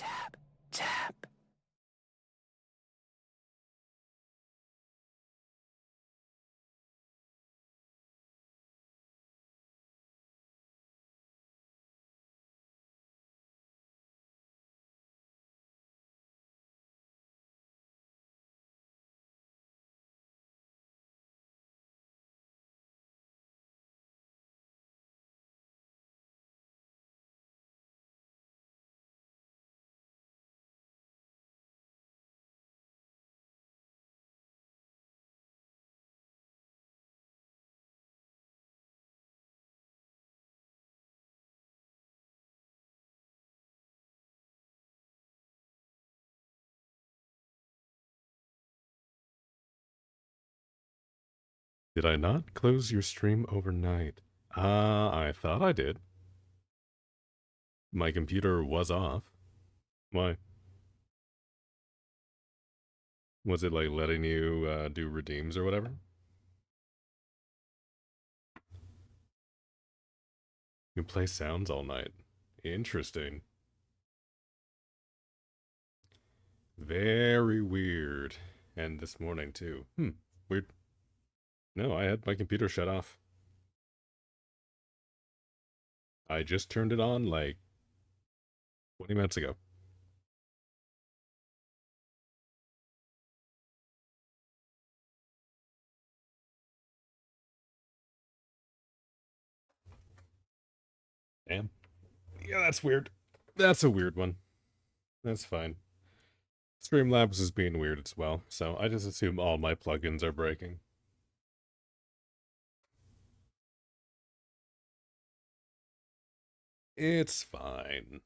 Tap, tap. Did I not close your stream overnight? I thought I did. My computer was off. Why? Was it like letting you do redeems or whatever? You play sounds all night. Interesting. Very weird. And this morning too. Weird. No, I had my computer shut off. I just turned it on like 20 minutes ago. Damn. Yeah, that's weird. That's a weird one. That's fine. Streamlabs is being weird as well, so I just assume all my plugins are breaking. It's fine.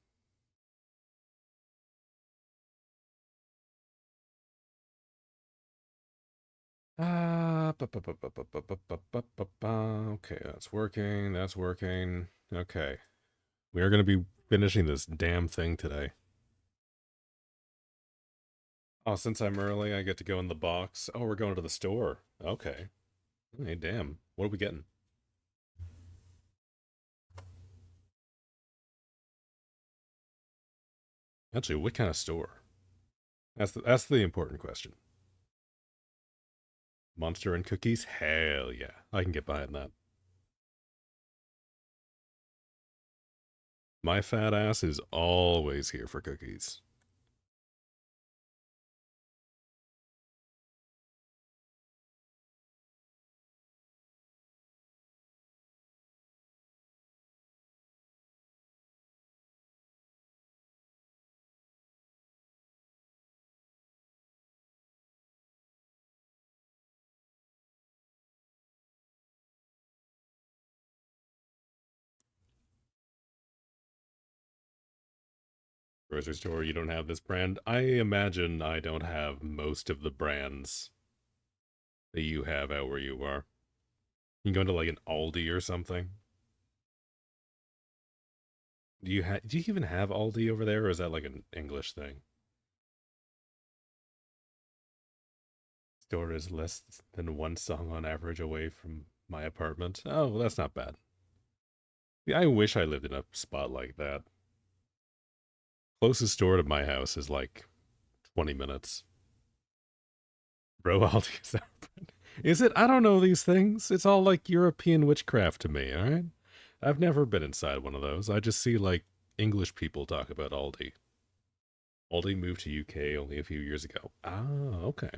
Okay, that's working. That's working. Okay. We are going to be finishing this damn thing today. Oh, since I'm early, I get to go in the box. Oh, we're going to the store. Okay. Hey, damn. What are we getting? Actually, what kind of store? That's the important question. Monster and cookies? Hell yeah. I can get behind that. My fat ass is always here for cookies. Grocery store, you don't have this brand. I imagine I don't have most of the brands that you have out where you are. You can go into like an Aldi or something. Do you even have Aldi over there, or is that like an English thing? Store is less than one song on average away from my apartment. Oh, well, that's not bad. Yeah, I wish I lived in a spot like that. Closest store to my house is like 20 minutes. Bro, Aldi is open. Is it? I don't know these things. It's all like European witchcraft to me, alright? I've never been inside one of those. I just see like English people talk about Aldi. Aldi moved to UK only a few years ago. Ah, okay.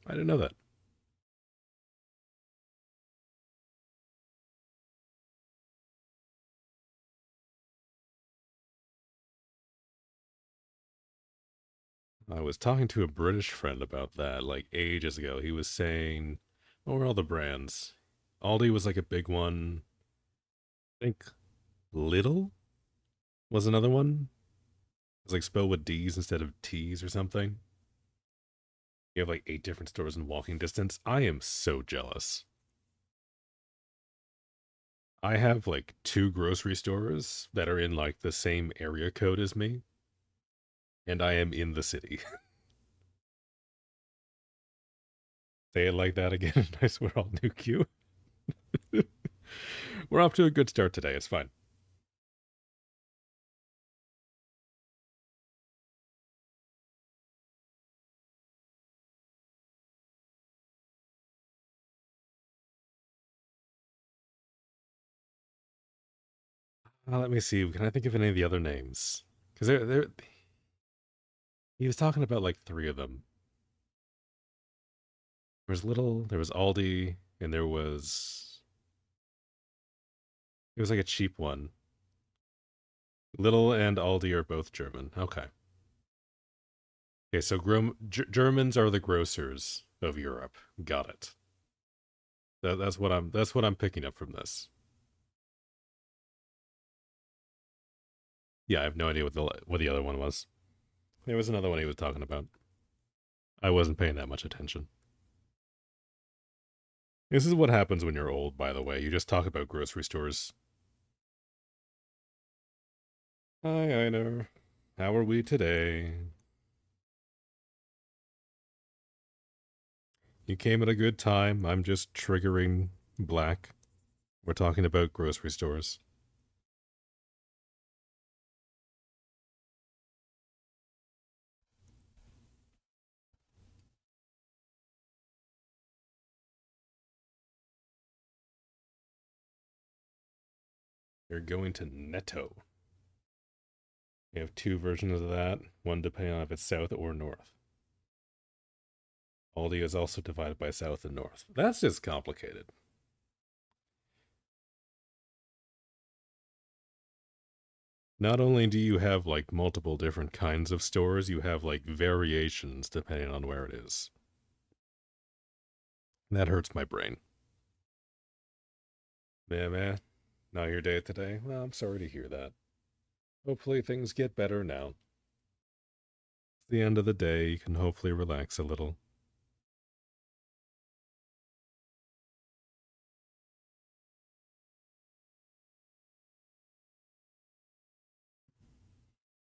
I didn't know that. I was talking to a British friend about that like ages ago. He was saying, what were all the brands? Aldi was like a big one. I think Little was another one. It's like spelled with D's instead of T's or something. You have like 8 different stores in walking distance. I am so jealous. I have like 2 grocery stores that are in like the same area code as me, and I am in the city. Say it like that again, and I swear I'll nuke you. We're off to a good start today. It's fine. Let me see. Can I think of any of the other names? Because he was talking about like three of them. There was Little, there was Aldi, and there was it was like a cheap one. Little and Aldi are both German. Okay. Okay, so Germans are the grocers of Europe. Got it. That's what I'm picking up from this. Yeah, I have no idea what the other one was. There was another one he was talking about. I wasn't paying that much attention. This is what happens when you're old, by the way. You just talk about grocery stores. Hi, Einer. How are we today? You came at a good time. I'm just triggering black. We're talking about grocery stores. You're going to Netto. We have two versions of that, one depending on if it's south or north. Aldi is also divided by south and north. That's just complicated. Not only do you have like multiple different kinds of stores, you have like variations depending on where it is. That hurts my brain. Man, not your day today? Well, I'm sorry to hear that. Hopefully things get better now. It's the end of the day, you can hopefully relax a little.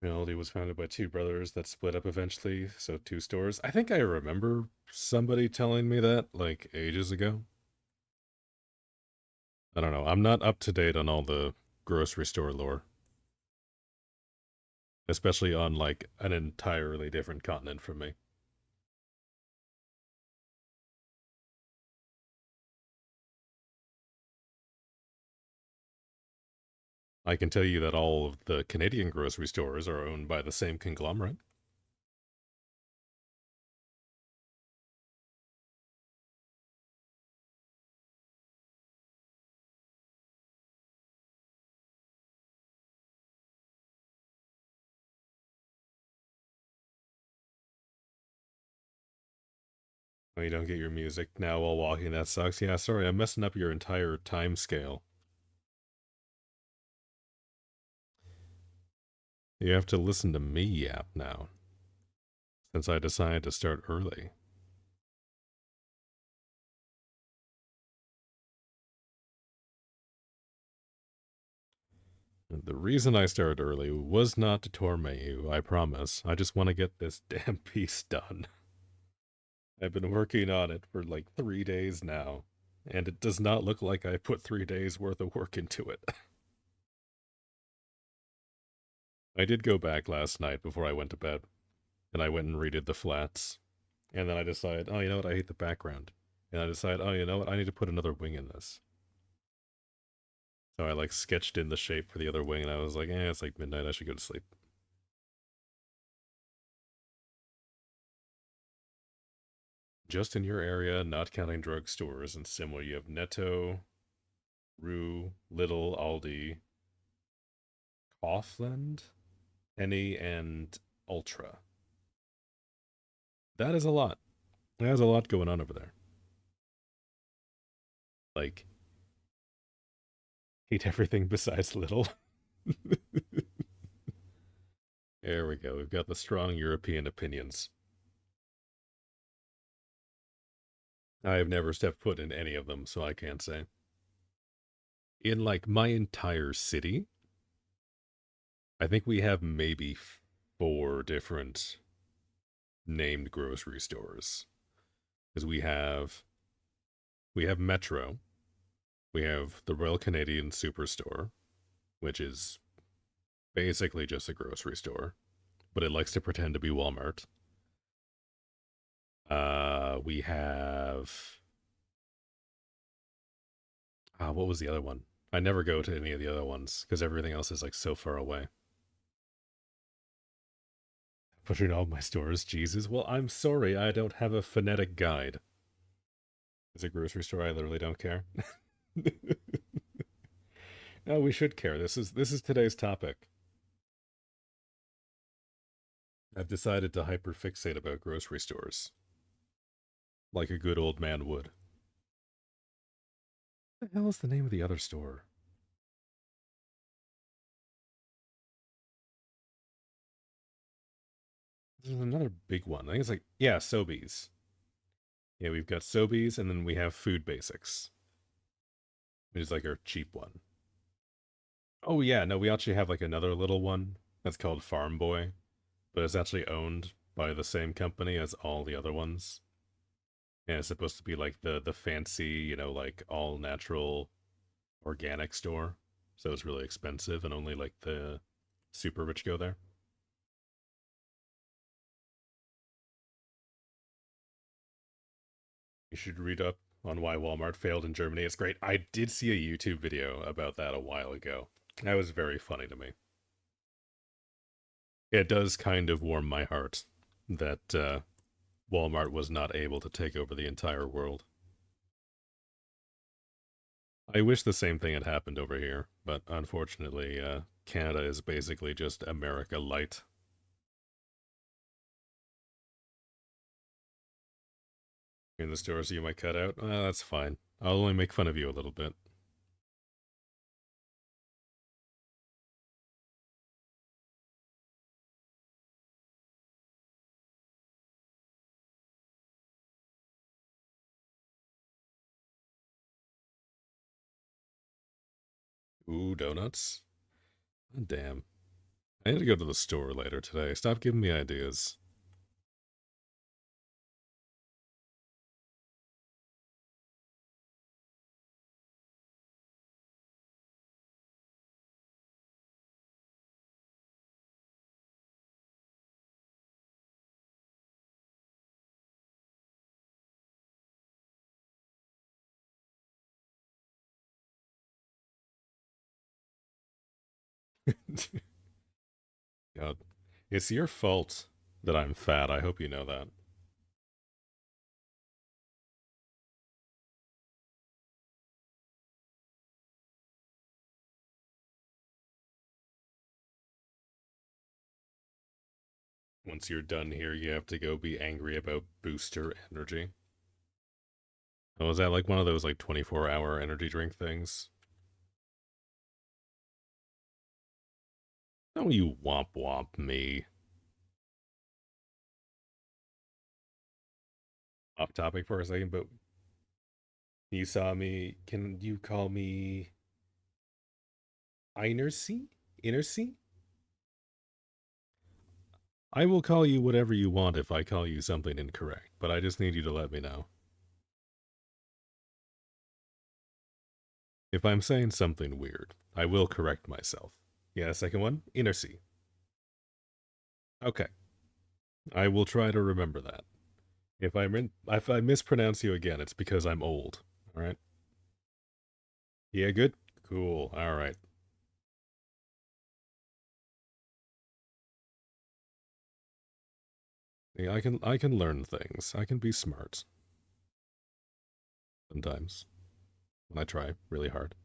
Melody was founded by two brothers that split up eventually, so two stores. I think I remember somebody telling me that like ages ago. I don't know. I'm not up to date on all the grocery store lore, especially on like an entirely different continent from me. I can tell you that all of the Canadian grocery stores are owned by the same conglomerate. Oh, you don't get your music now while walking. That sucks. Yeah, sorry, I'm messing up your entire time scale. You have to listen to me yap now, since I decided to start early. The reason I started early was not to torment you, I promise. I just want to get this damn piece done. I've been working on it for like 3 days now, and it does not look like I put 3 days worth of work into it. I did go back last night before I went to bed, and I went and redid the flats. And then I decided, oh, you know what? I hate the background. And I decided, oh, you know what? I need to put another wing in this. So I like sketched in the shape for the other wing, and I was like, it's like midnight. I should go to sleep. Just in your area, not counting drugstores and similar, you have Netto, Rue, Little, Aldi, Kaufland, Penny, and Ultra. That is a lot. There's a lot going on over there. Like, hate everything besides Little. There we go. We've got the strong European opinions. I have never stepped foot in any of them, so I can't say. In like my entire city, I think we have maybe four different named grocery stores. Because we have Metro, we have the Royal Canadian Superstore, which is basically just a grocery store, but it likes to pretend to be Walmart. We have what was the other one? I never go to any of the other ones because everything else is like so far away. Putting all my stores, Jesus. Well, I'm sorry, I don't have a phonetic guide. It's a grocery store. I literally don't care. No, we should care. This is today's topic. I've decided to hyperfixate about grocery stores, like a good old man would. What the hell is the name of the other store? There's another big one. I think it's like, yeah, Sobeys. Yeah, we've got Sobeys, and then we have Food Basics, which is like our cheap one. Oh yeah, no, we actually have like another little one that's called Farm Boy, but it's actually owned by the same company as all the other ones. And it's supposed to be like the fancy, like all natural organic store. So it's really expensive and only like the super rich go there. You should read up on why Walmart failed in Germany. It's great. I did see a YouTube video about that a while ago. That was very funny to me. It does kind of warm my heart that Walmart was not able to take over the entire world. I wish the same thing had happened over here, but unfortunately, Canada is basically just America light. In the stores you might cut out, that's fine. I'll only make fun of you a little bit. Ooh, donuts? Damn. I need to go to the store later today. Stop giving me ideas. God. It's your fault that I'm fat. I hope you know that. Once you're done here, you have to go be angry about booster energy. Oh, is that like one of those like 24-hour energy drink things? Don't you womp womp me. Off topic for a second, but you saw me. Can you call me Einersee? Innersea? I will call you whatever you want if I call you something incorrect, but I just need you to let me know. If I'm saying something weird, I will correct myself. Yeah, second one, Innersea. Okay, I will try to remember that. If I mispronounce you again, it's because I'm old. All right. Yeah, good. Cool. All right. Yeah, I can learn things. I can be smart sometimes when I try really hard.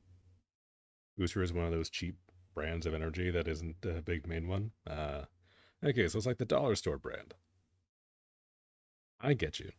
Booster is one of those cheap brands of energy that isn't a big main one. Okay, so it's like the dollar store brand. I get you.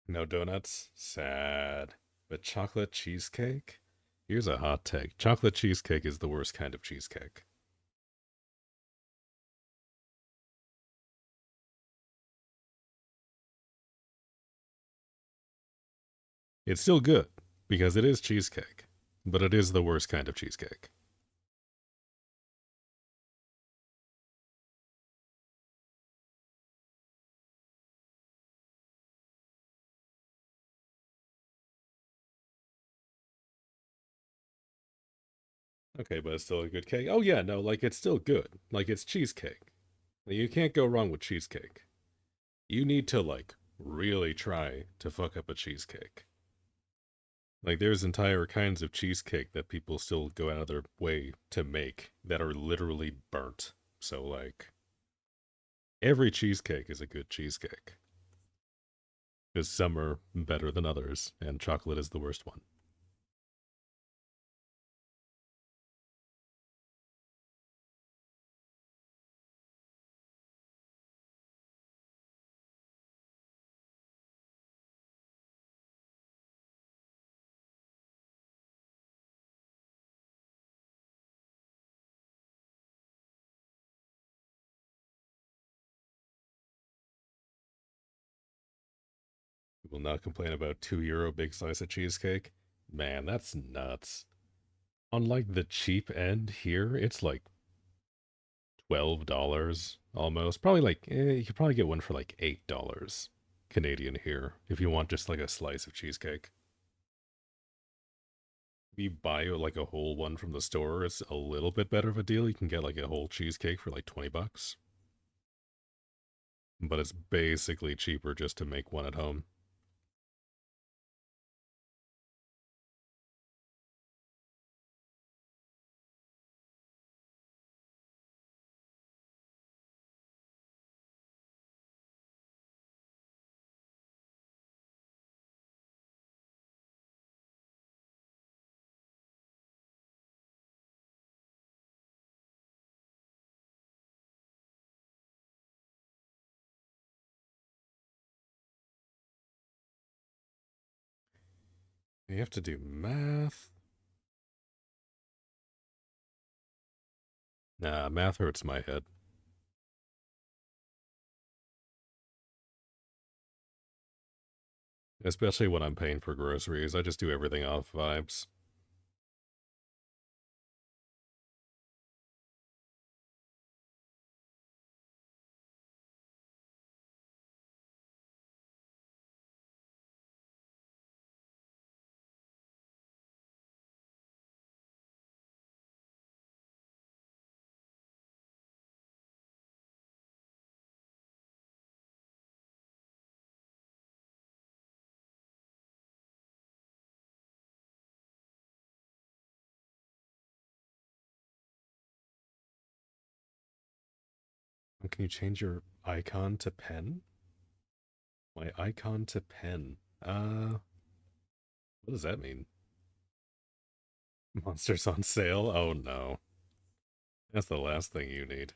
No donuts? Sad. But chocolate cheesecake? Here's a hot take. Chocolate cheesecake is the worst kind of cheesecake. It's still good, because it is cheesecake, but it is the worst kind of cheesecake. Okay, but it's still a good cake. Oh yeah, no, like it's still good. Like it's cheesecake. You can't go wrong with cheesecake. You need to like really try to fuck up a cheesecake. Like there's entire kinds of cheesecake that people still go out of their way to make that are literally burnt. So like every cheesecake is a good cheesecake. Because some are better than others, and chocolate is the worst one. You will not complain about €2 big slice of cheesecake. Man, that's nuts. On like the cheap end here, it's like $12 almost. Probably like you could probably get one for like $8 Canadian here if you want just like a slice of cheesecake. If you buy like a whole one from the store, it's a little bit better of a deal. You can get like a whole cheesecake for like $20, but it's basically cheaper just to make one at home. You have to do math. Nah, math hurts my head. Especially when I'm paying for groceries. I just do everything off vibes. Can you change your icon to pen? My icon to pen. What does that mean? Monsters on sale? Oh no. That's the last thing you need.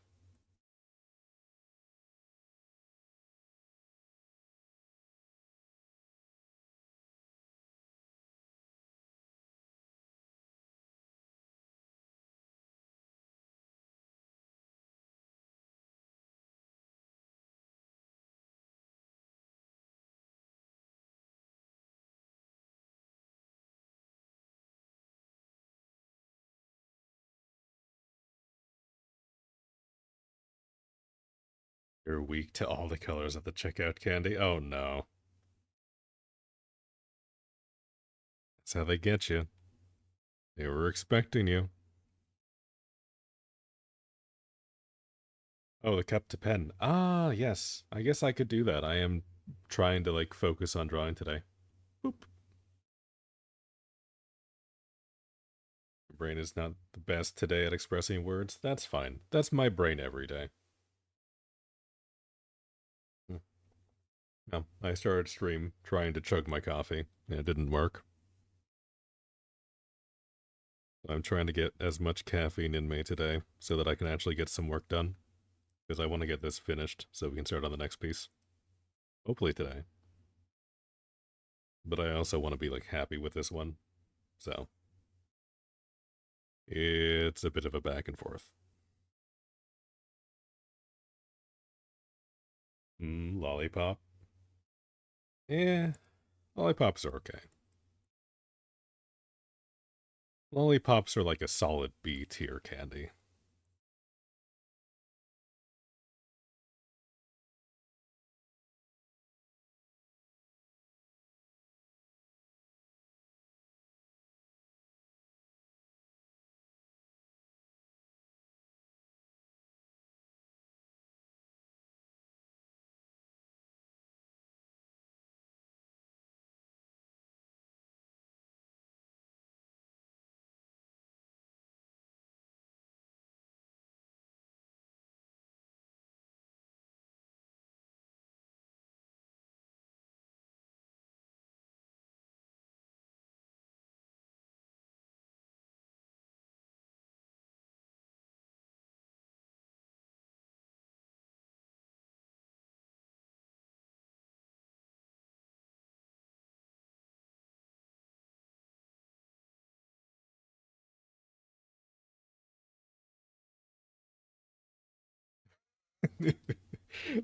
You're weak to all the colors of the checkout candy. Oh no. That's how they get you. They were expecting you. Oh, the cup to pen. Ah, yes. I guess I could do that. I am trying to like focus on drawing today. Boop. Your brain is not the best today at expressing words. That's fine. That's my brain every day. Hmm. No, I started stream trying to chug my coffee, and it didn't work. I'm trying to get as much caffeine in me today so that I can actually get some work done. Because I want to get this finished so we can start on the next piece. Hopefully today. But I also want to be like happy with this one. So it's a bit of a back and forth. Lollipop. Yeah, lollipops are okay. Lollipops are like a solid B tier candy.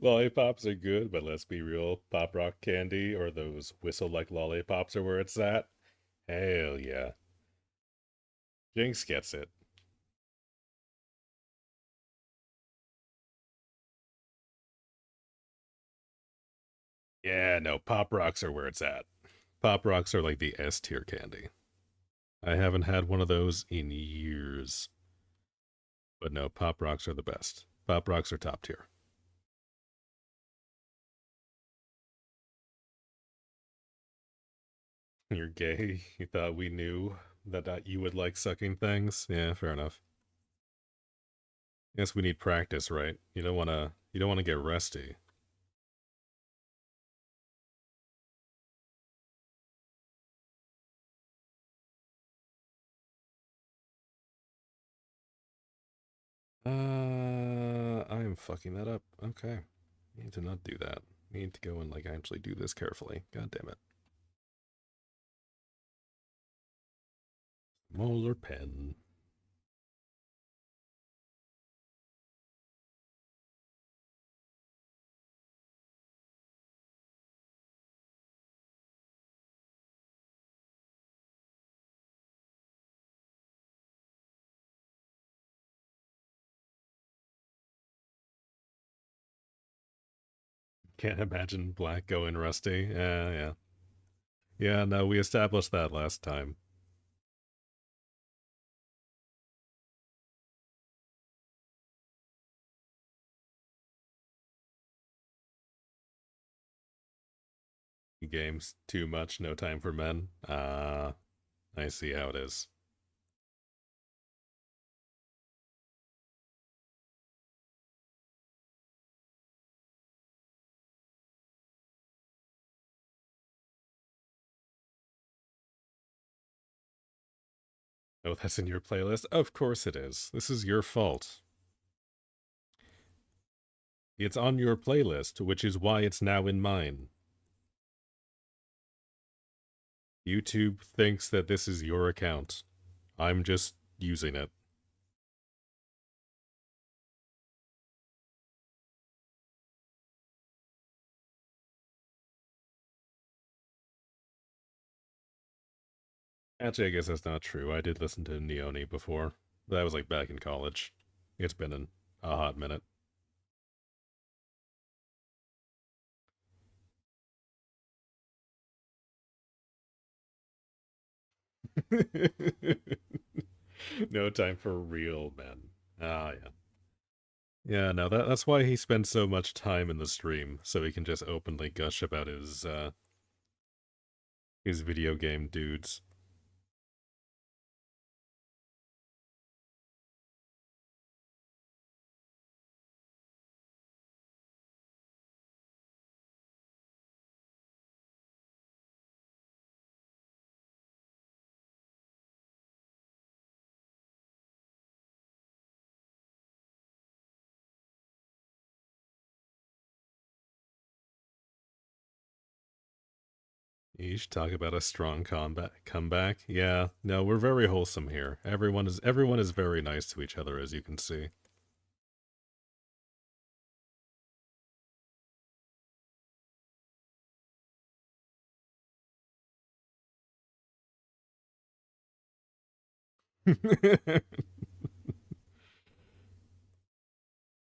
Lollipops are good, but let's be real, pop rock candy or those whistle like lollipops are where it's at. Hell yeah. Jinx gets it. Yeah, no, pop rocks are where it's at. Pop rocks are like the S tier candy. I haven't had one of those in years. But no, pop rocks are the best. Pop rocks are top tier. You're gay. You thought we knew that you would like sucking things? Yeah, fair enough. Yes, we need practice, right? You don't wanna get rusty. I am fucking that up. Okay. I need to not do that. I need to go and like actually do this carefully. God damn it. Molar pen. Can't imagine black going rusty. Yeah, yeah. Yeah, no, we established that last time. Games too much, no time for men. I see how it is. Oh, that's in your playlist? Of course it is. This is your fault. It's on your playlist, which is why it's now in mine. YouTube thinks that this is your account. I'm just using it. Actually, I guess that's not true. I did listen to Neoni before. That was like back in college. It's been a hot minute. No time for real men. Ah, yeah. Yeah, no, that's why he spends so much time in the stream, so he can just openly gush about his video game dudes. You should talk about a strong combat comeback. Yeah, no, we're very wholesome here. Everyone is very nice to each other, as you can see.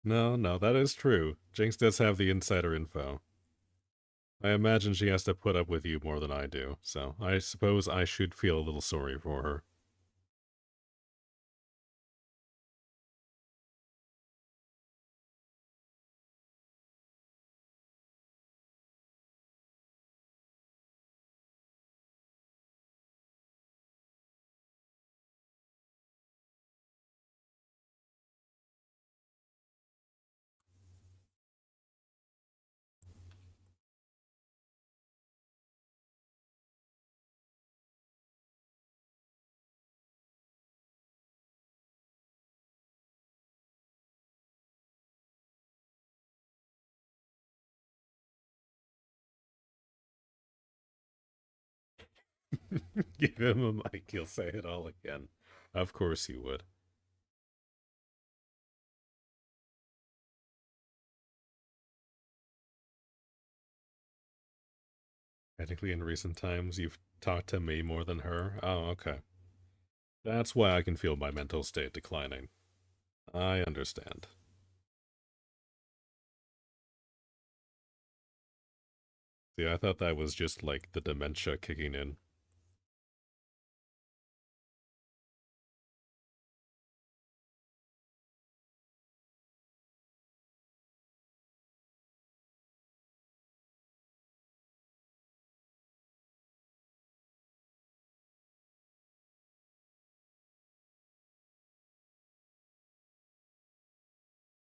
No, no, that is true. Jinx does have the insider info. I imagine she has to put up with you more than I do, so I suppose I should feel a little sorry for her. Give him a mic, he'll say it all again. Of course he would. Technically, in recent times, you've talked to me more than her. Oh, okay. That's why I can feel my mental state declining. I understand. See, I thought that was just like the dementia kicking in.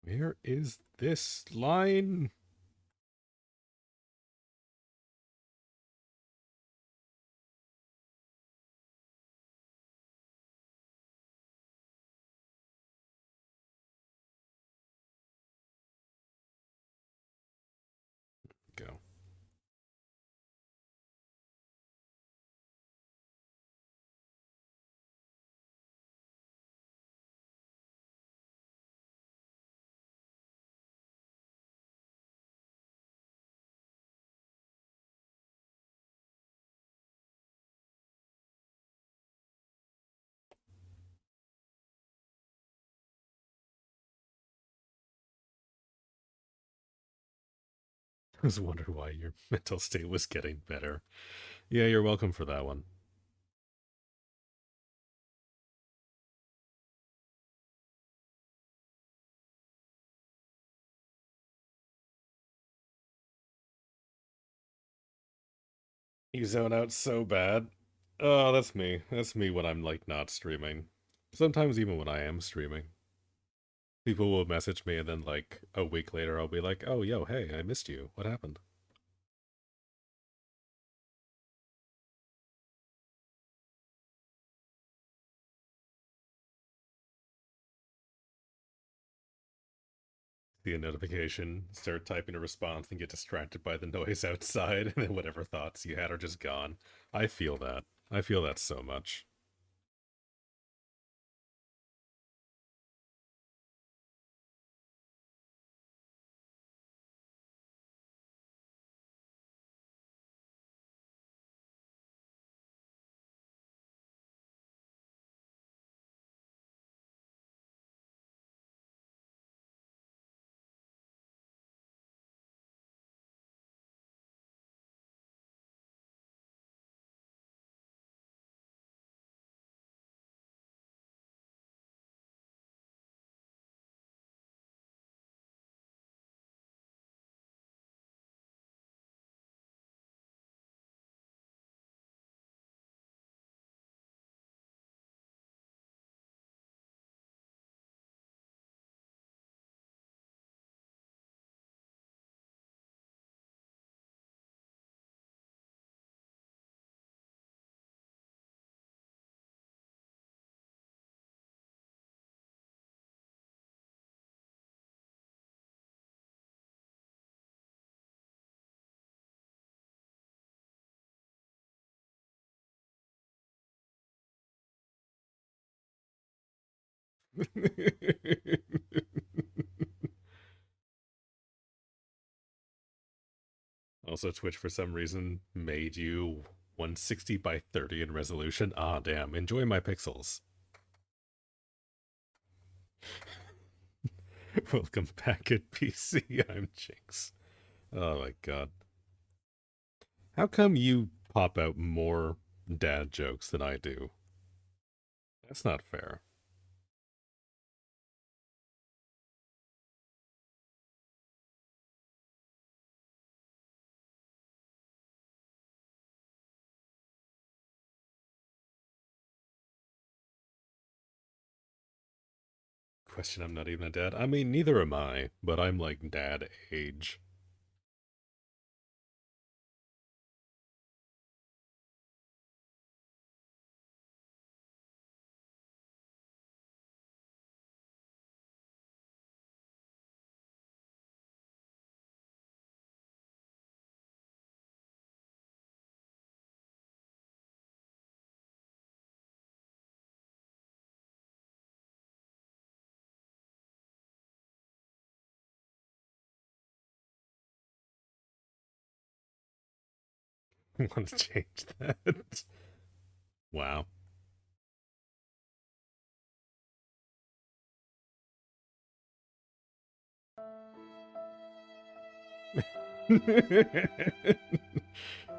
Where is this line? Go. I was wondering why your mental state was getting better. Yeah, you're welcome for that one. You zone out so bad. Oh, that's me. That's me when I'm like not streaming. Sometimes even when I am streaming. People will message me and then like a week later I'll be like, "Oh, yo, hey, I missed you. What happened?" See a notification, start typing a response and get distracted by the noise outside and then whatever thoughts you had are just gone. I feel that. I feel that so much. Also, Twitch for some reason made you 160 by 30 in resolution. Ah, damn. Enjoy my pixels. Welcome back at PC. I'm Jinx. Oh my god. How come you pop out more dad jokes than I do? That's not fair. Question, I'm not even a dad. I mean, neither am I, but I'm like dad age. Want to change that? Wow.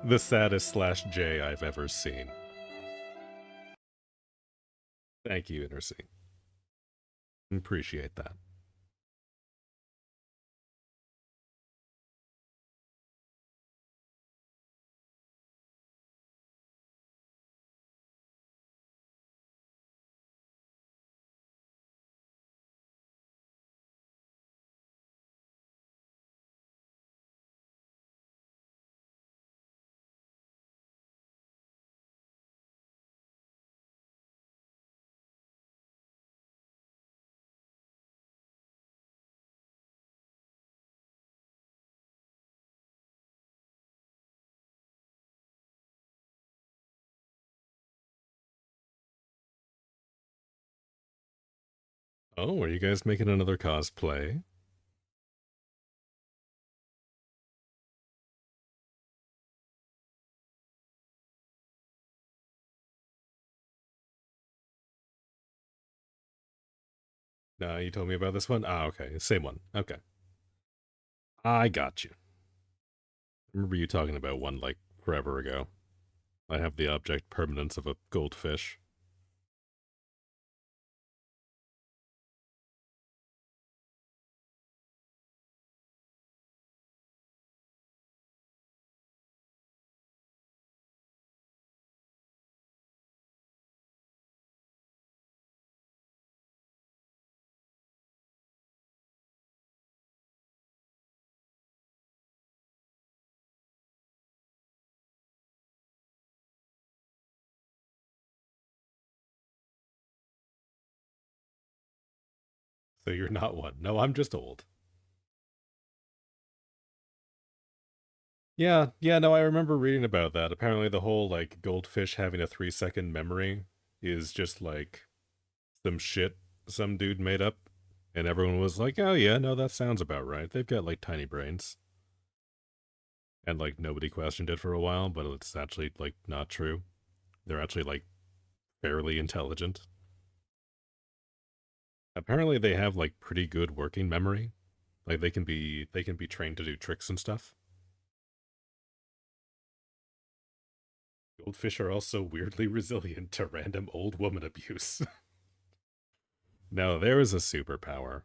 The saddest slash J I've ever seen. Thank you, Intercy. Appreciate that. Oh, are you guys making another cosplay? No, you told me about this one? Ah, okay. Same one. Okay. I got you. I remember you talking about one like forever ago. I have the object permanence of a goldfish. So you're not one. No, I'm just old. Yeah, no, I remember reading about that. Apparently the whole like goldfish having a 3 second memory is just like some shit some dude made up. And everyone was like, oh yeah, no, that sounds about right. They've got like tiny brains. And like nobody questioned it for a while, but it's actually like not true. They're actually like fairly intelligent. Apparently they have like pretty good working memory. Like they can be trained to do tricks and stuff. Goldfish are also weirdly resilient to random old woman abuse. Now there is a superpower.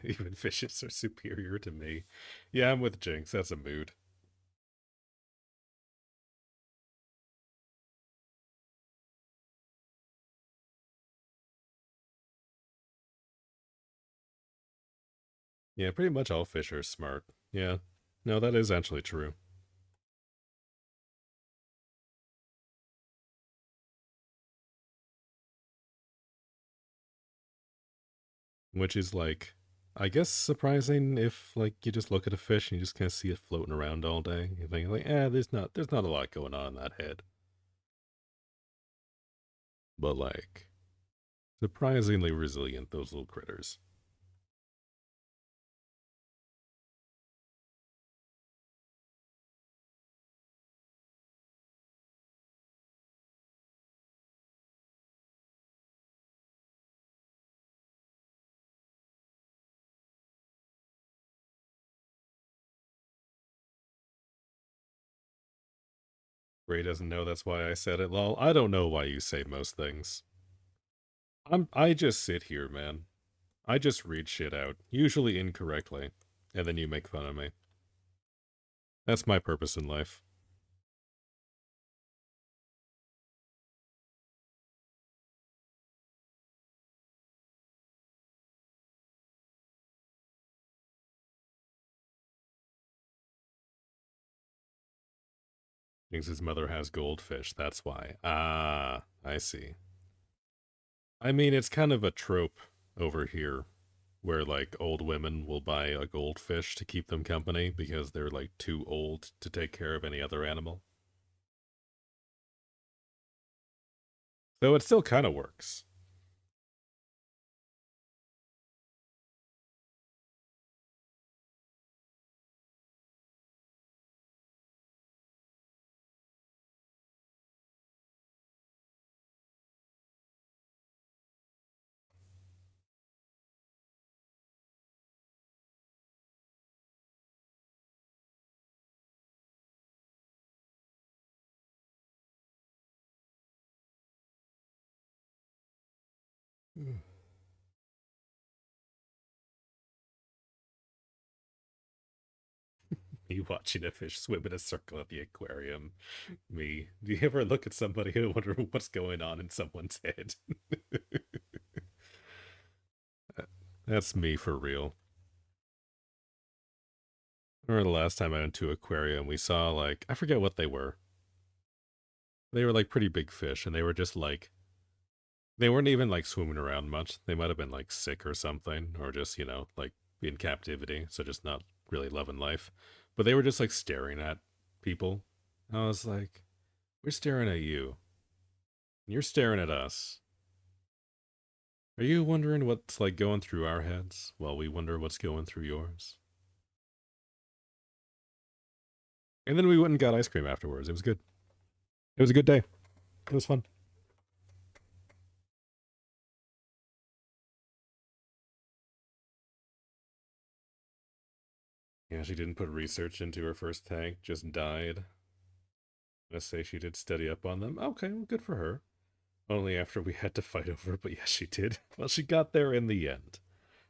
Even fishes are superior to me. Yeah, I'm with Jinx. That's a mood. Yeah, pretty much all fish are smart. Yeah. No, that is actually true. Which is like, I guess surprising if like you just look at a fish and you just kind of see it floating around all day. You think like, there's not a lot going on in that head. But like surprisingly resilient, those little critters. Ray doesn't know that's why I said it, lol. I don't know why you say most things. I just sit here, man. I just read shit out, usually incorrectly, and then you make fun of me. That's my purpose in life. Thinks his mother has goldfish, that's why. Ah, I see. I mean, it's kind of a trope over here where like old women will buy a goldfish to keep them company because they're like too old to take care of any other animal. So it still kind of works. Me watching a fish swim in a circle at the aquarium. Me. Do you ever look at somebody and wonder what's going on in someone's head? That's me for real. I remember the last time I went to an aquarium, we saw like I forget what they were. They were like pretty big fish, and they were just like they weren't even like swimming around much. They might have been like sick or something, or just like in captivity, so just not really loving life. But they were just like staring at people. I was like, we're staring at you. And you're staring at us. Are you wondering what's like going through our heads while we wonder what's going through yours? And then we went and got ice cream afterwards. It was good. It was a good day. It was fun. Yeah, she didn't put research into her first tank, just died. Let's say she did study up on them. Okay, well, good for her. Only after we had to fight over it, but yes, she did. Well, she got there in the end.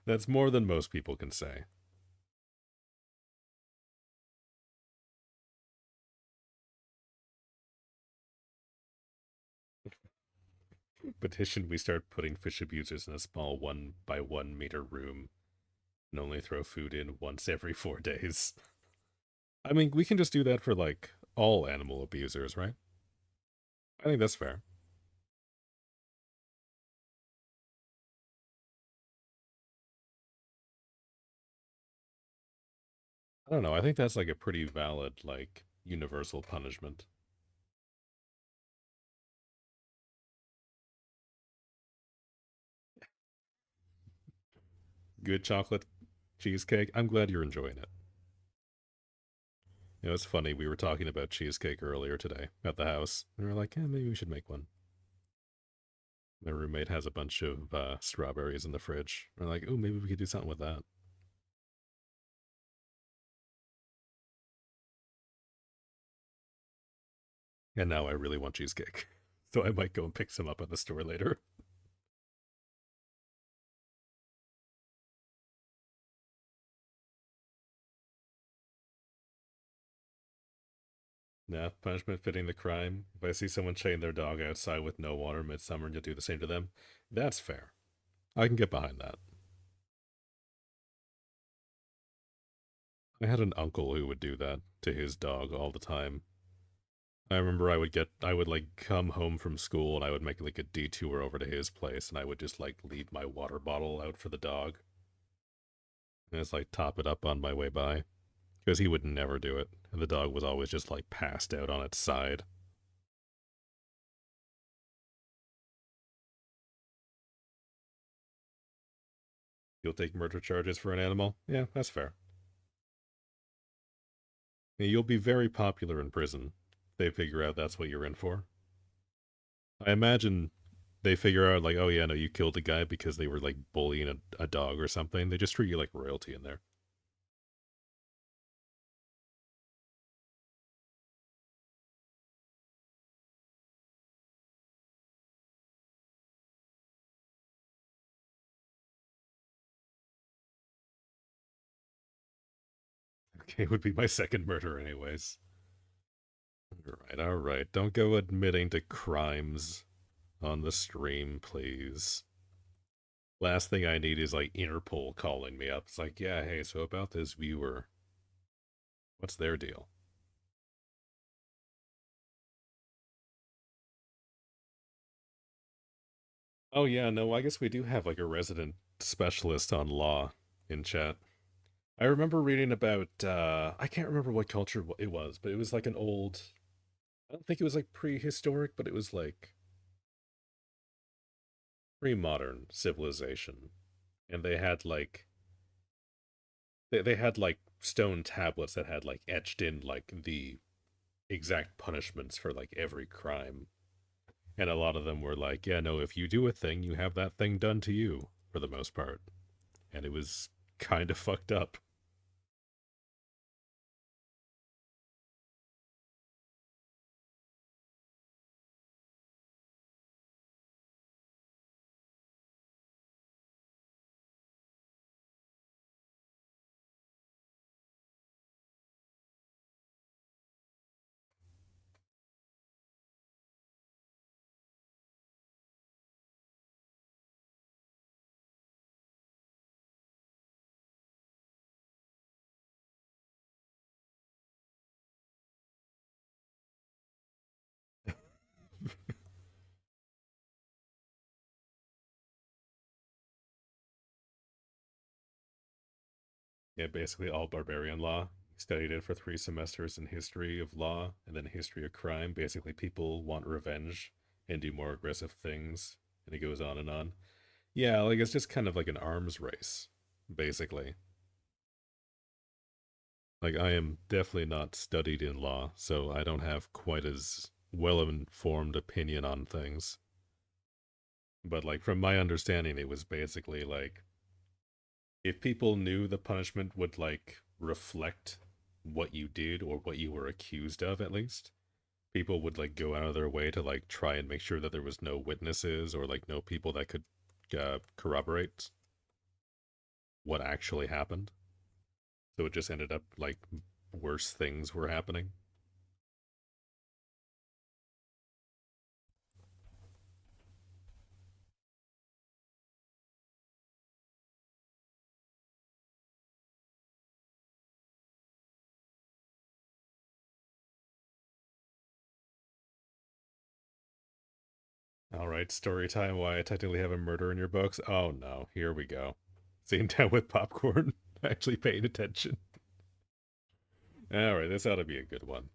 That's more than most people can say. Petition we start putting fish abusers in a small 1 by 1 meter room and only throw food in once every 4 days. I mean, we can just do that for like all animal abusers, right? I think that's fair. I don't know. I think that's like a pretty valid, like, universal punishment. Good chocolate cheesecake. I'm glad you're enjoying it. It's funny. We were talking about cheesecake earlier today at the house. And we were like, maybe we should make one. My roommate has a bunch of strawberries in the fridge. We're like, oh, maybe we could do something with that. And now I really want cheesecake. So I might go and pick some up at the store later. Nah, punishment fitting the crime. If I see someone chain their dog outside with no water midsummer and you do the same to them, that's fair. I can get behind that. I had an uncle who would do that to his dog all the time. I remember I would like come home from school and I would make like a detour over to his place and I would just like leave my water bottle out for the dog. And it's like top it up on my way by. Because he would never do it. And the dog was always just like passed out on its side. You'll take murder charges for an animal? Yeah, that's fair. You'll be very popular in prison. They figure out that's what you're in for. I imagine they figure out, like, oh yeah, no, you killed a guy because they were like bullying a dog or something. They just treat you like royalty in there. Okay, would be my second murder, anyways. All right. Don't go admitting to crimes on the stream, please. Last thing I need is like Interpol calling me up. It's like, yeah, hey, so about this viewer, what's their deal? Oh yeah, no, I guess we do have like a resident specialist on law in chat. I remember reading about I can't remember what culture it was, but it was like an old, I don't think it was like prehistoric, but it was like pre-modern civilization. And they had like stone tablets that had like etched in like the exact punishments for like every crime. And a lot of them were like, yeah, no, if you do a thing, you have that thing done to you for the most part. And it was kind of fucked up. Yeah, basically all barbarian law. He studied it for 3 semesters in history of law and then history of crime. Basically, people want revenge and do more aggressive things. And it goes on and on. Yeah, like it's just kind of like an arms race, basically. Like I am definitely not studied in law, so I don't have quite as well informed opinion on things. But like from my understanding, it was basically like if people knew the punishment would like reflect what you did or what you were accused of at least, people would like go out of their way to like try and make sure that there was no witnesses or like no people that could corroborate what actually happened. So it just ended up like worse things were happening. All right, story time. Why I technically have a murder in your books? Oh no, here we go. Sitting down with popcorn, actually paying attention. All right, this ought to be a good one.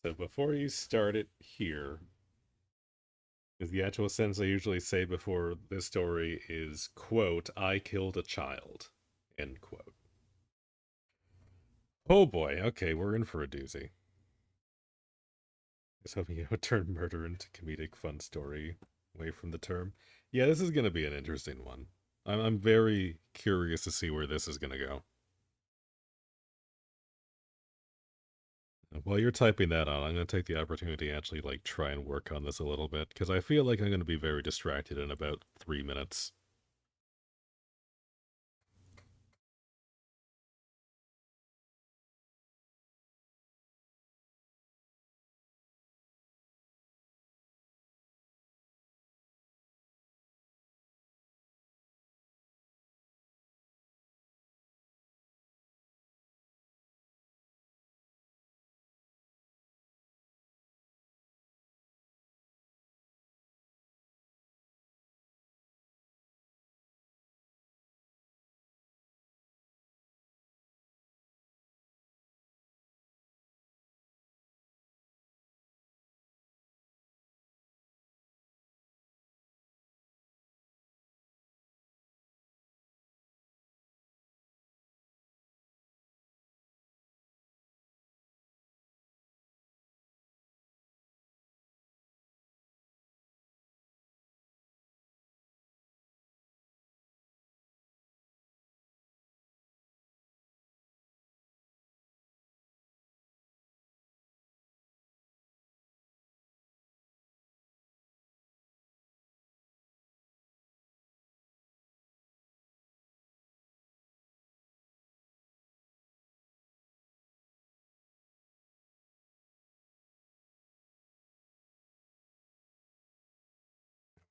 So before you start it here, is the actual sentence I usually say before this story is quote, I killed a child. End quote. Oh boy, okay, we're in for a doozy. Just hoping you don't turn murder into comedic fun story away from the term. Yeah, this is gonna be an interesting one. I'm very curious to see where this is gonna go. While you're typing that on, I'm going to take the opportunity to actually like try and work on this a little bit because I feel like I'm going to be very distracted in about 3 minutes.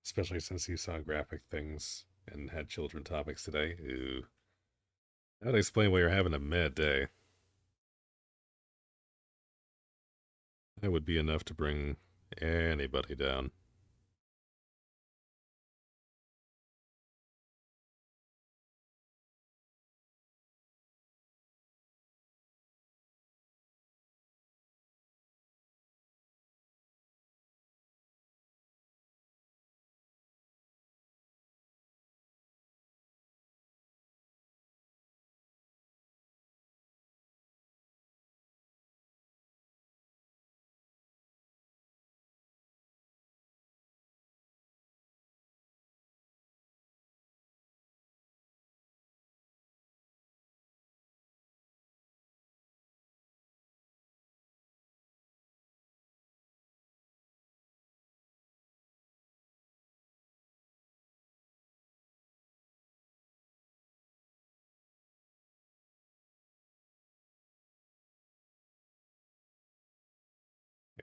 Especially since you saw graphic things and had children topics today. Ooh. That would explain why you're having a mad day. That would be enough to bring anybody down.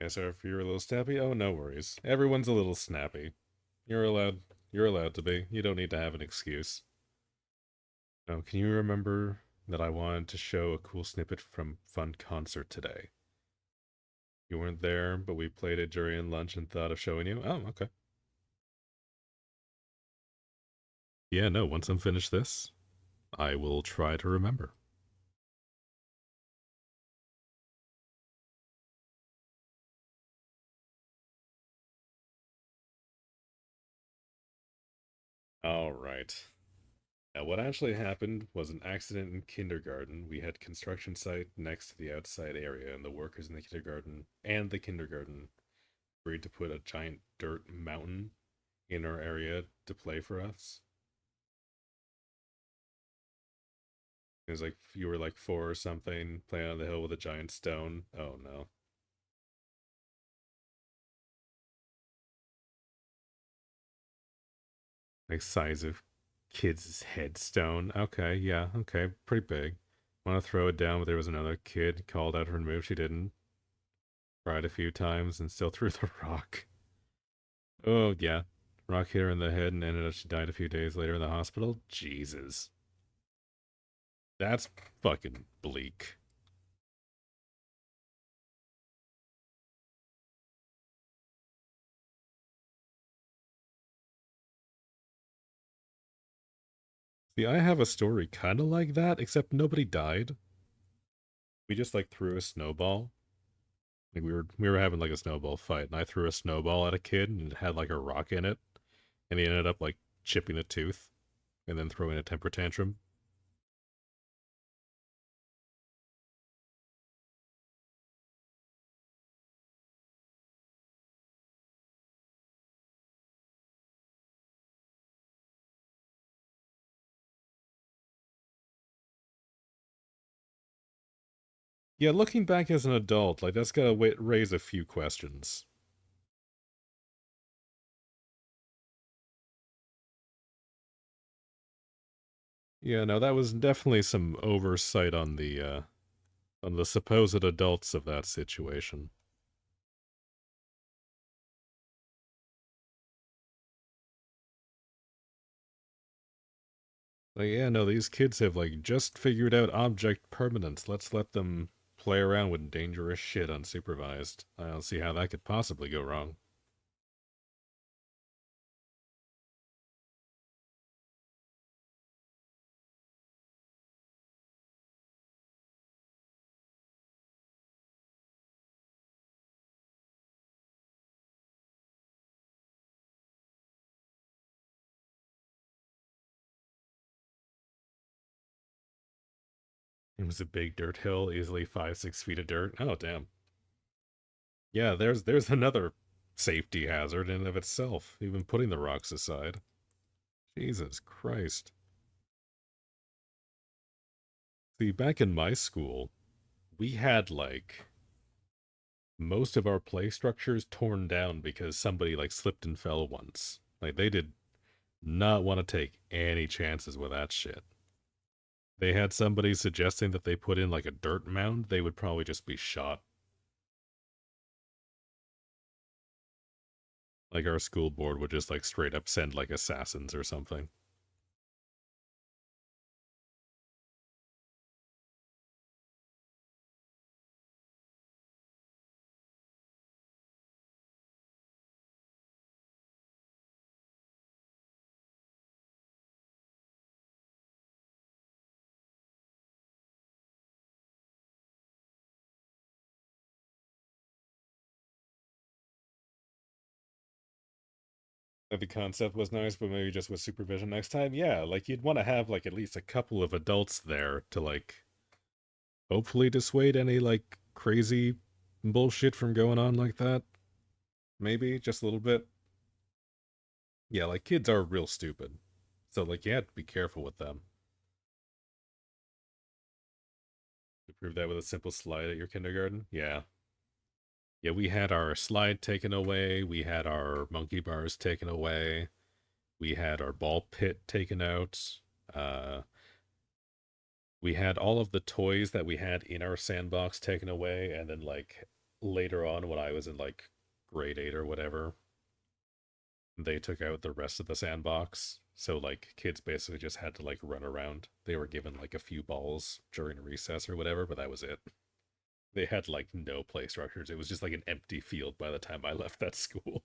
Yeah, so if you're a little snappy, oh, no worries. Everyone's a little snappy. You're allowed. You're allowed to be. You don't need to have an excuse. Now, can you remember that I wanted to show a cool snippet from Fun Concert today? You weren't there, but we played it during lunch and thought of showing you. Oh, okay. Yeah, no, once I'm finished this, I will try to remember. All right. Now, what actually happened was an accident in kindergarten. We had construction site next to the outside area, and the workers in the kindergarten and the kindergarten agreed to put a giant dirt mountain in our area to play for us. It was like you were like four or something, playing on the hill with a giant stone. Oh no. Like size of kid's headstone. Okay, yeah, okay, pretty big. Want to throw it down, but there was another kid called out her move. She didn't. Tried a few times and still threw the rock. Oh yeah, rock hit her in the head and ended up she died a few days later in the hospital. Jesus, that's fucking bleak. See, I have a story kind of like that, except nobody died. We just like threw a snowball. Like we were having like a snowball fight, and I threw a snowball at a kid, and it had like a rock in it, and he ended up like chipping a tooth, and then throwing a temper tantrum. Yeah, looking back as an adult, like that's gotta raise a few questions. Yeah, no, that was definitely some oversight on the supposed adults of that situation. Like, yeah, no, these kids have like just figured out object permanence. Let's let them play around with dangerous shit unsupervised. I don't see how that could possibly go wrong. It was a big dirt hill, easily 5, 6 feet of dirt. Oh damn. Yeah, there's another safety hazard in and of itself, even putting the rocks aside. Jesus Christ. See, back in my school, we had like most of our play structures torn down because somebody like slipped and fell once. Like they did not want to take any chances with that shit. They had somebody suggesting that they put in like a dirt mound, they would probably just be shot. Like our school board would just like straight up send like assassins or something. The concept was nice, but maybe just with supervision next time. Yeah, like you'd want to have like at least a couple of adults there to like hopefully dissuade any like crazy bullshit from going on like that. Maybe just a little bit. Yeah, like kids are real stupid. So like you have to be careful with them. You prove that with a simple slide at your kindergarten? Yeah. Yeah, we had our slide taken away, we had our monkey bars taken away, we had our ball pit taken out. Uh we had all of the toys that we had in our sandbox taken away, and then like later on when I was in like grade 8 or whatever, they took out the rest of the sandbox. So like kids basically just had to like run around. They were given like a few balls during recess or whatever, but that was it. They had like no play structures. It was just like an empty field by the time I left that school.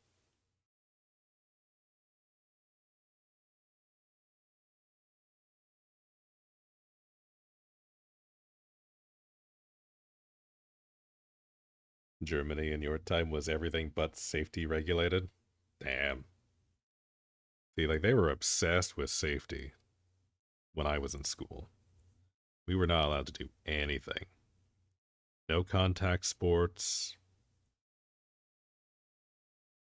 Germany in your time was everything but safety regulated. Damn. See, like they were obsessed with safety when I was in school. We were not allowed to do anything. No contact sports,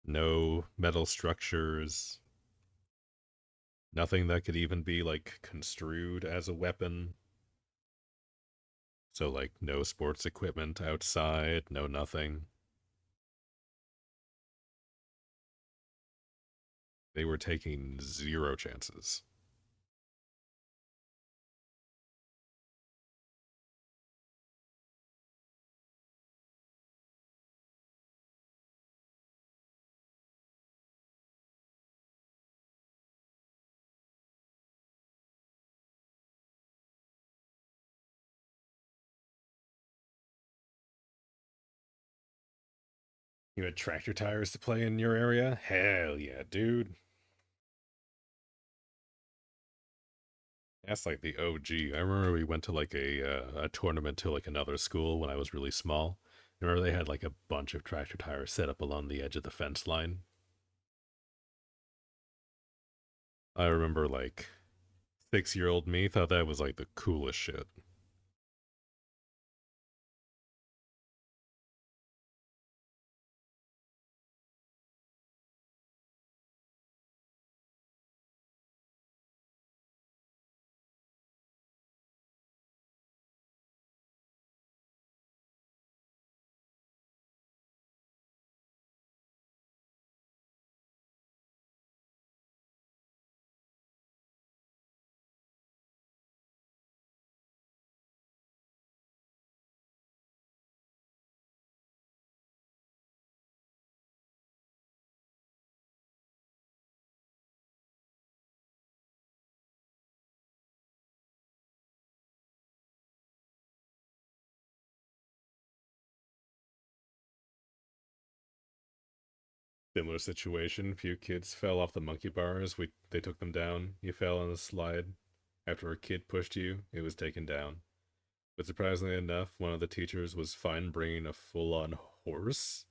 no metal structures, nothing that could even be like construed as a weapon. So like no sports equipment outside, no nothing. They were taking zero chances. You had tractor tires to play in your area? Hell yeah, dude. That's like the OG. I remember we went to like a tournament to like another school when I was really small. I remember they had like a bunch of tractor tires set up along the edge of the fence line. I remember like 6 year old me thought that was like the coolest shit. Similar situation. Few kids fell off the monkey bars. They took them down. You fell on the slide. After a kid pushed you, it was taken down. But surprisingly enough, one of the teachers was fine bringing a full-on horse.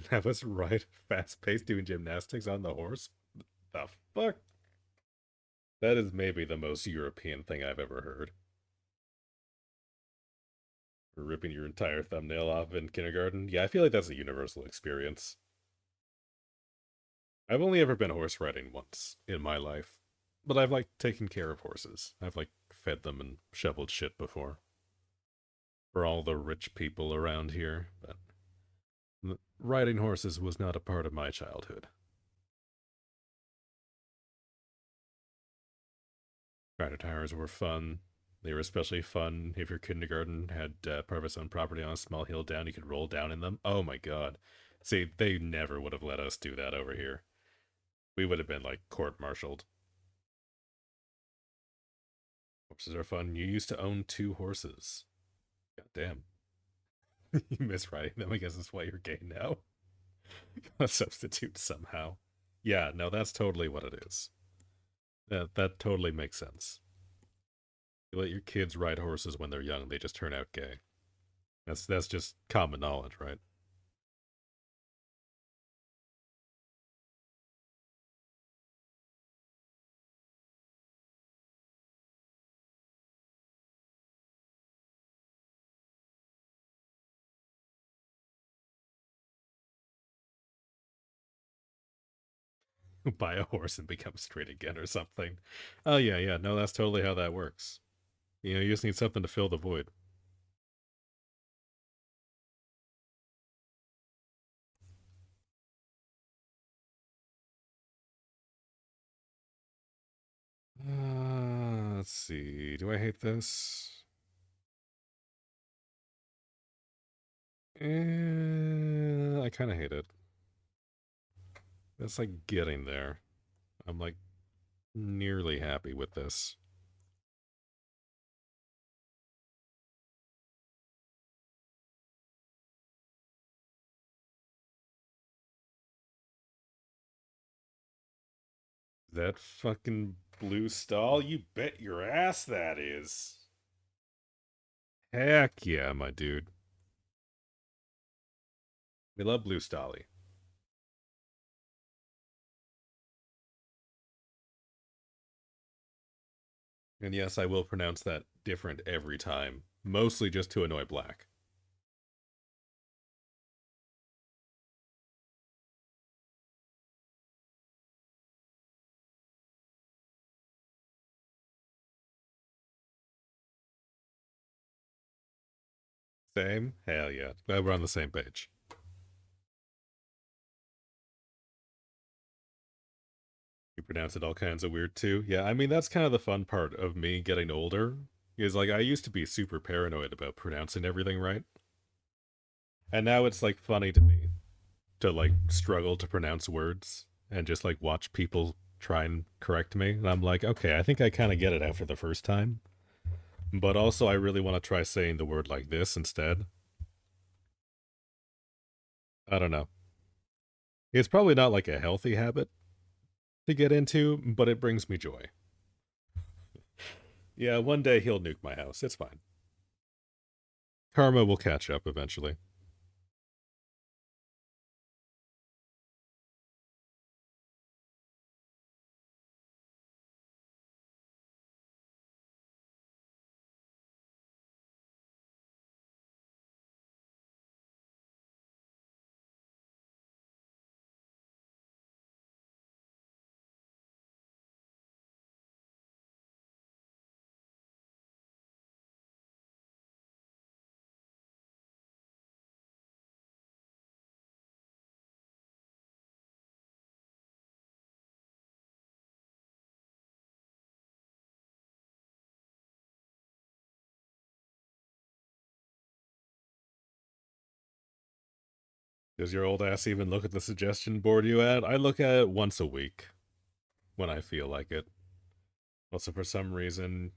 Have us ride fast-paced doing gymnastics on the horse. The fuck? That is maybe the most European thing I've ever heard. Ripping your entire thumbnail off in kindergarten. Yeah, I feel like that's a universal experience. I've only ever been horse riding once in my life, but I've like taken care of horses. I've like fed them and shoveled shit before for all the rich people around here, but riding horses was not a part of my childhood. Rider tires were fun. They were especially fun if your kindergarten had part of its own property on a small hill down. You could roll down in them. Oh my god. See, they never would have let us do that over here. We would have been like court-martialed. Horses are fun. You used to own two horses. God damn. You miss riding them. I guess that's why you're gay now. A substitute somehow. Yeah, no, that's totally what it is. That totally makes sense. You let your kids ride horses when they're young, they just turn out gay. That's just common knowledge, right? Buy a horse and become straight again or something. Oh yeah, yeah. No, that's totally how that works. You just need something to fill the void. Let's see. Do I hate this? I kind of hate it. It's like getting there. I'm like nearly happy with this. That fucking blue stall? You bet your ass that is. Heck yeah, my dude. We love blue stolly. And yes, I will pronounce that different every time, mostly just to annoy Black. Same? Hell yeah. Glad we're on the same page. You pronounce it all kinds of weird too. Yeah, I mean, that's kind of the fun part of me getting older. Is like, I used to be super paranoid about pronouncing everything right. And now it's like funny to me to like struggle to pronounce words and just like watch people try and correct me. And I'm like, okay, I think I kind of get it after the first time. But also, I really want to try saying the word like this instead. I don't know. It's probably not like a healthy habit to get into, but it brings me joy. Yeah, one day he'll nuke my house. It's fine. Karma will catch up eventually. Does your old ass even look at the suggestion board you add? I look at it once a week when I feel like it. Also, for some reason,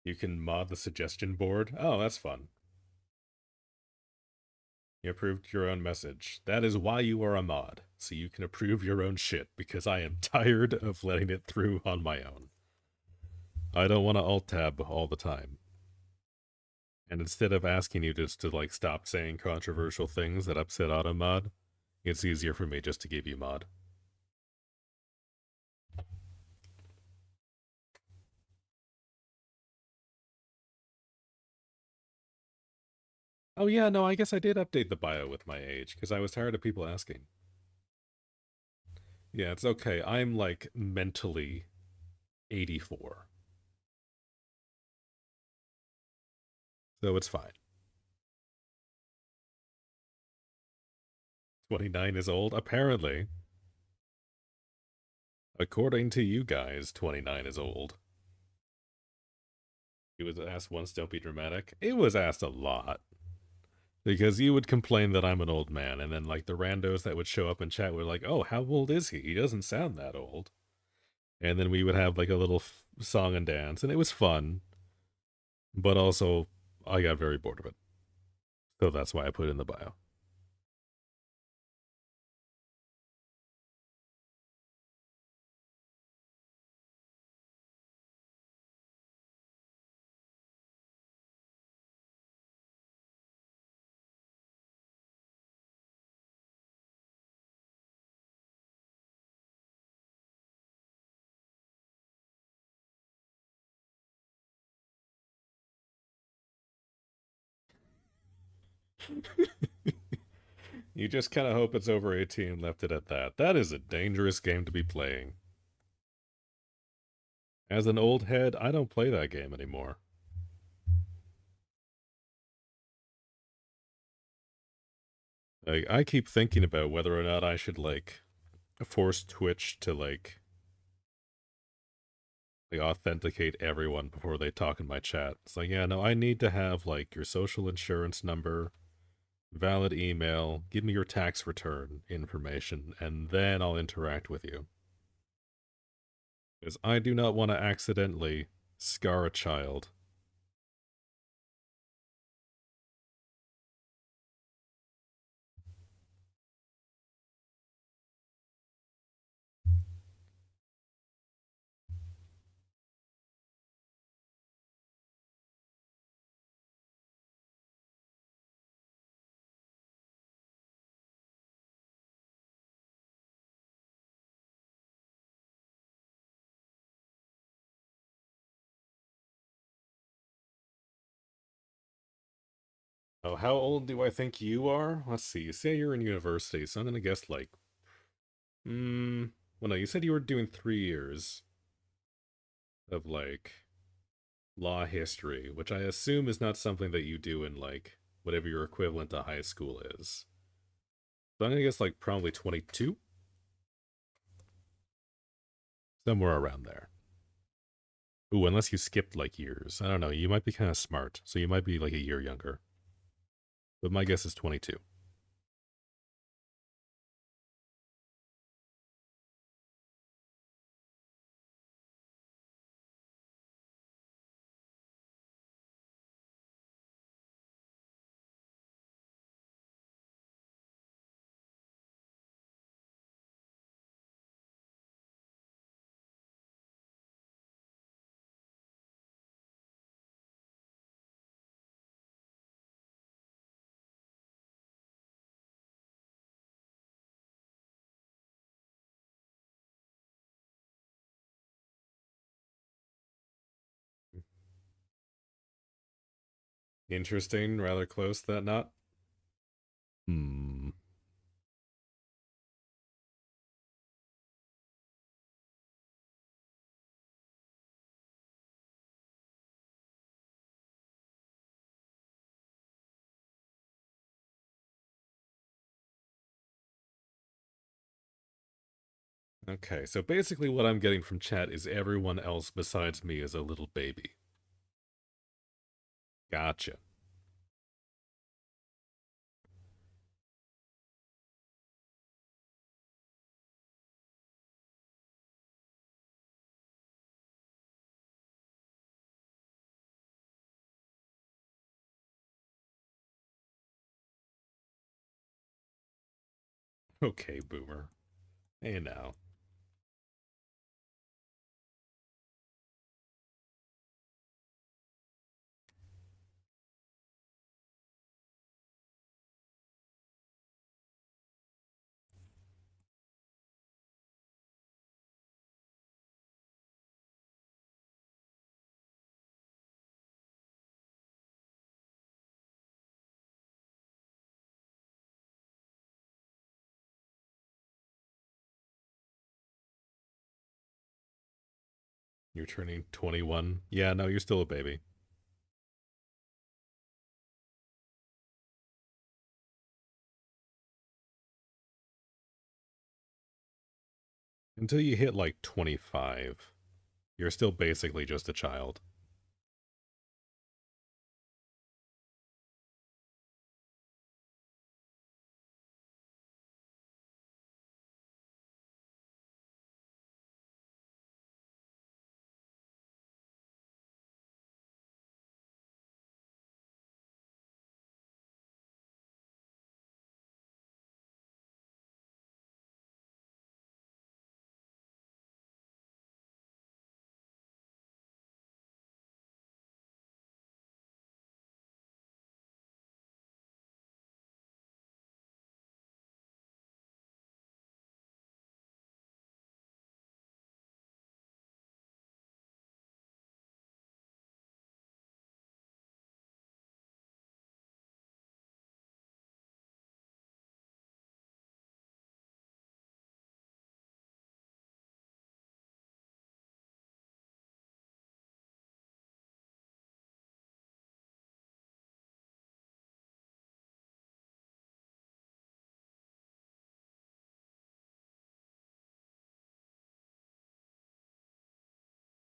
you can mod the suggestion board. Oh, that's fun. You approved your own message. That is why you are a mod, so you can approve your own shit, because I am tired of letting it through on my own. I don't want to alt tab all the time. And instead of asking you just to like stop saying controversial things that upset Automod, it's easier for me just to give you mod. Oh yeah, no, I guess I did update the bio with my age, because I was tired of people asking. Yeah, it's okay. I'm like mentally 84. So it's fine. 29 is old? Apparently. According to you guys, 29 is old. It was asked once, don't be dramatic. It was asked a lot. Because you would complain that I'm an old man, and then like the randos that would show up in chat were like, oh, how old is he? He doesn't sound that old. And then we would have like a little song and dance, and it was fun. But also, I got very bored of it. So that's why I put it in the bio. You just kind of hope it's over 18 and left it at that. That is a dangerous game to be playing. As an old head, I don't play that game anymore. Like, I keep thinking about whether or not I should like force Twitch to like authenticate everyone before they talk in my chat. It's like, yeah, no, I need to have like your social insurance number, valid email, give me your tax return information, and then I'll interact with you. Because I do not want to accidentally scar a child. Oh, how old do I think you are? Let's see. You say you're in university, so I'm gonna guess like, well, no, you said you were doing 3 years of like law history, which I assume is not something that you do in like whatever your equivalent to high school is. So I'm gonna guess like probably 22, somewhere around there. Ooh, unless you skipped like years. I don't know. You might be kind of smart, so you might be like a year younger. But my guess is 22. Interesting, rather close that not. Hmm. Okay, so basically what I'm getting from chat is everyone else besides me is a little baby. Gotcha. Okay, boomer. Hey now. You're turning 21. Yeah, no, you're still a baby. Until you hit like 25, you're still basically just a child.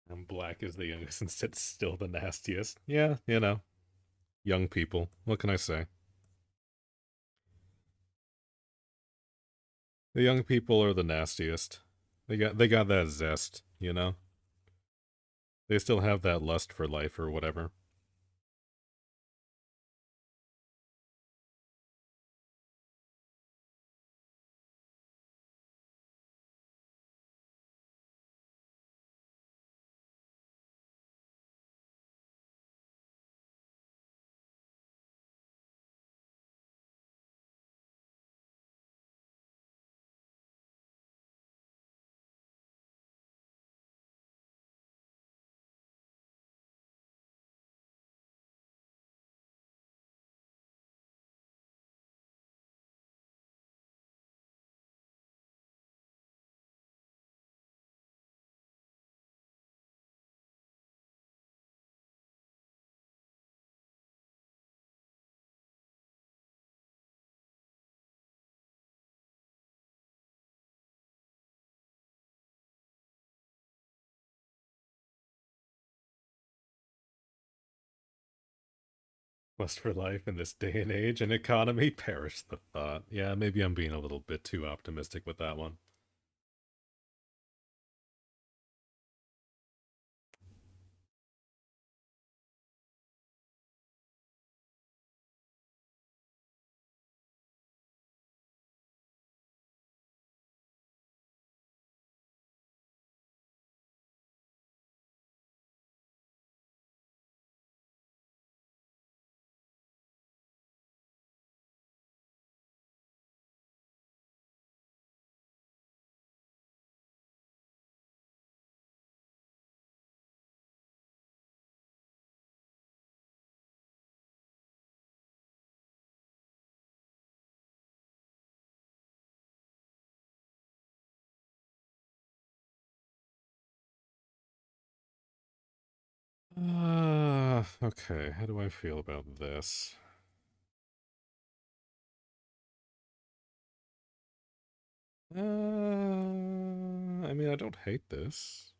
And black is the youngest and it's still the nastiest. Yeah, young people. What can I say? The young people are the nastiest. They got that zest. They still have that lust for life or whatever. Lust for life in this day and age and economy, perish the thought. Yeah, maybe I'm being a little bit too optimistic with that one. Okay, how do I feel about this? I mean, I don't hate this.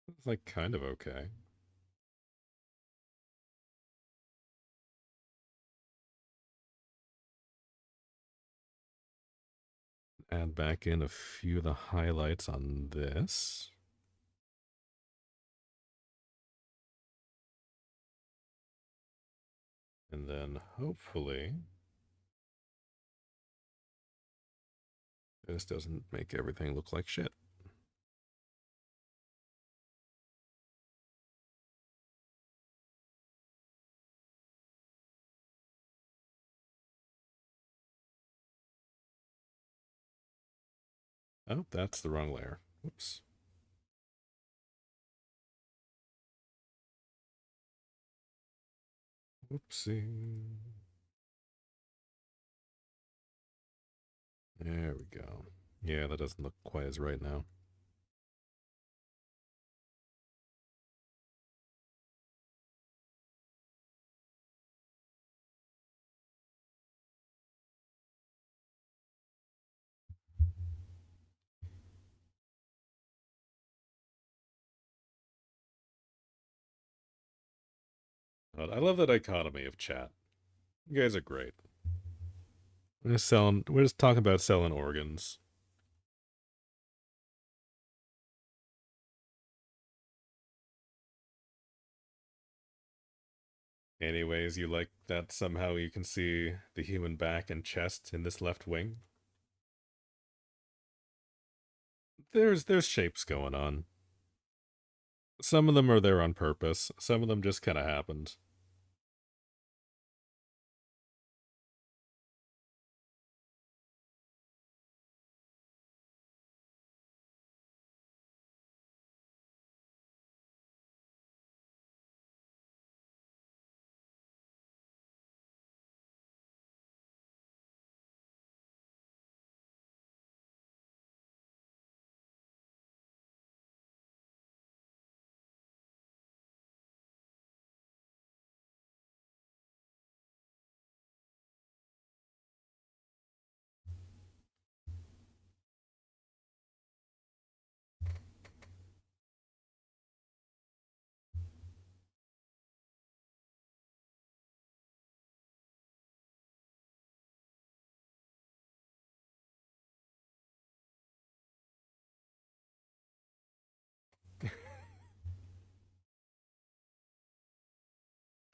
It's like kind of okay. Add back in a few of the highlights on this. And then hopefully This doesn't make everything look like shit. Oh, that's the wrong layer. Whoops. Whoopsie. There we go. Yeah, that doesn't look quite as right now. But I love the dichotomy of chat. You guys are great. We're just talking about selling organs. Anyways, you like that somehow you can see the human back and chest in this left wing? There's shapes going on. Some of them are there on purpose. Some of them just kind of happened.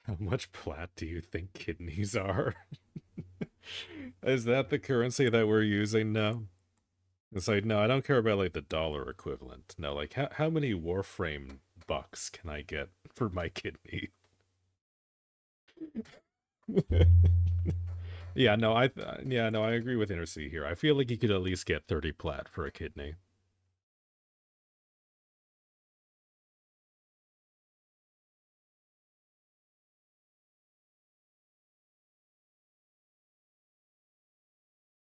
How much plat do you think kidneys are? Is that the currency that we're using now? It's like, no, I don't care about like the dollar equivalent. No, like how many Warframe bucks can I get for my kidney? Yeah, no, I agree with Intercy here. I feel like you could at least get 30 plat for a kidney.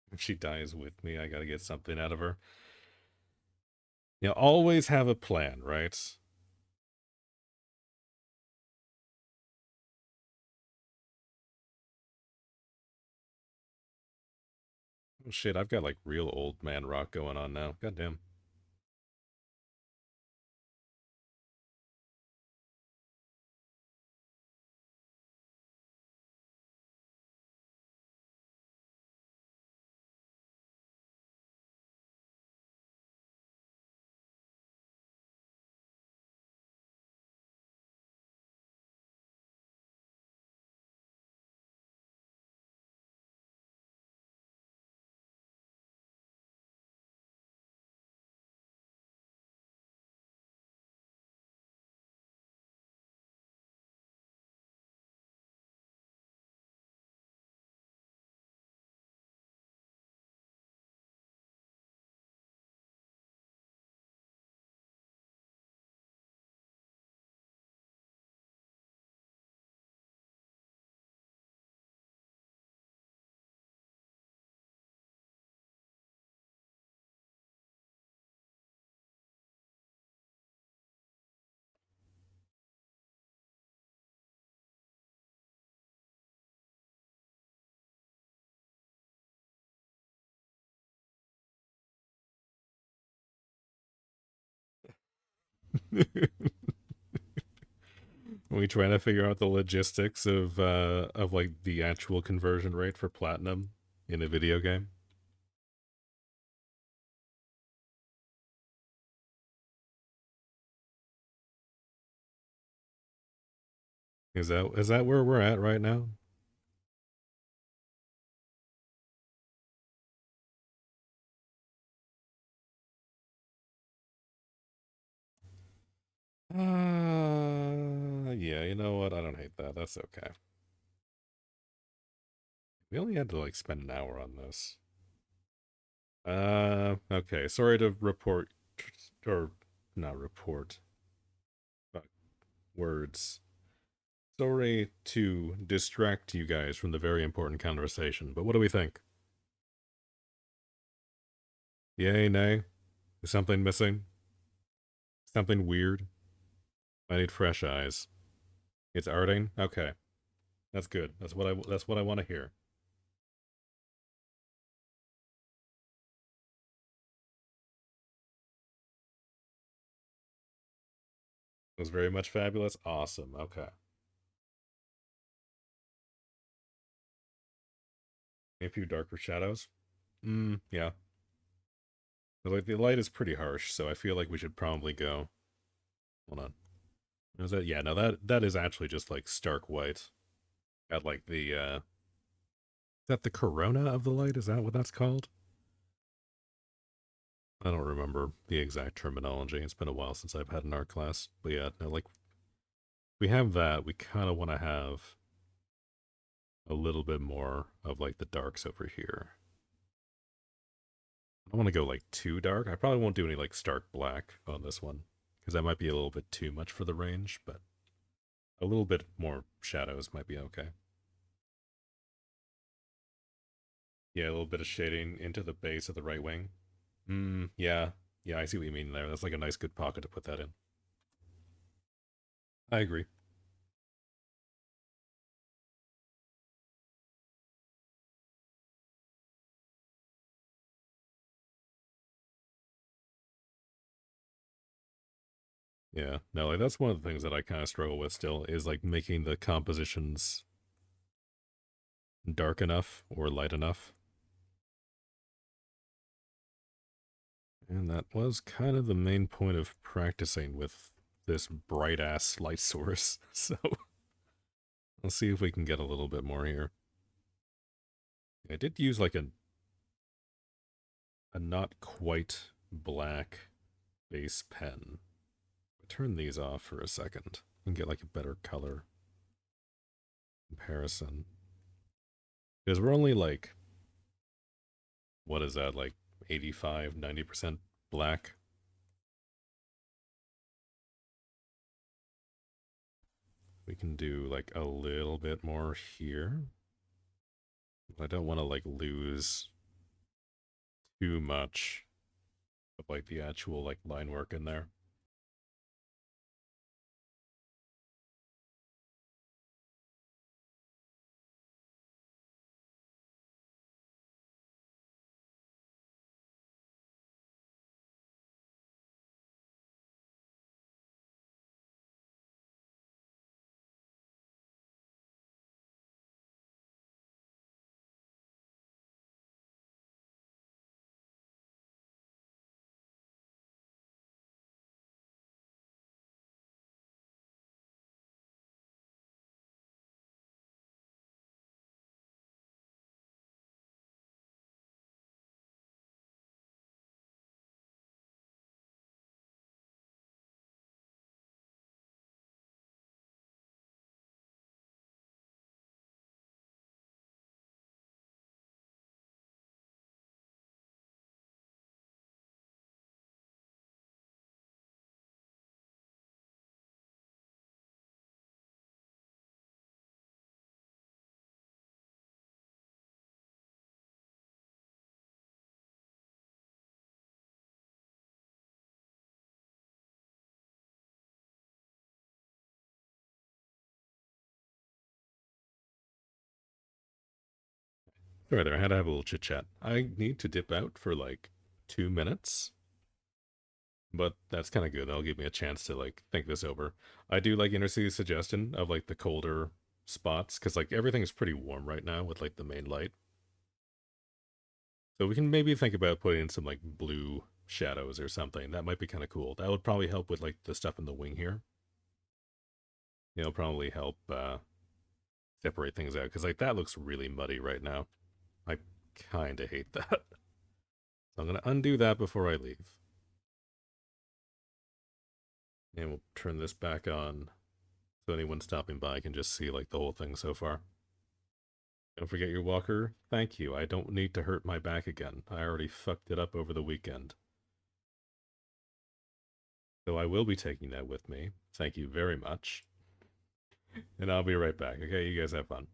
If she dies with me, I gotta get something out of her. You know, always have a plan, right? Oh, shit, I've got like real old man rock going on now. Goddamn. We trying to figure out the logistics of like the actual conversion rate for platinum in a video game. Is that where we're at right now? Yeah, you know what? I don't hate that. That's okay. We only had to like spend an hour on this. Okay. Sorry to report, or not report, but words. Sorry to distract you guys from the very important conversation, but what do we think? Yay, nay? Is something missing? Something weird? I need fresh eyes. It's arting? Okay. That's good. That's what I want to hear. It was very much fabulous. Awesome. Okay. A few darker shadows. Yeah. But, like the light is pretty harsh, so I feel like we should probably go. Hold on. Is that yeah, no, that is actually just like stark white. At like the is that the corona of the light? Is that what that's called? I don't remember the exact terminology. It's been a while since I've had an art class. But yeah, no, like we have that. We kind of want to have a little bit more of like the darks over here. I don't want to go like too dark. I probably won't do any like stark black on this one because that might be a little bit too much for the range, but a little bit more shadows might be okay. Yeah, a little bit of shading into the base of the right wing. Yeah. Yeah, I see what you mean there. That's like a nice good pocket to put that in. I agree. Yeah. No, like that's one of the things that I kind of struggle with still is like making the compositions dark enough or light enough. And that was kind of the main point of practicing with this bright ass light source. So let's see if we can get a little bit more here. I did use like a not quite black base pen. Turn these off for a second and get like a better color comparison. Because we're only like, what is that, like 85, 90% black? We can do like a little bit more here. I don't want to like lose too much of like the actual like line work in there. Sorry there, I had to have a little chit chat. I need to dip out for like 2 minutes, but that's kind of good. That'll give me a chance to like think this over. I do like Intercity's suggestion of like the colder spots because like everything is pretty warm right now with like the main light. So we can maybe think about putting in some like blue shadows or something. That might be kind of cool. That would probably help with like the stuff in the wing here. It'll probably help separate things out because like that looks really muddy right now. I kind of hate that. So I'm gonna undo that before I leave, and we'll turn this back on So anyone stopping by can just see like the whole thing so far. Don't forget your walker. Thank you. I don't need to hurt my back again. I already fucked it up over the weekend. So I will be taking that with me. Thank you very much. And I'll be right back. Okay, you guys have fun.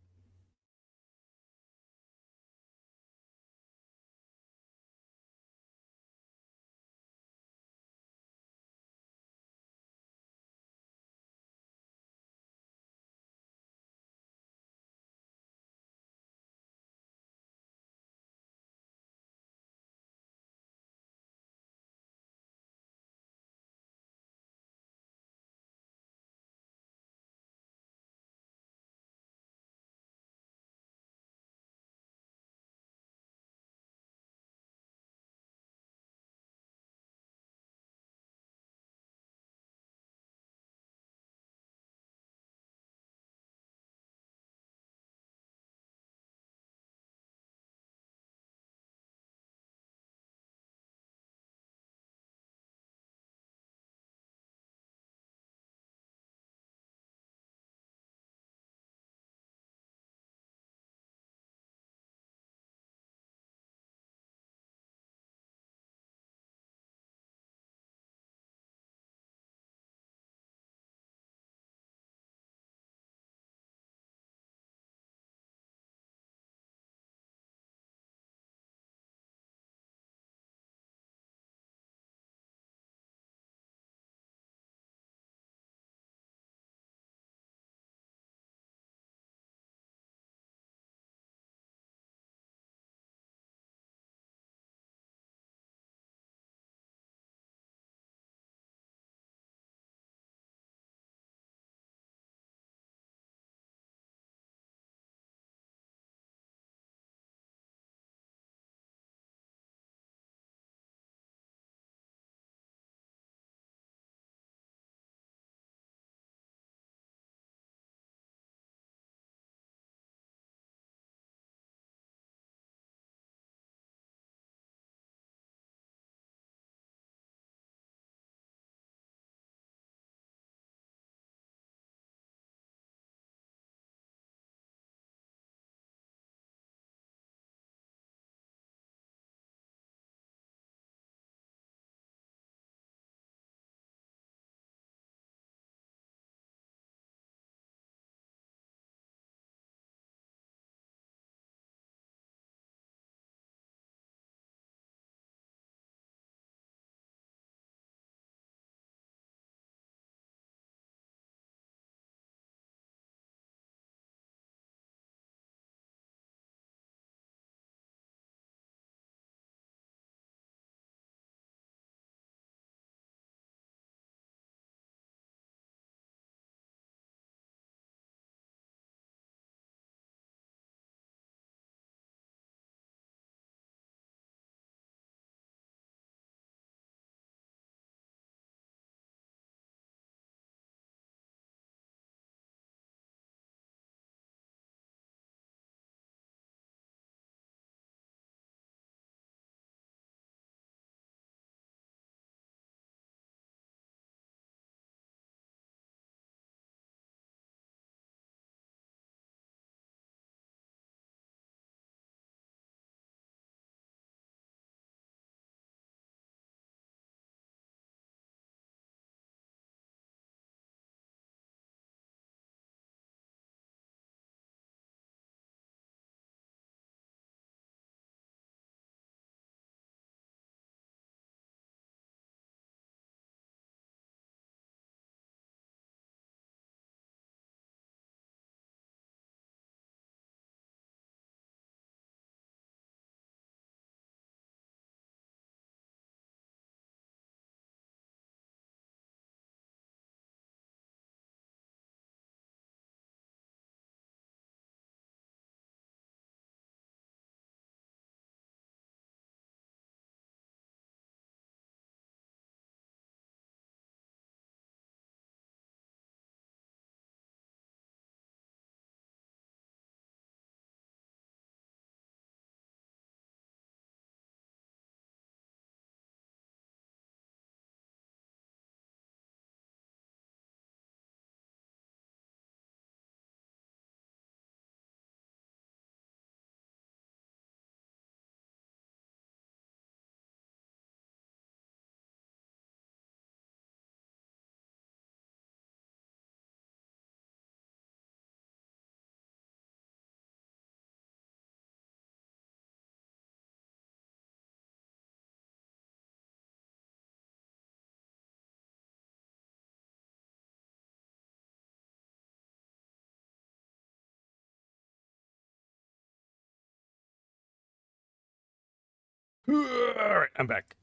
Alright, I'm back.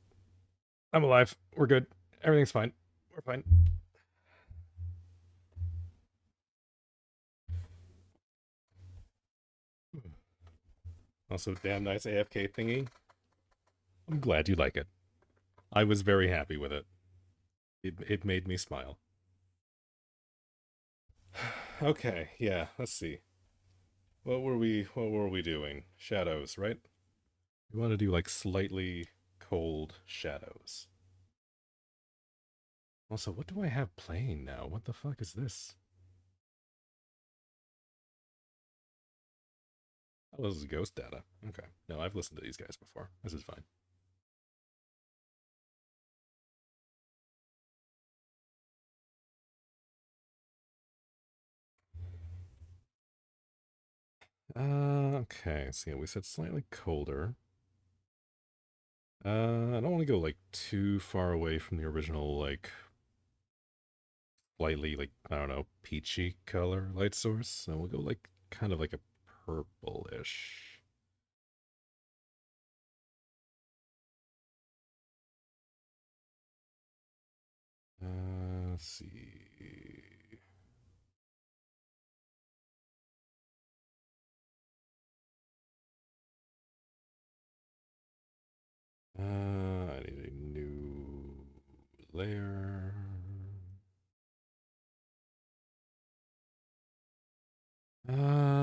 I'm alive. We're good. Everything's fine. We're fine. Also, damn nice AFK thingy. I'm glad you like it. I was very happy with it. It made me smile. Okay, yeah, let's see. What were we doing? Shadows, right? We want to do like slightly cold shadows. Also, what do I have playing now? What the fuck is this? Oh, this is ghost data. Okay. No, I've listened to these guys before. This is fine. Okay. So yeah, we said slightly colder. I don't want to go like too far away from the original, like slightly like I don't know, peachy color light source. So we'll go like kind of like a purplish. Let's see. I need a new layer.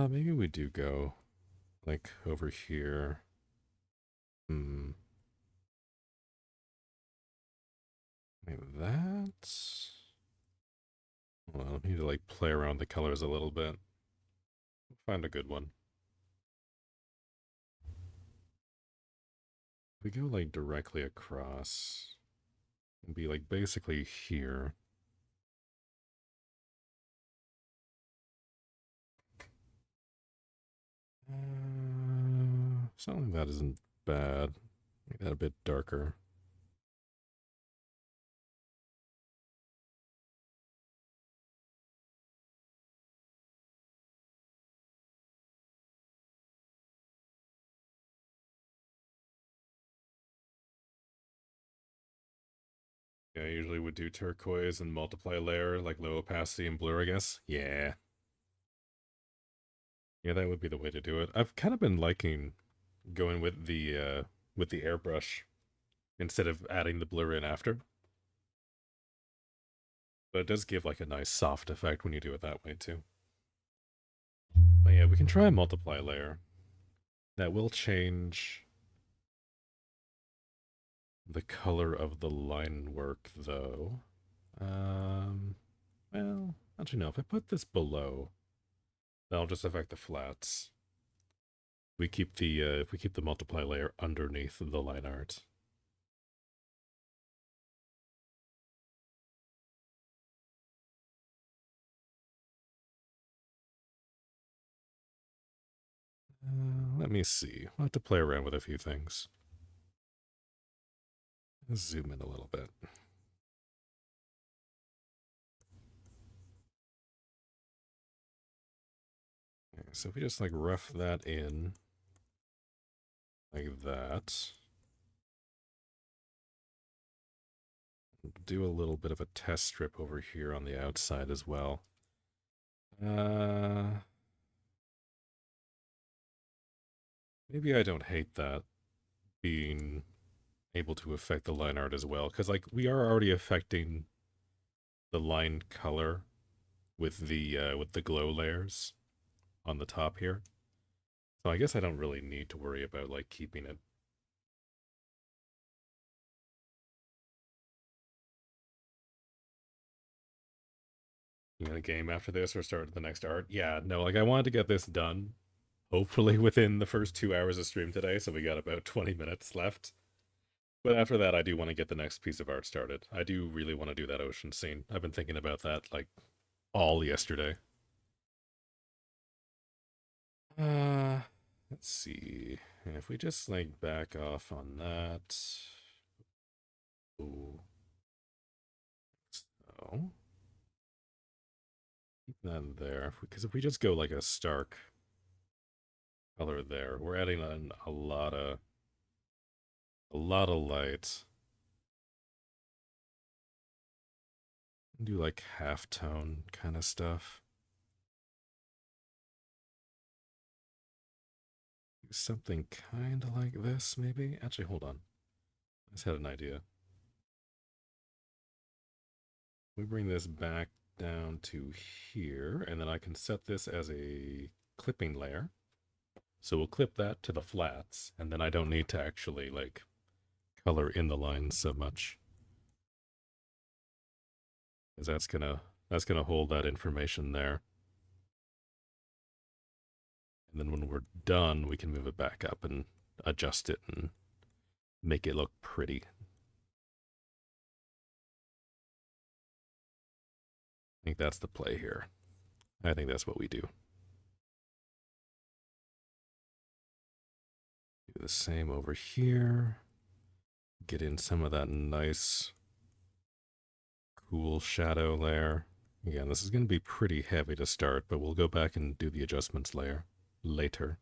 Maybe we do go like over here. Hmm. Maybe that. Well, I need to like play around the colors a little bit. Find a good one. We go like directly across and be like basically here. Something that isn't bad. Make that a bit darker. Yeah, I usually would do turquoise and multiply layer, like low opacity and blur, I guess. Yeah. Yeah, that would be the way to do it. I've kind of been liking going with the airbrush instead of adding the blur in after. But it does give like a nice soft effect when you do it that way too. But yeah, we can try a multiply layer. That will change the color of the line work though. Um well, actually no, if I put this below, that'll just affect the flats. We keep the if we keep the multiply layer underneath the line art. Let me see. I'll have to play around with a few things. Let's zoom in a little bit. Okay, so if we just like rough that in like that, do a little bit of a test strip over here on the outside as well. Uh, Maybe I don't hate that being able to affect the line art as well, because like we are already affecting the line color with the glow layers on the top here. So I guess I don't really need to worry about like keeping it. In a game after this or start the next art. Yeah, no, like I wanted to get this done hopefully within the first 2 hours of stream today, so we got about 20 minutes left. But after that, I do want to get the next piece of art started. I do really want to do that ocean scene. I've been thinking about that like all yesterday. Uh, let's see. If we just like back off on that. Ooh. So, keep that there. Because if we just go like a stark color there, we're adding in a lot of A lot of light. Do like halftone kind of stuff. Do something kind of like this, maybe? Actually, hold on. I just had an idea. We bring this back down to here, and then I can set this as a clipping layer. So we'll clip that to the flats, and then I don't need to actually like color in the lines so much. Because that's gonna hold that information there. And then when we're done, we can move it back up and adjust it and make it look pretty. I think that's the play here. I think that's what we do. Do the same over here. Get in some of that nice, cool shadow layer. Again, this is going to be pretty heavy to start, but we'll go back and do the adjustments layer later.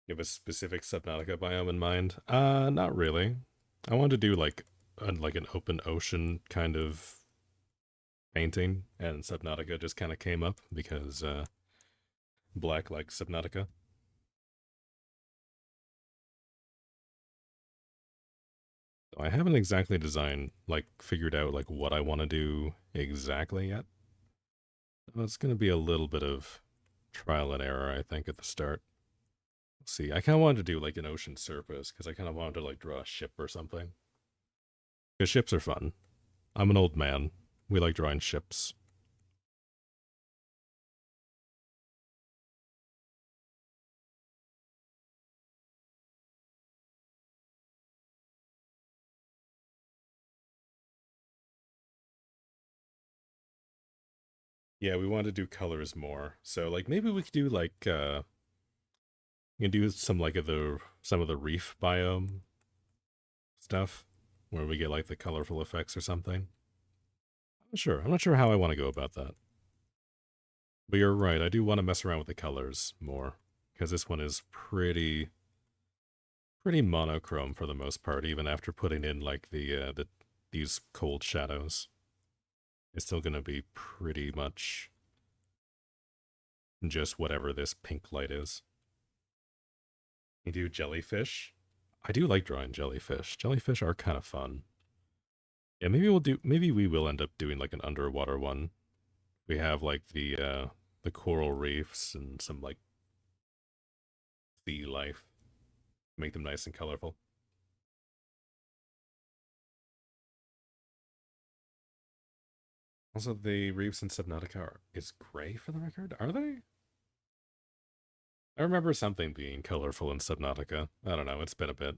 You have a specific Subnautica biome in mind? Not really. I wanted to do like an open ocean kind of painting, and Subnautica just kind of came up because Black likes Subnautica. So I haven't exactly figured out like what I want to do exactly yet. So it's going to be a little bit of trial and error, I think, at the start. Let's see, I kind of wanted to do like an ocean surface because I kind of wanted to like draw a ship or something. Because ships are fun. I'm an old man. We like drawing ships. Yeah, we want to do colors more. So like maybe we could do we can do some of the reef biome stuff where we get like the colorful effects or something. I'm not sure. I'm not sure how I want to go about that. But you're right. I do want to mess around with the colors more because this one is pretty monochrome for the most part. Even after putting in like these cold shadows, it's still gonna be pretty much just whatever this pink light is. You do jellyfish. I do like drawing jellyfish. Jellyfish are kind of fun. Yeah, maybe we will end up doing like an underwater one. We have like the coral reefs and some like sea life. Make them nice and colorful. Also, the reefs in Subnautica is gray for the record. Are they? I remember something being colorful in Subnautica. I don't know. It's been a bit.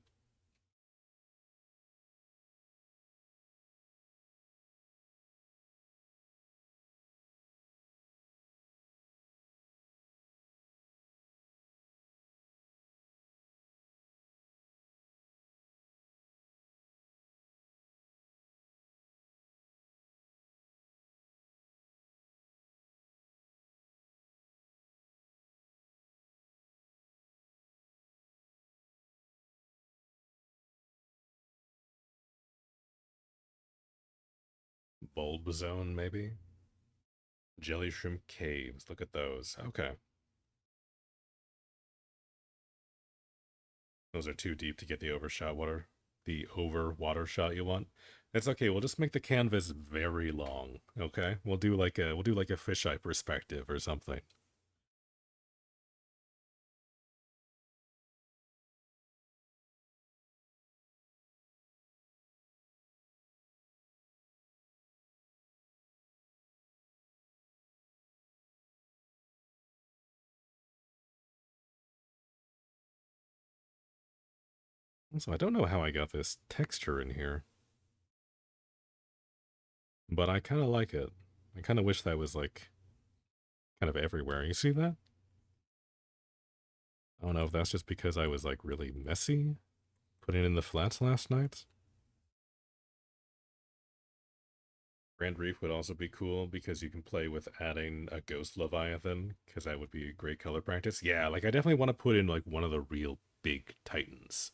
Bulb zone, maybe? Jelly shrimp caves. Look at those. Okay. Those are too deep to get the over water shot you want. It's okay. We'll just make the canvas very long. Okay. We'll do like a fisheye perspective or something. Also, I don't know how I got this texture in here, but I kind of like it. I kind of wish that was like kind of everywhere. You see that? I don't know if that's just because I was like really messy putting in the flats last night. Grand Reef would also be cool because you can play with adding a Ghost Leviathan, because that would be a great color practice. Yeah, like I definitely want to put in like one of the real big Titans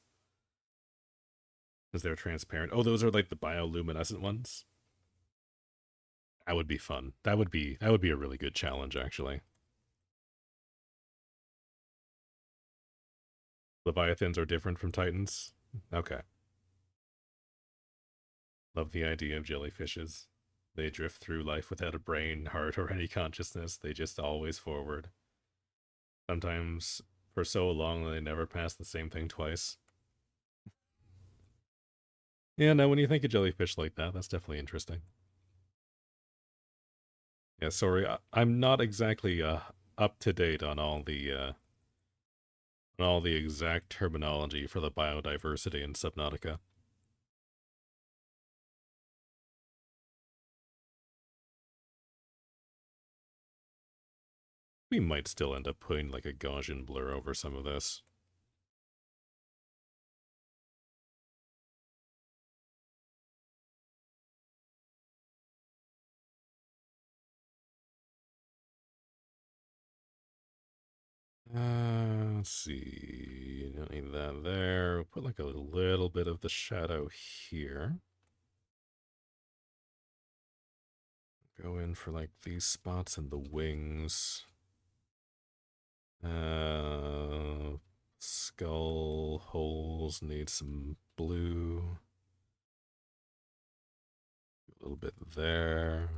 because they're transparent. Oh, those are like the bioluminescent ones. That would be fun. That would be a really good challenge actually. Leviathans are different from Titans. Okay. Love the idea of jellyfishes. They drift through life without a brain, heart, or any consciousness. They just always forward. Sometimes for so long they never pass the same thing twice. Yeah, no, when you think of jellyfish like that, that's definitely interesting. Yeah, sorry, I'm not exactly up to date on all the exact terminology for the biodiversity in Subnautica. We might still end up putting like a Gaussian blur over some of this. Let's see. Don't need that there. We'll put like a little bit of the shadow here. Go in for like these spots and the wings. Uh, skull holes need some blue. A little bit there.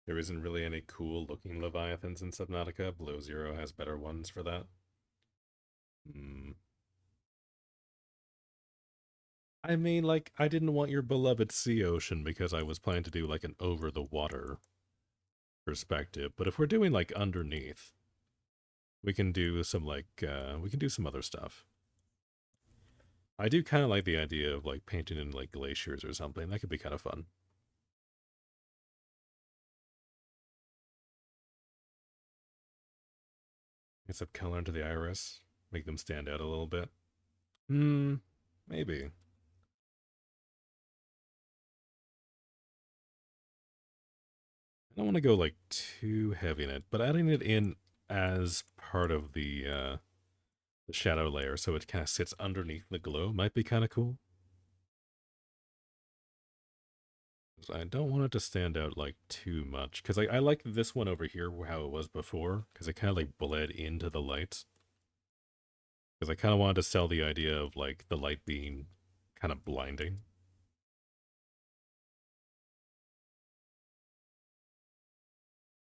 There isn't really any cool looking Leviathans in Subnautica. Below Zero has better ones for that. Hmm. I mean, like, I didn't want your beloved sea ocean because I was planning to do like an over the water perspective. But if we're doing like underneath, we can do some we can do some other stuff. I do kind of like the idea of like painting in like glaciers or something. That could be kind of fun. Get some color into the iris, make them stand out a little bit. Hmm, maybe. I don't want to go like too heavy in it, but adding it in as part of the shadow layer so it kind of sits underneath the glow might be kind of cool. I don't want it to stand out like too much because I like this one over here how it was before because it kind of like bled into the lights because I kind of wanted to sell the idea of like the light being kind of blinding.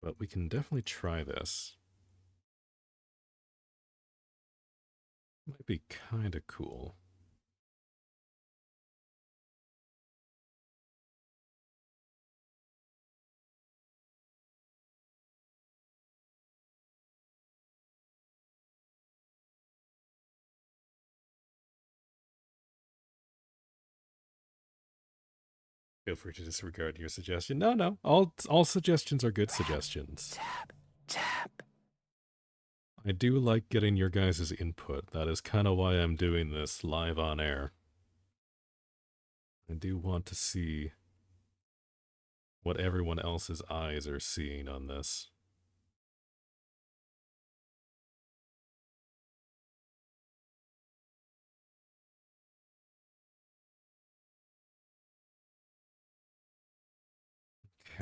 But we can definitely try this. Might be kind of cool. Feel free to disregard your suggestion. No, no, all suggestions are good suggestions. Tap, tap. I do like getting your guys' input. That is kind of why I'm doing this live on air. I do want to see what everyone else's eyes are seeing on this.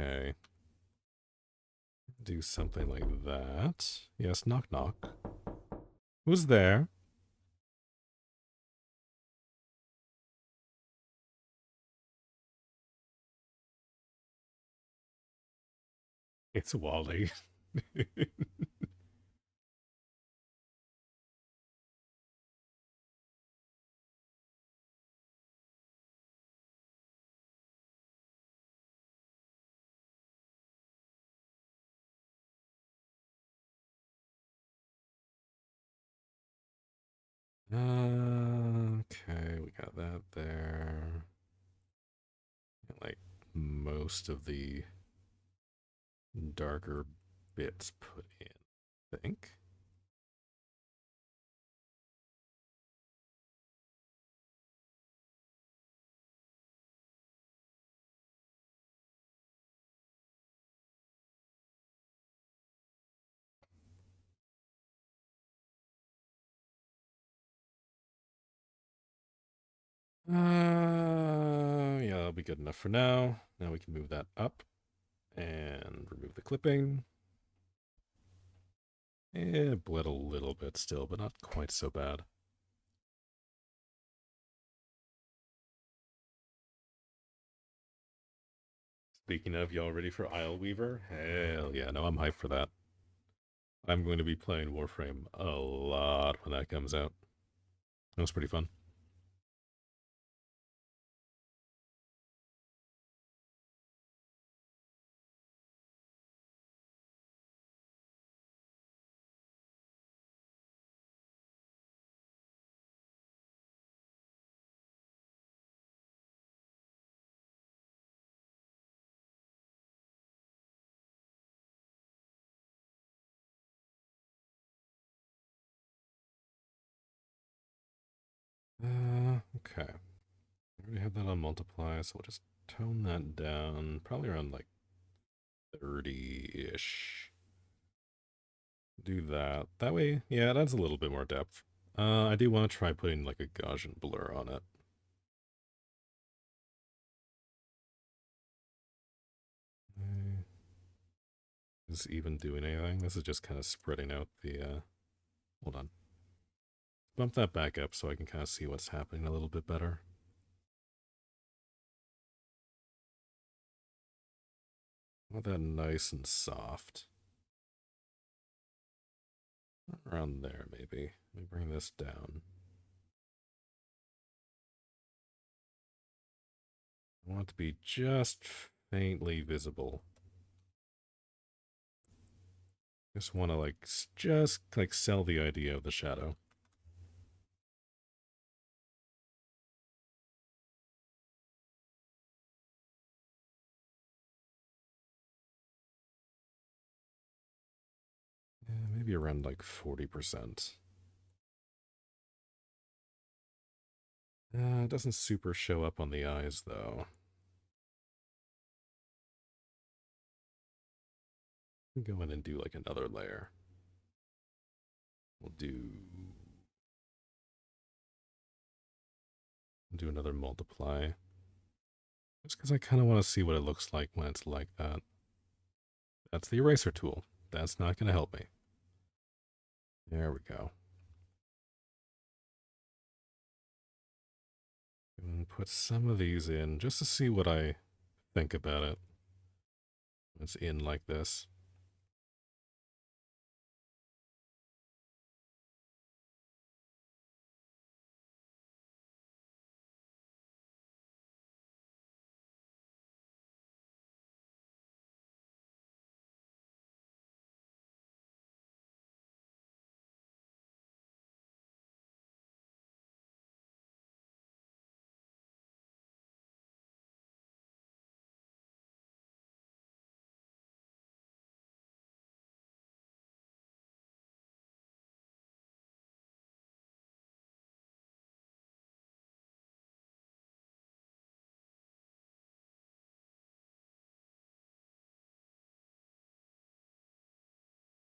Okay. Do something like that. Yes, knock knock. Who's there? It's Wally. Okay, we got that there. Like most of the darker bits put in, I think. Yeah, that'll be good enough for now. Now we can move that up and remove the clipping. It bled a little bit still, but not quite so bad. Speaking of, y'all ready for Isle Weaver? Hell yeah, no, I'm hyped for that. I'm going to be playing Warframe a lot when that comes out. That was pretty fun. Okay. I already have that on multiply, so we'll just tone that down. Probably around like 30-ish. Do that. That way, yeah, that's a little bit more depth. I do want to try putting like a Gaussian blur on it. Uh, Is even doing anything? This is just kind of spreading out the, hold on. Bump that back up so I can kind of see what's happening a little bit better. I want that nice and soft. Around there, maybe. Let me bring this down. I want it to be just faintly visible. Just want to like just like sell the idea of the shadow. Yeah, maybe around like 40%. It doesn't super show up on the eyes though. Go in and do like another layer. We'll do another multiply. Just because I kind of want to see what it looks like when it's like that. That's the eraser tool. That's not going to help me. There we go. And put some of these in just to see what I think about it. It's in like this.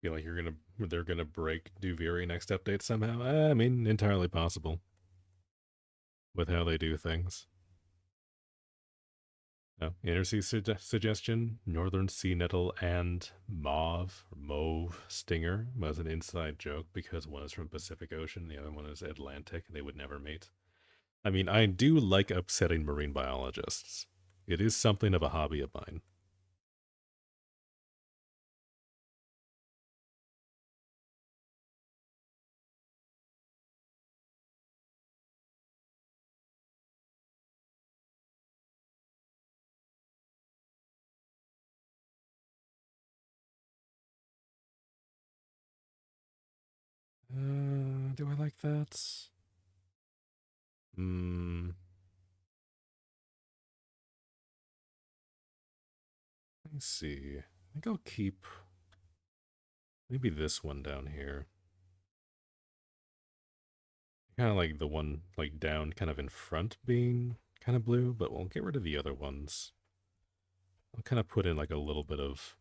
Feel like they're gonna break Duviri next update somehow. I mean, entirely possible with how they do things. No, Intersea suggestion: Northern Sea Nettle and Mauve Stinger was an inside joke because one is from Pacific Ocean, the other one is Atlantic. They would never mate. I mean, I do like upsetting marine biologists. It is something of a hobby of mine. Do I like that? Hmm. Let me see. I think I'll keep maybe this one down here. Kind of like the one like down kind of in front being kind of blue, but we'll get rid of the other ones. I'll kind of put in like a little bit of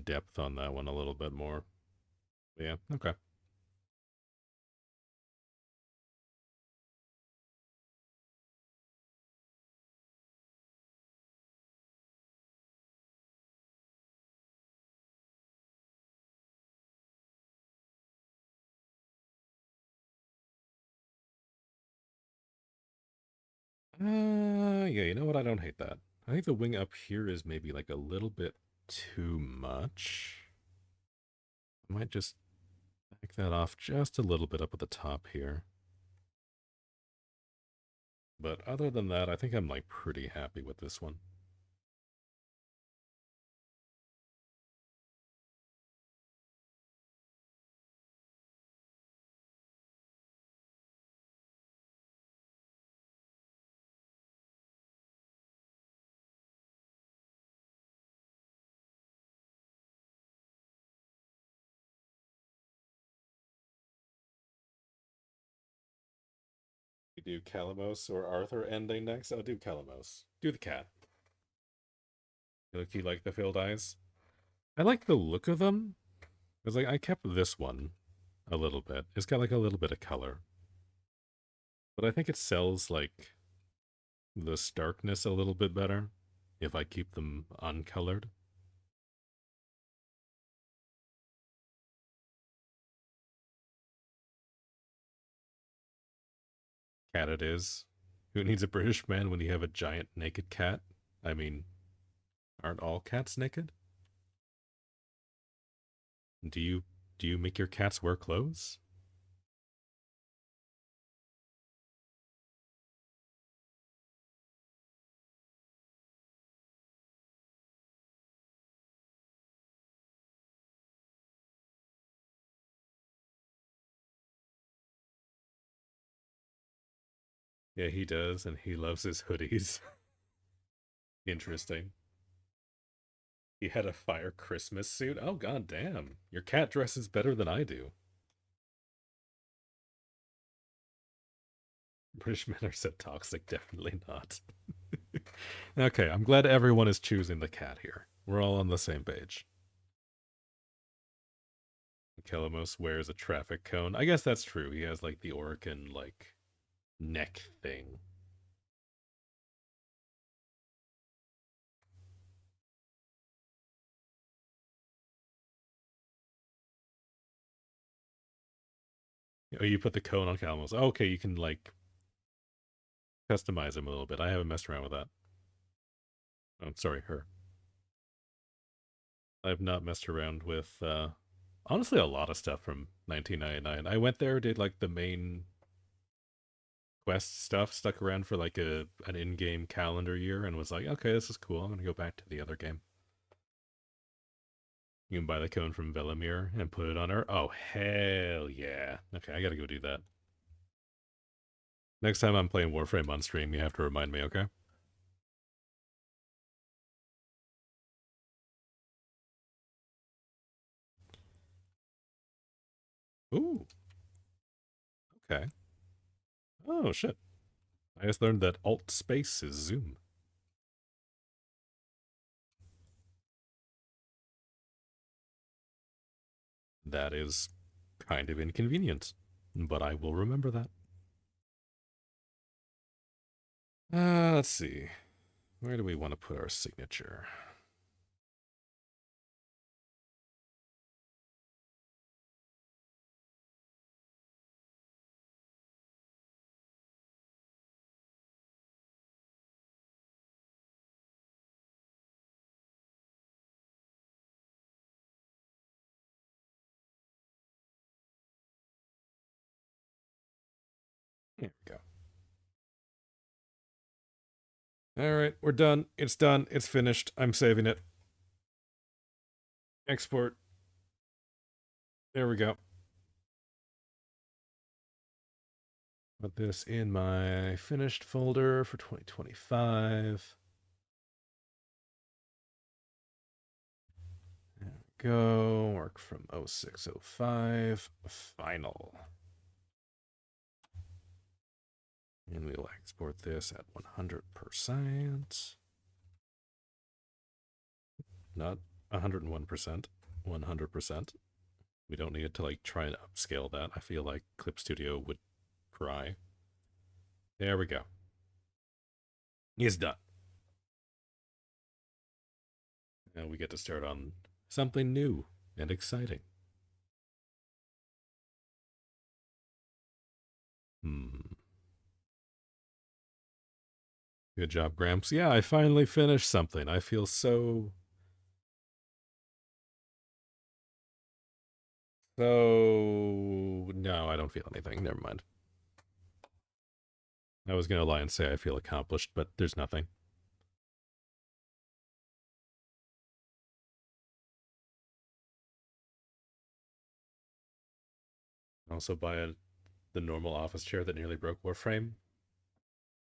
depth on that one a little bit more. Yeah, okay. Yeah, you know what? I don't hate that. I think the wing up here is maybe like a little bit too much. I might just back that off just a little bit up at the top here. But other than that, I think I'm like pretty happy with this one. You do Calamos or Arthur ending next? I'll do Calamos. Do the cat. You like the filled eyes? I like the look of them. Because like I kept this one a little bit. It's got like a little bit of color. But I think it sells like the starkness a little bit better if I keep them uncolored. Cat it is. Who needs a British man when you have a giant naked cat? I mean, aren't all cats naked? Do you do you make your cats wear clothes? Yeah, he does, and he loves his hoodies. Interesting. He had a fire Christmas suit. Oh god damn. Your cat dresses better than I do. British men are so toxic, definitely not. Okay, I'm glad everyone is choosing the cat here. We're all on the same page. Kelamos wears a traffic cone. I guess that's true. He has like the Orkin like neck thing. Oh, you put the cone on Calamos. Oh, okay, you can like customize him a little bit. I haven't messed around with that. Oh, I'm sorry, her. I've not messed around with honestly a lot of stuff from 1999. I went there, did like the main quest stuff, stuck around for like an in-game calendar year, and was like, okay, this is cool. I'm gonna go back to the other game. You can buy the cone from Velimir and put it on her. Oh hell yeah! Okay, I gotta go do that. Next time I'm playing Warframe on stream, you have to remind me, okay? Ooh, okay. Oh shit! I just learned that Alt Space is Zoom. That is kind of inconvenient, but I will remember that. Let's see. Where do we want to put our signature? There we go. All right, we're done. It's done. It's finished. I'm saving it. Export. There we go. Put this in my finished folder for 2025. There we go. Work from 0605. Final. And we'll export this at 100%. Not 101%. 100%. We don't need to like try and upscale that. I feel like Clip Studio would cry. There we go. It's done. Now we get to start on something new and exciting. Good job, Gramps. Yeah, I finally finished something. I feel so... No, I don't feel anything. Never mind. I was going to lie and say I feel accomplished, but there's nothing. Also buy the normal office chair that nearly broke Warframe.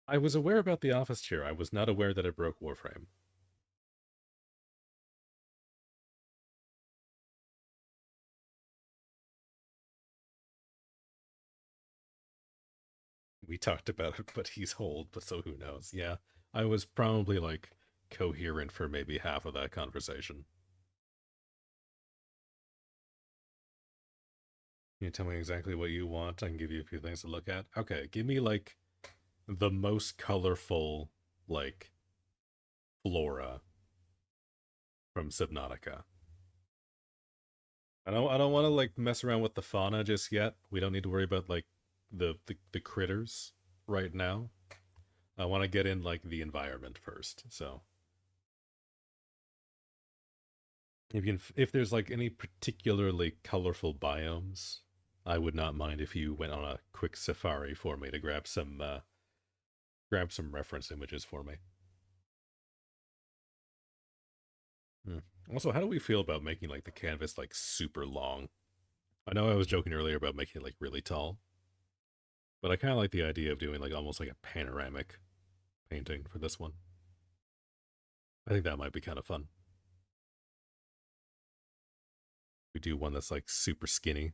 I was aware about the office chair. I was not aware that it broke Warframe. We talked about it, but he's old, but so who knows? Yeah, I was probably like coherent for maybe half of that conversation. Can you tell me exactly what you want? I can give you a few things to look at. Okay, give me like the most colorful like flora from Subnautica. I don't want to like mess around with the fauna just yet. We don't need to worry about like the critters right now. I want to get in like the environment first. So if there's like any particularly colorful biomes, I would not mind if you went on a quick safari for me to grab some reference images for me. Hmm. Also, how do we feel about making like the canvas like super long? I know I was joking earlier about making it like really tall, but I kind of like the idea of doing like almost like a panoramic painting for this one. I think that might be kind of fun. We do one that's like super skinny.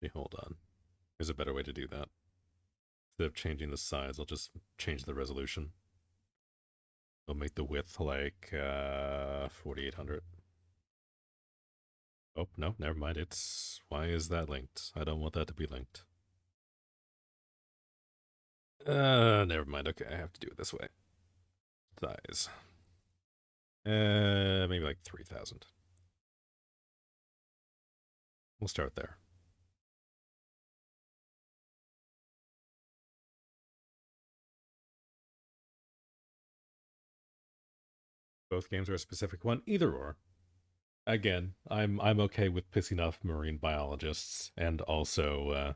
Hey, hold on. There's a better way to do that. Instead of changing the size, I'll just change the resolution. I'll make the width like 4800. Oh, no, never mind. Why is that linked? I don't want that to be linked. Never mind. Okay, I have to do it this way. Size. Maybe like 3000. We'll start there. Both games are a specific one, either or. Again, I'm okay with pissing off marine biologists and also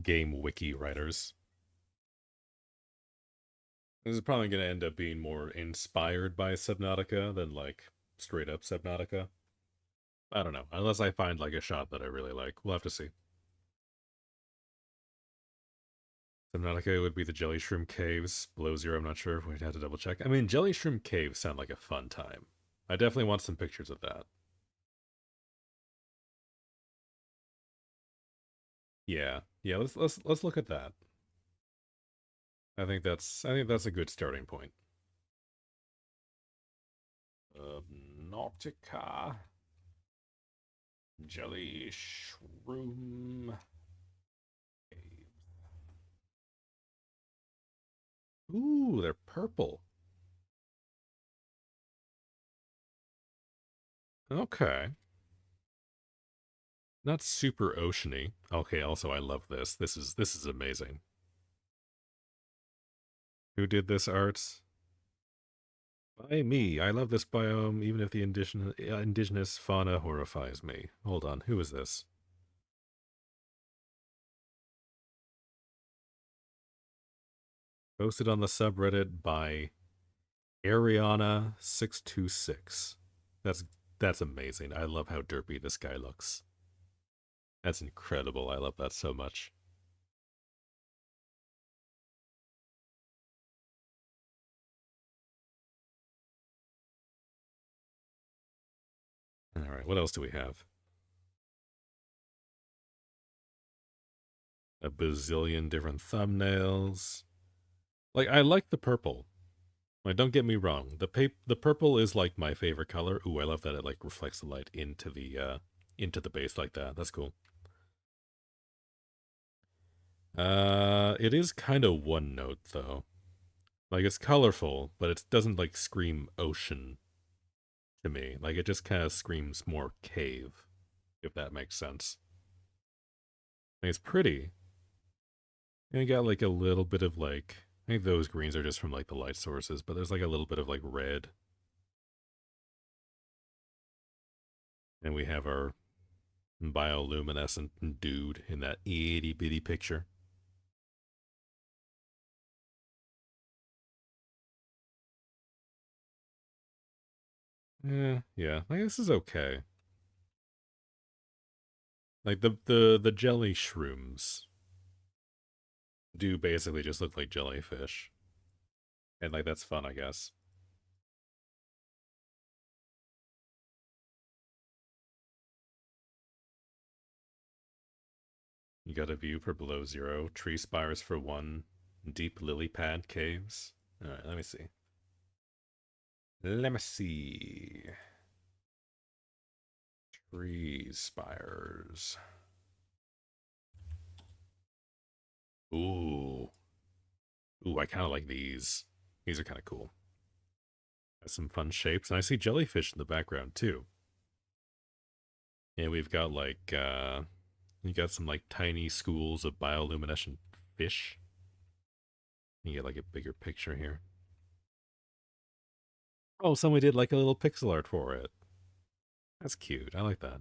game wiki writers. This is probably going to end up being more inspired by Subnautica than like straight up Subnautica. I don't know, unless I find like a shot that I really like. We'll have to see. Subnautica would be the Jelly Shroom Caves. Below Zero, I'm not sure. We'd have to double check. I mean, Jelly Shroom Caves sound like a fun time. I definitely want some pictures of that. Yeah, yeah. Let's look at that. I think that's a good starting point. Nautica Jelly Shroom Caves. Ooh, they're purple. Okay. Not super oceany. Okay, also I love this. This is amazing. Who did this art? By me. I love this biome, even if the indigenous fauna horrifies me. Hold on, who is this? Posted on the subreddit by Ariana626. That's That's amazing. I love how derpy this guy looks. That's incredible. I love that so much. All right, what else do we have? A bazillion different thumbnails. Like, I like the purple. Like, don't get me wrong. The purple is like my favorite color. Ooh, I love that it like reflects the light into the base like that. That's cool. It is kind of one note though. Like it's colorful, but it doesn't like scream ocean to me. Like it just kind of screams more cave, if that makes sense. Like, it's pretty. And you got like a little bit of like I think those greens are just from like the light sources, but there's like a little bit of like red. And we have our bioluminescent dude in that itty bitty picture. Yeah, like this is okay. Like the jelly shrooms do basically just look like jellyfish, and like that's fun, I guess. You got a view for below zero, tree spires for one, deep lily pad caves. All right, let me see. Let me see. Tree spires. Ooh, ooh, I kind of like these. These are kind of cool. Got some fun shapes, and I see jellyfish in the background too. And we've got like you got some like tiny schools of bioluminescent fish. You get like a bigger picture here. Oh, somebody did like a little pixel art for it. That's cute. I like that.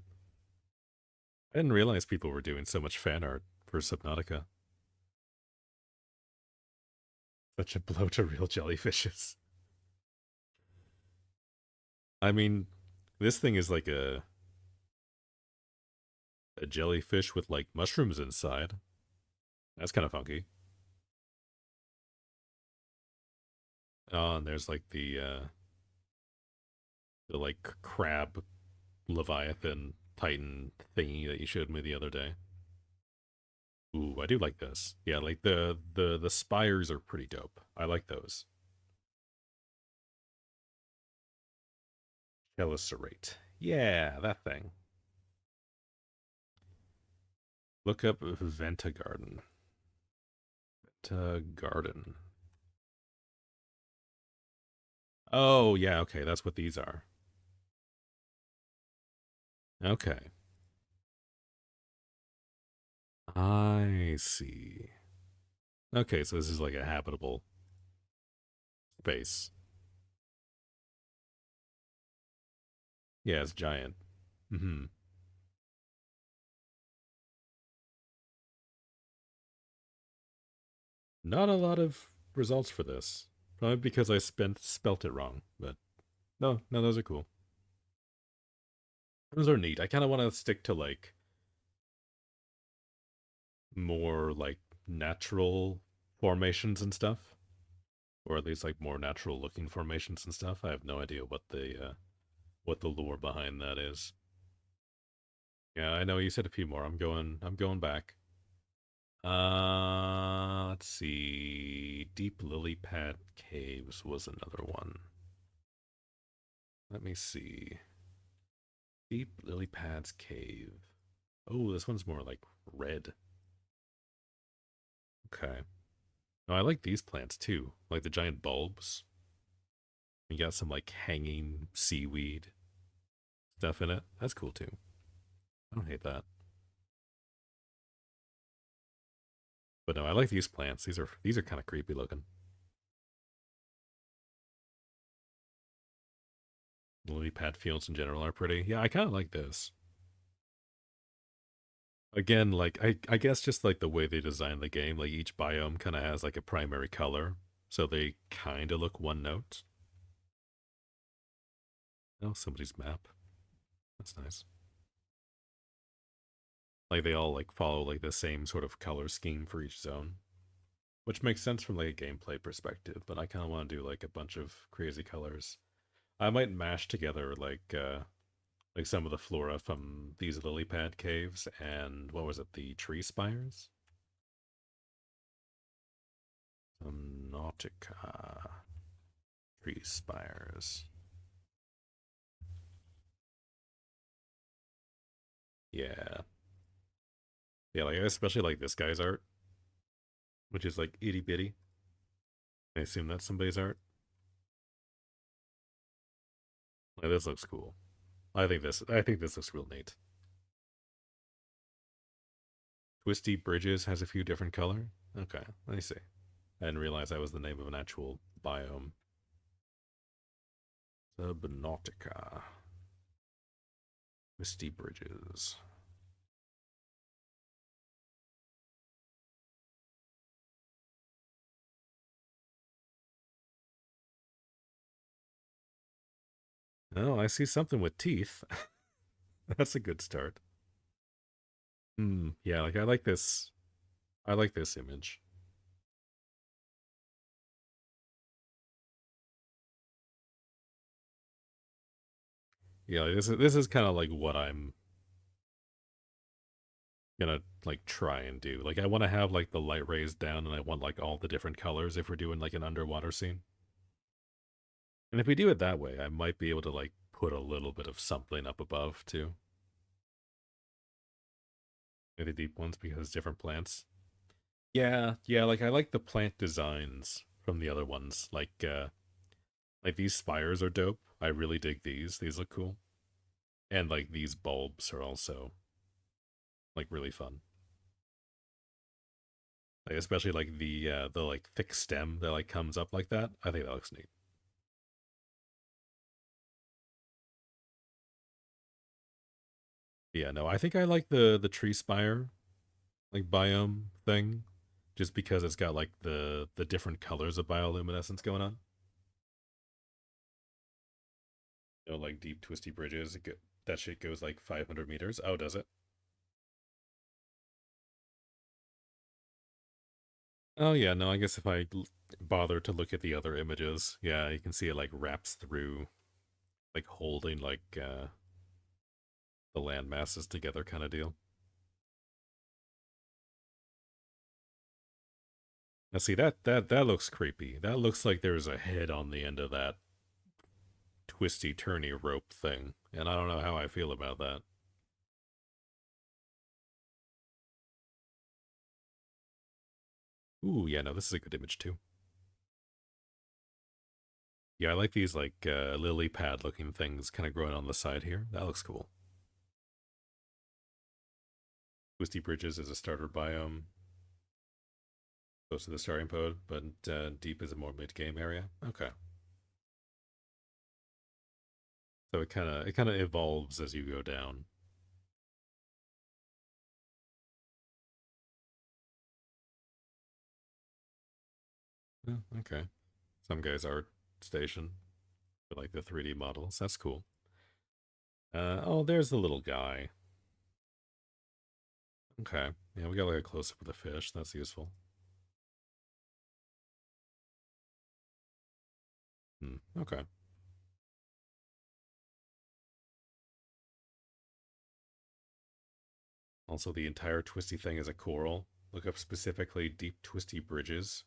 I didn't realize people were doing so much fan art for Subnautica. Such a blow to real jellyfishes. I mean, this thing is like a jellyfish with like mushrooms inside. That's kind of funky. Oh, and there's like the like crab leviathan titan thingy that you showed me the other day. Ooh, I do like this. Yeah, like the spires are pretty dope. I like those. Chelicerate. Yeah, that thing. Look up Venta Garden. Venta Garden. Oh, yeah, okay, that's what these are. Okay. I see. Okay, so this is like a habitable space. Yeah, it's giant. Hmm. Not a lot of results for this. Probably because I spelt it wrong, but no, no, those are cool. Those are neat. I kind of want to stick to like more like natural formations and stuff, or at least like more natural looking formations and stuff. I have no idea what the lore behind that is. Yeah, I know you said a few more. I'm going back. Let's see. Deep Lily Pad Caves was another one. Let me see. Deep Lily Pad's Cave. Oh, this one's more like red. Okay. No, I like these plants too. Like the giant bulbs. You got some like hanging seaweed stuff in it. That's cool too. I don't hate that. But no, I like these plants. These are kind of creepy looking. Lily pad fields in general are pretty. Yeah, I kind of like this. Again, like I guess just like the way they design the game, like each biome kind of has like a primary color, so they kind of look one note. Oh, somebody's map. That's nice. Like they all like follow like the same sort of color scheme for each zone, which makes sense from like a gameplay perspective. But I kind of want to do like a bunch of crazy colors. I might mash together like some of the flora from these lily pad caves and what was it, the tree spires? Nautica tree spires. Yeah, yeah, like especially like this guy's art, which is like itty bitty. I assume that's somebody's art. Like, this looks cool. I think this looks real neat. Twisty Bridges has a few different color. Okay, let me see. I didn't realize that was the name of an actual biome. Subnautica. Twisty Bridges. Oh, I see something with teeth. That's a good start. Hmm. Yeah, like I like this. I like this image. Yeah, like this is kind of like what I'm gonna like try and do. Like I want to have like the light rays down, and I want like all the different colors if we're doing like an underwater scene. And if we do it that way, I might be able to like put a little bit of something up above too. Maybe the deep ones because different plants. Yeah, yeah, like I like the plant designs from the other ones. Like these spires are dope. I really dig these. These look cool. And like these bulbs are also like really fun. Like, especially like the like thick stem that like comes up like that. I think that looks neat. Yeah, no, I think I like the tree spire like biome thing just because it's got like the different colors of bioluminescence going on. You know, like deep twisty bridges. That shit goes like 500 meters. Oh, does it? Oh yeah, no, I guess if bother to look at the other images, yeah, you can see it like wraps through, like holding the land masses together kind of deal. Now see that looks creepy. That looks like there's a head on the end of that twisty turny rope thing, and I don't know how I feel about that. Ooh, yeah, no, this is a good image too. Yeah, I like these like lily pad looking things kind of growing on the side here. That looks cool. Twisty Bridges is a starter biome, close to the starting pod, but deep is a more mid game area. Okay, so it kind of evolves as you go down. Oh, okay, some guy's art station for like the 3D models. That's cool. Oh, there's the little guy. Okay, yeah, we got like a close up of the fish. That's useful. Okay. Also, the entire twisty thing is a coral. Look up specifically deep twisty bridges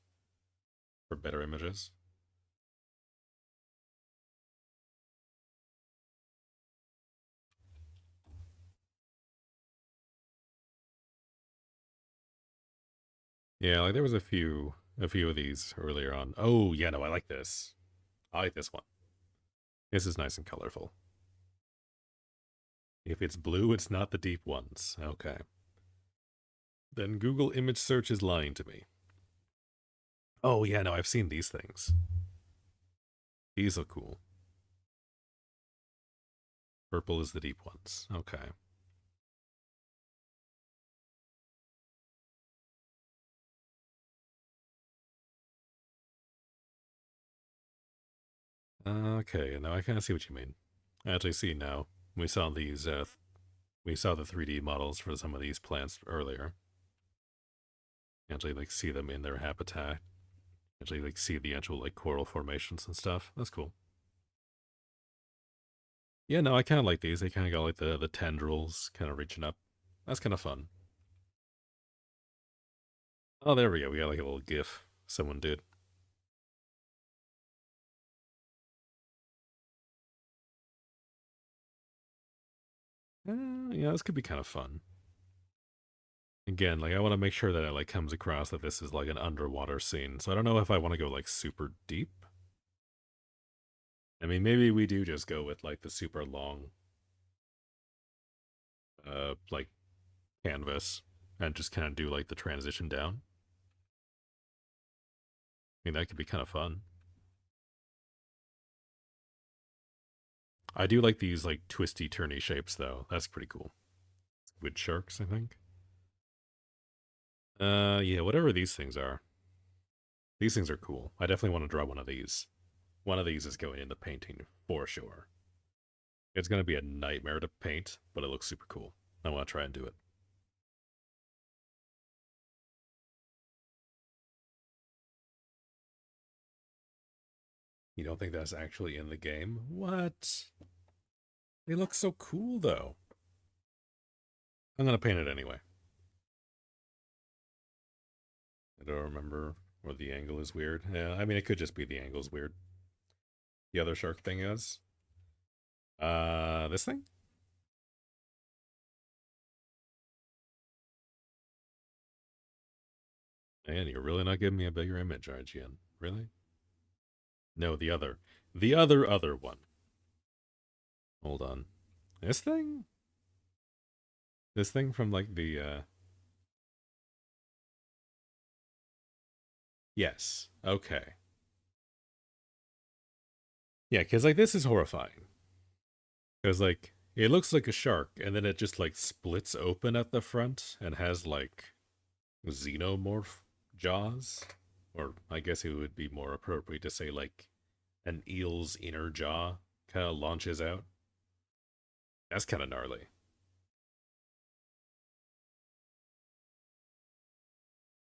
for better images. Yeah, like there was a few of these earlier on. Oh, yeah, no, I like this. I like this one. This is nice and colorful. If it's blue, it's not the deep ones. Okay. Then Google image search is lying to me. Oh, yeah, no, I've seen these things. These look cool. Purple is the deep ones. Okay. Okay, now I kind of see what you mean. I actually see now. We saw these. We saw the 3D models for some of these plants earlier. Actually, like see them in their habitat. Actually, like see the actual like coral formations and stuff. That's cool. Yeah, no, I kind of like these. They kind of got like the tendrils kind of reaching up. That's kind of fun. Oh, there we go. We got like a little GIF someone did. Yeah, this could be kind of fun. Again, like I want to make sure that it like comes across that this is like an underwater scene. So I don't know if I want to go like super deep. I mean, maybe we do just go with like the super long, like canvas and just kind of do like the transition down. I mean, that could be kind of fun. I do like these like twisty, turny shapes though. That's pretty cool. Squid sharks, I think. Yeah, whatever these things are. These things are cool. I definitely want to draw one of these. One of these is going in the painting for sure. It's going to be a nightmare to paint, but it looks super cool. I want to try and do it. You don't think that's actually in the game? What? They look so cool, though. I'm going to paint it anyway. I don't remember where the angle is weird. Yeah, I mean, it could just be the angle's weird. The other shark thing is. This thing? Man, you're really not giving me a bigger image, IGN. Really? No, the other. The other one. Hold on. This thing? This thing from like Yes. Okay. Yeah, because like this is horrifying. Because like it looks like a shark, and then it just like splits open at the front and has like xenomorph jaws. Or I guess it would be more appropriate to say like an eel's inner jaw kind of launches out. That's kind of gnarly.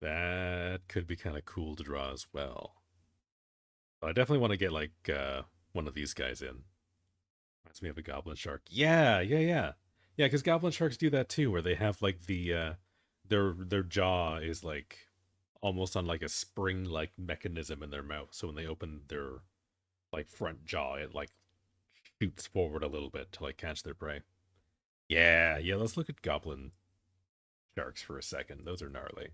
That could be kind of cool to draw as well. I definitely want to get like one of these guys in. Reminds me of a goblin shark. Yeah. Because goblin sharks do that too, where they have like their jaw is like almost on like a spring like mechanism in their mouth. So when they open their like front jaw, it like shoots forward a little bit to like catch their prey. Yeah. Let's look at goblin sharks for a second. Those are gnarly.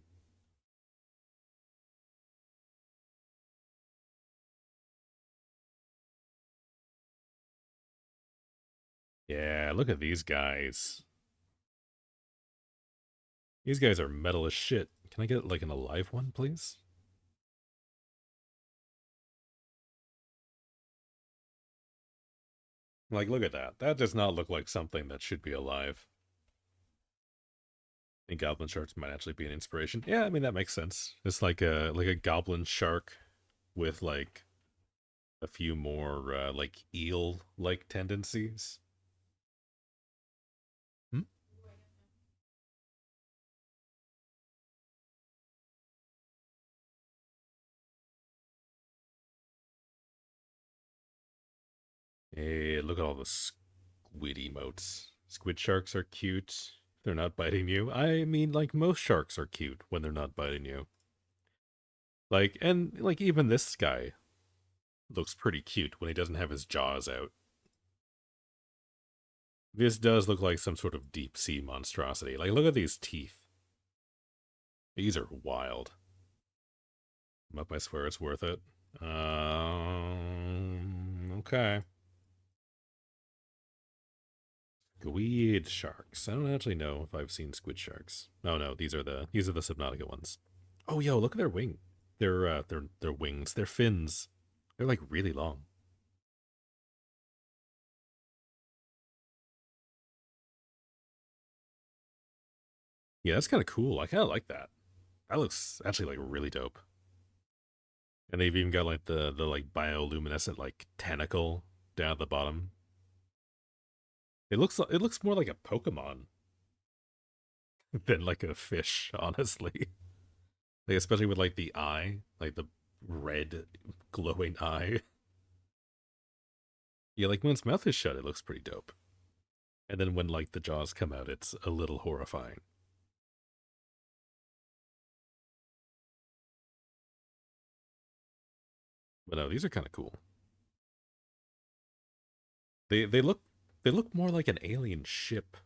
Yeah, look at these guys. These guys are metal as shit. Can I get like an alive one, please? Like, look at that. That does not look like something that should be alive. I think goblin sharks might actually be an inspiration. Yeah, I mean that makes sense. It's like a goblin shark with like a few more like eel like tendencies. Hmm? Hey, look at all the squid emotes. Squid sharks are cute. They're not biting you. I mean, like most sharks are cute when they're not biting you. Like, and like even this guy looks pretty cute when he doesn't have his jaws out. This does look like some sort of deep sea monstrosity. Like, look at these teeth. These are wild. Up, I swear it's worth it. Okay. Squid sharks. I don't actually know if I've seen squid sharks. Oh no, these are the Subnautica ones. Oh yo, look at their wing. Their wings, their fins. They're like really long. Yeah, that's kind of cool. I kind of like that. That looks actually like really dope. And they've even got like the like bioluminescent like tentacle down at the bottom. It looks more like a Pokemon than like a fish, honestly. Like especially with like the eye, like the red glowing eye. Yeah, like when its mouth is shut, it looks pretty dope. And then when like the jaws come out, it's a little horrifying. But no, these are kind of cool. They look more like an alien ship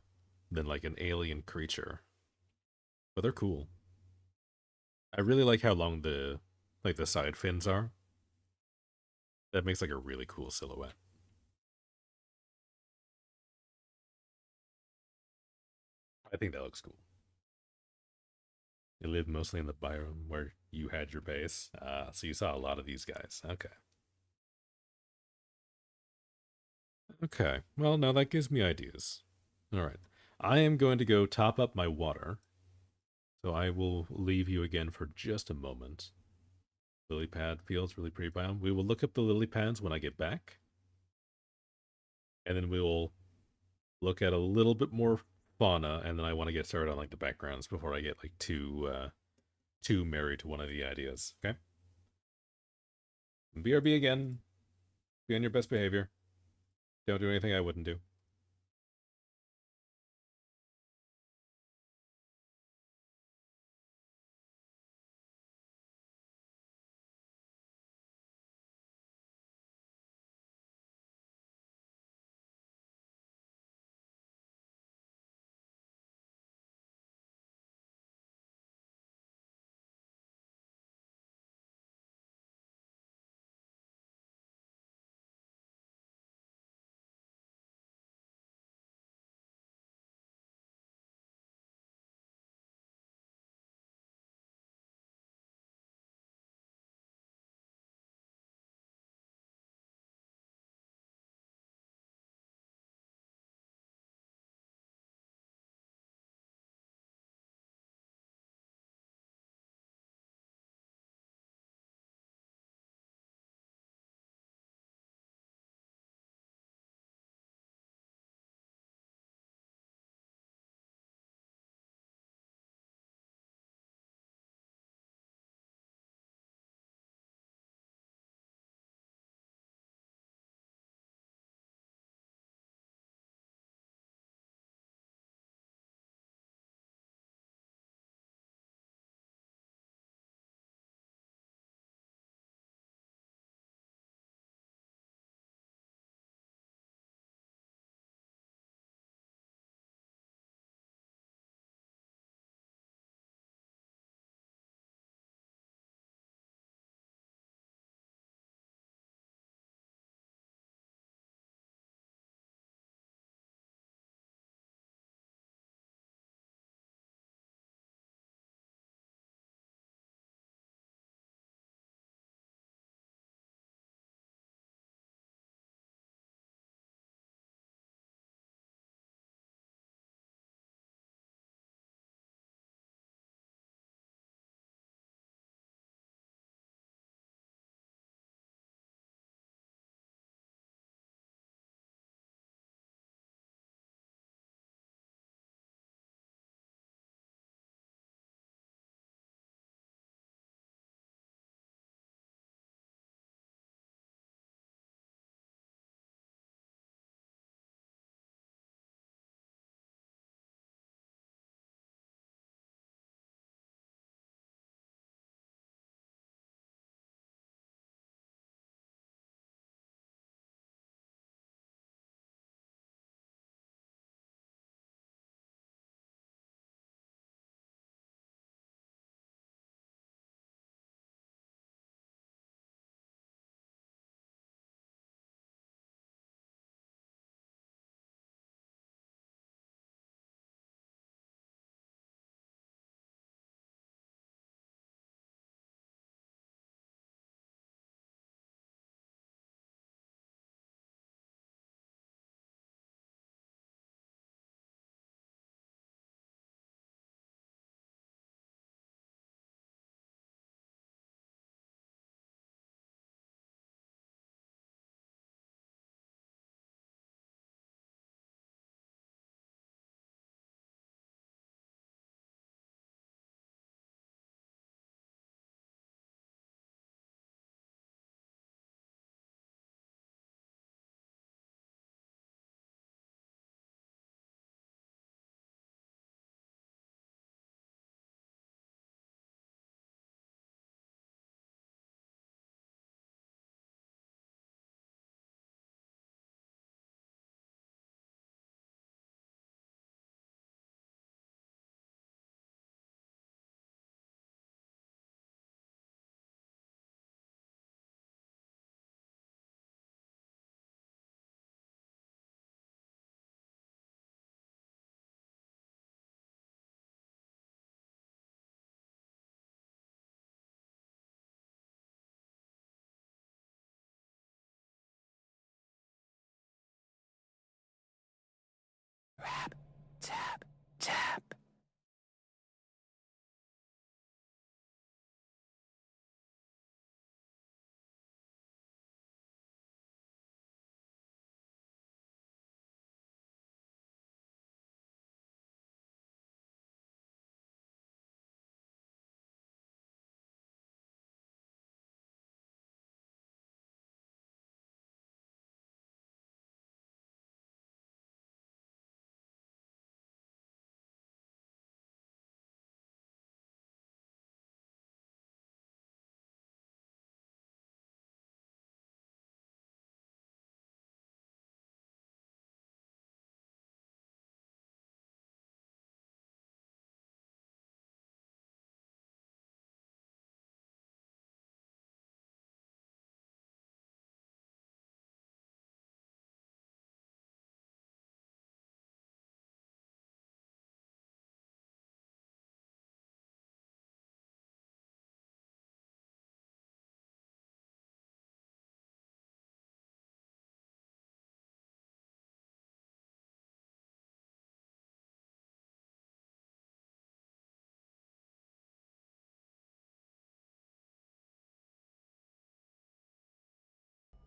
than like an alien creature, but they're cool. I really like how long the side fins are. That makes like a really cool silhouette. I think that looks cool. You live mostly in the biome where you had your base. So you saw a lot of these guys. Okay. Okay. Well, now that gives me ideas. All right. I am going to go top up my water. So I will leave you again for just a moment. Lily pad feels really pretty biome. We will look up the lily pads when I get back. And then we will look at a little bit more fauna. And then I want to get started on like the backgrounds before I get like too married to one of the ideas. Okay. BRB again. Be on your best behavior. Don't do anything I wouldn't do. Tap, tap.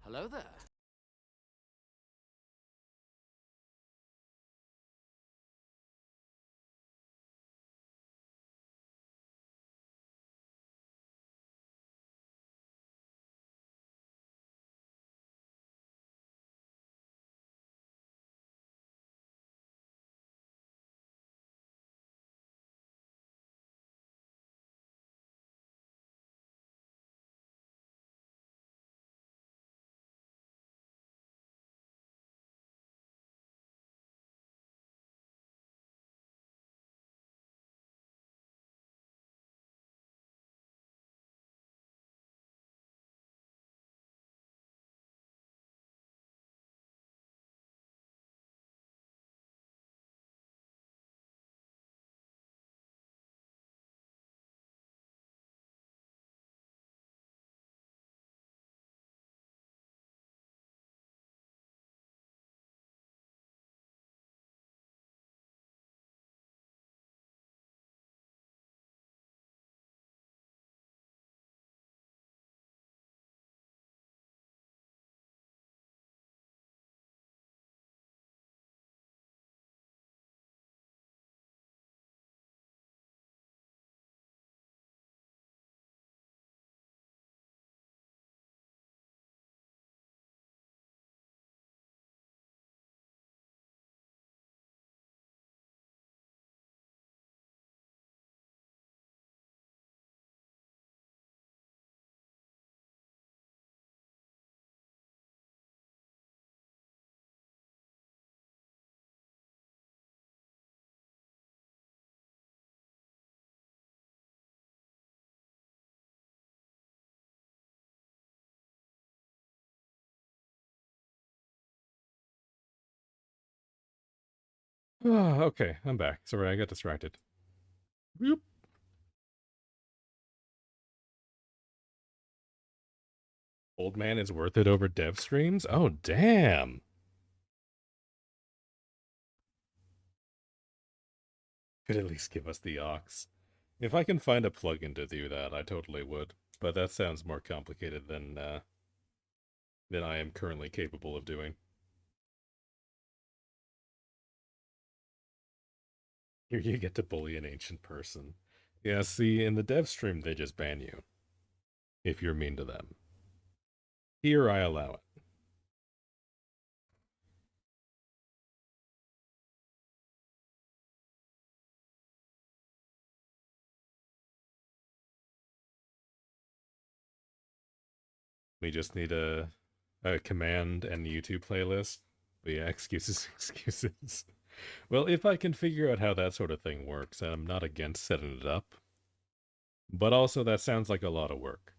Hello there. Ah, okay, I'm back. Sorry, I got distracted. Whoop. Old man is worth it over dev streams? Oh, damn. Could at least give us the aux. If I can find a plugin to do that, I totally would. But that sounds more complicated than I am currently capable of doing. Here you get to bully an ancient person. Yeah, see, in the dev stream, they just ban you if you're mean to them. Here, I allow it. We just need a command and YouTube playlist. But yeah, excuses, excuses. Well, if I can figure out how that sort of thing works, I'm not against setting it up. But also, that sounds like a lot of work.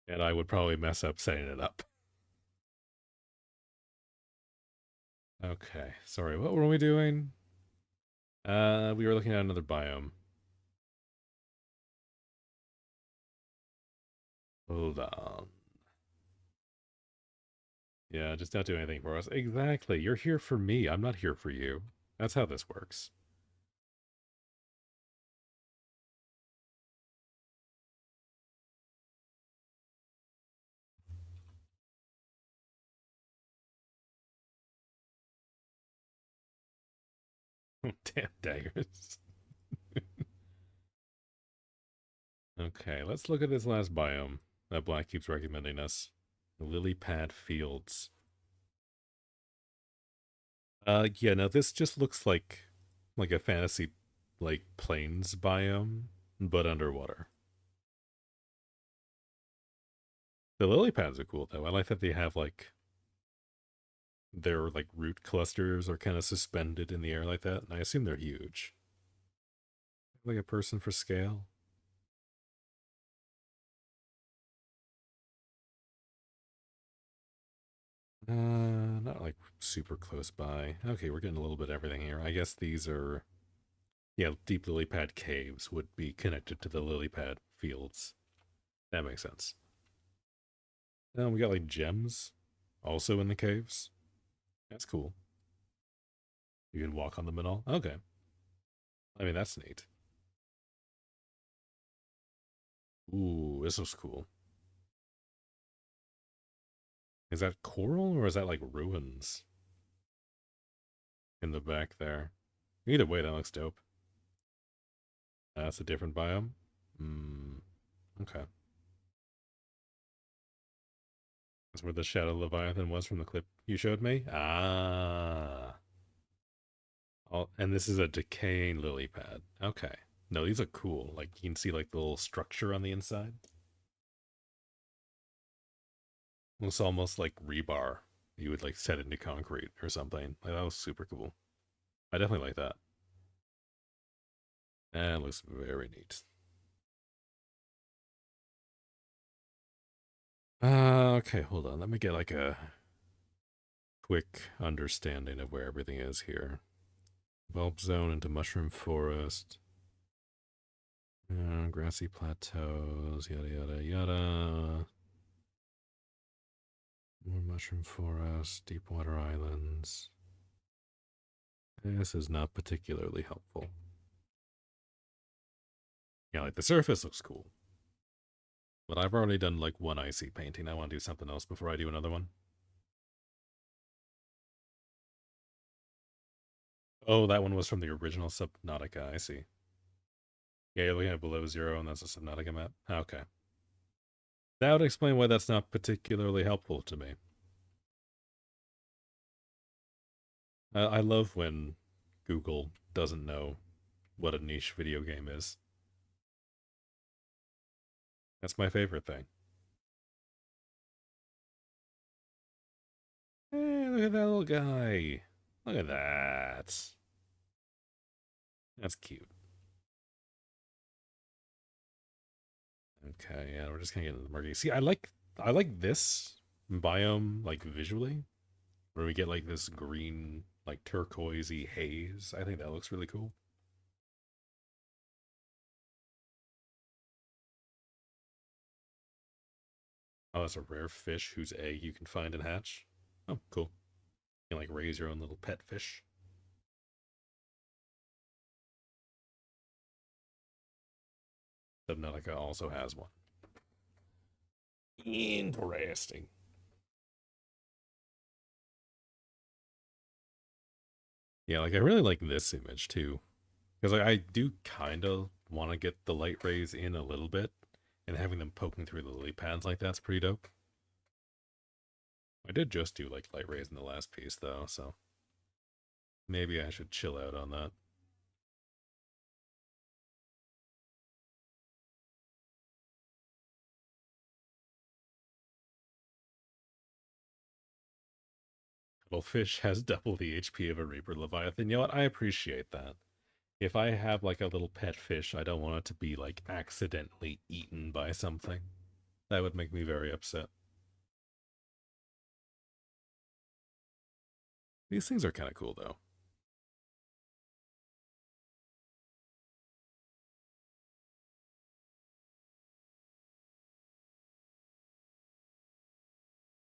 And I would probably mess up setting it up. Okay, sorry, what were we doing? We were looking at another biome. Hold on. Yeah, just don't do anything for us. Exactly. You're here for me. I'm not here for you. That's how this works. Damn daggers. Okay, let's look at this last biome that Black keeps recommending us. The lily pad fields. Yeah, no, this just looks like a fantasy like plains biome, but underwater. The lily pads are cool though. I like that they have like their like root clusters are kind of suspended in the air like that, and I assume they're huge. Like a person for scale. Not like super close by. Okay, we're getting a little bit of everything here. I guess these are, yeah, deep lily pad caves would be connected to the lily pad fields. That makes sense. We got like gems also in the caves. That's cool. You can walk on them and all. Okay. I mean, that's neat. Ooh, this was cool. Is that coral or is that like ruins in the back there? Either way, that looks dope. That's a different biome. Hmm. Okay. That's where the Shadow Leviathan was from the clip you showed me. Ah. And this is a decaying lily pad. Okay. No, these are cool. Like you can see like the little structure on the inside. Looks almost like rebar. You would like set into concrete or something. Like that was super cool. I definitely like that. And it looks very neat. Okay, hold on. Let me get like a quick understanding of where everything is here. Bulb zone into mushroom forest. Grassy plateaus, yada yada yada. More mushroom forest, deep water islands. This is not particularly helpful. Yeah, like the surface looks cool. But I've already done like one icy painting. I want to do something else before I do another one. Oh, that one was from the original Subnautica. I see. Yeah, you're looking at below zero, and that's a Subnautica map. Okay. That would explain why that's not particularly helpful to me. I love when Google doesn't know what a niche video game is. That's my favorite thing. Hey, look at that little guy. Look at that. That's cute. Okay, yeah, we're just gonna get into the murky. See, I like this biome like visually, where we get like this green, like turquoisey haze. I think that looks really cool. Oh, it's a rare fish whose egg you can find and hatch. Oh, cool. You can like raise your own little pet fish. Subnautica also has one. Interesting. Yeah, like I really like this image too. Because like, I do kind of want to get the light rays in a little bit, and having them poking through the lily pads like that's pretty dope. I did just do like light rays in the last piece though, so maybe I should chill out on that. Cuttlefish has double the HP of a Reaper Leviathan. You know what? I appreciate that. If I have like a little pet fish, I don't want it to be like accidentally eaten by something. That would make me very upset. These things are kind of cool though.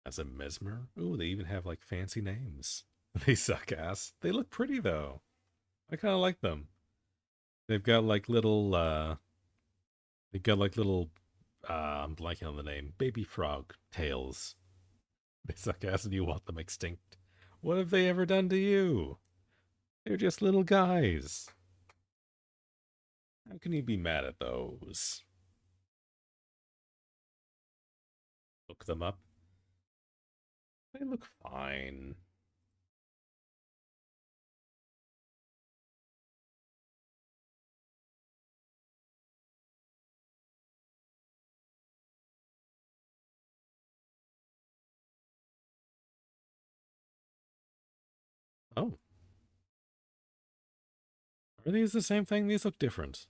As a mesmer, ooh, they even have like fancy names. They suck ass. They look pretty though. I kind of like them. They've got like little, they've got like little, I'm blanking on the name, baby frog tails. It's like asking you want them extinct. What have they ever done to you? They're just little guys. How can you be mad at those? Look them up. They look fine. Oh, are these the same thing? These look different.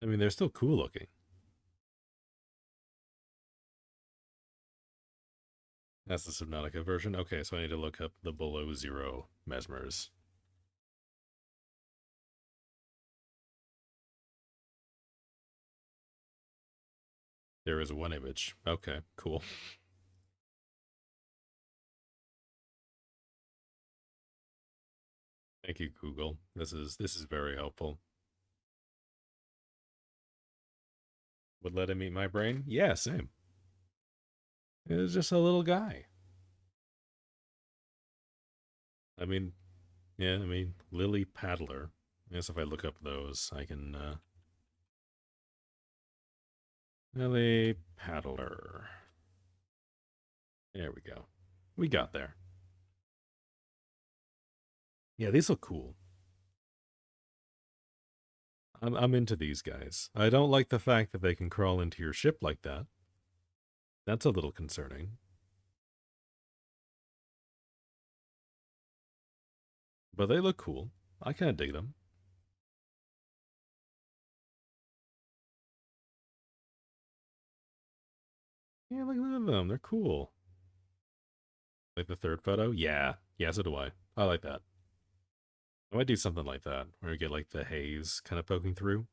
I mean, they're still cool looking. That's the Subnautica version. Okay, so I need to look up the below zero mesmers. There is one image. Okay, cool. Thank you, Google. This is very helpful. Would let him eat my brain? Yeah, same. It was just a little guy. I mean, yeah, I mean, Lily Paddler. I guess if I look up those, I can, Lily Paddler. There we go. We got there. Yeah, these look cool. I'm into these guys. I don't like the fact that they can crawl into your ship like that. That's a little concerning. But they look cool. I kind of dig them. Yeah, look at them. They're cool. Like the third photo? Yeah. Yeah, so do I. I like that. I might do something like that, where you get like the haze kind of poking through.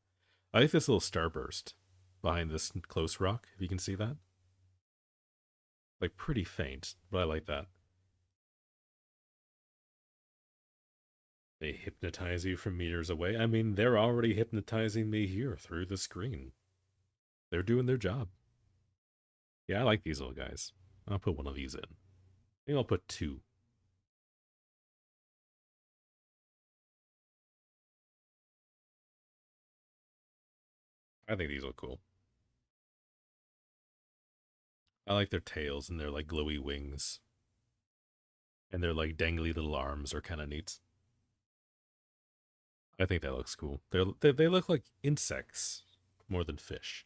I like this little starburst behind this close rock, if you can see that. Like pretty faint, but I like that. They hypnotize you from meters away. I mean, they're already hypnotizing me here through the screen. They're doing their job. Yeah, I like these little guys. I'll put one of these in. Maybe I'll put two. I think these look cool. I like their tails and their like glowy wings. And their like dangly little arms are kind of neat. I think that looks cool. They look like insects more than fish.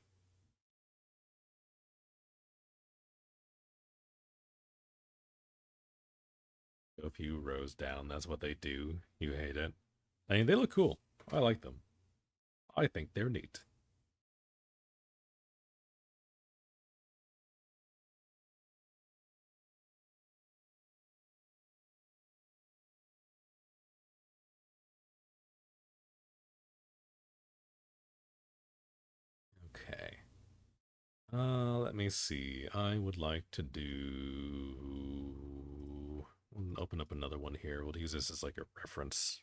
A few rows down, that's what they do. You hate it. I mean, they look cool. I like them. I think they're neat. Okay. Let me see. I would like to do. We'll open up another one here. We'll use this as like a reference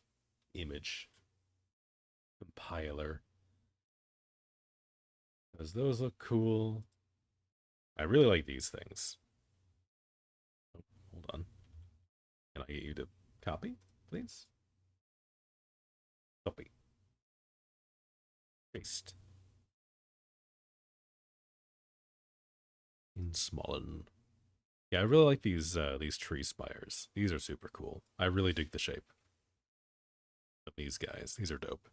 image compiler. Because those look cool. I really like these things. Oh, hold on. Can I get you to copy, please? Copy. Paste. In Smollen. Yeah, I really like these tree spires. These are super cool. I really dig the shape of these guys. These are dope.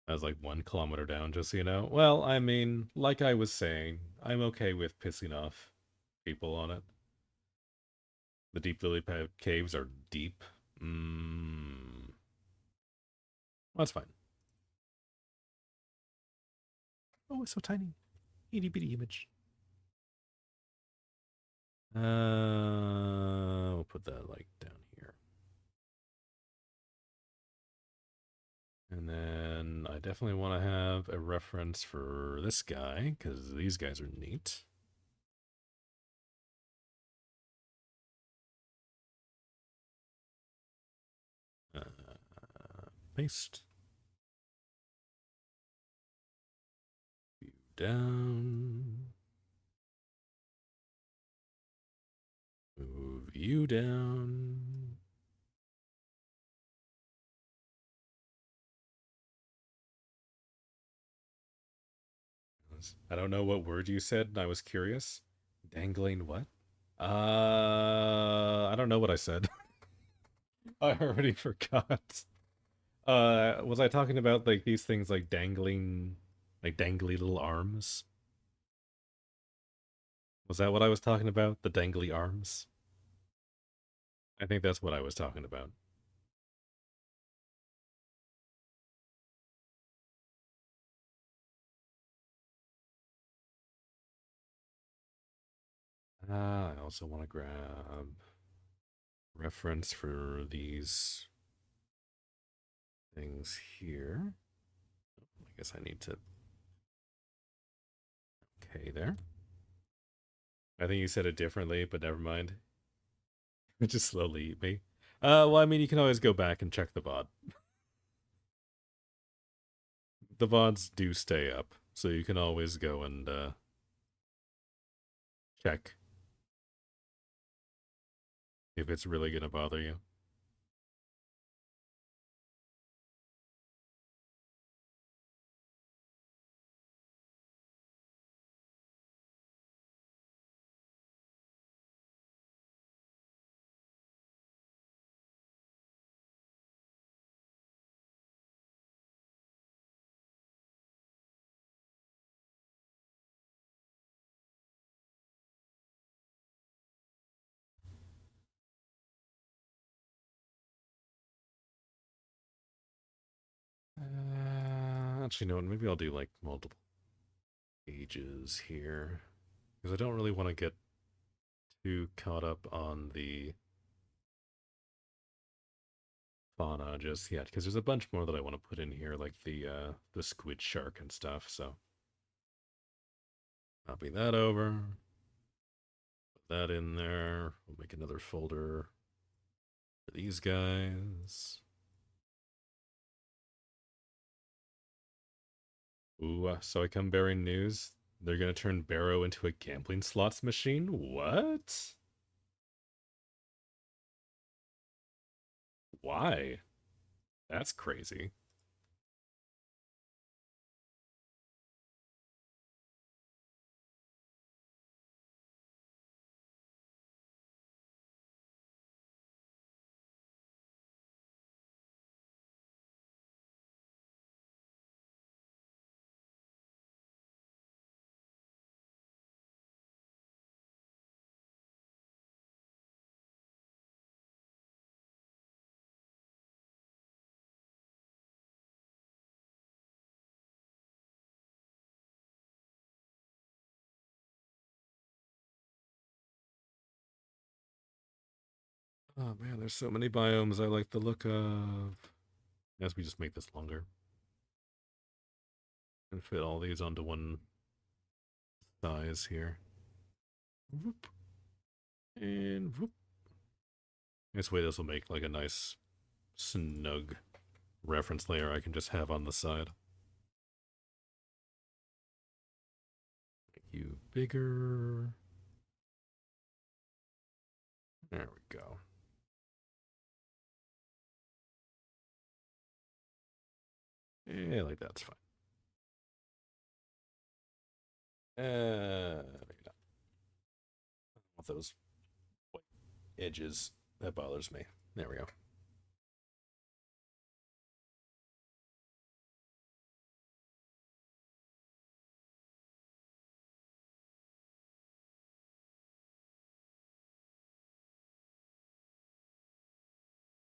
I was like 1 kilometer down, just so you know. Well, I mean, like I was saying, I'm okay with pissing off people on it. The deep lily pad caves are deep. That's fine. Oh, it's so tiny. Itty bitty image. We'll put that like down here. And then I definitely want to have a reference for this guy, because these guys are neat. Paste. View down. Move you down. I don't know what word you said, and I was curious. Dangling what? I don't know what I said. I already forgot. Was I talking about like these things like dangling, like dangly little arms? Was that what I was talking about? The dangly arms? I think that's what I was talking about. I also want to grab reference for these things here. I guess I need to. Okay, there. I think you said it differently, but never mind. Just slowly eat me. Well, I mean, you can always go back and check the VOD. The VODs do stay up, so you can always go and check if it's really gonna bother you. Actually, no, maybe I'll do like multiple pages here because I don't really want to get too caught up on the fauna just yet because there's a bunch more that I want to put in here, like the squid shark and stuff. So copy that over, put that in there. We'll make another folder for these guys. Ooh, so I come bearing news. They're gonna turn Barrow into a gambling slots machine? What? Why? That's crazy. Oh man, there's so many biomes I like the look of. As we just make this longer and fit all these onto one size here. Whoop, and whoop. This way this will make like a nice snug reference layer I can just have on the side. Make you bigger. There we go. Yeah, like that's fine. Maybe not. Want those white edges. That bothers me. There we go.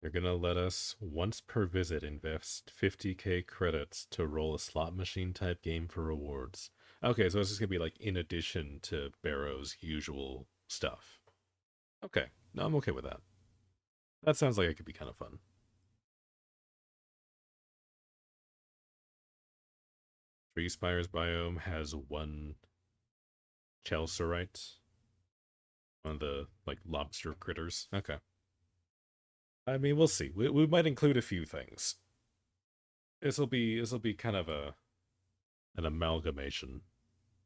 They're gonna let us, once per visit, invest 50k credits to roll a slot machine type game for rewards. Okay, so this is gonna be like in addition to Barrow's usual stuff. Okay, no, I'm okay with that. That sounds like it could be kind of fun. Tree Spire's biome has one chelserite, one of the like lobster critters. Okay. I mean, we'll see. We might include a few things. This will be kind of an amalgamation.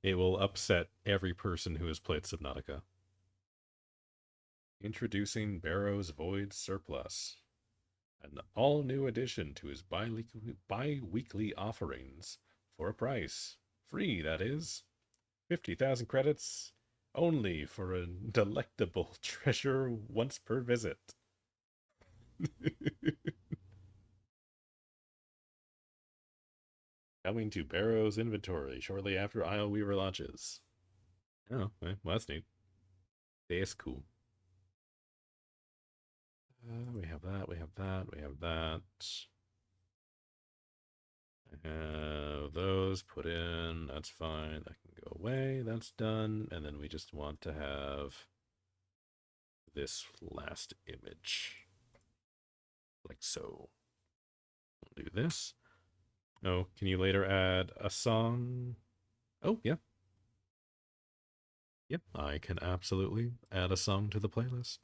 It will upset every person who has played Subnautica. Introducing Barrow's Void Surplus, an all-new addition to his bi-weekly offerings for a price. Free, that is. 50,000 credits, only for a delectable treasure once per visit. Coming to Barrow's inventory shortly after Isle Weaver launches. Oh, well, that's neat. That's cool. We have that, we have that, we have that. I have those put in, that's fine. That can go away, that's done. And then we just want to have this last image. Like so. We'll do this. Oh, can you later add a song? Oh, yeah. Yep, I can absolutely add a song to the playlist.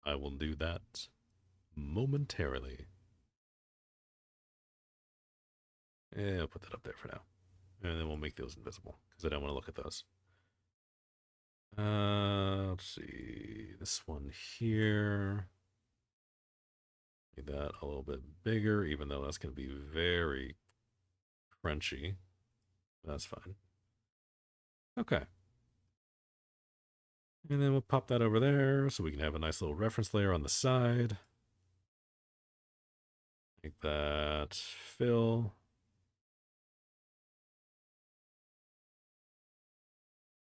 I will do that momentarily. Yeah, I'll put that up there for now. And then we'll make those invisible, because I don't want to look at those. Let's see. This one here. Make that a little bit bigger, even though that's going to be very crunchy. That's fine. Okay. And then we'll pop that over there so we can have a nice little reference layer on the side. Make that fill.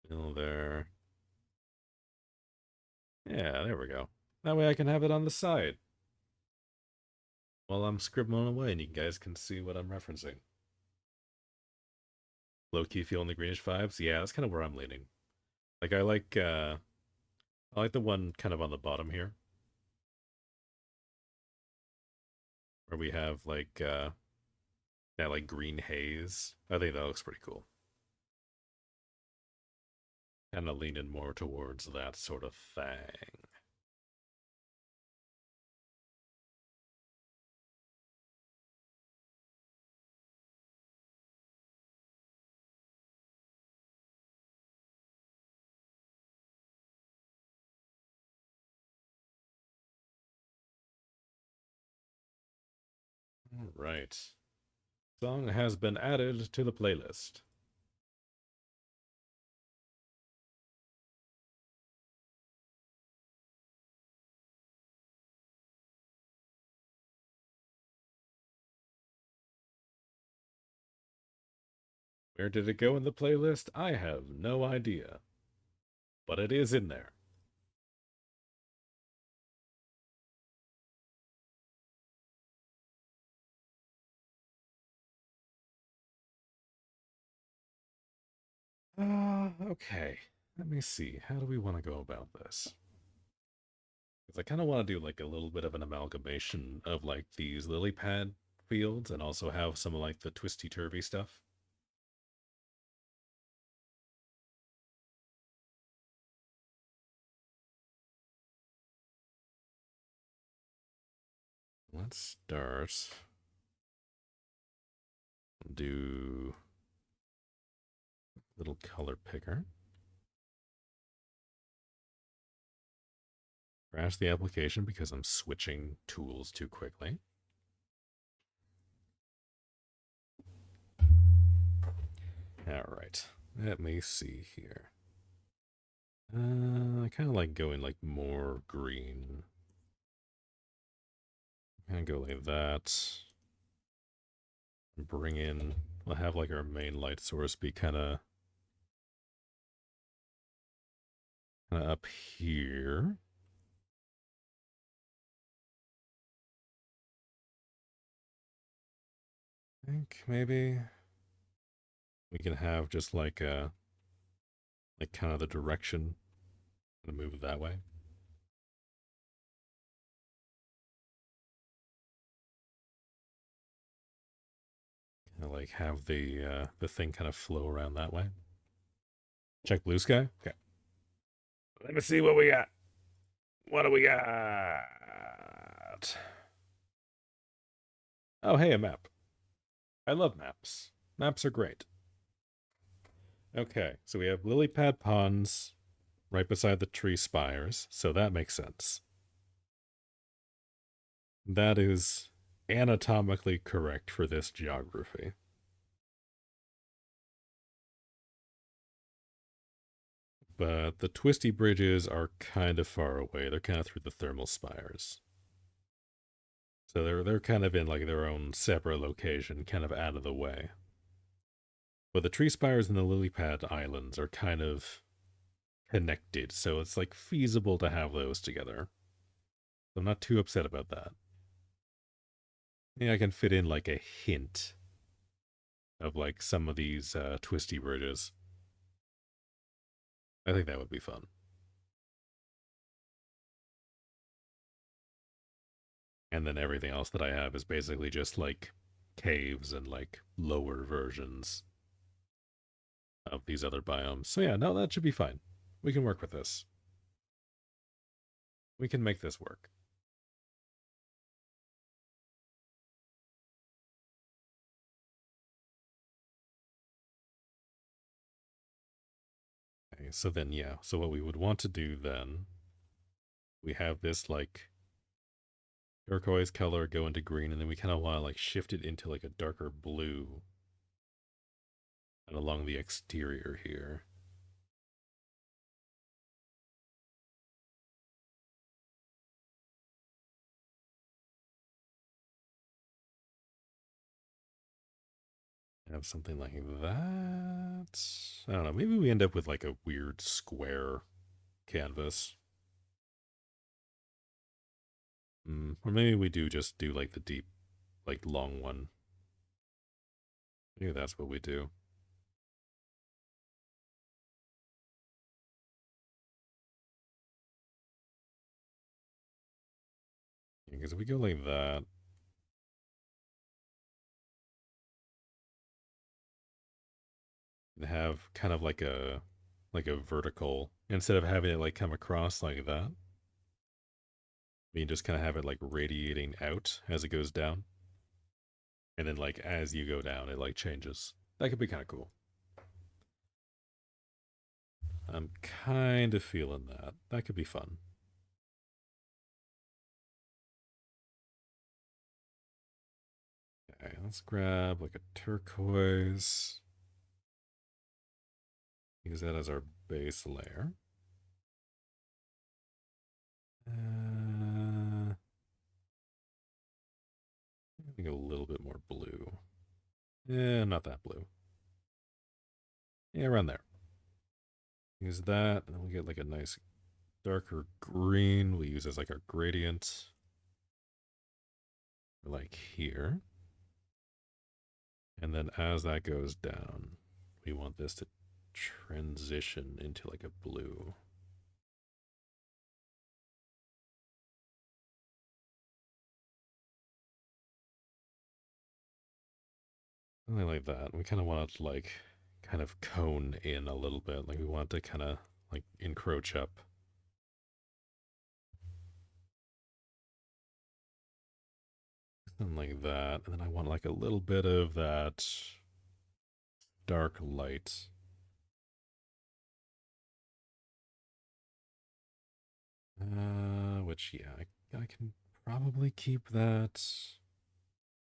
Fill there. Yeah, there we go. That way I can have it on the side while I'm scribbling away and you guys can see what I'm referencing. Low-key feeling the greenish vibes? Yeah, that's kind of where I'm leaning. Like I like the one kind of on the bottom here. Where we have like that like green haze. I think that looks pretty cool. Kind of leaning more towards that sort of thing. All right. Song has been added to the playlist. Where did it go in the playlist? I have no idea. But it is in there. Okay. Let me see. How do we want to go about this? Because I kind of want to do like a little bit of an amalgamation of like these lily pad fields and also have some of like the twisty turvy stuff. Let's start. Do little color picker. Crash the application because I'm switching tools too quickly. All right. Let me see here. I kind of like going like more green. Kind of go like that. Bring in, we'll have like our main light source be kind of up here. I think maybe we can have just like kind of the direction and move that way. And like have the thing kind of flow around that way. Check blue sky. Okay. Let me see what we got. What do we got? Oh, hey, a map. I love maps. Maps are great. Okay, so we have lily pad ponds right beside the tree spires, so that makes sense. That is anatomically correct for this geography. But the twisty bridges are kind of far away. They're kind of through the thermal spires. So they're kind of in like their own separate location, kind of out of the way. But the tree spires and the lily pad islands are kind of connected, so it's like feasible to have those together. I'm not too upset about that. Yeah, I can fit in like a hint of like some of these twisty bridges. I think that would be fun. And then everything else that I have is basically just like caves and like lower versions of these other biomes. So yeah, no, that should be fine. We can work with this. We can make this work. Okay, so then yeah, so what we would want to do then, we have this like turquoise color go into green, and then we kind of want to like shift it into like a darker blue and along the exterior here. Have something like that. I don't know. Maybe we end up with like a weird square canvas. Or maybe we do just do like the deep, like long one. Maybe that's what we do. Because if we go like that, and have kind of like a vertical instead of having it like come across like that. You just kind of have it like radiating out as it goes down. And then like as you go down, it like changes. That could be kind of cool. I'm kind of feeling that. That could be fun. Okay, let's grab like a turquoise. Use that as our base layer. I think a little bit more blue. Yeah, not that blue. Yeah, around there. Use that, and then we get like a nice darker green. We use as like our gradient. Like here. And then as that goes down, we want this to transition into like a blue. Something like that. We kind of want it to like kind of cone in a little bit. Like we want to kind of like encroach up. Something like that. And then I want like a little bit of that dark light. Which, yeah, I can probably keep that.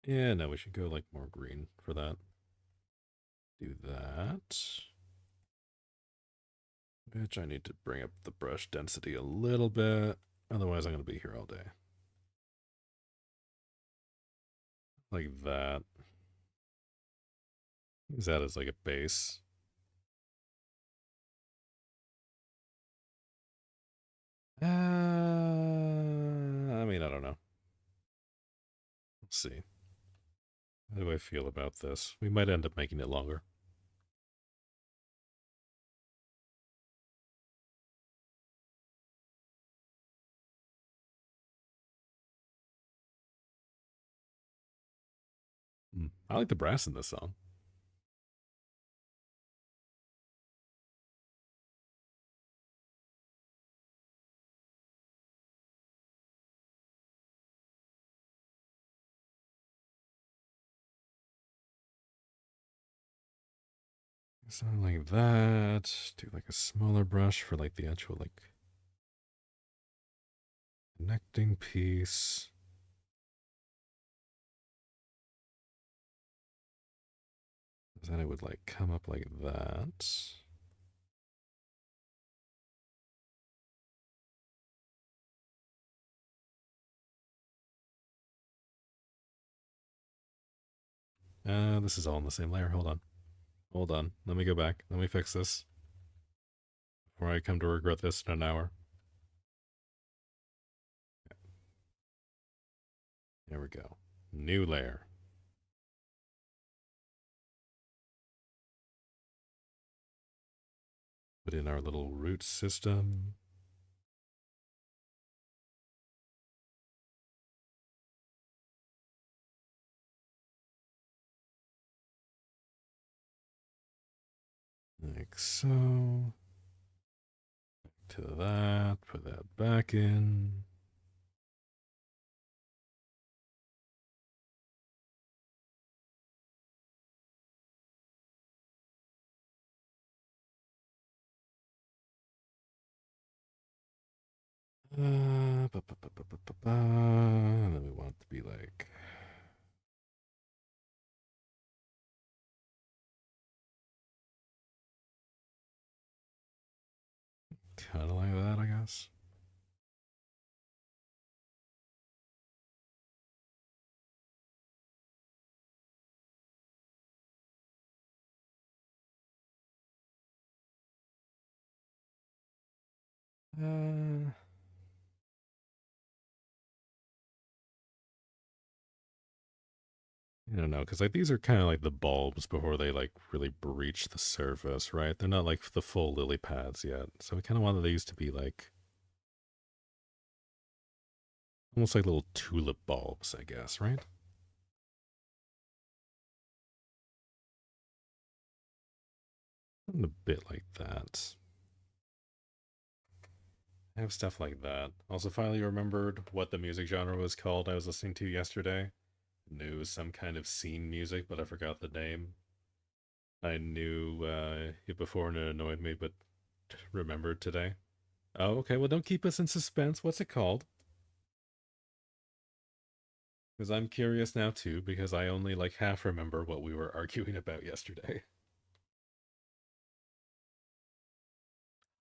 Yeah, no, we should go like more green for that. Do that. Which I need to bring up the brush density a little bit. Otherwise, I'm going to be here all day. Like that. Use that as like a base. I mean, I don't know. Let's see. How do I feel about this? We might end up making it longer. I like the brass in this song. Something like that. Do like a smaller brush for like the actual like connecting piece. Then it would like come up like that. This is all in the same layer. Hold on. Hold on. Let me go back. Let me fix this before I come to regret this in an hour. There we go. New layer. Put in our little root system. Like so. To that. Put that back in. And then we want it to be like kind of like that, I guess. Uh, I don't know, because like these are kind of like the bulbs before they like really breach the surface, right? They're not like the full lily pads yet, so we kind of wanted these to be like almost like little tulip bulbs, I guess, right? Something a bit like that. I have stuff like that. Also, finally remembered what the music genre was called I was listening to yesterday. Knew it was some kind of scene music, but I forgot the name. I knew it before and it annoyed me, but remembered today. Oh, okay. Well, don't keep us in suspense. What's it called? Because I'm curious now too, because I only like half remember what we were arguing about yesterday.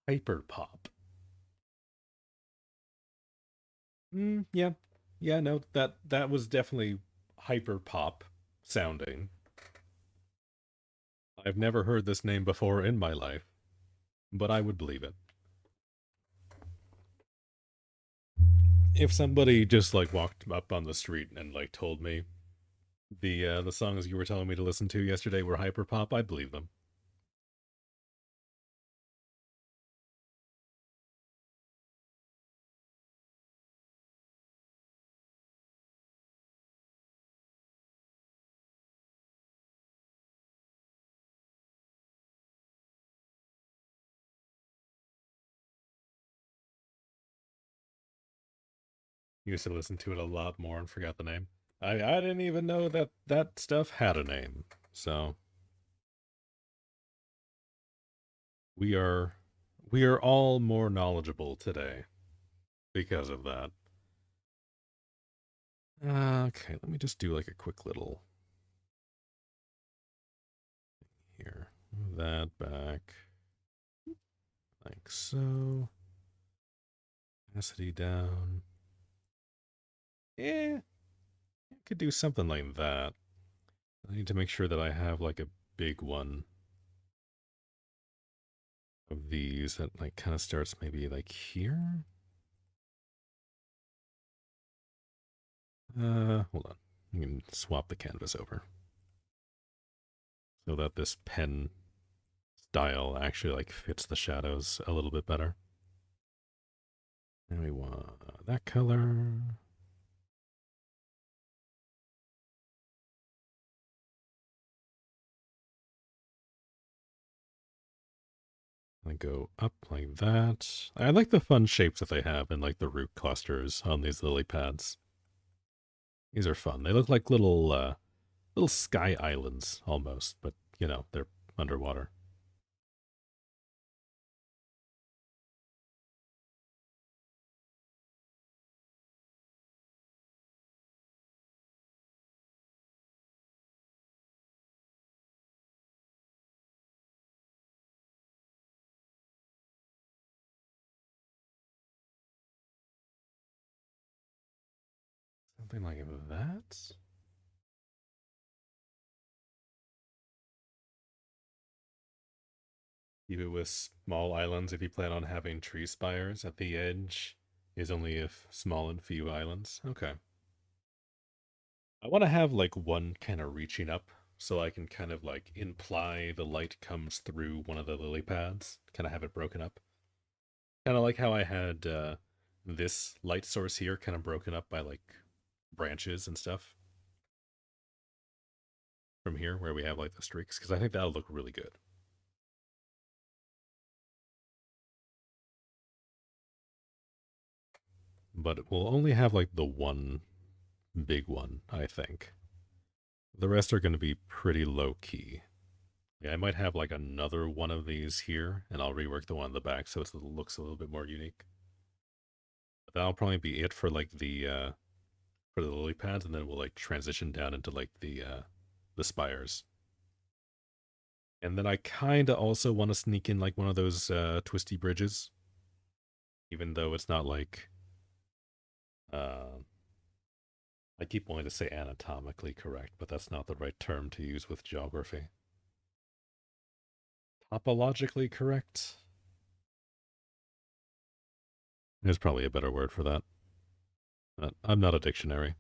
Hyper pop. Yeah, yeah. No, that was definitely hyper pop sounding. I've never heard this name before in my life, but I would believe it. If somebody just like walked up on the street and like told me the songs you were telling me to listen to yesterday were hyper pop, I'd believe them. Used to listen to it a lot more and forgot the name. I didn't even know that that stuff had a name. So we are we are all more knowledgeable today because of that. Okay, let me just do like a quick little here. Move that back like so. Opacity down. Yeah, I could do something like that. I need to make sure that I have like a big one of these that like kind of starts maybe like here. Hold on. You can swap the canvas over so that this pen style actually like fits the shadows a little bit better. And we want that color. I go up like that. I like the fun shapes that they have in like the root clusters on these lily pads. These are fun. They look like little sky islands almost, but you know, they're underwater. Something like that. Keep it with small islands if you plan on having tree spires at the edge. Is only if small and few islands. Okay. I want to have like one kind of reaching up so I can kind of like imply the light comes through one of the lily pads, kind of have it broken up. Kind of like how I had this light source here kind of broken up by like branches and stuff from here where we have like the streaks because I think that'll look really good. But we'll only have like the one big one, I think. The rest are going to be pretty low key. Yeah, I might have like another one of these here, and I'll rework the one in the back so it looks a little bit more unique. But that'll probably be it for the lily pads, and then we'll like transition down into like the spires. And then I kind of also want to sneak in like one of those twisty bridges, even though it's not like uh, I keep wanting to say anatomically correct, but that's not the right term to use with geography. Topologically correct? There's probably a better word for that. I'm not a dictionary.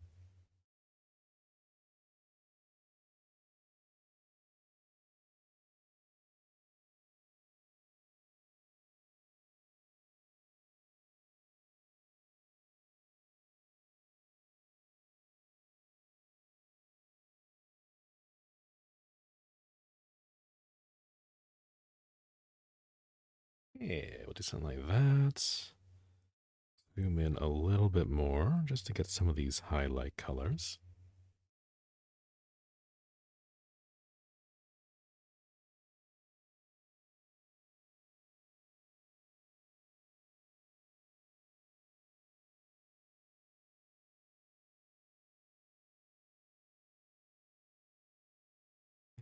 Yeah, we'll do something like that. Zoom in a little bit more just to get some of these highlight colors.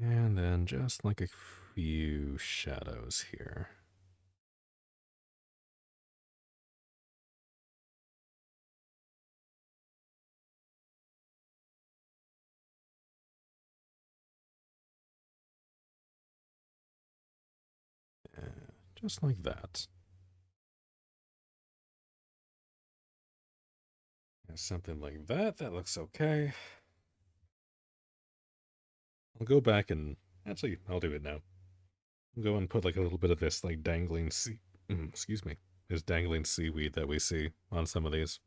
And then just like a few shadows here. Just like that. Something like that. That looks okay. I'll go back and actually, I'll do it now. I'll go and put like a little bit of this like dangling excuse me, this dangling seaweed that we see on some of these.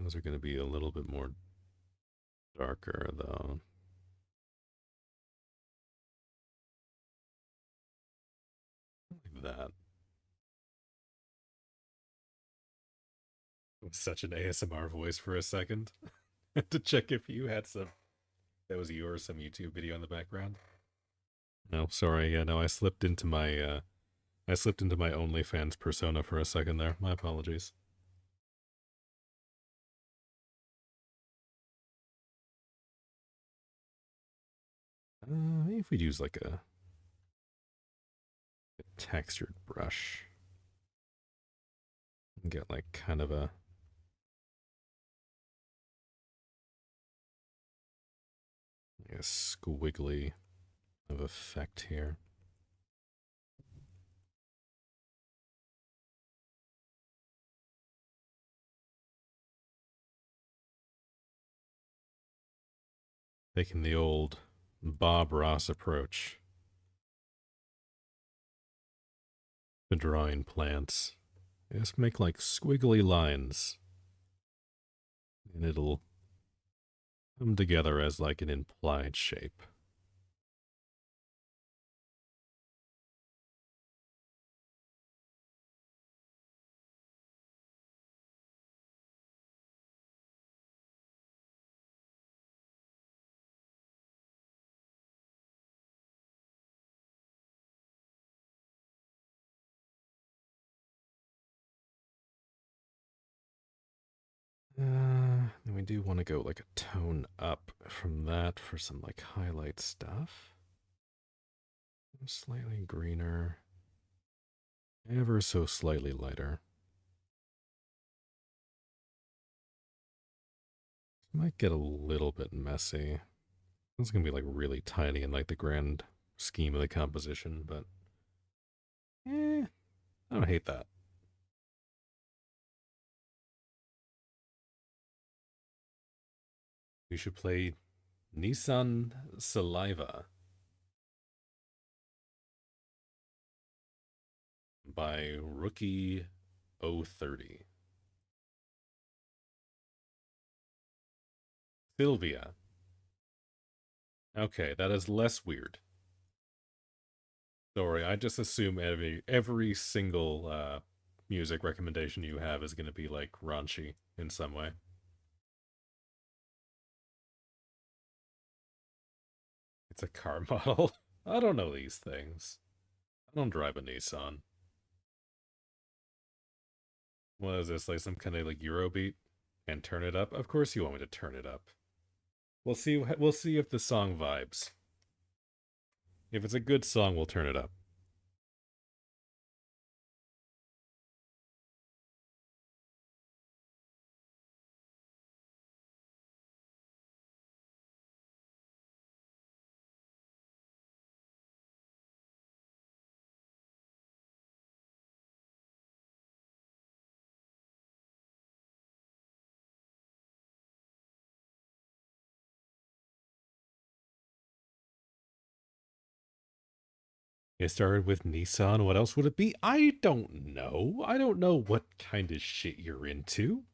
Those are going to be a little bit more darker though. Like that. Such an ASMR voice for a second to check if you had some. That was you or some YouTube video in the background. No, sorry. Yeah, no, I slipped into my OnlyFans persona for a second there. My apologies. Maybe if we use like a textured brush and get like kind of a squiggly of effect here. Taking the old Bob Ross approach to drawing plants. Just make like squiggly lines, and it'll come together as like an implied shape. we do want to go like a tone up from that for some like highlight stuff. Slightly greener. Ever so slightly lighter. Might get a little bit messy. It's gonna be like really tiny in like the grand scheme of the composition, but I don't hate that. We should play Nissan Saliva by Rookie 030. Sylvia. Okay, that is less weird. Sorry, I just assume every single music recommendation you have is going to be like raunchy in some way. It's a car model. I don't know these things. I don't drive a Nissan. What is this, like some kind of like Eurobeat? And turn it up? Of course you want me to turn it up. We'll see. We'll see if the song vibes. If it's a good song, we'll turn it up. It started with Nissan. What else would it be? I don't know. I don't know what kind of shit you're into.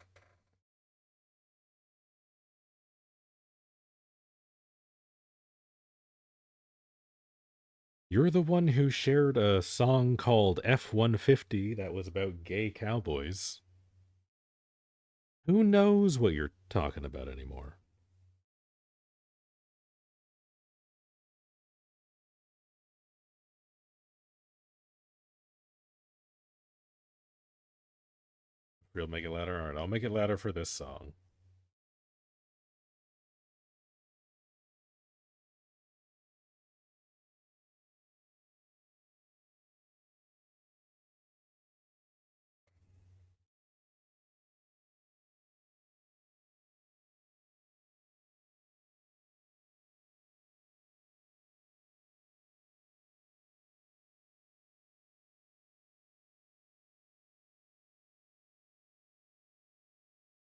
You're the one who shared a song called F-150 that was about gay cowboys. Who knows what you're talking about anymore? Real make it louder? Alright, I'll make it louder for this song.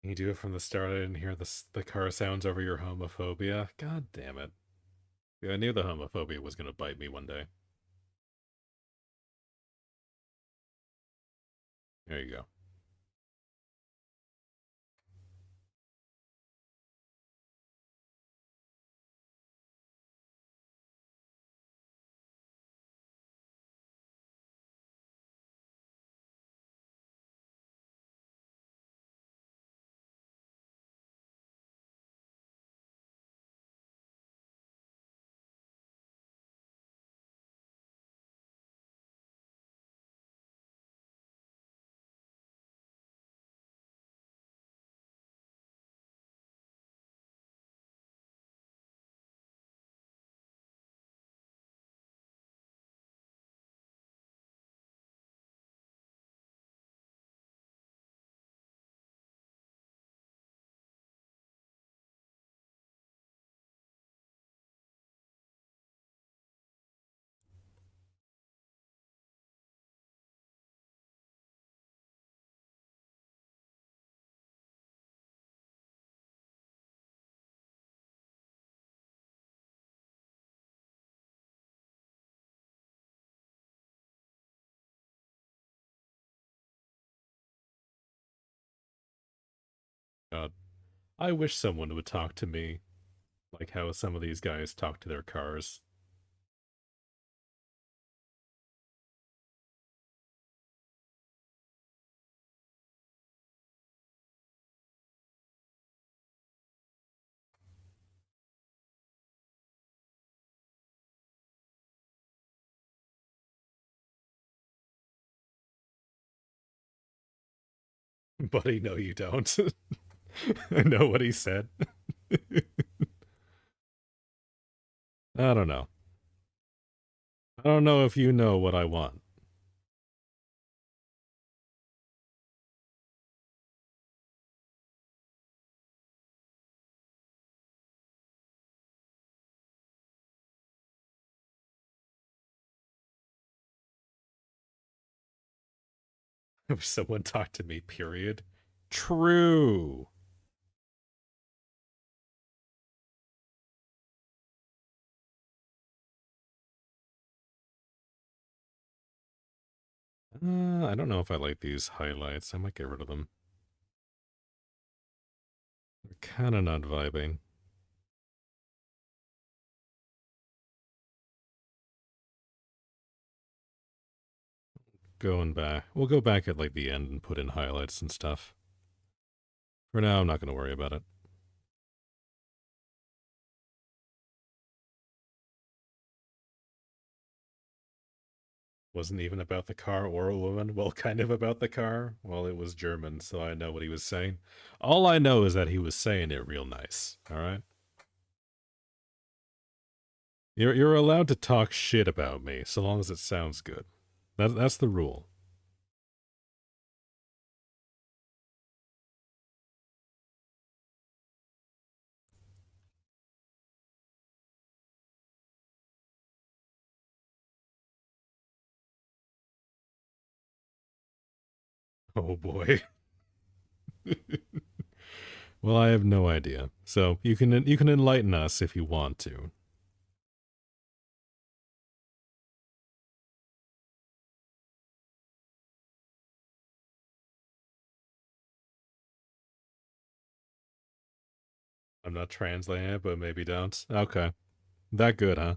Can you do it from the start? I didn't hear the car sounds over your homophobia. God damn it. Yeah, I knew the homophobia was going to bite me one day. There you go. God. I wish someone would talk to me like how some of these guys talk to their cars. Buddy, no, you don't. I know what he said. I don't know. I don't know if you know what I want. If someone talked to me, period. True. I don't know if I like these highlights. I might get rid of them. They're kind of not vibing. Going back. We'll go back at like the end and put in highlights and stuff. For now, I'm not going to worry about it. Wasn't even about the car or a woman. Well, kind of about the car. Well, it was German, so I know what he was saying. All I know is that he was saying it real nice. All right. You're allowed to talk shit about me so long as it sounds good. That's the rule. Oh boy. Well, I have no idea. So you can enlighten us if you want to. I'm not translating it, but maybe don't. Okay. That good, huh?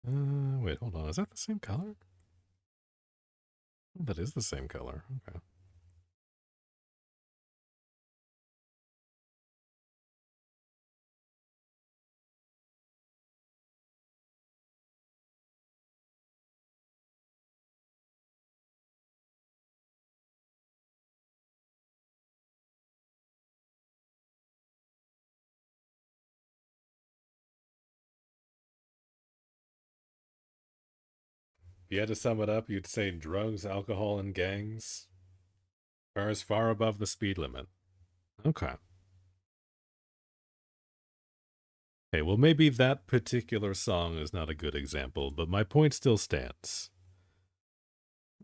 Wait, hold on. Is that the same color? Oh, that is the same color. Okay. If you had to sum it up, you'd say drugs, alcohol, and gangs are as far above the speed limit. Okay. Hey, well, maybe that particular song is not a good example, but my point still stands.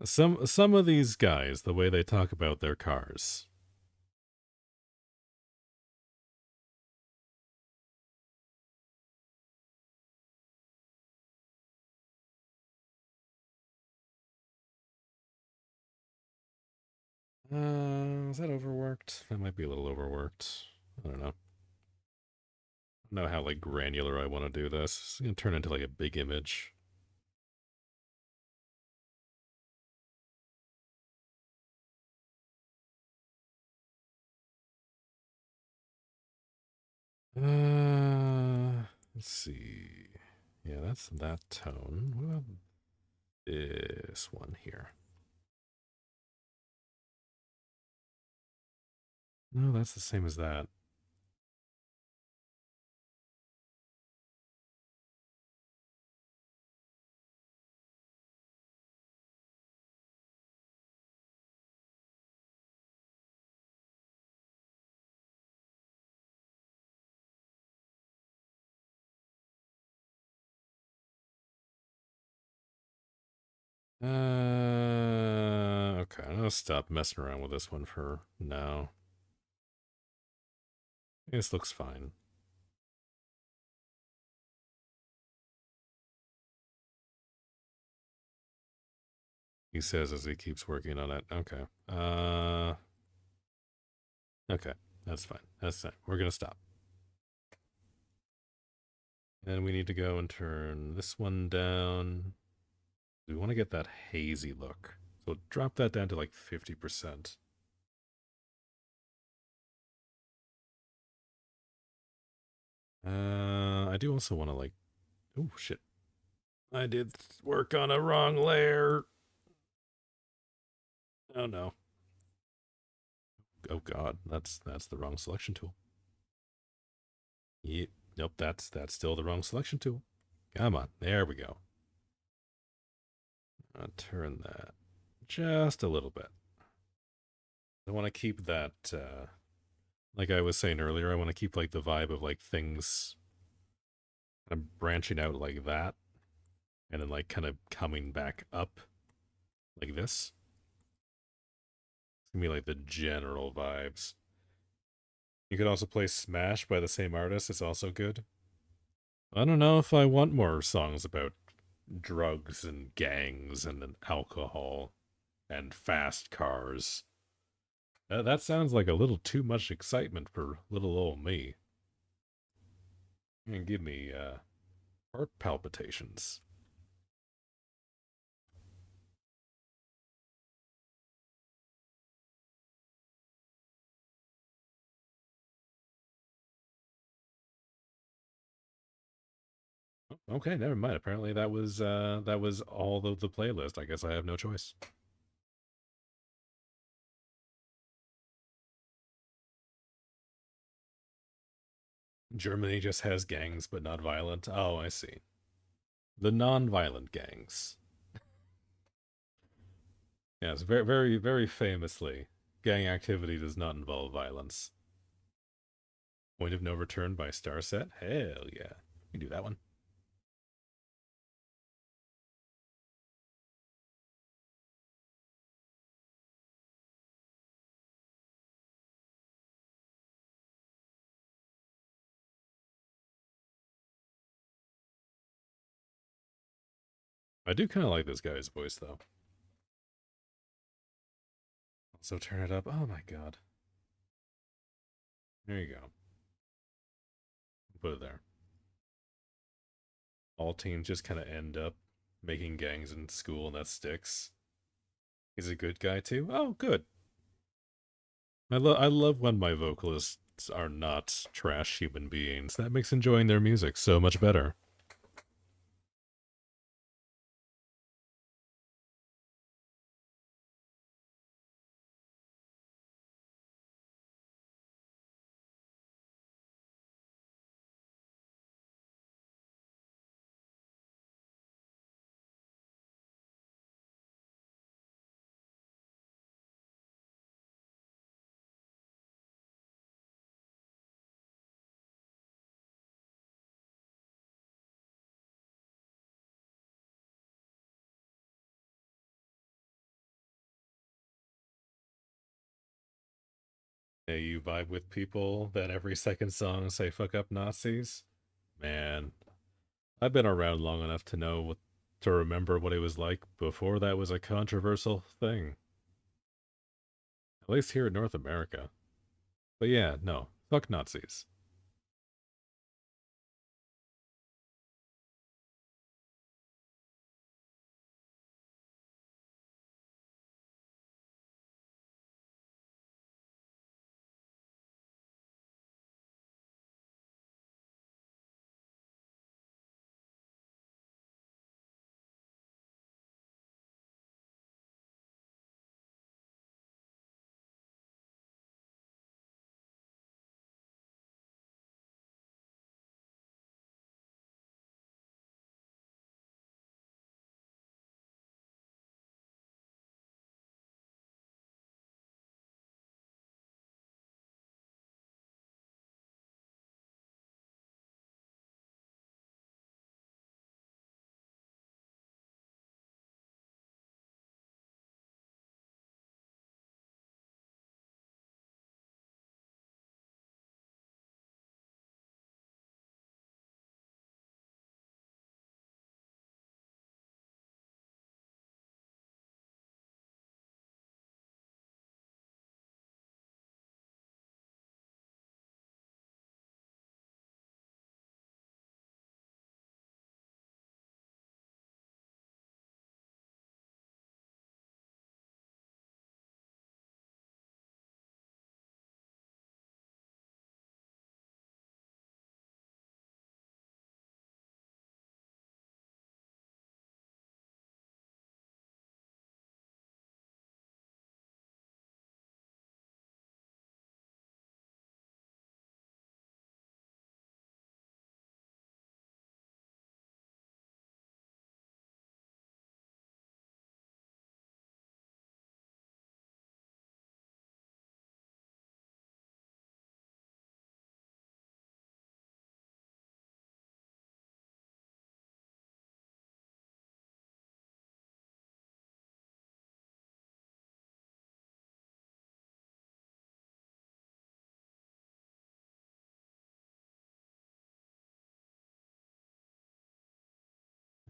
Some of these guys, the way they talk about their cars. Is that overworked? That might be a little overworked. I don't know. I don't know how like granular I want to do this. It's gonna turn into like a big image. Let's see. Yeah, that's that tone. What about this one here? No, that's the same as that. Okay, I'm gonna stop messing around with this one for now. This looks fine. He says as he keeps working on it. Okay. Okay. That's fine. That's fine. We're gonna stop. And we need to go and turn this one down. We want to get that hazy look. So drop that down to like 50%. I do also want to like, oh shit. I did work on a wrong layer. Oh no. Oh god, that's the wrong selection tool. Yep. Nope, that's still the wrong selection tool. Come on, there we go. I'll turn that just a little bit. I want to keep that, like I was saying earlier, I want to keep like the vibe of like things kind of branching out like that, and then like kind of coming back up like this. It's gonna be like the general vibes. You could also play Smash by the same artist. It's also good. I don't know if I want more songs about drugs and gangs and alcohol and fast cars. That sounds like a little too much excitement for little old me. And give me heart palpitations. Okay, never mind. Apparently that was all of the playlist. I guess I have no choice. Germany just has gangs, but not violent. Oh, I see. The non-violent gangs. Yes, very, very, very famously, gang activity does not involve violence. Point of No Return by Starset? Hell yeah. We do that one. I do kind of like this guy's voice, though. Also, turn it up. Oh my god. There you go. Put it there. All teens just kind of end up making gangs in school, and that sticks. He's a good guy, too. Oh, good. I love when my vocalists are not trash human beings. That makes enjoying their music so much better. Hey, you vibe with people that every second song say fuck up Nazis? Man, I've been around long enough to know to remember what it was like before that was a controversial thing. At least here in North America. But yeah, no. Fuck Nazis.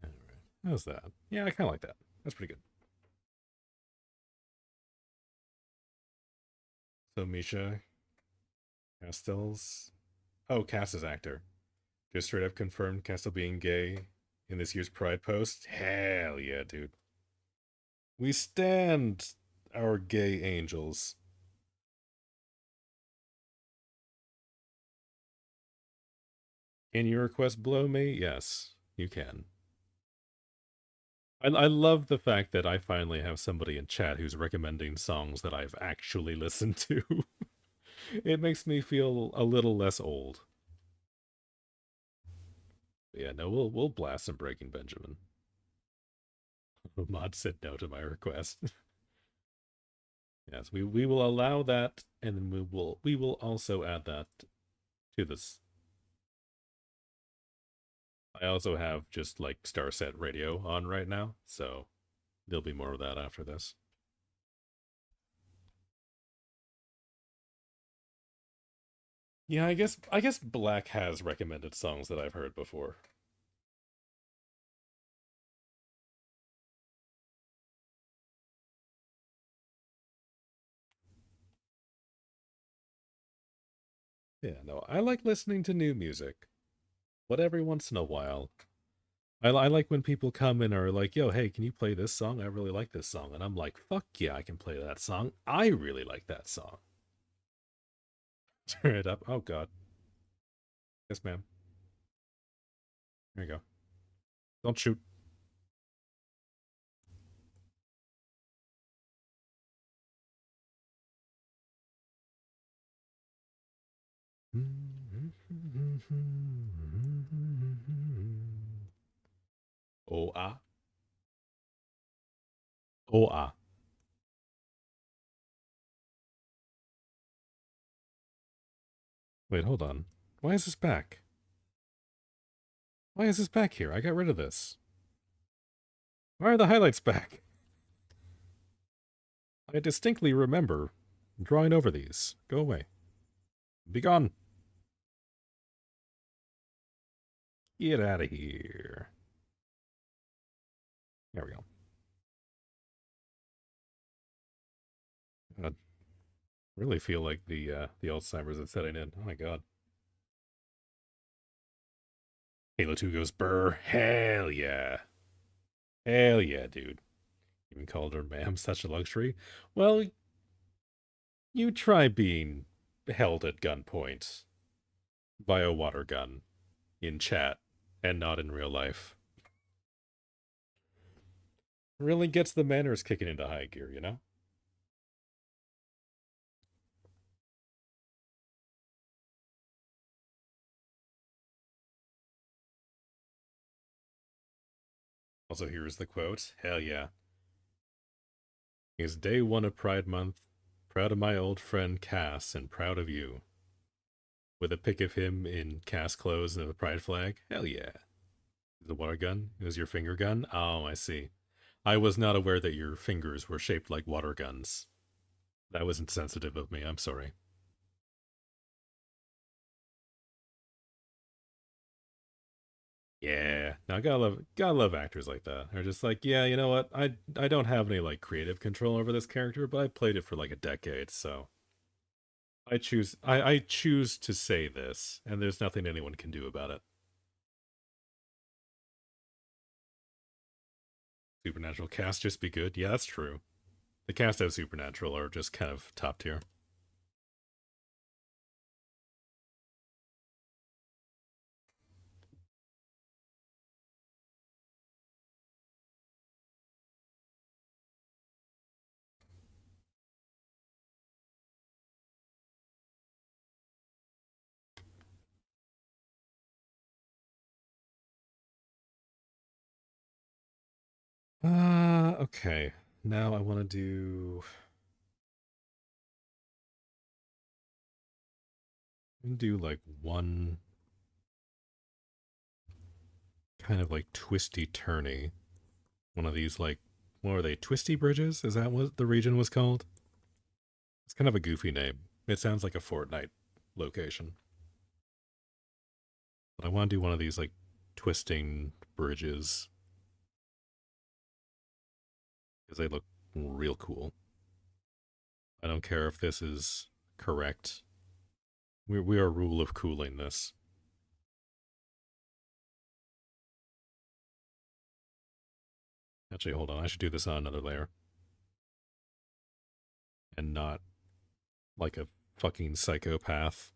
Alright. How's that? Yeah, I kind of like that. That's pretty good. So, Misha Castell's. Oh, Cass is actor. Just straight up confirmed Castle being gay in this year's Pride post. Hell yeah, dude. We stand our gay angels. Can your request blow me? Yes, you can. I love the fact that I finally have somebody in chat who's recommending songs that I've actually listened to. It makes me feel a little less old. But yeah, no, we'll blast some Breaking Benjamin. Mod said no to my request. Yes, we will allow that, and then we will also add that to this. I also have just like Starset Radio on right now, so there'll be more of that after this. Yeah, I guess Black has recommended songs that I've heard before. Yeah, no, I like listening to new music, but every once in a while, I like when people come and are like, "Yo, hey, can you play this song? I really like this song," and I'm like, "Fuck yeah, I can play that song. I really like that song." Turn it up. Oh God, yes, ma'am. There you go. Don't shoot. Oh ah, oh ah. Wait, hold on. Why is this back? Why is this back here? I got rid of this. Why are the highlights back? I distinctly remember drawing over these. Go away. Be gone. Get out of here. There we go. Really feel like the Alzheimer's is setting in. Oh my god. Halo 2 goes burr. Hell yeah. Hell yeah, dude. Even called her ma'am such a luxury. Well, you try being held at gunpoint by a water gun in chat and not in real life. Really gets the manners kicking into high gear, you know? Also, here's the quote. Hell yeah. It's day one of Pride Month. Proud of my old friend Cass and proud of you. With a pic of him in Cass clothes and the pride flag. Hell yeah. The water gun is your finger gun? Oh, I see. I was not aware that your fingers were shaped like water guns. That was insensitive of me. I'm sorry. Yeah, now gotta love actors like that. They're just like, yeah, you know what? I don't have any like creative control over this character, but I played it for like a decade, so I choose to say this, and there's nothing anyone can do about it. Supernatural cast just be good. Yeah, that's true. The cast of Supernatural are just kind of top tier. Okay. Now I want to do like one kind of like twisty turny. One of these like what are they? Twisty bridges? Is that what the region was called? It's kind of a goofy name. It sounds like a Fortnite location. But I want to do one of these like twisting bridges because they look real cool. I don't care if this is correct. We are rule of cooling this. Actually, hold on. I should do this on another layer and not like a fucking psychopath.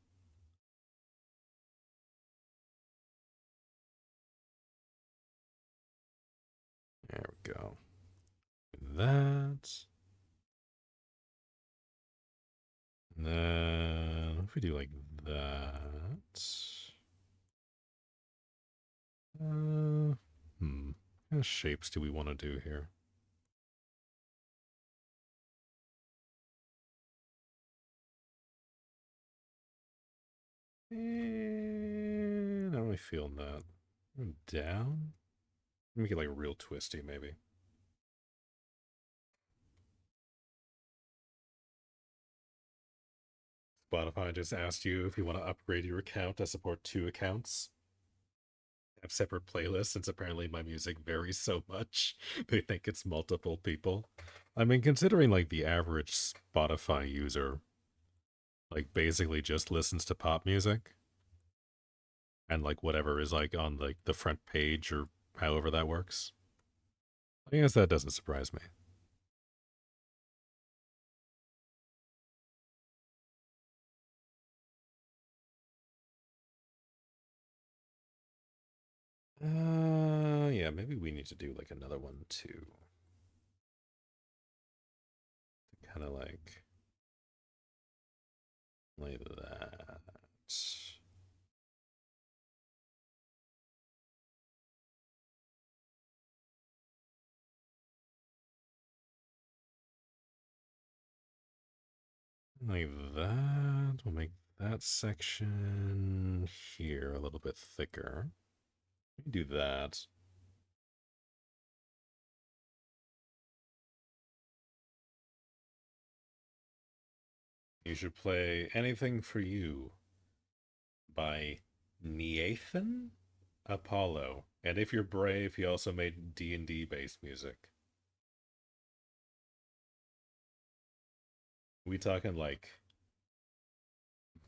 There we go. That. And then if we do like that. What kind of shapes do we want to do here? And I don't really feel that. Down? Make it like real twisty, maybe. Spotify just asked you if you want to upgrade your account to support two accounts. Have separate playlists since apparently my music varies so much. They think it's multiple people. I mean, considering like the average Spotify user, like basically just listens to pop music and like whatever is like on like the front page or however that works. I guess that doesn't surprise me. Yeah, maybe we need to do like another one too. Kind of like that. Like that. We'll make that section here a little bit thicker. We do that. You should play Anything for You by Nathan Apollo. And if you're brave, he also made D&D based music. We talking like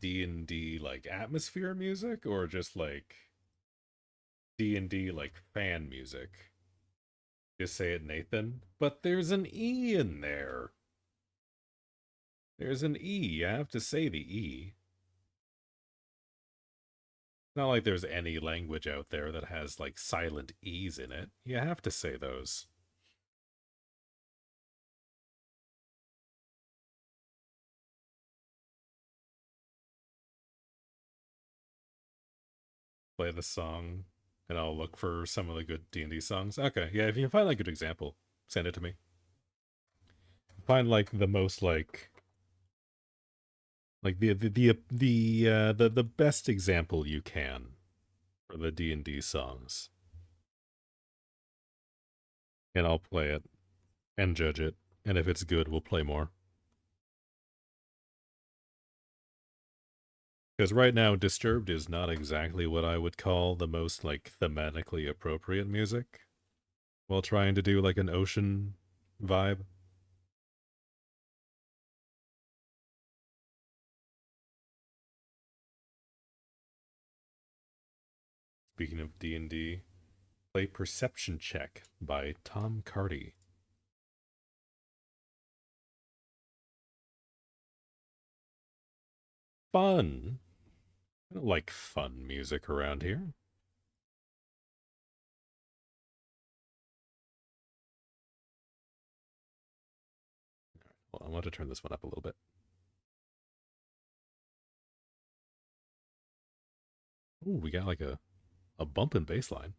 D&D like atmosphere music or just like D&D like fan music? Just say it, Nathan. But there's an E in there. There's an E. You have to say the E. It's not like there's any language out there that has like silent E's in it. You have to say those. Play the song and I'll look for some of the good D&D songs. Okay, yeah, if you find like a good example, send it to me. Find like the most like the best example you can for the D&D songs. And I'll play it and judge it. And if it's good, we'll play more. Because right now, Disturbed is not exactly what I would call the most like thematically appropriate music while trying to do like an ocean vibe. Speaking of D&D, play Perception Check by Tom Carty. Fun. I don't like fun music around here. Well, I want to turn this one up a little bit. Ooh, we got like a bump in bass line.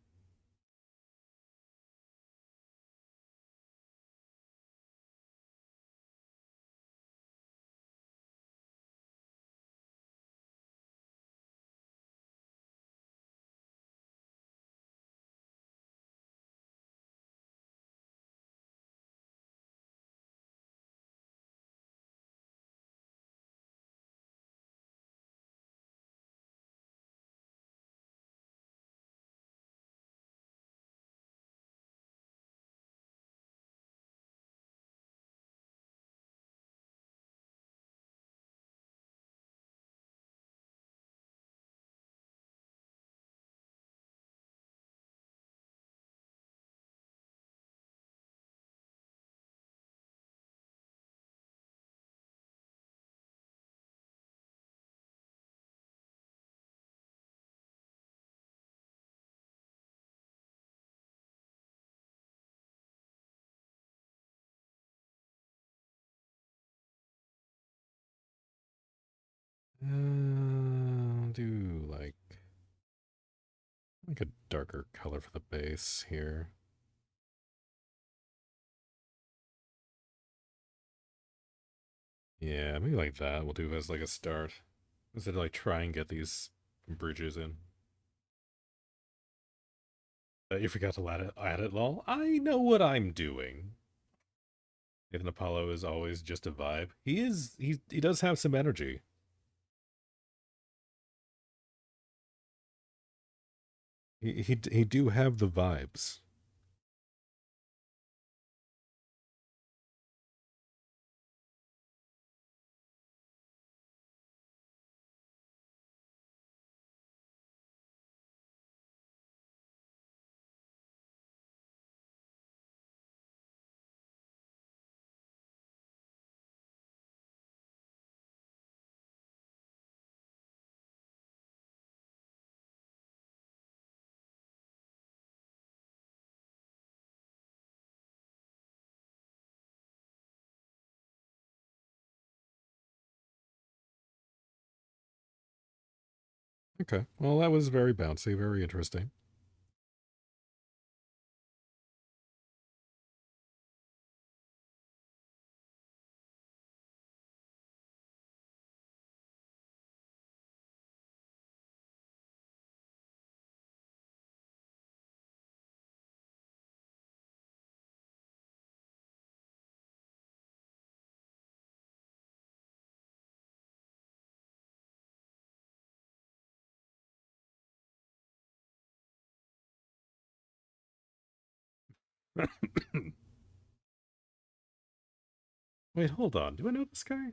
Do like a darker color for the base here. Yeah, maybe like that. We'll do as like a start. Instead of like try and get these bridges in. You forgot to add it, lol. I know what I'm doing. If Apollo is always just a vibe, he does have some energy. He do have the vibes. Okay, well that was very bouncy, very interesting. Wait, hold on. Do I know this guy?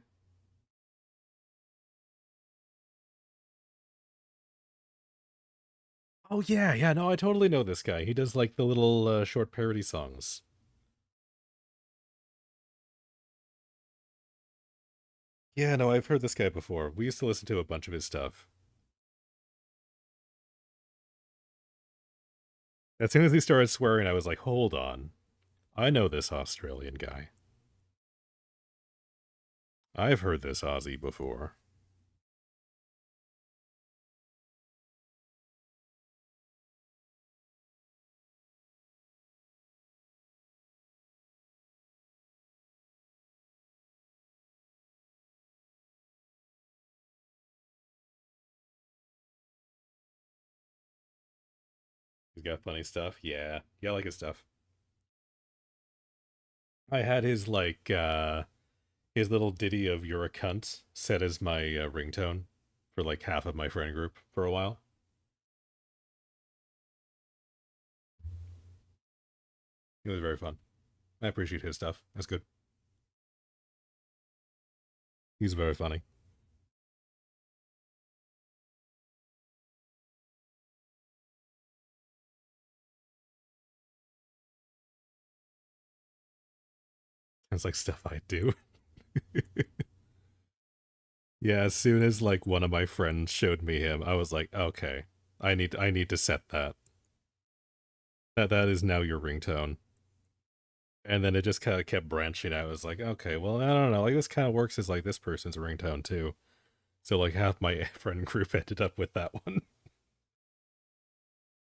Oh yeah, yeah, no, I totally know this guy. He does like the little short parody songs. Yeah, no, I've heard this guy before. We used to listen to a bunch of his stuff. As soon as he started swearing, I was like, hold on. I know this Australian guy. I've heard this Aussie before. He's got funny stuff. Yeah. Yeah, I like his stuff. I had his little ditty of "You're a cunt" set as my ringtone for like half of my friend group for a while. It was very fun. I appreciate his stuff. That's good. He's very funny. It's like stuff I do. Yeah, as soon as like one of my friends showed me him, I was like, okay, I need to set that. That is now your ringtone. And then it just kind of kept branching out. I was like, okay, well, I don't know. Like this kind of works as like this person's ringtone too. So like half my friend group ended up with that one.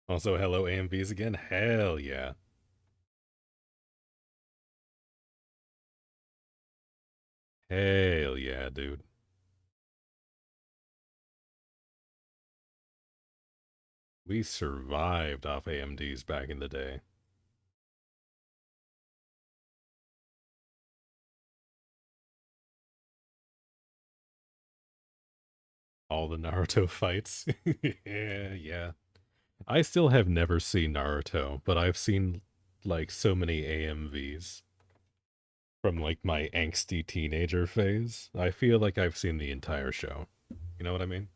Also, hello AMVs again. Hell yeah. Hell yeah, dude. We survived off AMDs back in the day. All the Naruto fights. Yeah, yeah. I still have never seen Naruto, but I've seen like so many AMVs from like my angsty teenager phase. I feel like I've seen the entire show. You know what I mean?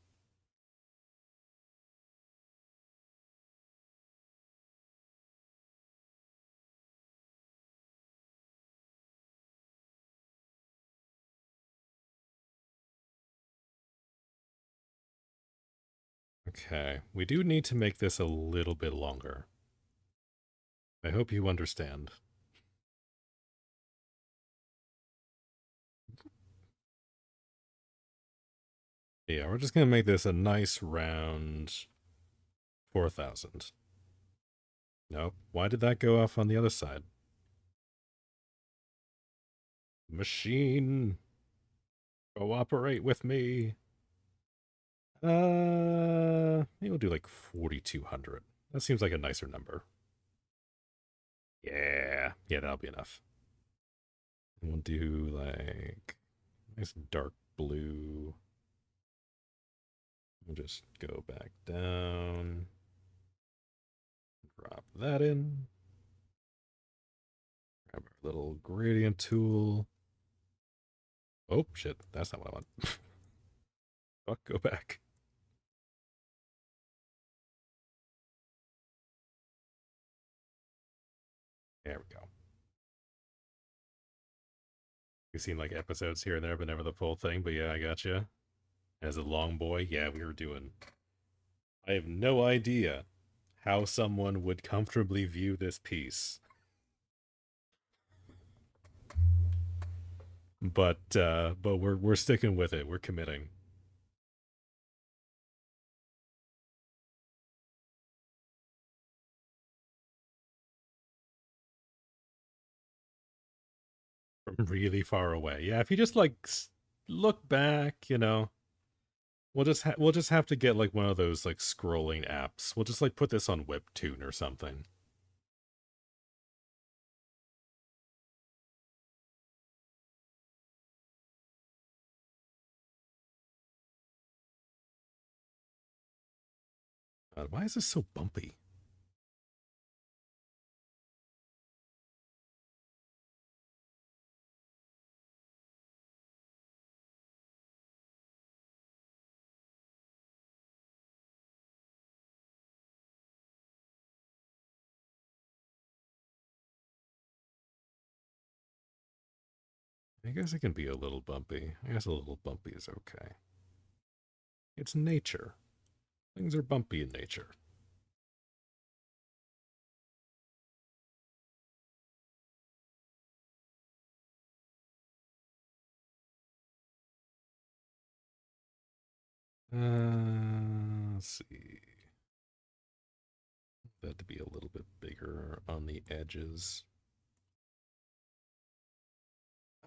Okay, we do need to make this a little bit longer. I hope you understand. Yeah, we're just gonna make this a nice round 4,000. Nope. Why did that go off on the other side? Machine, cooperate with me. Maybe we'll do like 4,200. That seems like a nicer number. Yeah, yeah, that'll be enough. We'll do like nice dark blue. We'll just go back down, drop that in, grab our little gradient tool. Oh shit, that's not what I want. Fuck, go back. There we go. We've seen like episodes here and there, but never the full thing. But yeah, I gotcha. As a long boy, yeah, we were doing. I have no idea how someone would comfortably view this piece, but we're sticking with it. We're committing. From really far away. Yeah, if you just like look back, we'll just have to get like one of those like scrolling apps. We'll just like put this on Webtoon or something. God, why is this so bumpy? I guess it can be a little bumpy. I guess a little bumpy is okay. It's nature. Things are bumpy in nature. Let's see. That to be a little bit bigger on the edges.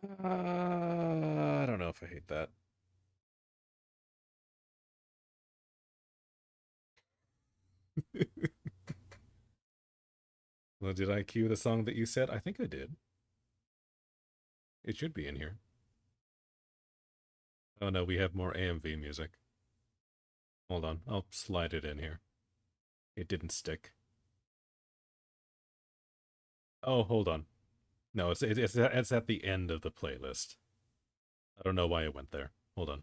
I don't know if I hate that. Well, did I cue the song that you said? I think I did. It should be in here. Oh no, we have more AMV music. Hold on, I'll slide it in here. It didn't stick. Oh, hold on. No, it's at the end of the playlist. I don't know why it went there. Hold on.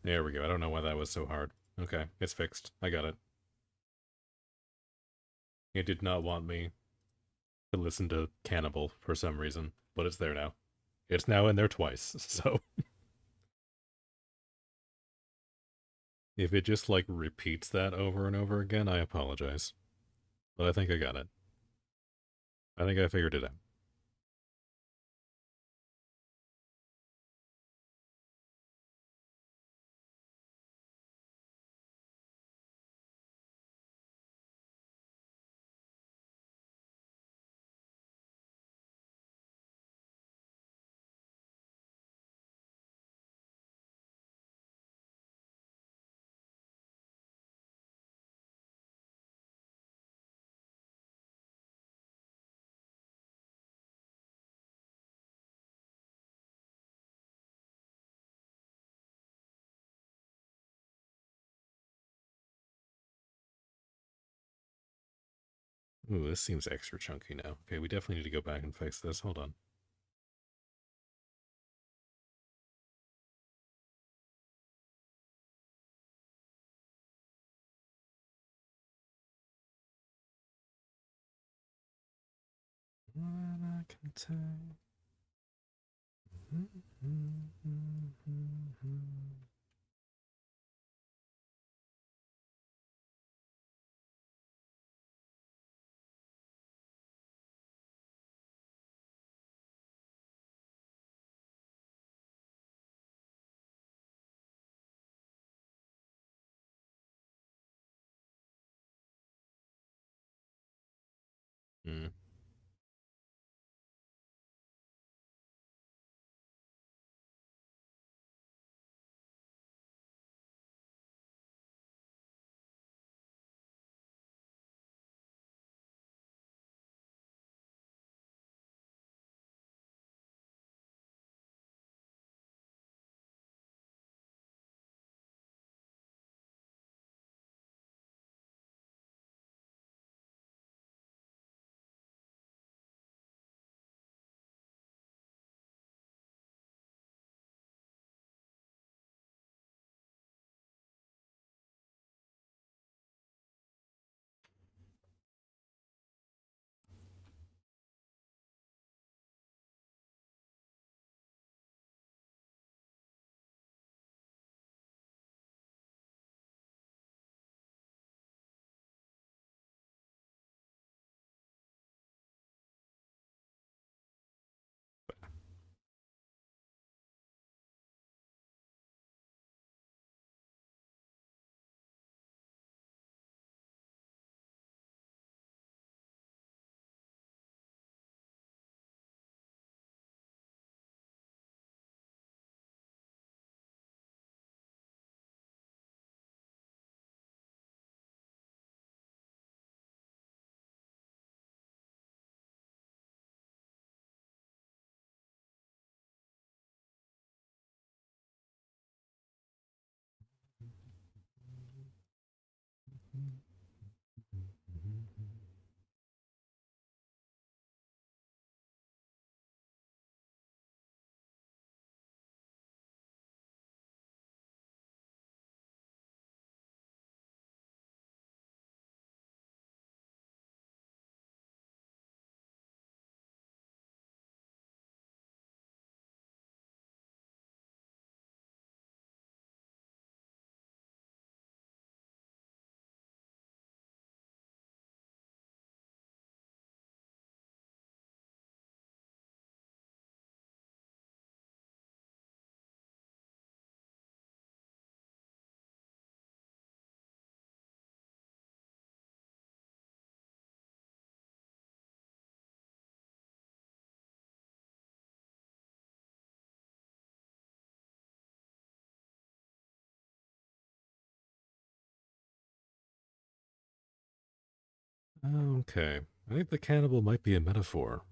There we go. I don't know why that was so hard. Okay, it's fixed. I got it. It did not want me to listen to Cannibal for some reason, but it's there now. It's now in there twice, so if it just like repeats that over and over again, I apologize. But I think I got it. I think I figured it out. Ooh, this seems extra chunky now. Okay, we definitely need to go back and fix this. Hold on. What I can tell. Hmm. Okay. I think the cannibal might be a metaphor.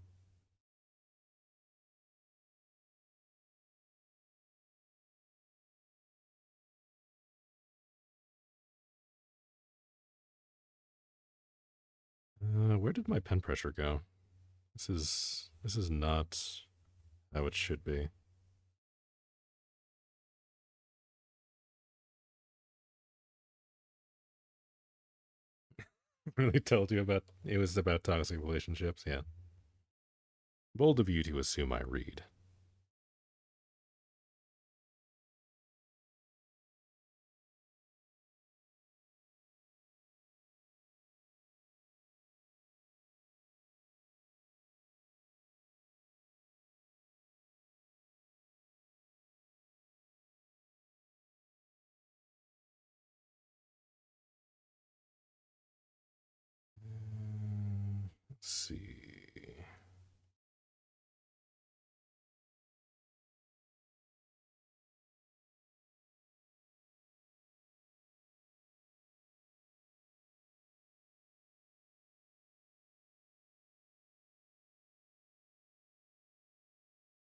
Where did my pen pressure go? This is not how it should be. Really told you about it was about toxic relationships, yeah. Bold of you to assume I read. Let's see.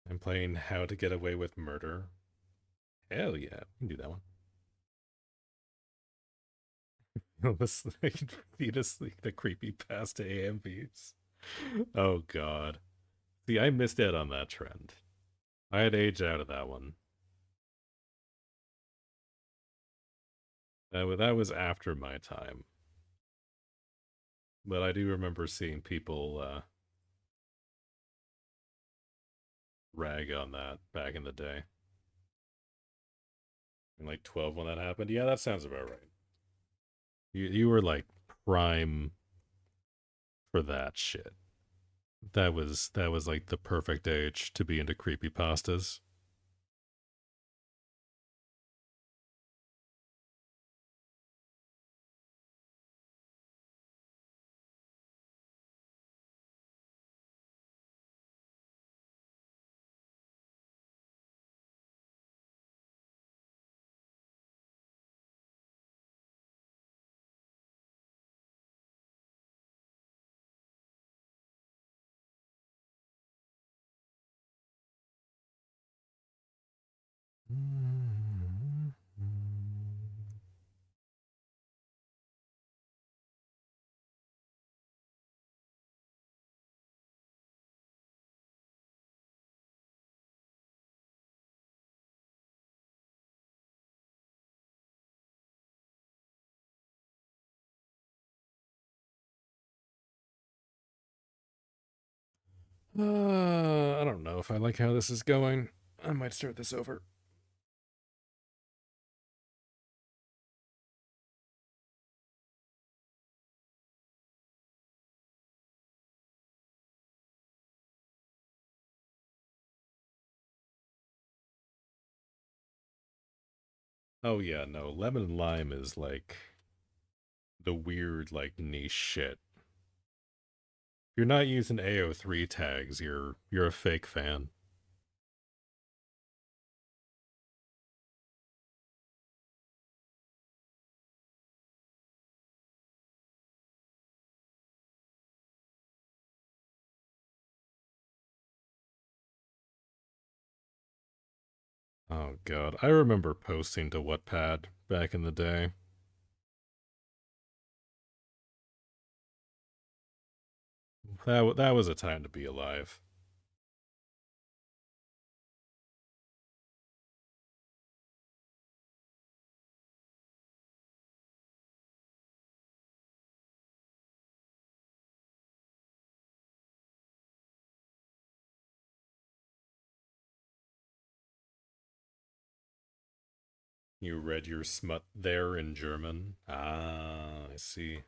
I'm playing How to Get Away with Murder. Hell yeah, we can do that one. This I can see this like the creepy pasta AMVs. Oh god. See, I missed out on that trend. I had aged out of that one. That was after my time. But I do remember seeing people rag on that back in the day. In like 12 when that happened. Yeah, that sounds about right. You were like prime for that shit. That was like the perfect age to be into creepy pastas. I don't know if I like how this is going. I might start this over. Oh yeah, no, lemon and lime is like the weird like niche shit. If you're not using AO3 tags, you're a fake fan. Oh god, I remember posting to Wattpad back in the day. that was a time to be alive. You read your smut there in German? Ah, I see.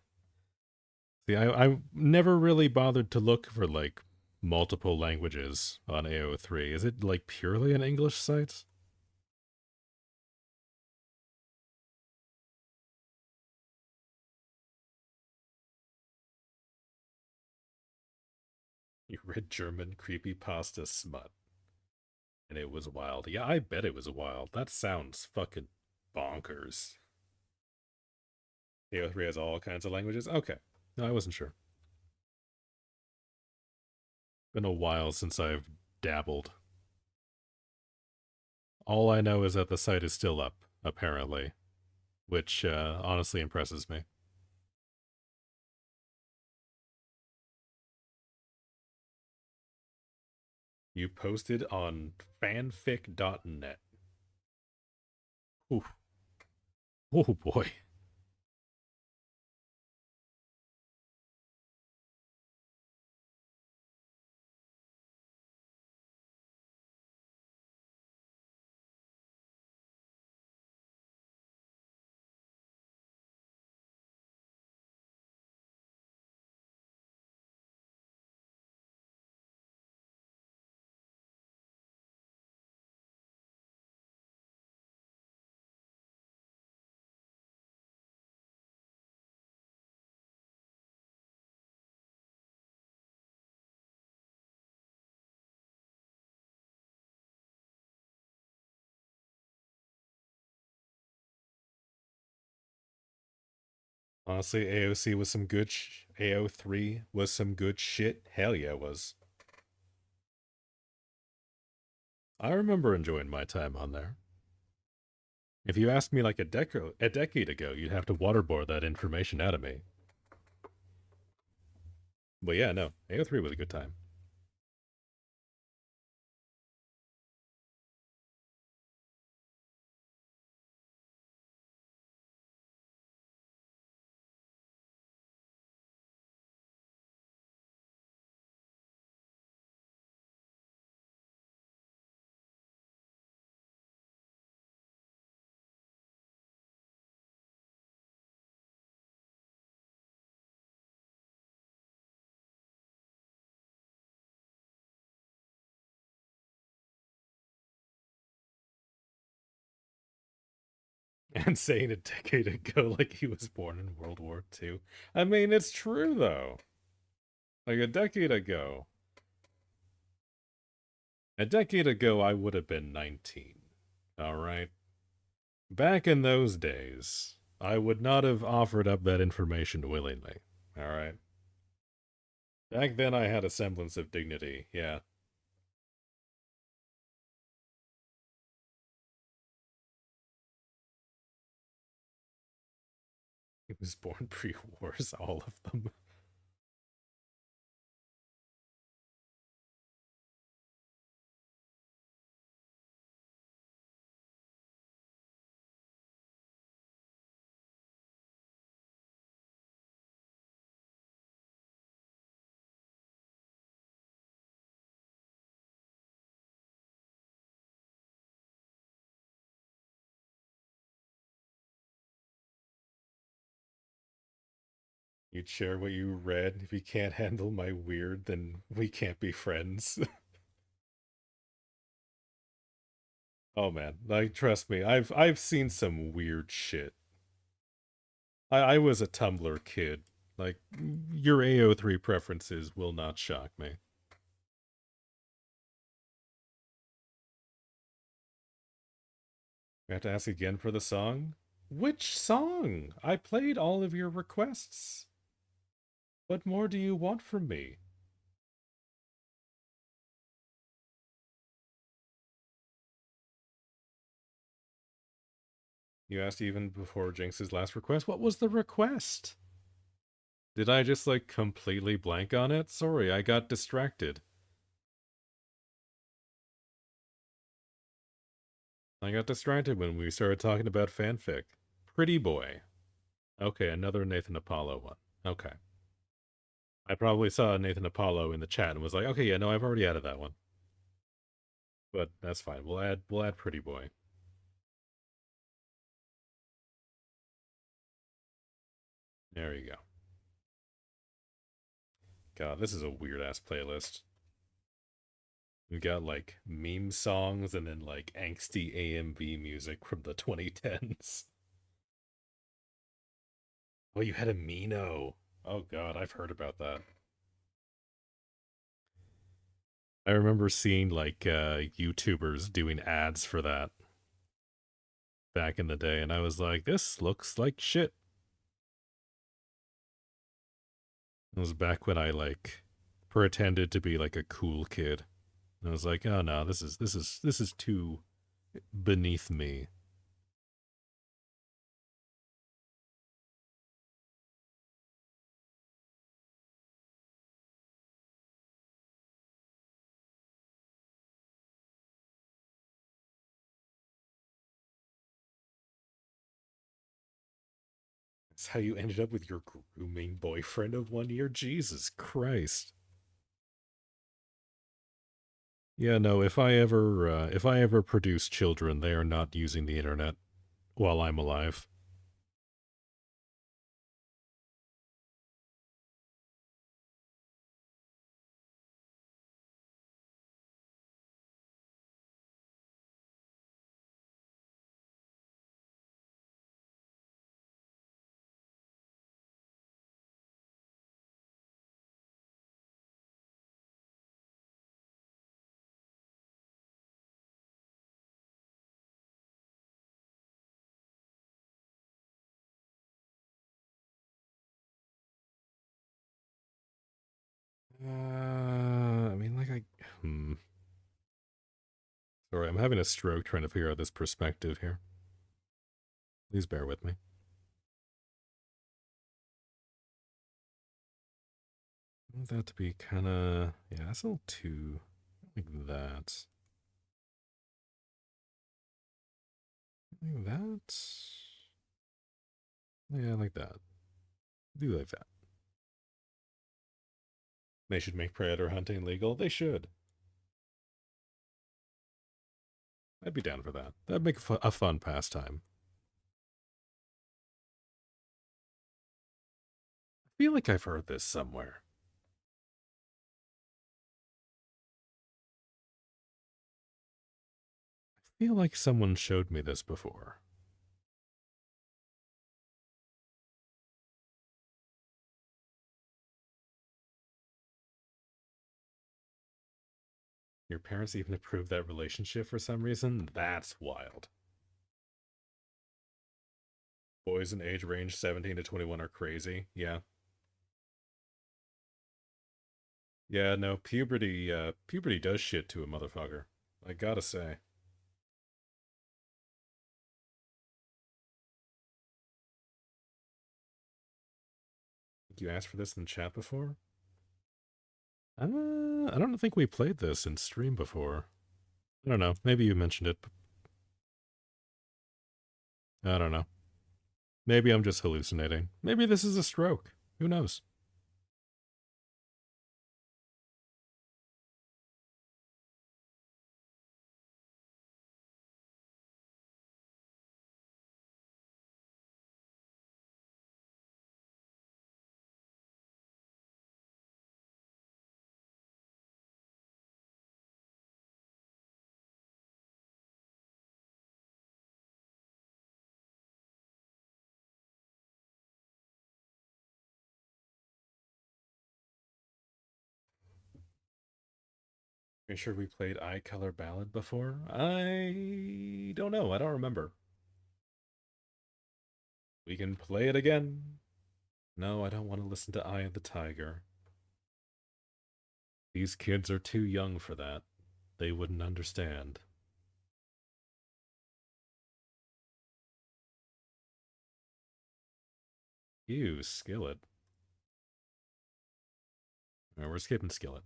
See, I never really bothered to look for like multiple languages on AO3. Is it like purely an English site? You read German creepypasta smut, and it was wild. Yeah, I bet it was wild. That sounds fucking bonkers. AO3 has all kinds of languages? Okay. No, I wasn't sure. Been a while since I've dabbled. All I know is that the site is still up, apparently, which honestly impresses me. You posted on fanfic.net. Ooh. Oh boy. Honestly, AOC was some good AO3 was some good shit. Hell yeah, it was. I remember enjoying my time on there. If you asked me like a decade ago, you'd have to waterboard that information out of me. But yeah, no, AO3 was a good time. And saying a decade ago like he was born in World War II. I mean, it's true though. Like a decade ago, I would have been 19. All right. Back in those days, I would not have offered up that information willingly. All right. Back then, I had a semblance of dignity. Yeah. He was born pre wars, all of them. You'd share what you read. If you can't handle my weird, then we can't be friends. Oh man, like trust me, I've seen some weird shit. I was a Tumblr kid. Like your AO3 preferences will not shock me. We have to ask again for the song? Which song? I played all of your requests. What more do you want from me? You asked even before Jinx's last request. What was the request? Did I just like completely blank on it? Sorry, I got distracted. I got distracted when we started talking about fanfic. Pretty Boy. Okay, another Nathan Apollo one. Okay. I probably saw Nathan Apollo in the chat and was like, okay, yeah, no, I've already added that one. But that's fine. We'll add Pretty Boy. There you go. God, this is a weird ass playlist. We've got like meme songs and then like angsty AMV music from the 2010s. Oh, you had a Mino. Oh god, I've heard about that. I remember seeing like YouTubers doing ads for that back in the day, and I was like, this looks like shit. It was back when I like pretended to be like a cool kid. And I was like, oh no, this is too beneath me. That's how you ended up with your grooming boyfriend of 1 year? Jesus Christ. Yeah, no, if I ever produce children, they are not using the internet while I'm alive. I mean, like, Sorry, I'm having a stroke trying to figure out this perspective here. Please bear with me. I want that to be kind of, yeah, that's a little too, like that. Like that. Yeah, like that. Do like that. They should make predator hunting legal. They should. I'd be down for that. That'd make a fun pastime. I feel like I've heard this somewhere. I feel like someone showed me this before. Your parents even approved that relationship for some reason? That's wild. Boys in age range 17 to 21 are crazy. Yeah. Yeah, no, puberty does shit to a motherfucker. I gotta say. You asked for this in the chat before? I don't think we played this in stream before. I don't know. Maybe you mentioned it. I don't know. Maybe I'm just hallucinating. Maybe this is a stroke. Who knows? Are you sure we played Eye Color Ballad before? I don't know. I don't remember. We can play it again. No, I don't want to listen to Eye of the Tiger. These kids are too young for that. They wouldn't understand. Ew, Skillet. Alright, we're skipping Skillet.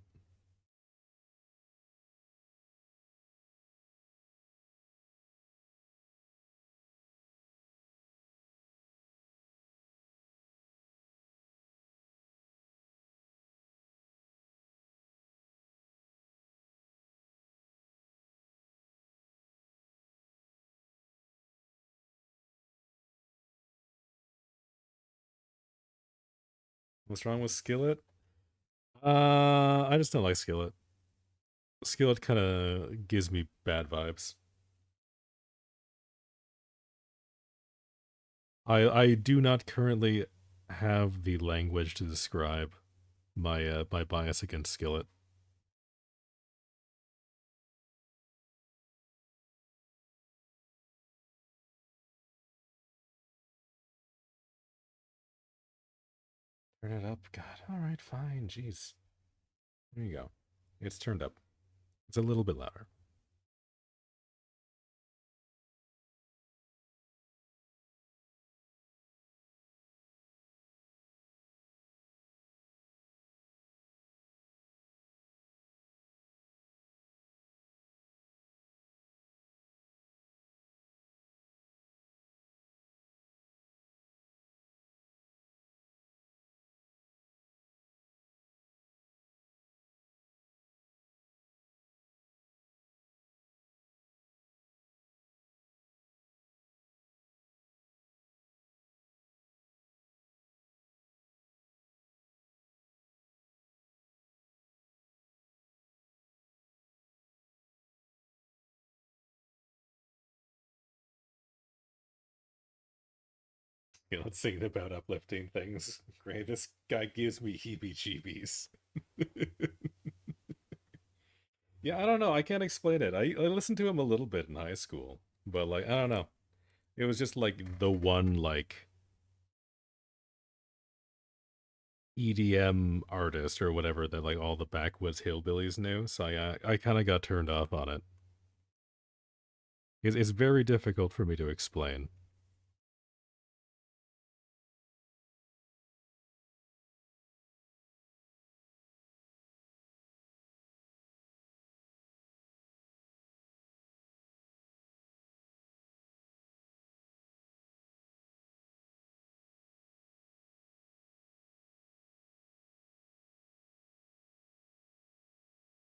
What's wrong with Skillet? I just don't like Skillet. Skillet kind of gives me bad vibes. I do not currently have the language to describe my bias against Skillet. Turn it up, God. All right, fine. Jeez. There you go. It's turned up. It's a little bit louder. Yeah, let's sing about uplifting things. Great. This guy gives me heebie-jeebies. Yeah, I don't know. I can't explain it. I listened to him a little bit in high school, but like I don't know. It was just like the one like EDM artist or whatever that like all the backwoods hillbillies knew. So I kind of got turned off on it. It's very difficult for me to explain.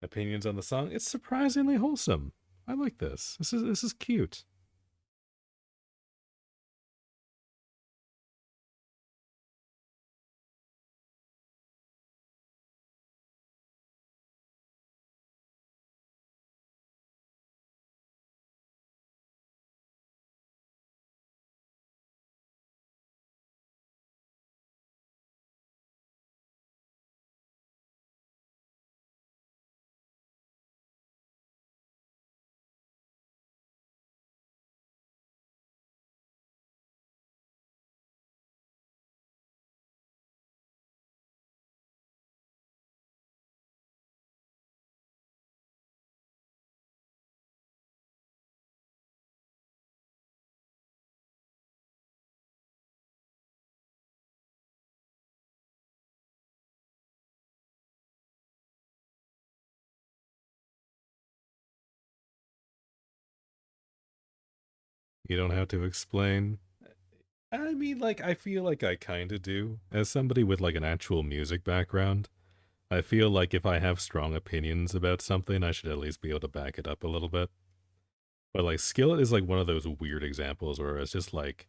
Opinions on the song? It's surprisingly wholesome. I like this. This is cute. You don't have to explain. I mean, like, I feel like I kind of do. As somebody with, like, an actual music background, I feel like if I have strong opinions about something, I should at least be able to back it up a little bit. But, like, Skillet is, like, one of those weird examples where it's just, like,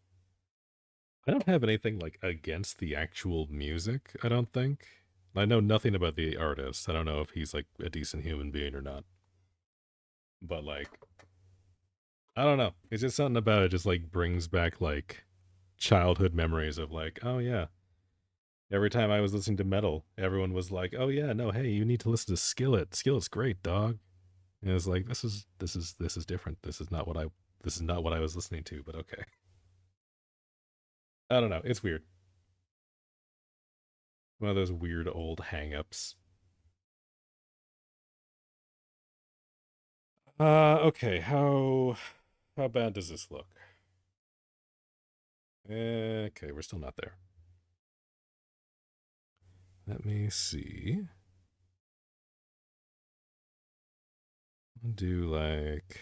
I don't have anything, like, against the actual music, I don't think. I know nothing about the artist. I don't know if he's, like, a decent human being or not. But, like, I don't know. It's just something about it just, like, brings back, like, childhood memories of, like, oh, yeah, every time I was listening to metal, everyone was like, "Oh yeah, no, hey, you need to listen to Skillet. Skillet's great, dog." And it's like this is different. This is not what I was listening to, but okay. I don't know. It's weird. One of those weird old hang-ups. Okay, how bad does this look? Okay, we're still not there. Let me see. Do like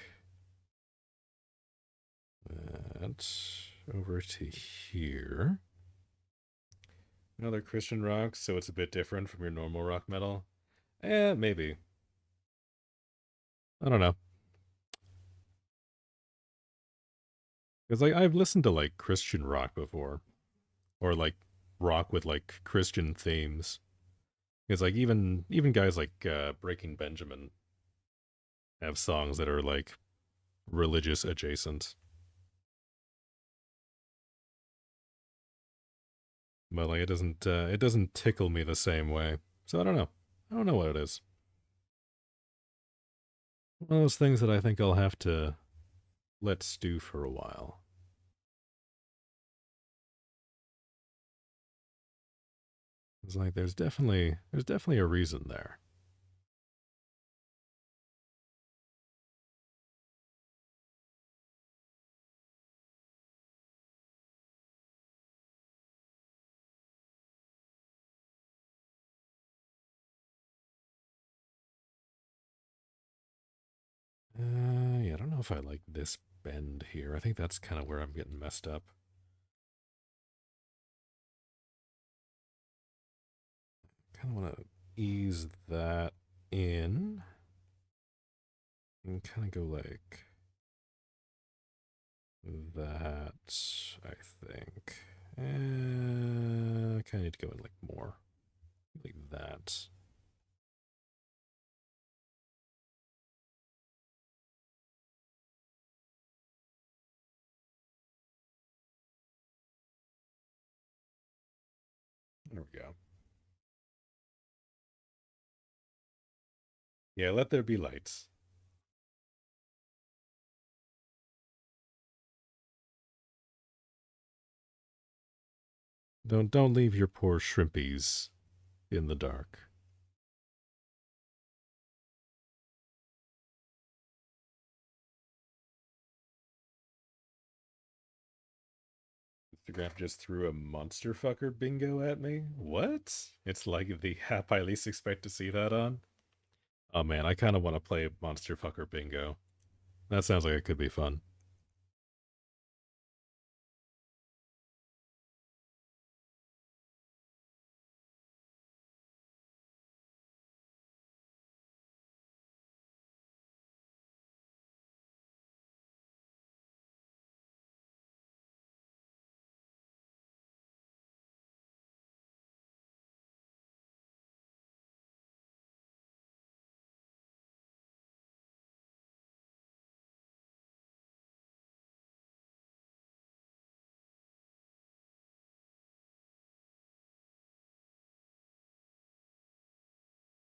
that over to here. Another Christian rock, so it's a bit different from your normal rock metal. Maybe. I don't know. Because like I've listened to like Christian rock before, or like rock with like Christian themes. It's like even guys like Breaking Benjamin have songs that are like religious adjacent, but like it doesn't tickle me the same way. So I don't know. I don't know what it is. One of those things that I think I'll have to let stew for a while. It's like there's definitely a reason there. Yeah, I don't know if I like this bend here. I think that's kind of where I'm getting messed up. Kind of want to ease that in and kind of go like that, I think. I kind of need to go in like more like that. There we go. Yeah, let there be lights. Don't leave your poor shrimpies in the dark. Instagram just threw a monster fucker bingo at me. What? It's like the app I least expect to see that on. Oh man, I kind of want to play monster fucker bingo. That sounds like it could be fun.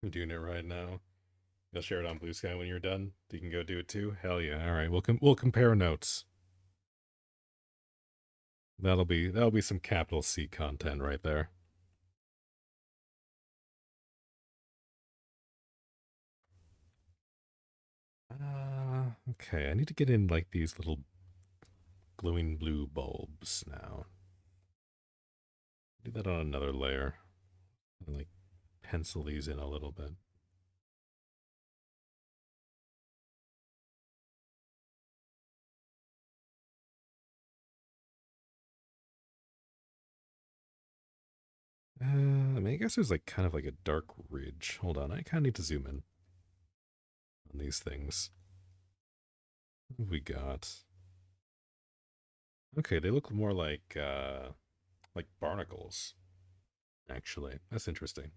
I'm doing it right now. You'll share it on Blue Sky when you're done. You can go do it too. Hell yeah! All right, we'll compare notes. That'll be some capital C content right there. Okay. I need to get in like these little glowing blue bulbs now. Do that on another layer. And like pencil these in a little bit. I mean, I guess there's like kind of like a dark ridge. Hold on, I kind of need to zoom in on these things. What have we got? Okay, they look more like barnacles. Actually, that's interesting.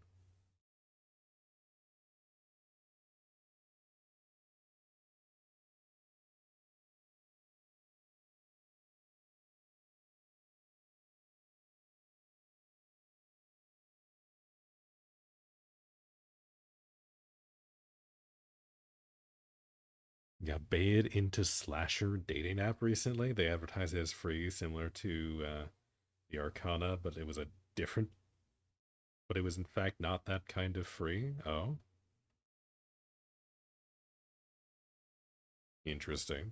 Yeah, bait into slasher dating app recently. They advertised it as free, similar to the Arcana, but it was a different. But it was in fact not that kind of free. Oh, interesting.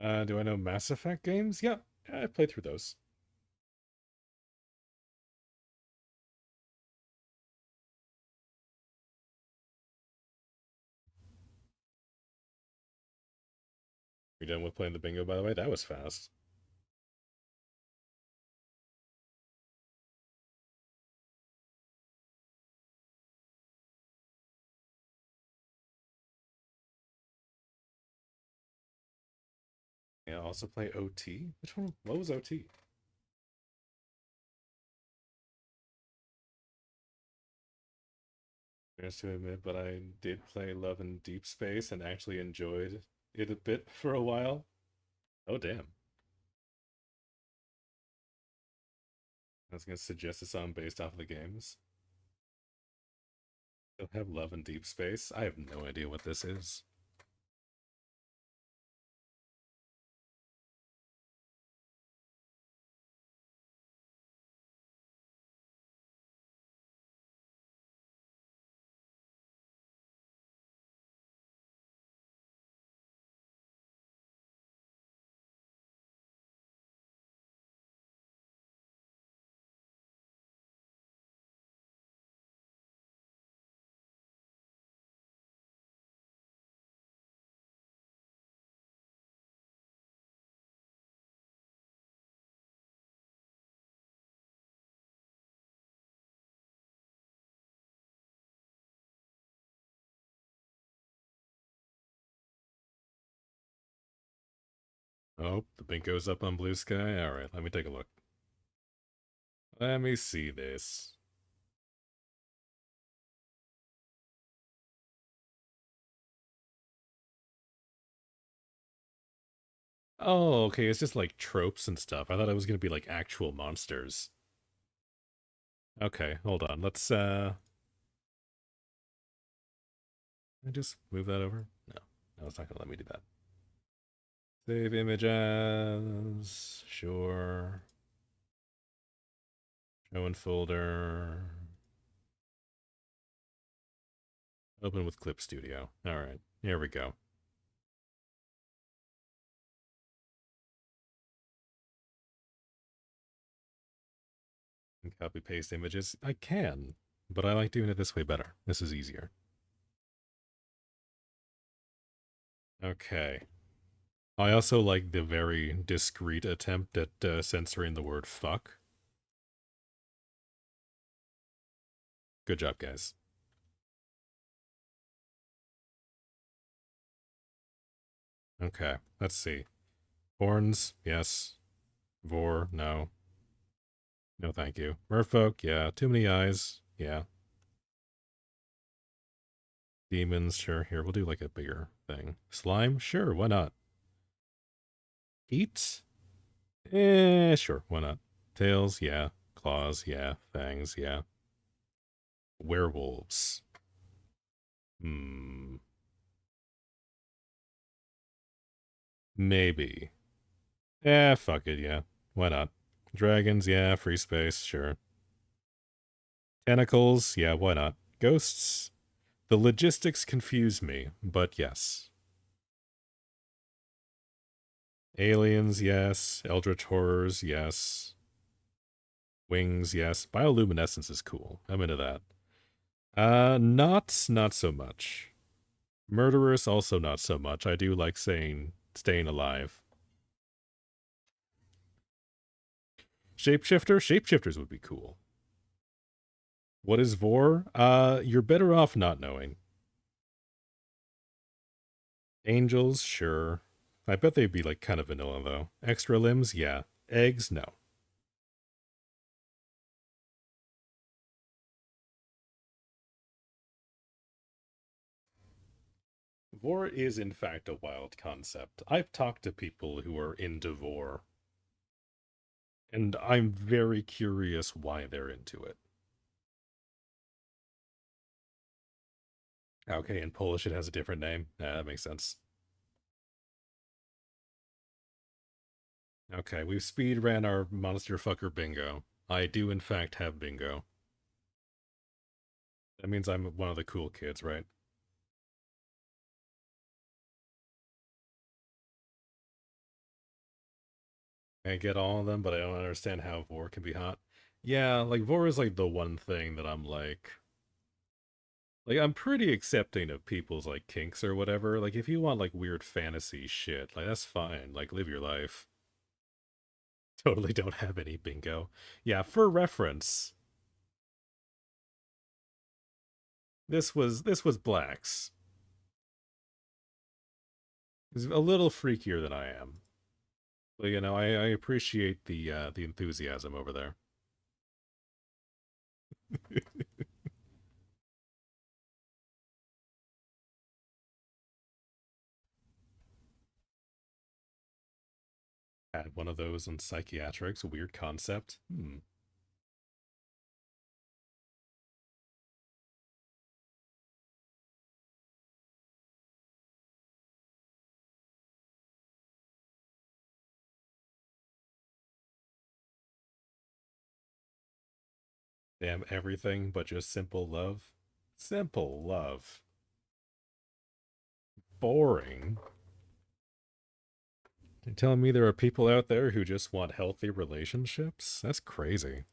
Do I know Mass Effect games? Yeah, I played through those. You done with playing the bingo, by the way? That was fast. Yeah, also play OT? Which one? What was OT? Just to admit, but I did play Love in Deep Space and actually enjoyed it a bit for a while. Oh, damn. I was going to suggest a song based off of the games. They'll have Love in Deep Space. I have no idea what this is. Oh, the bingo's up on Blue Sky. All right, let me take a look. Let me see this. Oh, okay, it's just like tropes and stuff. I thought it was going to be like actual monsters. Okay, hold on. Can I just move that over? No. No, it's not going to let me do that. Save image as. Sure. Show in folder. Open with Clip Studio. All right, here we go. Copy paste images. I can, but I like doing it this way better. This is easier. Okay. I also like the very discreet attempt at censoring the word fuck. Good job, guys. Okay, let's see. Horns, yes. Vor, no. No, thank you. Merfolk, yeah. Too many eyes, yeah. Demons, sure. Here, we'll do like a bigger thing. Slime, sure, why not? Heat? Sure, why not? Tails, yeah. Claws, yeah. Fangs, yeah. Werewolves. Hmm. Maybe. Fuck it, yeah. Why not? Dragons, yeah. Free space, sure. Tentacles, yeah, why not? Ghosts? The logistics confuse me, but yes. Aliens, yes. Eldritch horrors, yes. Wings, yes. Bioluminescence is cool. I'm into that. Not so much. Murderous, also not so much. I do like saying staying alive. Shapeshifter? Shapeshifters would be cool. What is Vor? You're better off not knowing. Angels, sure. I bet they'd be like kind of vanilla though. Extra limbs, yeah. Eggs, no. Vor is in fact a wild concept. I've talked to people who are into Vor, and I'm very curious why they're into it. Okay, in Polish it has a different name. That makes sense. Okay, we've speed ran our monster fucker bingo. I do in fact have bingo. That means I'm one of the cool kids, right? I get all of them, but I don't understand how Vor can be hot. Yeah, like Vor is like the one thing that I'm like I'm pretty accepting of people's like kinks or whatever. Like if you want like weird fantasy shit, like that's fine. Like live your life. Totally don't have any bingo. Yeah, for reference, this was Black's. He's a little freakier than I am. But you know, I appreciate the enthusiasm over there. Had one of those in psychiatrics, a weird concept. Hmm. Damn everything but just simple love. Simple love. Boring. You're telling me there are people out there who just want healthy relationships? That's crazy.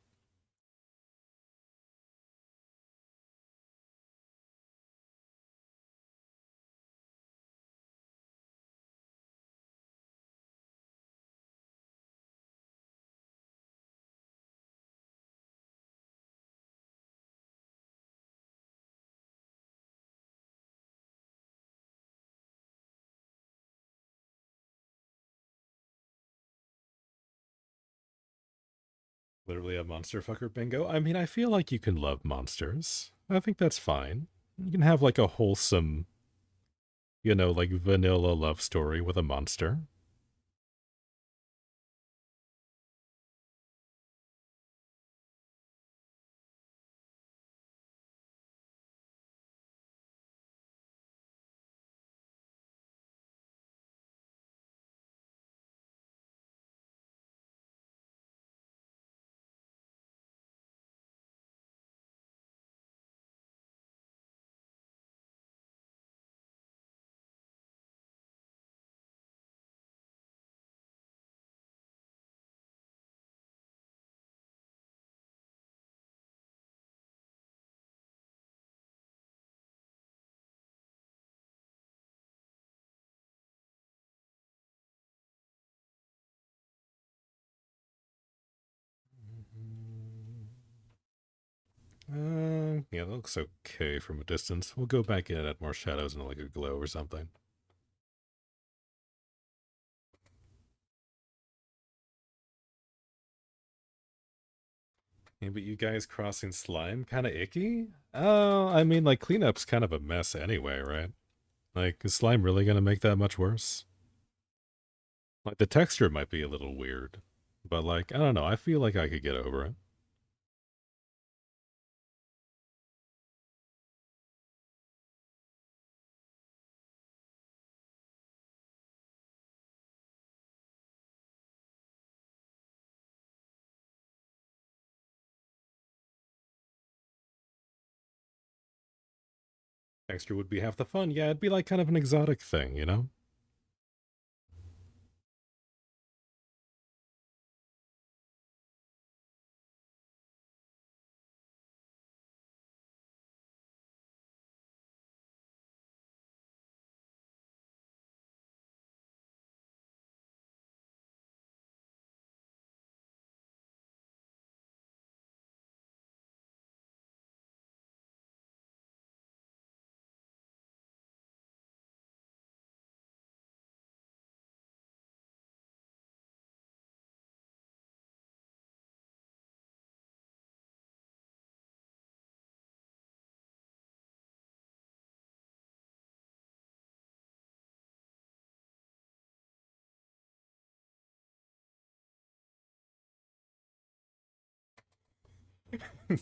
Literally a monster fucker bingo. I mean, I feel like you can love monsters. I think that's fine. You can have like a wholesome, like vanilla love story with a monster. Yeah, that looks okay from a distance. We'll go back in and add more shadows and like a glow or something. Yeah, but you guys crossing slime kind of icky? Oh, I mean, like cleanup's kind of a mess anyway, right? Like, is slime really gonna make that much worse? Like, the texture might be a little weird, but like, I don't know. I feel like I could get over it. Texture would be half the fun. Yeah, it'd be like kind of an exotic thing, you know?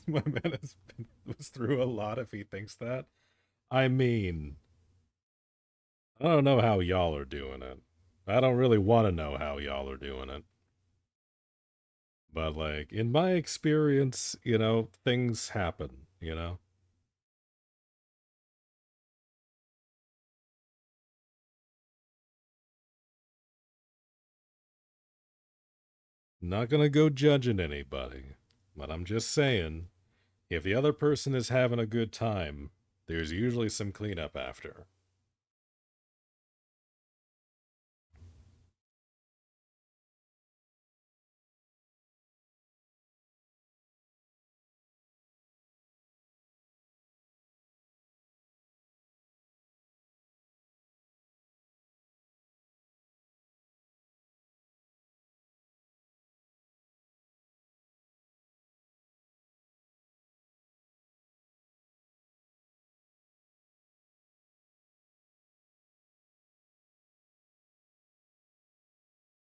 My man was through a lot if he thinks that. I mean, I don't know how y'all are doing it. I don't really want to know how y'all are doing it. But like in my experience, things happen, Not gonna go judging anybody, but I'm just saying, if the other person is having a good time, there's usually some cleanup after.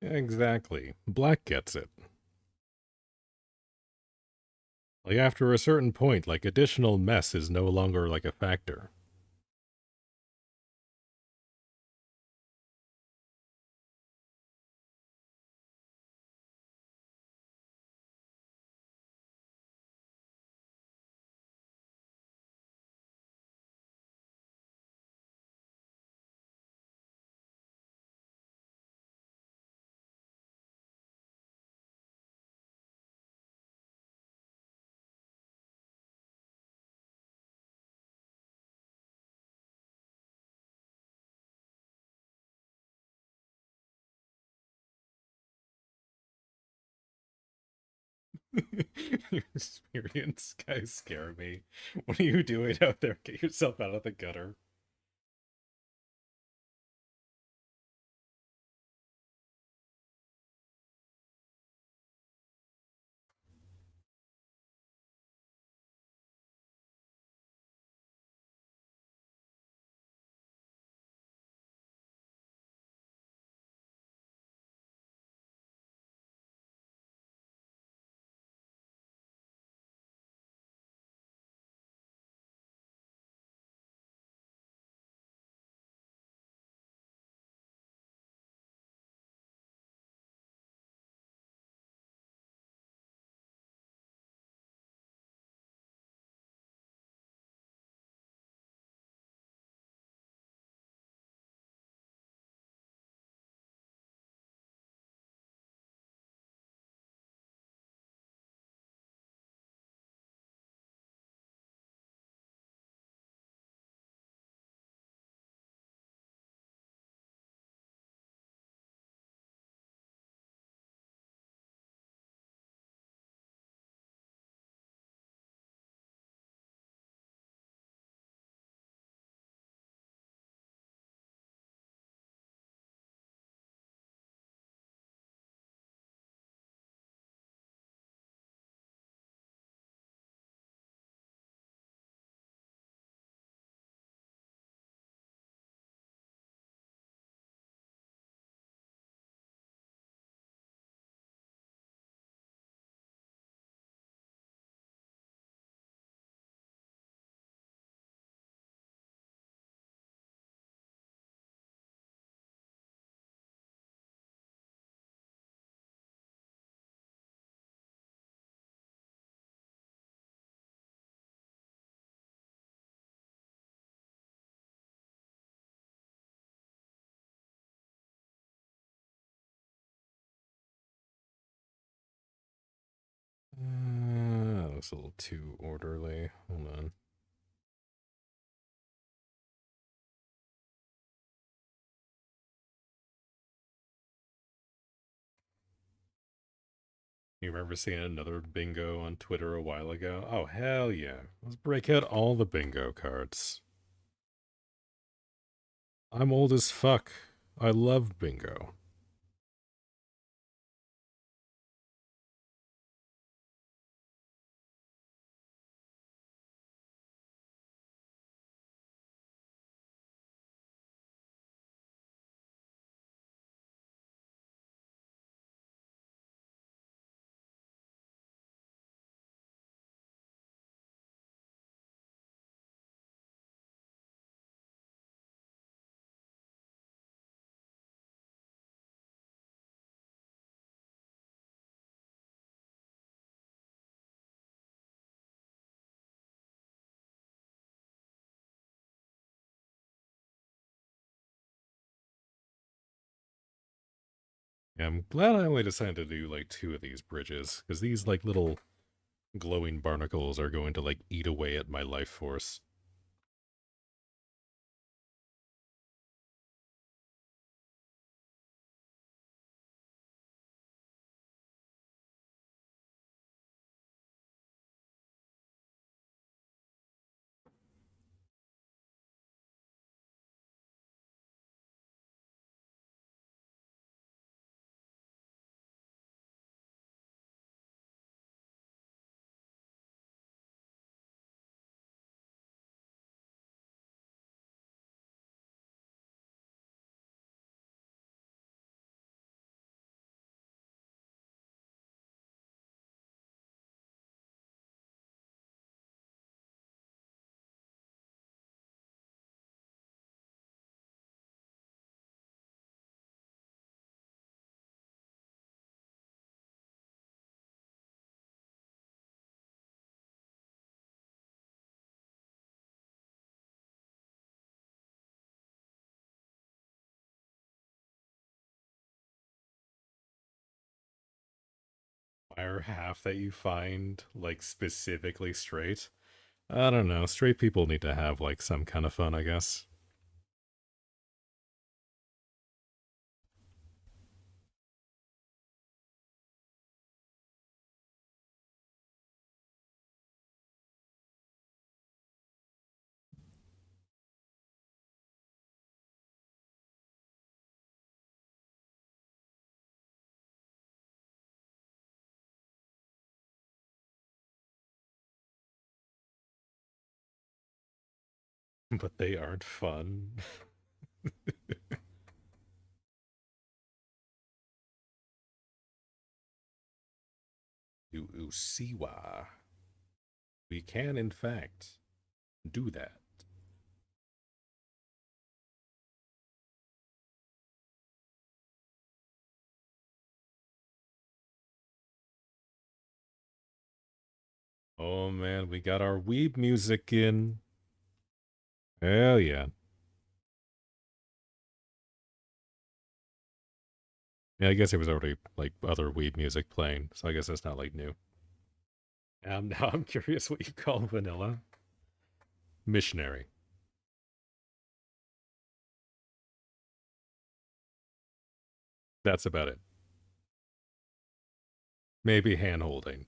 Exactly. Black gets it. Like after a certain point, like additional mess is no longer like a factor. Your experience guys scare me. What are you doing out there? Get yourself out of the gutter. That was a little too orderly. Hold on. You remember seeing another bingo on Twitter a while ago? Oh, hell yeah. Let's break out all the bingo cards. I'm old as fuck. I love bingo. Yeah, I'm glad I only decided to do like two of these bridges, because these like little glowing barnacles are going to like eat away at my life force. Fire half that you find like specifically straight. I don't know. Straight people need to have like some kind of fun, I guess. But they aren't fun. Usiwa. We can, in fact, do that. Oh man, we got our weeb music in. Hell yeah. Yeah, I guess it was already like other weeb music playing, so I guess that's not like new. Now I'm curious what you call vanilla. Missionary. That's about it. Maybe hand holding.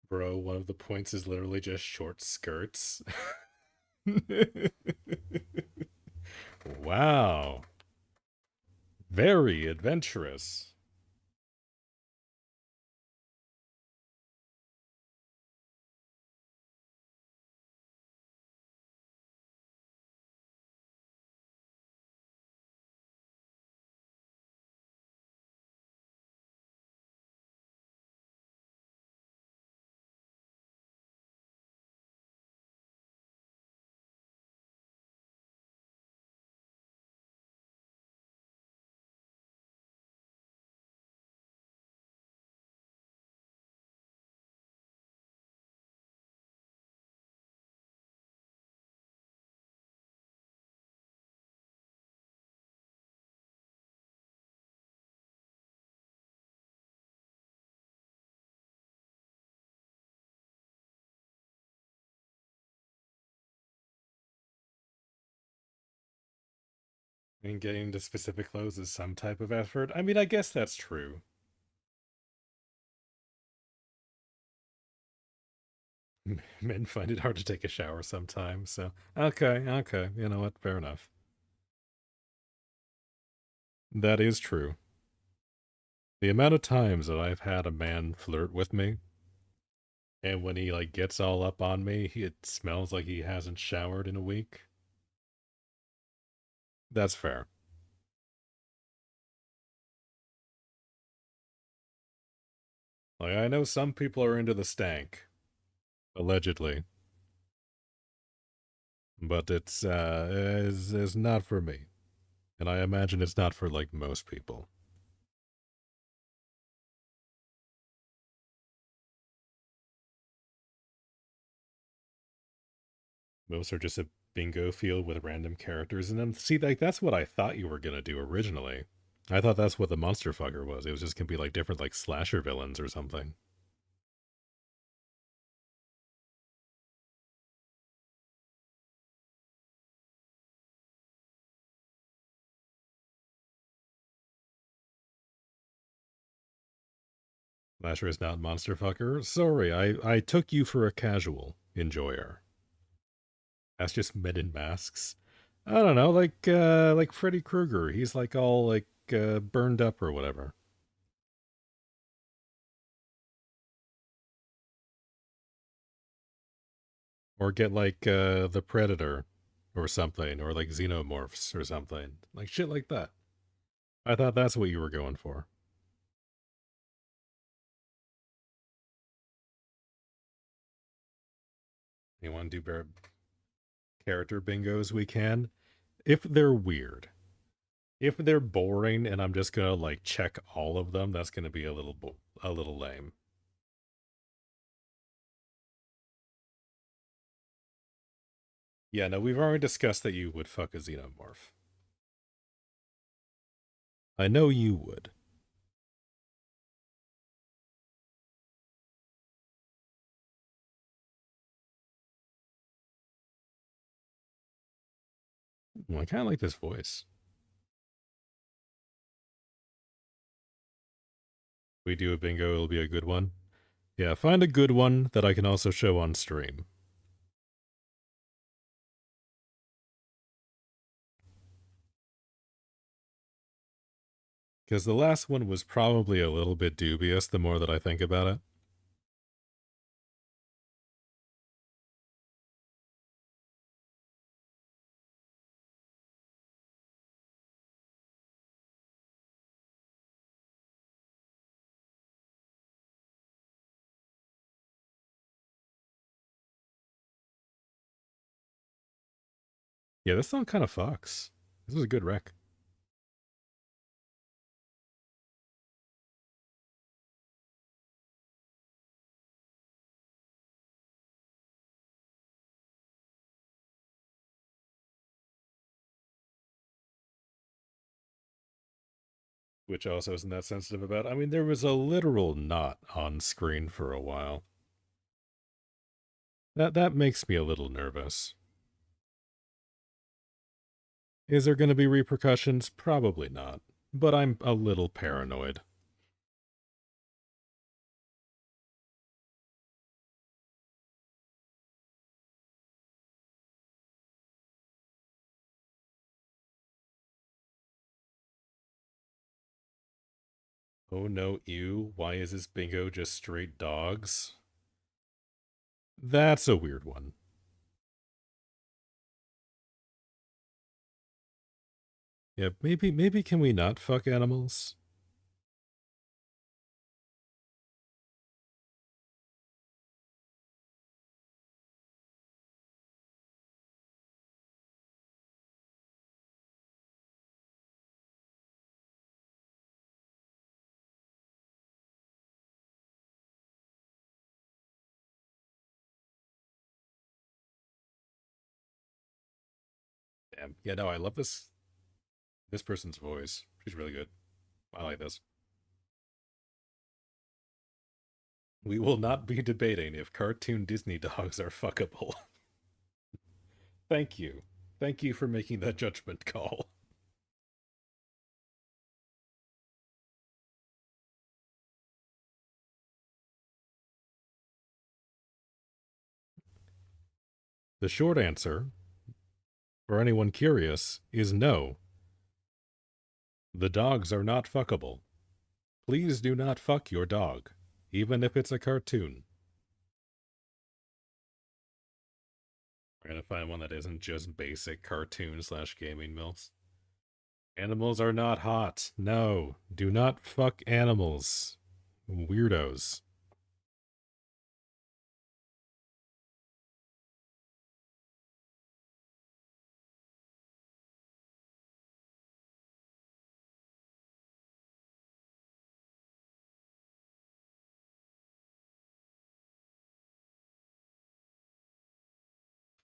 Bro, one of the points is literally just short skirts. Wow. Very adventurous. And getting into specific clothes is some type of effort. I mean, I guess that's true. Men find it hard to take a shower sometimes, so okay, you know what? Fair enough. That is true. The amount of times that I've had a man flirt with me And when he like gets all up on me, it smells like he hasn't showered in a week. That's fair. Like I know some people are into the stank, allegedly, but it's is not for me. And I imagine it's not for like most people. Most are just a bingo field with random characters, and then see, like that's what I thought you were gonna do originally. I thought that's what the monster fucker was. It was just gonna be like different like slasher villains or something. Slasher is not monster fucker. Sorry, I took you for a casual enjoyer. That's just men in masks. I don't know, like Freddy Krueger. He's like all like burned up or whatever. Or get like the Predator or something, or like Xenomorphs or something. Like shit like that. I thought that's what you were going for. You want to do character bingos? We can. If they're weird. If they're boring and I'm just gonna like check all of them, that's gonna be a little lame. Yeah, no, we've already discussed that you would fuck a xenomorph. I know you would. Well, I kind of like this voice. We do a bingo, it'll be a good one. Yeah, find a good one that I can also show on stream. Because the last one was probably a little bit dubious the more that I think about it. Yeah, this song kind of fucks. This is a good rec. Which also isn't that sensitive about. I mean, there was a literal knot on screen for a while. That makes me a little nervous. Is there going to be repercussions? Probably not. But I'm a little paranoid. Oh no, ew, why is this bingo just straight dogs? That's a weird one. Yeah, maybe can we not fuck animals? Damn. Yeah, no, I love this person's voice. She's really good. I like this. We will not be debating if cartoon Disney dogs are fuckable. Thank you. Thank you for making that judgment call. The short answer, for anyone curious, is no. The dogs are not fuckable. Please do not fuck your dog, even if it's a cartoon. We're gonna find one that isn't just basic cartoon slash gaming milfs. Animals are not hot. No, do not fuck animals. Weirdos.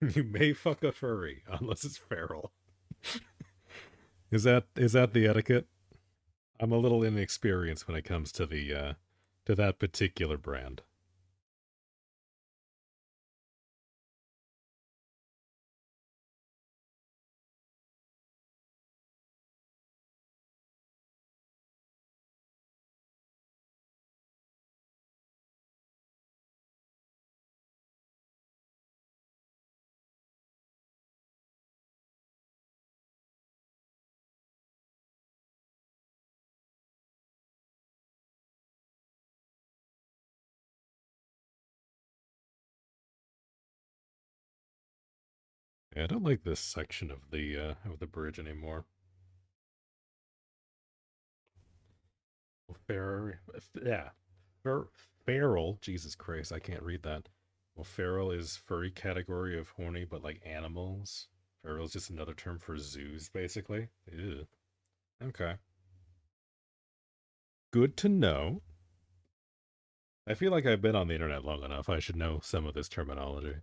You may fuck a furry unless it's feral. Is that the etiquette? I'm a little inexperienced when it comes to that particular brand. Yeah, I don't like this section of the bridge anymore. Fair, yeah, Fer, feral. Jesus Christ, I can't read that. Well, feral is furry category of horny, but like animals. Feral is just another term for zoos, basically. Ew. Okay, good to know. I feel like I've been on the internet long enough. I should know some of this terminology.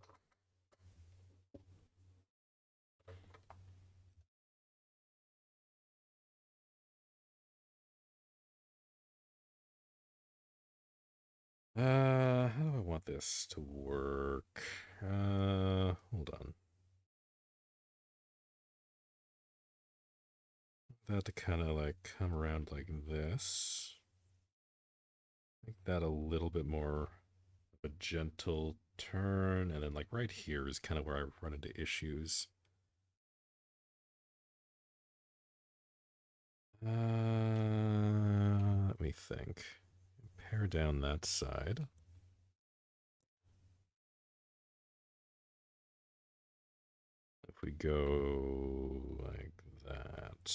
How do I want this to work? Hold on. That to kind of like come around like this. Make that a little bit more of a gentle turn, and then like right here is kind of where I run into issues. Let me think. Pare down that side. If we go like that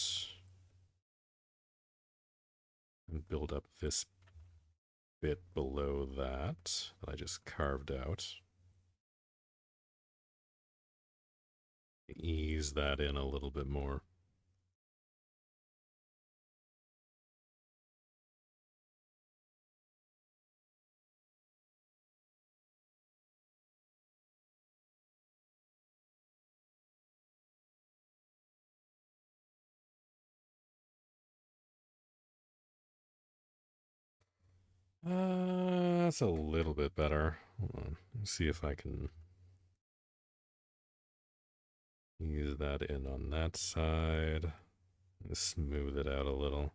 and build up this bit below that I just carved out, ease that in a little bit more. That's a little bit better. Hold on. Let's see if I can ease that in on that side. Smooth it out a little.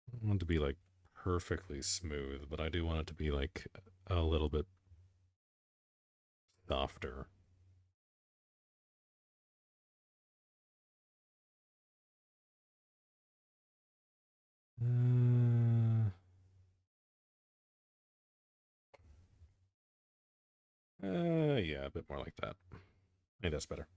I don't want it to be like perfectly smooth, but I do want it to be like a little bit softer. Uh, yeah, a bit more like that. I think that's better.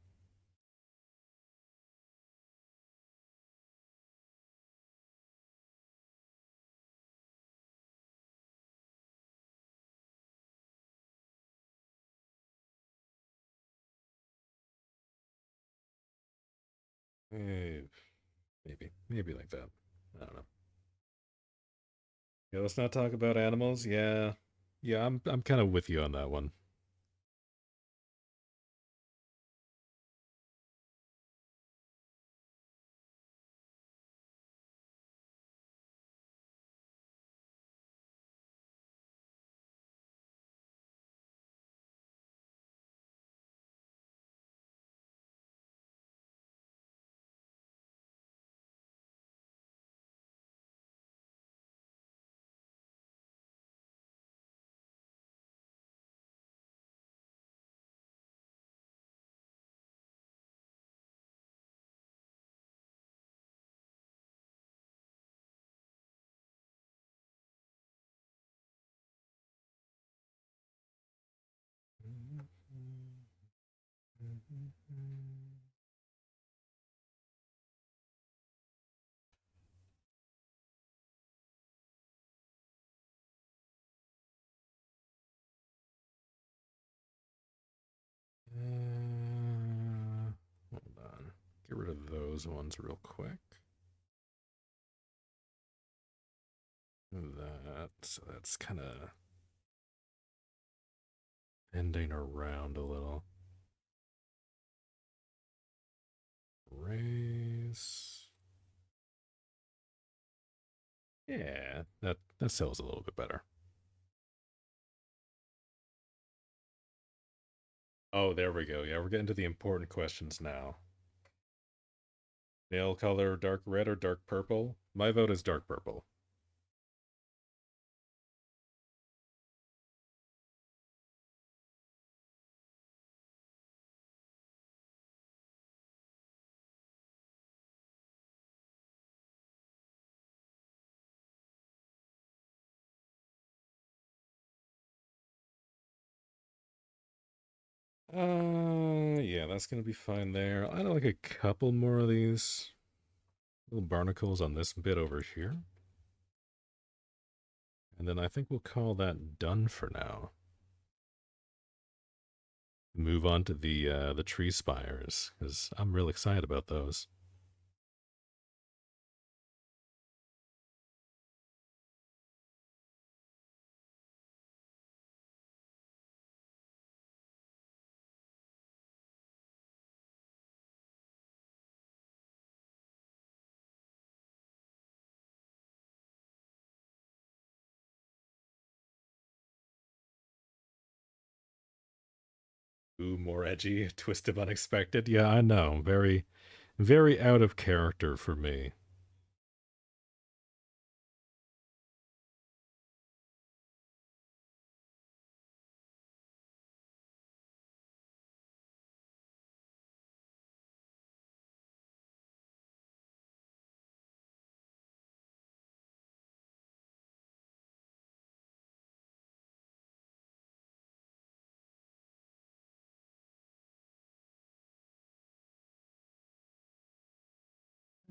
Eh, maybe like that. I don't know. Yeah, let's not talk about animals. Yeah, I'm kind of with you on that one. Hold on. Get rid of those ones real quick. So that's kind of bending around a little. Raise. Yeah, that sells a little bit better. Oh, there we go. Yeah, we're getting to the important questions now. Nail color, dark red or dark purple? My vote is dark purple. Yeah, that's gonna be fine there. I'd like a couple more of these little barnacles on this bit over here. And then I think we'll call that done for now. Move on to the tree spires, because I'm real excited about those. Ooh, more edgy, twist of unexpected. Yeah, I know. Very, very out of character for me.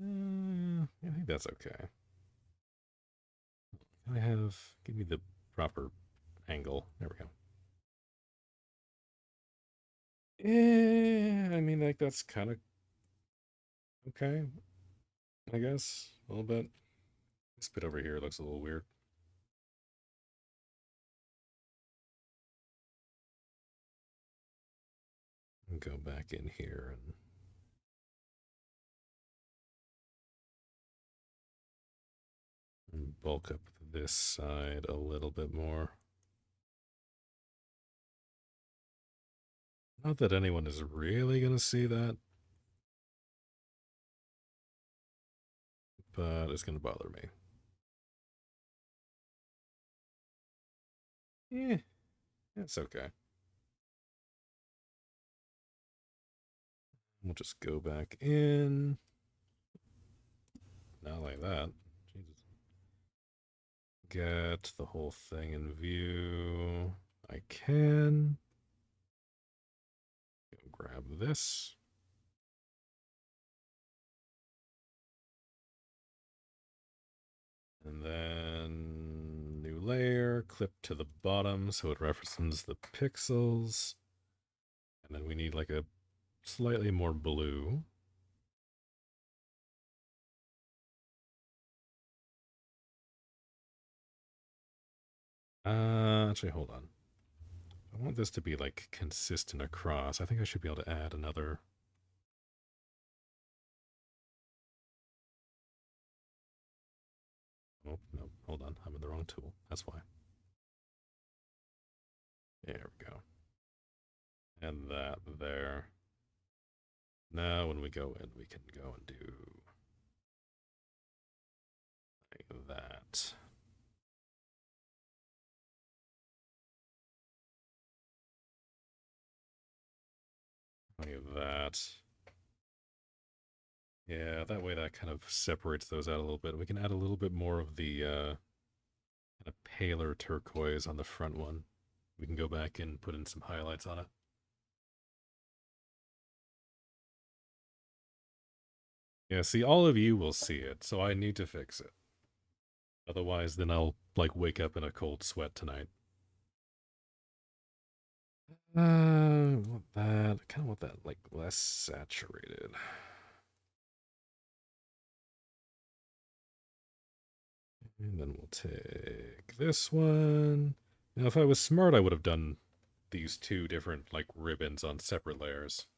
I think that's okay. Give me the proper angle. There we go. Yeah, I mean, like, that's kind of okay, I guess. A little bit. This bit over here looks a little weird. Go back in here and bulk up this side a little bit more. Not that anyone is really going to see that, but it's going to bother me. Yeah, it's okay. We'll just go back in. Not like that. Jesus. Get the whole thing in view. I can. Grab this. And then new layer, clip to the bottom so it references the pixels. And then we need like a slightly more blue. Actually, hold on. I want this to be like consistent across. I think I should be able to add another. Oh, no, hold on. I'm in the wrong tool. That's why. There we go. And that there. Now, when we go in, we can go and do like that. Like that. Yeah, that way that kind of separates those out a little bit. We can add a little bit more of the kind of paler turquoise on the front one. We can go back and put in some highlights on it. Yeah, see, all of you will see it, so I need to fix it. Otherwise, then I'll, like, wake up in a cold sweat tonight. Want that. I kind of want that, like, less saturated. And then we'll take this one. Now, if I was smart, I would have done these two different, like, ribbons on separate layers.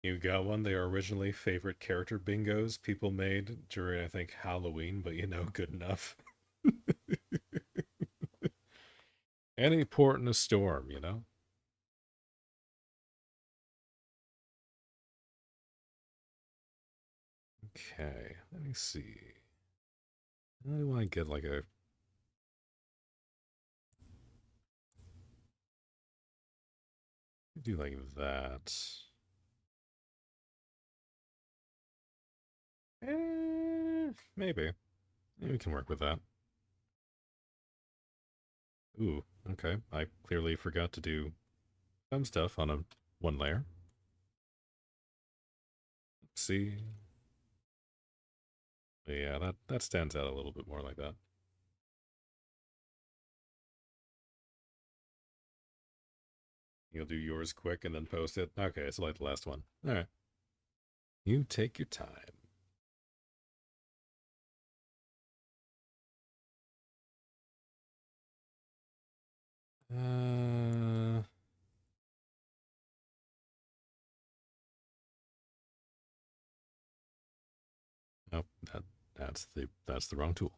You got one? They are originally favorite character bingos people made during, I think, Halloween, but good enough. Any port in a storm. Okay, let me see. I want to get like a. Do like that. Maybe. Maybe we can work with that. Ooh, okay. I clearly forgot to do some stuff on a one layer. See? Yeah, that stands out a little bit more like that. You'll do yours quick and then post it. Okay, so like the last one. All right. You take your time. Uh, nope. That's the wrong tool.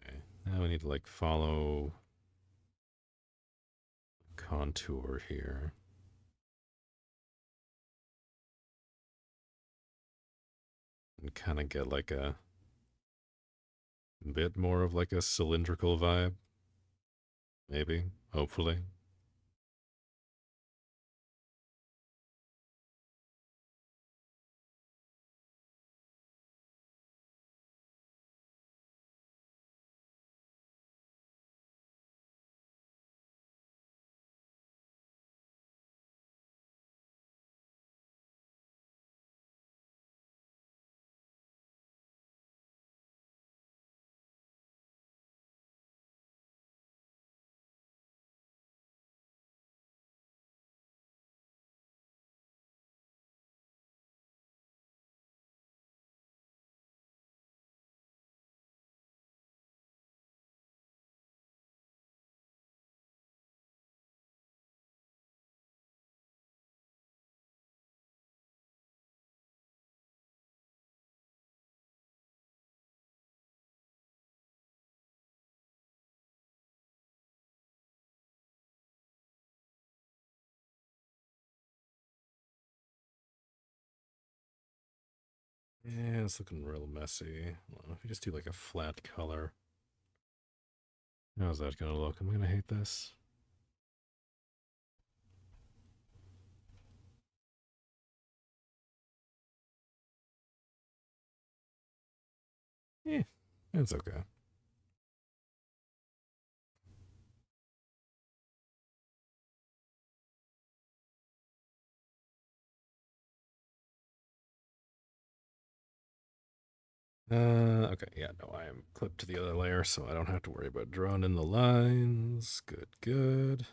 Okay. Now we need to like follow contour here. And kind of get like a bit more of like a cylindrical vibe. Maybe. Hopefully. Yeah, it's looking real messy. Well, if you just do like a flat color. How's that gonna look? Am I gonna hate this? Yeah, it's okay. Okay, yeah, no, I am clipped to the other layer, so I don't have to worry about drawing in the lines. Good, good.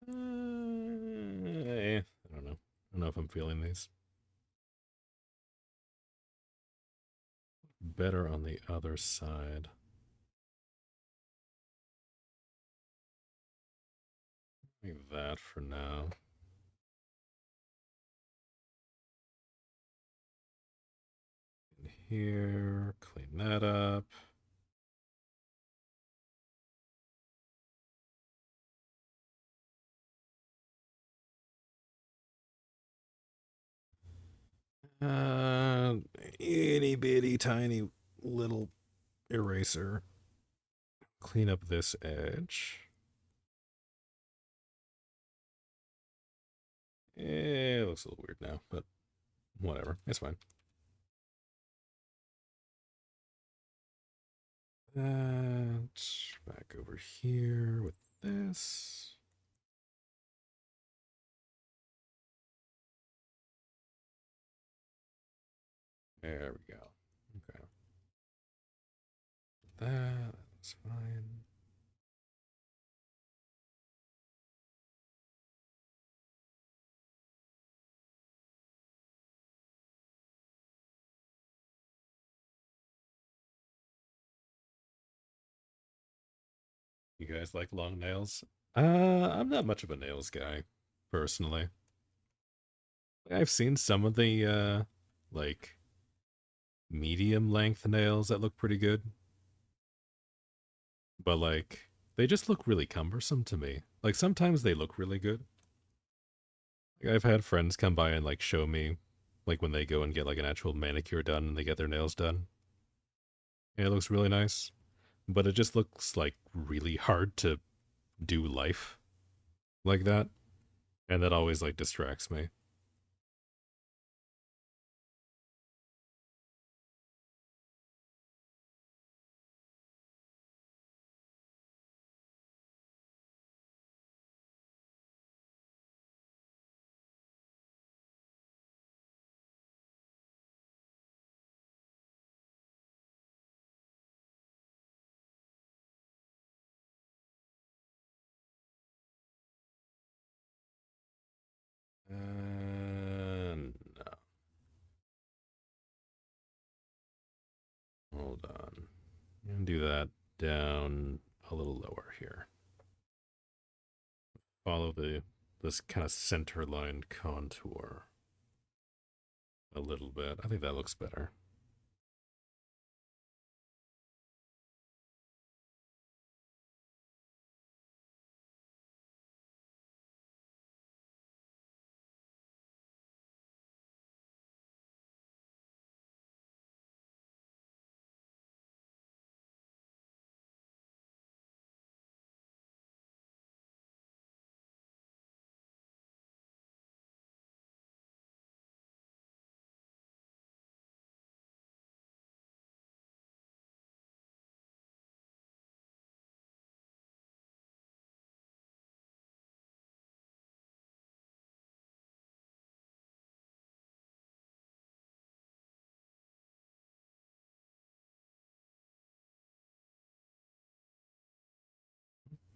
I don't know. I don't know if I'm feeling these. Better on the other side. Like that for now. here, clean that up. Uh, itty bitty tiny little eraser. Clean up this edge. It looks a little weird now, but whatever. It's fine. That back over here with this. There we go. Okay. That's fine. You guys like long nails? I'm not much of a nails guy, personally. I've seen some of the like medium length nails that look pretty good, but like they just look really cumbersome to me. Like sometimes they look really good. Like, I've had friends come by and like show me like when they go and get like an actual manicure done and they get their nails done. And it looks really nice, but it just looks like really hard to do life like that, and that always like distracts me. No. Hold on. I'm gonna do that down a little lower here. Follow this kind of center line contour a little bit. I think that looks better.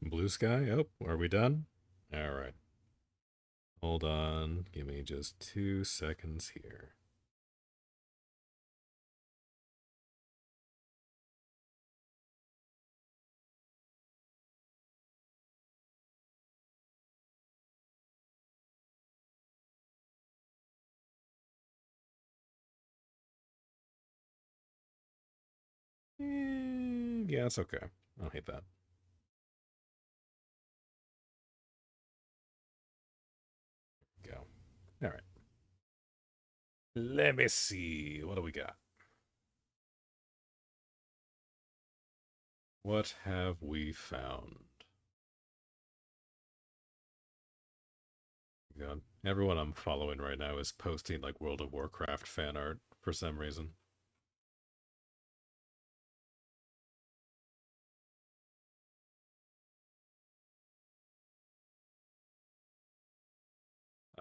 Blue sky. Oh, are we done? All right. Hold on. Give me just 2 seconds here. Yeah, it's okay. I don't hate that. Go. All right. Let me see. What do we got? What have we found? God, everyone I'm following right now is posting like World of Warcraft fan art for some reason.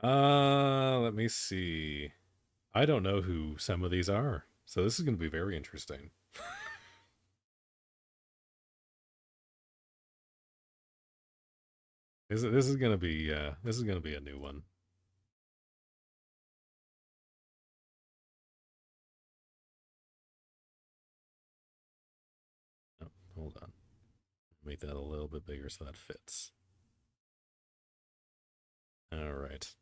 Let me see. I don't know who some of these are, so this is going to be very interesting. This is going to be this is going to be a new one. Oh, hold on. Make that a little bit bigger so that fits. All right.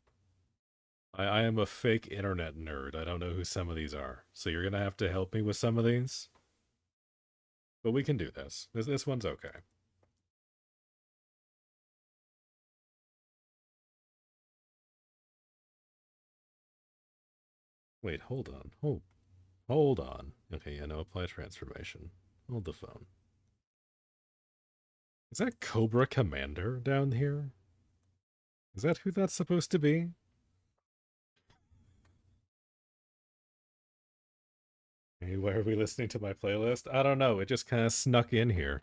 I am a fake internet nerd. I don't know who some of these are. So you're gonna have to help me with some of these. But we can do this. This one's okay. Wait, hold on. Hold on. Okay, yeah, no, apply transformation. Hold the phone. Is that Cobra Commander down here? Is that who that's supposed to be? Hey, why are we listening to my playlist? I don't know. It just kind of snuck in here.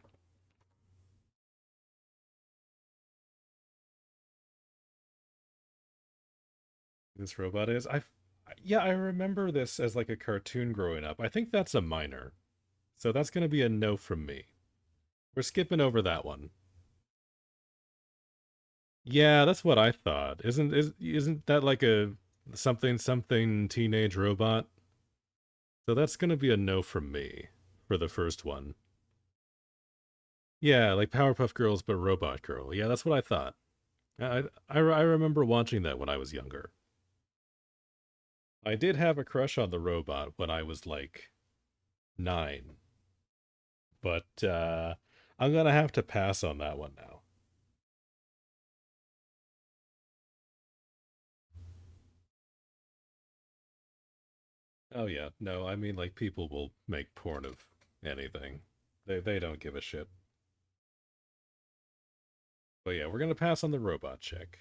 This robot is. Yeah, I remember this as like a cartoon growing up. I think that's a minor. So that's going to be a no from me. We're skipping over that one. Yeah, that's what I thought. Isn't that like a something teenage robot? So that's going to be a no from me for the first one. Yeah, like Powerpuff Girls but Robot Girl. Yeah, that's what I thought. I remember watching that when I was younger. I did have a crush on the robot when I was like 9, but I'm gonna have to pass on that one now. Oh yeah, no, I mean like people will make porn of anything. They don't give a shit. But yeah, we're gonna pass on the robot chick.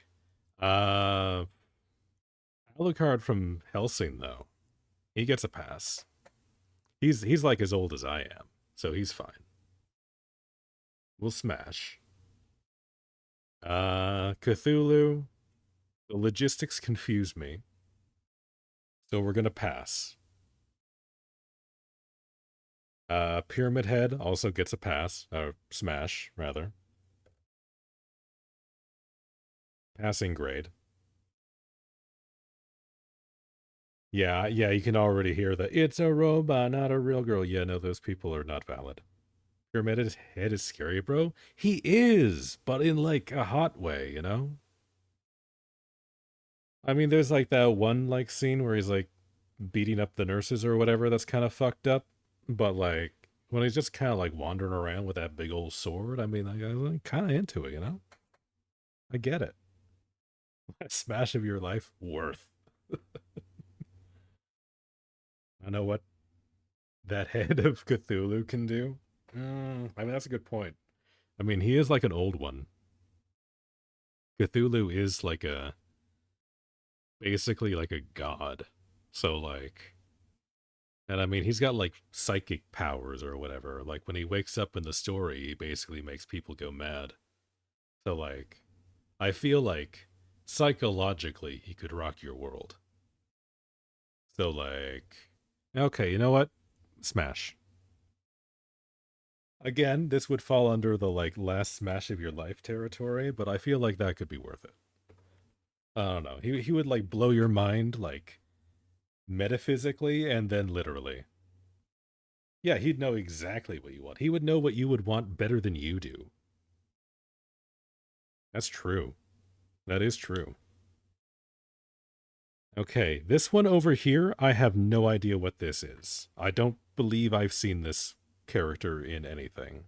Uh, Alucard from Helsing though, he gets a pass. He's like as old as I am, so he's fine. We'll smash. Cthulhu. The logistics confuse me, so we're gonna pass. Pyramid Head also gets a pass, or smash rather. Passing grade. Yeah, yeah, you can already hear the "it's a robot, not a real girl." Yeah, no, those people are not valid. Pyramid Head is scary, bro. He is, but in like a hot way, you know. I mean, there's like that one like scene where he's like beating up the nurses or whatever. That's kind of fucked up. But like when he's just kind of like wandering around with that big old sword, I mean, like, I'm like, kind of into it, you know. I get it. Smash of your life worth. I know what that head of Cthulhu can do. I mean, that's a good point. I mean, he is like an old one. Cthulhu is like a basically like a god. So like, and I mean, he's got like psychic powers or whatever. Like when he wakes up in the story, he basically makes people go mad. So like, I feel like psychologically he could rock your world. So like, okay, you know what? Smash. Again, this would fall under the like last smash of your life territory, but I feel like that could be worth it. I don't know. He would like blow your mind like metaphysically and then literally. Yeah, he'd know exactly what you want. He would know what you would want better than you do. That's true. That is true. Okay, this one over here, I have no idea what this is. I don't believe I've seen this character in anything.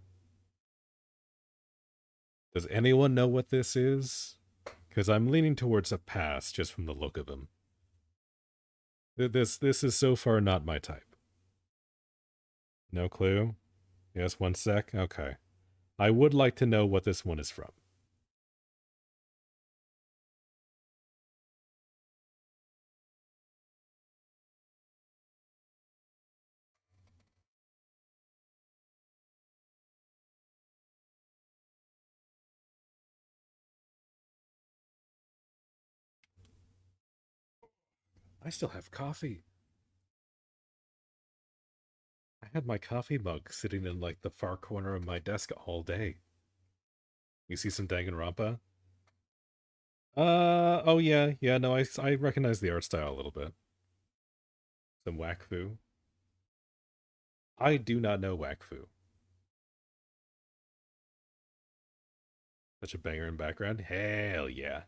Does anyone know what this is? Because I'm leaning towards a pass just from the look of him. This is so far not my type. No clue? Yes, one sec. Okay. I would like to know what this one is from. I still have coffee. I had my coffee mug sitting in like the far corner of my desk all day. You see some Danganronpa? Oh yeah, yeah, no, I recognize the art style a little bit. Some Wakfu. I do not know Wakfu. Such a banger in background. Hell yeah.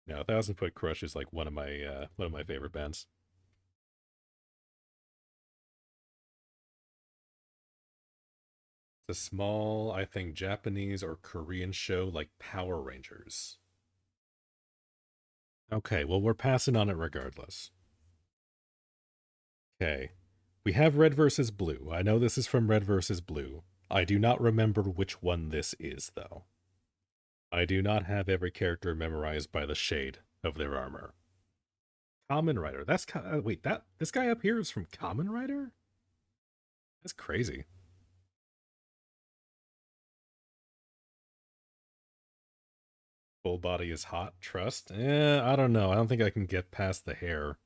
Yeah, 1000 Foot Crush is like one of my favorite bands. It's a small, I think, Japanese or Korean show like Power Rangers. Okay, well, we're passing on it regardless. Okay. We have Red versus Blue. I know this is from Red versus Blue. I do not remember which one this is, though. I do not have every character memorized by the shade of their armor. Common Rider. Wait, that this guy up here is from Common Rider? That's crazy. Full body is hot. Trust? I don't know. I don't think I can get past the hair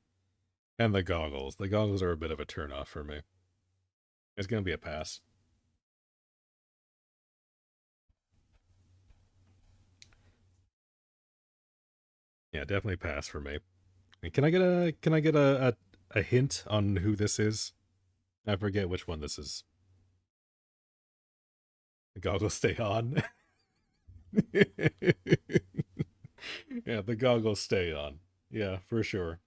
and the goggles. The goggles are a bit of a turnoff for me. It's gonna be a pass. Yeah, definitely pass for me. Can I get a hint on who this is? I forget which one this is. The goggles stay on. Yeah, the goggles stay on. Yeah, for sure.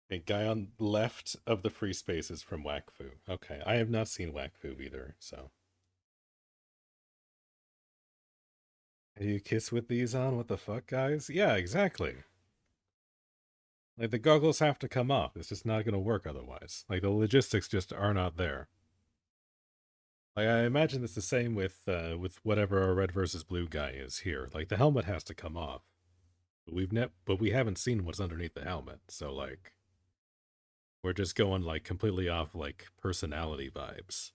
A guy on left of the free spaces from Wakfu. Okay, I have not seen Wakfu either, so. Do you kiss with these on? What the fuck, guys? Yeah, exactly. Like, the goggles have to come off. It's just not gonna work otherwise. Like, the logistics just are not there. Like, I imagine it's the same with whatever our red versus blue guy is here. Like, the helmet has to come off. But we haven't seen what's underneath the helmet. So like we're just going like completely off like personality vibes.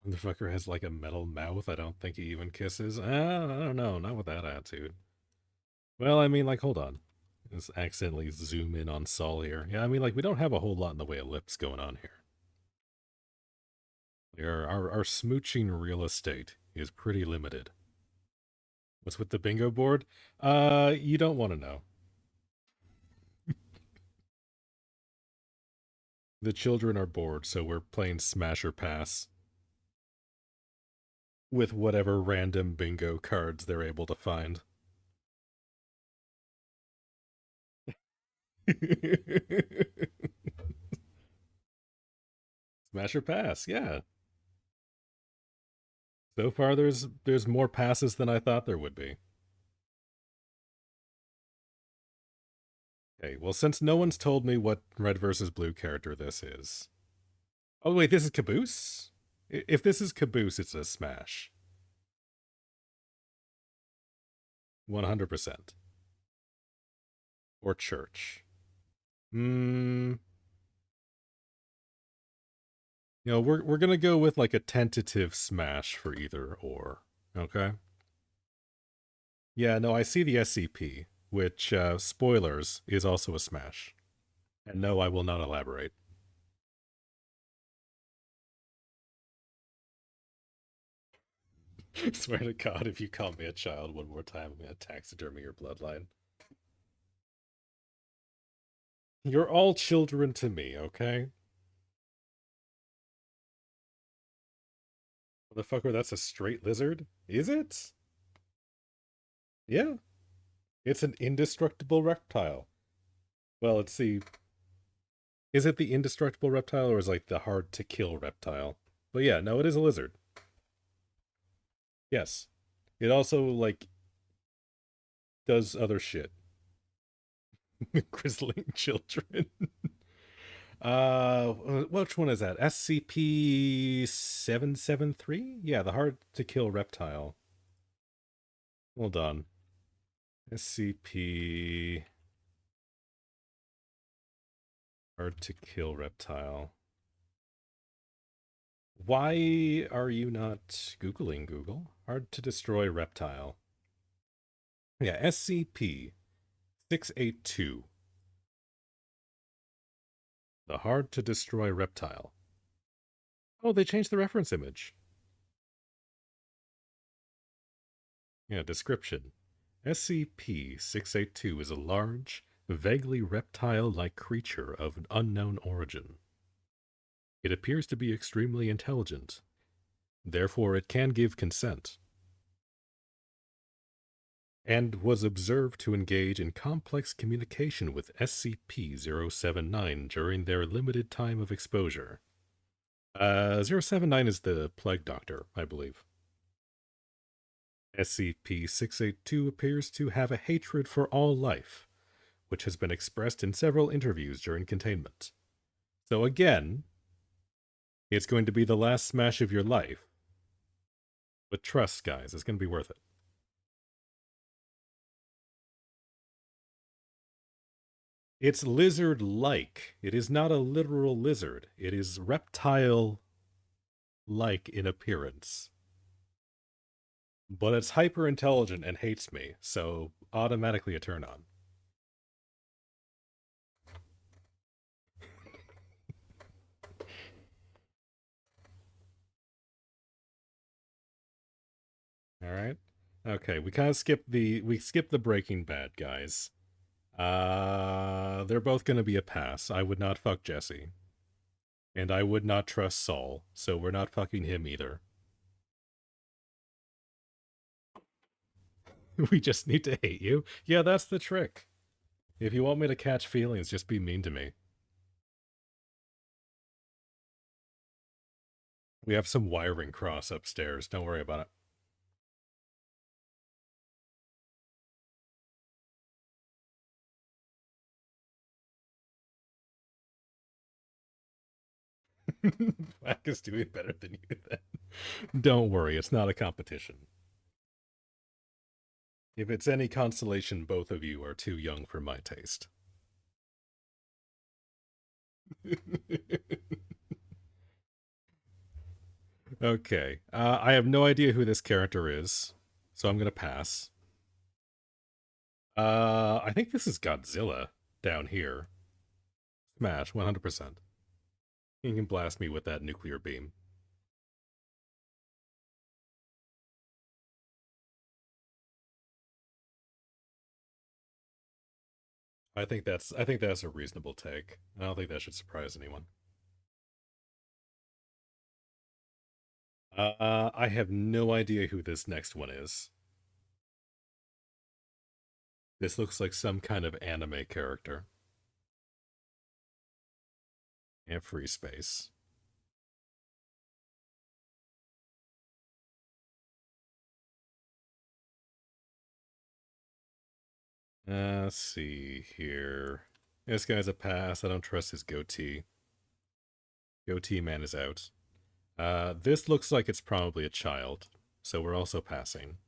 The fucker has like a metal mouth. I don't think he even kisses. I don't know. Not with that attitude. Well, I mean, like, hold on. Let's accidentally zoom in on Saul here. Yeah, I mean, like, we don't have a whole lot in the way of lips going on here. Our smooching real estate is pretty limited. What's with the bingo board? You don't want to know. The children are bored, so we're playing Smash or Pass with whatever random bingo cards they're able to find. Smash or Pass, yeah. So far, there's more passes than I thought there would be. Okay, well, since no one's told me what red versus blue character this is. Oh wait, this is Caboose. If this is Caboose, it's a smash. 100%. Or Church. Hmm. We're gonna go with like a tentative smash for either or. Okay. Yeah, no, I see the SCP, which spoilers is also a smash. And no, I will not elaborate. Swear to God, if you call me a child one more time, I'm gonna taxidermy your bloodline. You're all children to me, okay? Motherfucker, that's a straight lizard? Is it? Yeah. It's an indestructible reptile. Well, let's see. Is it the indestructible reptile or is it like the hard to kill reptile? But yeah, no, it is a lizard. Yes. It also like does other shit. Grizzling children. Which one is that? SCP-773? Yeah, the hard to kill reptile. Hold on. SCP hard to kill reptile. Why are you not Googling Google? Hard to destroy reptile. Yeah, SCP 682. The hard to destroy reptile. Oh, they changed the reference image. Yeah, description. SCP 682 is a large, vaguely reptile like creature of an unknown origin. It appears to be extremely intelligent. Therefore, it can give consent, and was observed to engage in complex communication with SCP-079 during their limited time of exposure. 079 is the plague doctor, I believe. SCP-682 appears to have a hatred for all life, which has been expressed in several interviews during containment. So again, it's going to be the last smash of your life. But trust, guys, it's going to be worth it. It's lizard-like. It is not a literal lizard. It is reptile-like in appearance. But it's hyper-intelligent and hates me, so automatically a turn-on. Alright? Okay, we kind of skipped the Breaking Bad guys. They're both gonna be a pass. I would not fuck Jesse. And I would not trust Saul, so we're not fucking him either. We just need to hate you. Yeah, that's the trick. If you want me to catch feelings, just be mean to me. We have some wiring cross upstairs. Don't worry about it. Whack is doing better than you then. Don't worry, it's not a competition. If it's any consolation, both of you are too young for my taste. Okay. I have no idea who this character is, so I'm gonna pass. I think this is Godzilla down here. Smash, 100%. He can blast me with that nuclear beam. I think that's a reasonable take. I don't think that should surprise anyone. I have no idea who this next one is. This looks like some kind of anime character. And free space. Let's see here. This guy's a pass. I don't trust his goatee. Goatee man is out. This looks like it's probably a child, so we're also passing.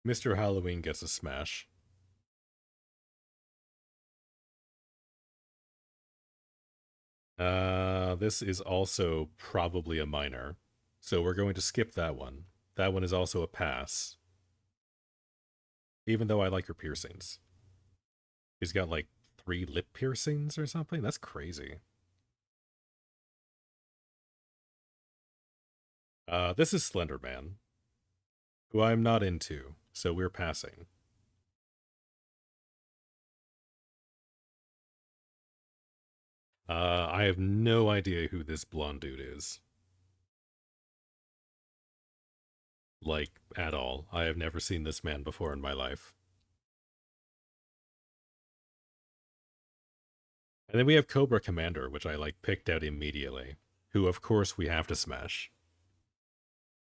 Mr. Halloween gets a smash. This is also probably a minor, so we're going to skip that one. That one is also a pass. Even though I like her piercings. She's got like 3 lip piercings or something? That's crazy. This is Slender Man, who I'm not into, so we're passing. I have no idea who this blonde dude is. Like, at all. I have never seen this man before in my life. And then we have Cobra Commander, which I, like, picked out immediately, who, of course, we have to smash.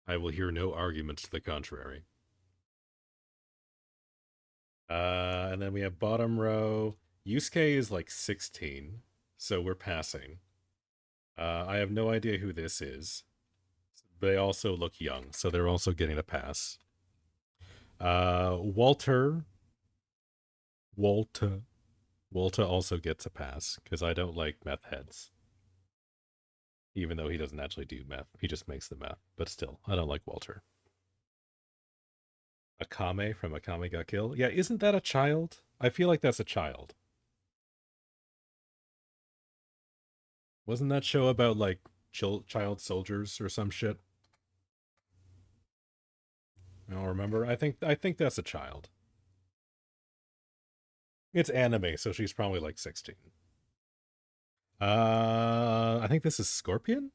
I will hear no arguments to the contrary. And then we have bottom row. Yusuke is, like, 16, so we're passing. I have no idea who this is. They also look young, so they're also getting a pass. Walter also gets a pass, because I don't like meth heads. Even though he doesn't actually do meth, he just makes the meth. But still, I don't like Walter. Akame from Akame Got Killed? Yeah, isn't that a child? I feel like that's a child. Wasn't that show about, like, child soldiers or some shit? I don't remember. I think that's a child. It's anime, so she's probably like 16. I think this is Scorpion?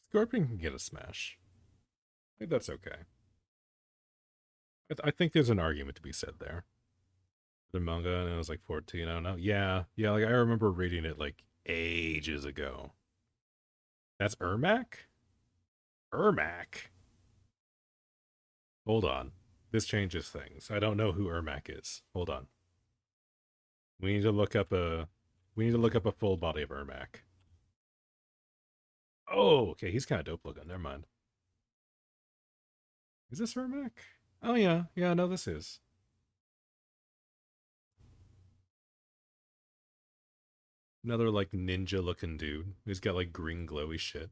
Scorpion can get a smash. I think that's okay. I think there's an argument to be said there. The manga, and it was like 14, I don't know. Yeah, yeah, like I remember reading it like ages ago. That's Ermac? Ermac? Hold on. This changes things. I don't know who Ermac is. Hold on. We need to look up a full body of Ermac. Oh, okay, he's kind of dope looking. Never mind. Is this Ermac? Oh yeah, yeah, no, this is. Another like ninja looking dude. He's got like green glowy shit.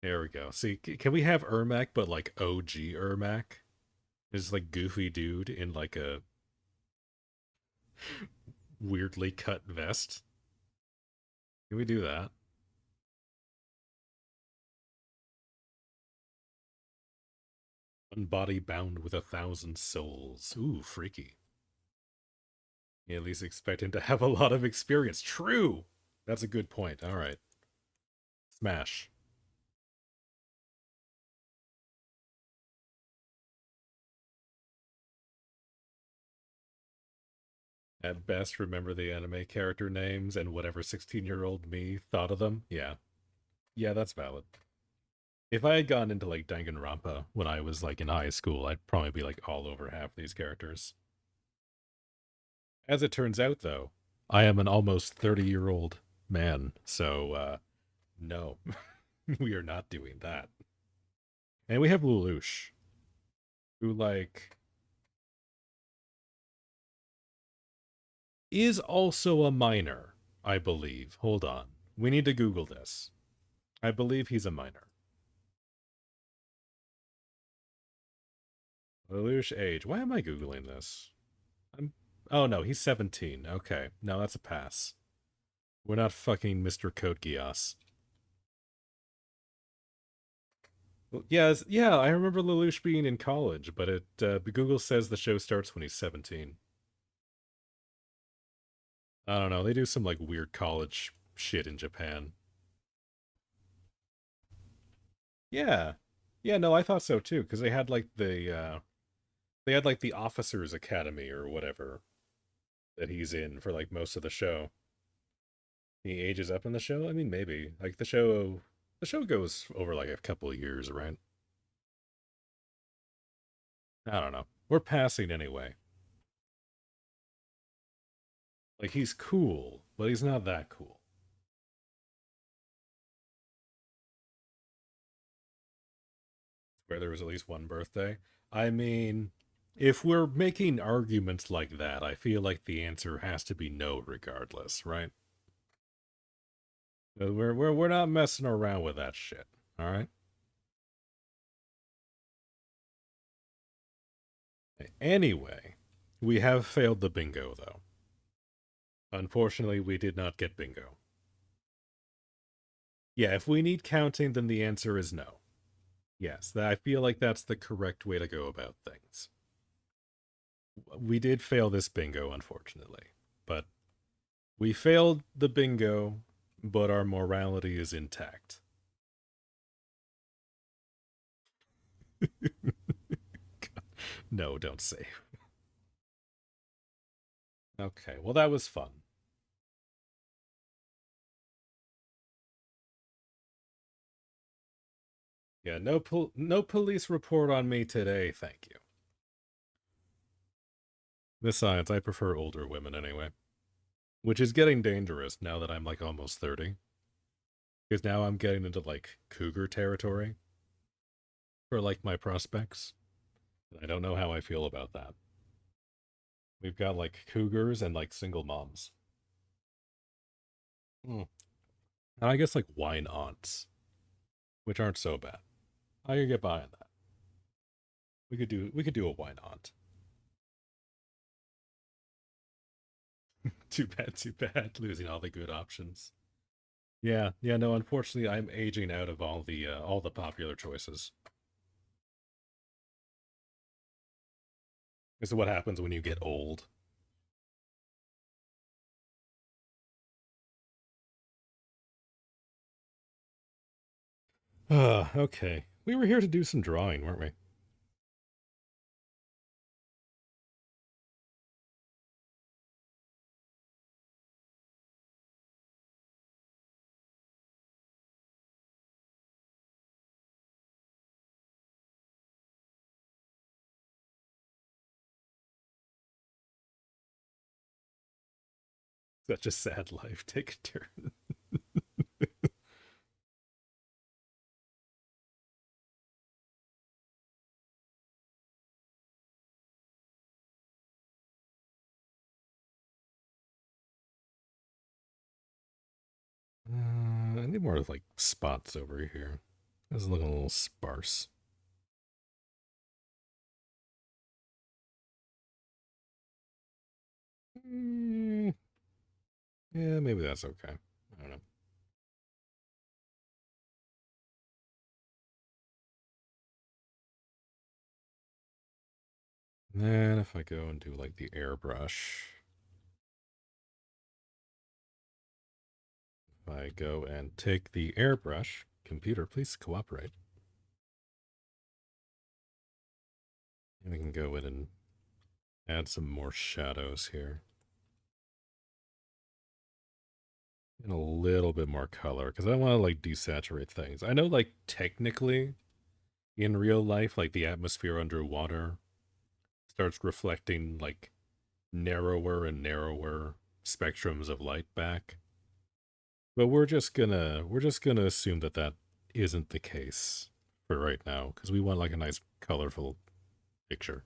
There we go. See, can we have Ermac but like OG Ermac? This like goofy dude in like a weirdly cut vest. Can we do that? One body bound with 1,000 souls. Ooh, freaky. You at least expect him to have a lot of experience. True! That's a good point. Alright. Smash. At best, remember the anime character names and whatever 16-year-old me thought of them. Yeah. Yeah, that's valid. If I had gone into like Danganronpa when I was like in high school, I'd probably be like all over half these characters. As it turns out, though, I am an almost 30-year-old man, so no, we are not doing that. And we have Lelouch, who like is also a minor, I believe. Hold on, we need to Google this. I believe he's a minor. Lelouch age. Why am I googling this? I'm. Oh no, he's 17. Okay, no, that's a pass. We're not fucking Mr. Code Geass. Well, yeah, yeah, I remember Lelouch being in college, but Google says the show starts when he's 17. I don't know. They do some like weird college shit in Japan. Yeah, yeah. No, I thought so too because they had like the officers academy or whatever that he's in for like most of the show. He ages up in the show. I mean, maybe like the show goes over like a couple of years, right? I don't know. We're passing anyway. Like he's cool, but he's not that cool. Where there was at least one birthday. I mean, if we're making arguments like that, I feel like the answer has to be no regardless, right? We're not messing around with that shit. All right. Anyway, we have failed the bingo though. Unfortunately, we did not get bingo. Yeah, if we need counting, then the answer is no. Yes, I feel like that's the correct way to go about things. We did fail this bingo, unfortunately, but we failed the bingo, but our morality is intact. No, don't say. Okay, well, that was fun. Yeah, no police report on me today, thank you. Besides, I prefer older women anyway, which is getting dangerous now that I'm like almost 30. Because now I'm getting into like cougar territory for like my prospects. I don't know how I feel about that. We've got like cougars and like single moms. Hmm. And I guess like wine aunts, which aren't so bad. I could get behind that. We could do a wine aunt. Too bad, too bad. Losing all the good options. Yeah, yeah. No, unfortunately, I'm aging out of all the popular choices. This is what happens when you get old. Okay. We were here to do some drawing, weren't we? Such a sad life. Take a turn. I need more like spots over here. This is looking a little sparse. Mm, yeah, maybe that's okay. I don't know. Then if I go and do like the airbrush, if I go and take the airbrush, computer, please cooperate. And we can go in and add some more shadows here. And a little bit more color, because I want to like desaturate things. I know like technically in real life, like the atmosphere underwater starts reflecting like narrower and narrower spectrums of light back. But we're just gonna assume that that isn't the case for right now, because we want like a nice colorful picture.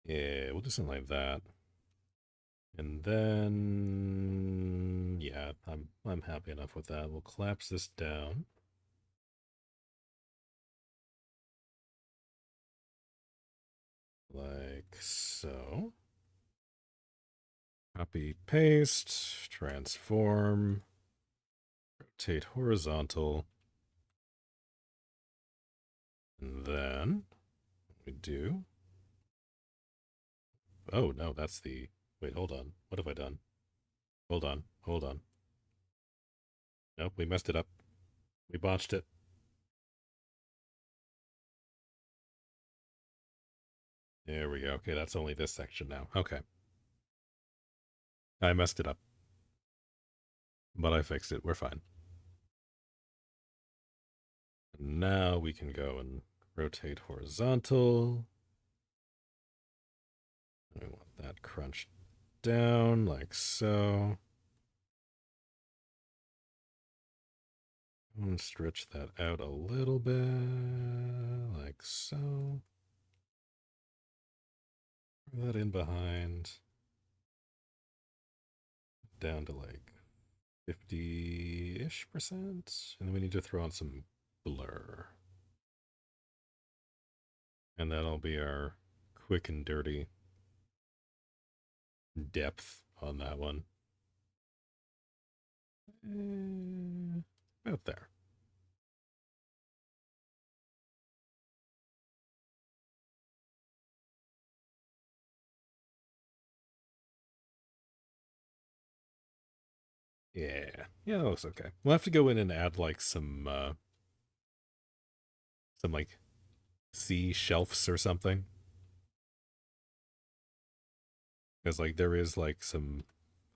Yeah, we'll do something like that. And then yeah, I'm happy enough with that. We'll collapse this down. Like so. Copy, paste, transform, rotate horizontal. And then we do. Oh no, that's the. Wait, hold on. What have I done? Hold on, hold on. Nope, we messed it up. We botched it. There we go. Okay, that's only this section now. Okay. I messed it up, but I fixed it. We're fine. And now we can go and rotate horizontal. I want that crunched down like so. And stretch that out a little bit like so. Put that in behind. Down to like 50-ish percent. And then we need to throw on some blur. And that'll be our quick and dirty depth on that one. About there. Yeah. Yeah, that looks okay. We'll have to go in and add like some like sea shelves or something. Because like there is like some,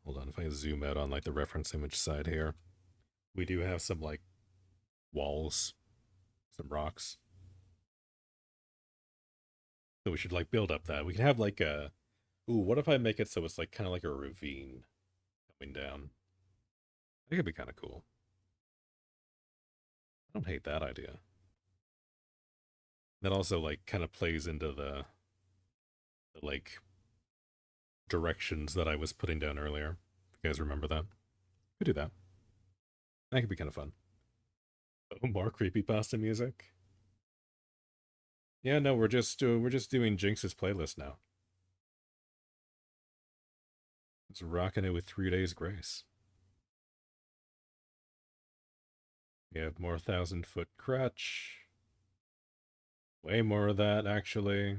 hold on, if I zoom out on like the reference image side here, we do have some like walls, some rocks. So we should like build up that. We can have like a, ooh, what if I make it so it's like kind of like a ravine coming down? That could be kind of cool. I don't hate that idea. That also like kind of plays into the like directions that I was putting down earlier. If you guys remember that, we do that. That could be kind of fun. Oh, more creepypasta music. Yeah, no, we're just doing Jinx's playlist now. Just rocking it with 3 days grace. We have more 1,000-foot crutch. Way more of that, actually.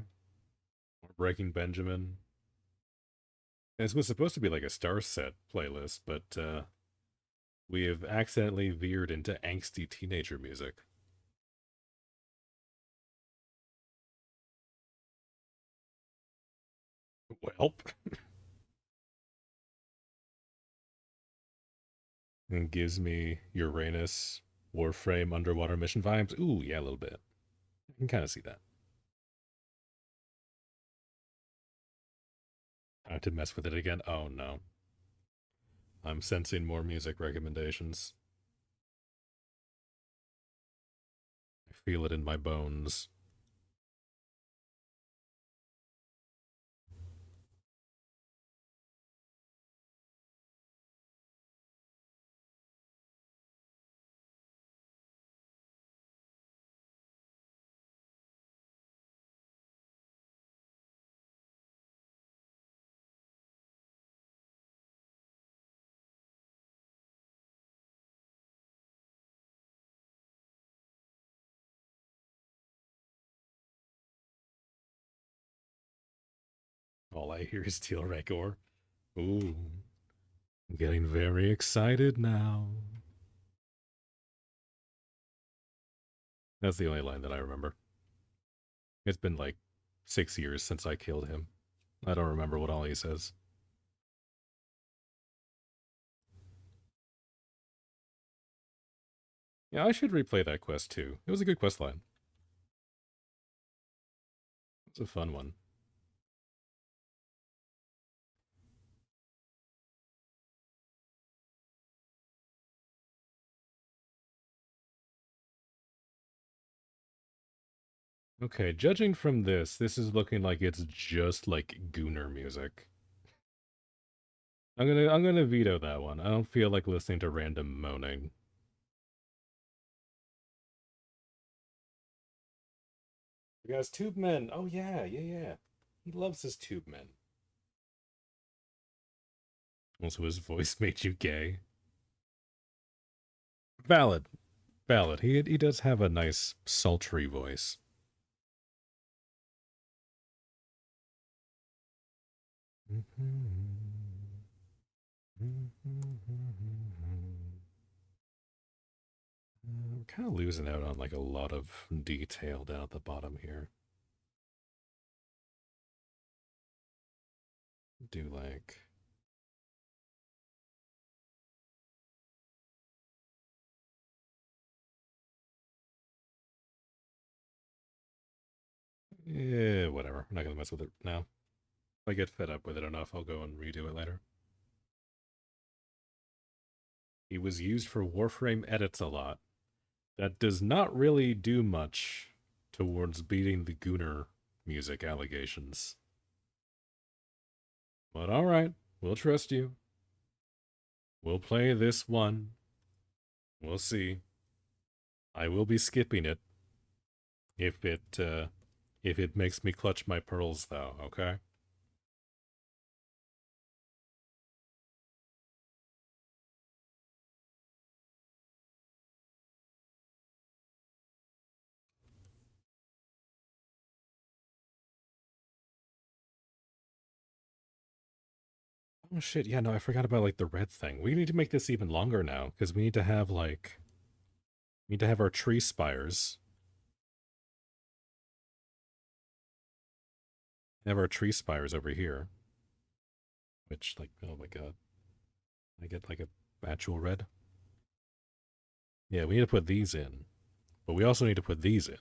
More Breaking Benjamin. This was supposed to be like a star set playlist, but we have accidentally veered into angsty teenager music. Well, it gives me Uranus, Warframe, underwater mission vibes. Ooh, yeah, a little bit. I can kind of see that. Time to mess with it again. Oh no. I'm sensing more music recommendations. I feel it in my bones. All I hear is Teal Rancor. Ooh. I'm getting very excited now. That's the only line that I remember. It's been like 6 years since I killed him. I don't remember what all he says. Yeah, I should replay that quest too. It was a good quest line. It's a fun one. Okay, judging from this is looking like it's just like Gooner music. I'm gonna veto that one. I don't feel like listening to random moaning. You guys, Tube Men. Oh yeah, yeah, yeah. He loves his Tube Men. Also, his voice made you gay. Valid, valid. He does have a nice sultry voice. I'm kind of losing out on like a lot of detail down at the bottom here. Do like yeah, whatever. I'm not gonna mess with it now. If I get fed up with it enough, I'll go and redo it later. He was used for Warframe edits a lot. That does not really do much towards beating the Gooner music allegations. But alright, we'll trust you. We'll play this one. We'll see. I will be skipping it if it makes me clutch my pearls though, okay? Oh shit, yeah, no, I forgot about like the red thing. We need to make this even longer now, because we need to have like we need to have our tree spires. Have our tree spires over here. Which like oh my god. I get like a actual red. Yeah, we need to put these in. But we also need to put these in.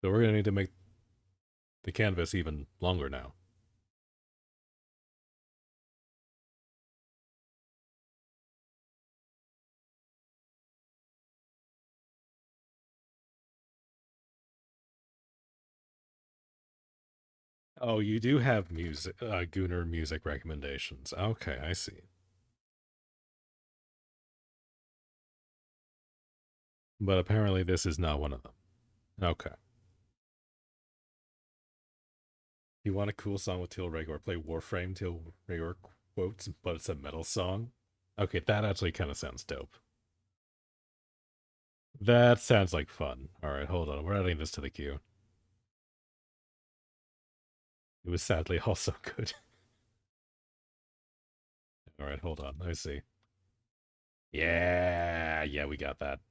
So we're gonna need to make the canvas even longer now. Oh, you do have music, Gooner music recommendations. Okay, I see. But apparently this is not one of them. Okay. You want a cool song with Teal Regor? Play Warframe Teal Regor quotes, but it's a metal song. Okay, that actually kind of sounds dope. That sounds like fun. All right, hold on. We're adding this to the queue. It was sadly also good. All right, hold on. Let me see. Yeah, we got that.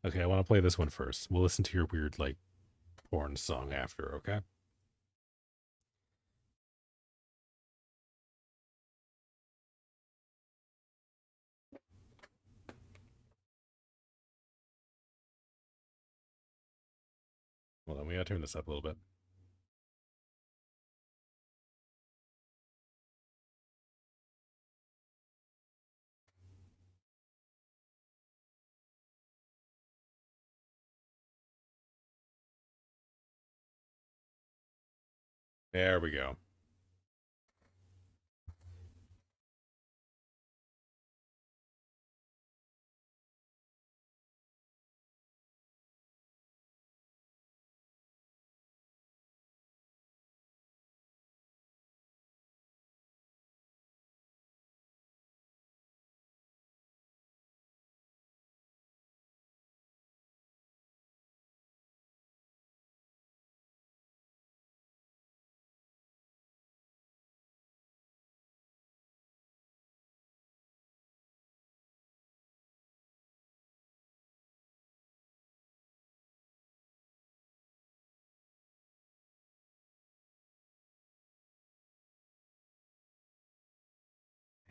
Okay, I want to play this one first. We'll listen to your weird, like, porn song after, okay? Hold on, we gotta turn this up a little bit. There we go.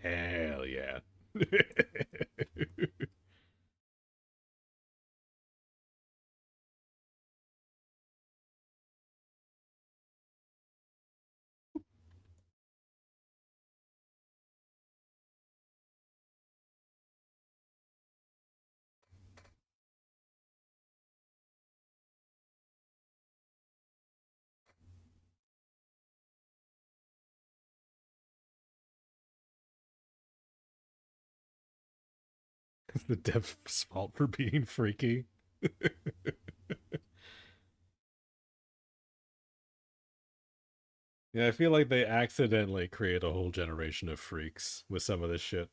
Hell yeah. It's the dev's fault for being freaky. Yeah, I feel like they accidentally create a whole generation of freaks with some of this shit.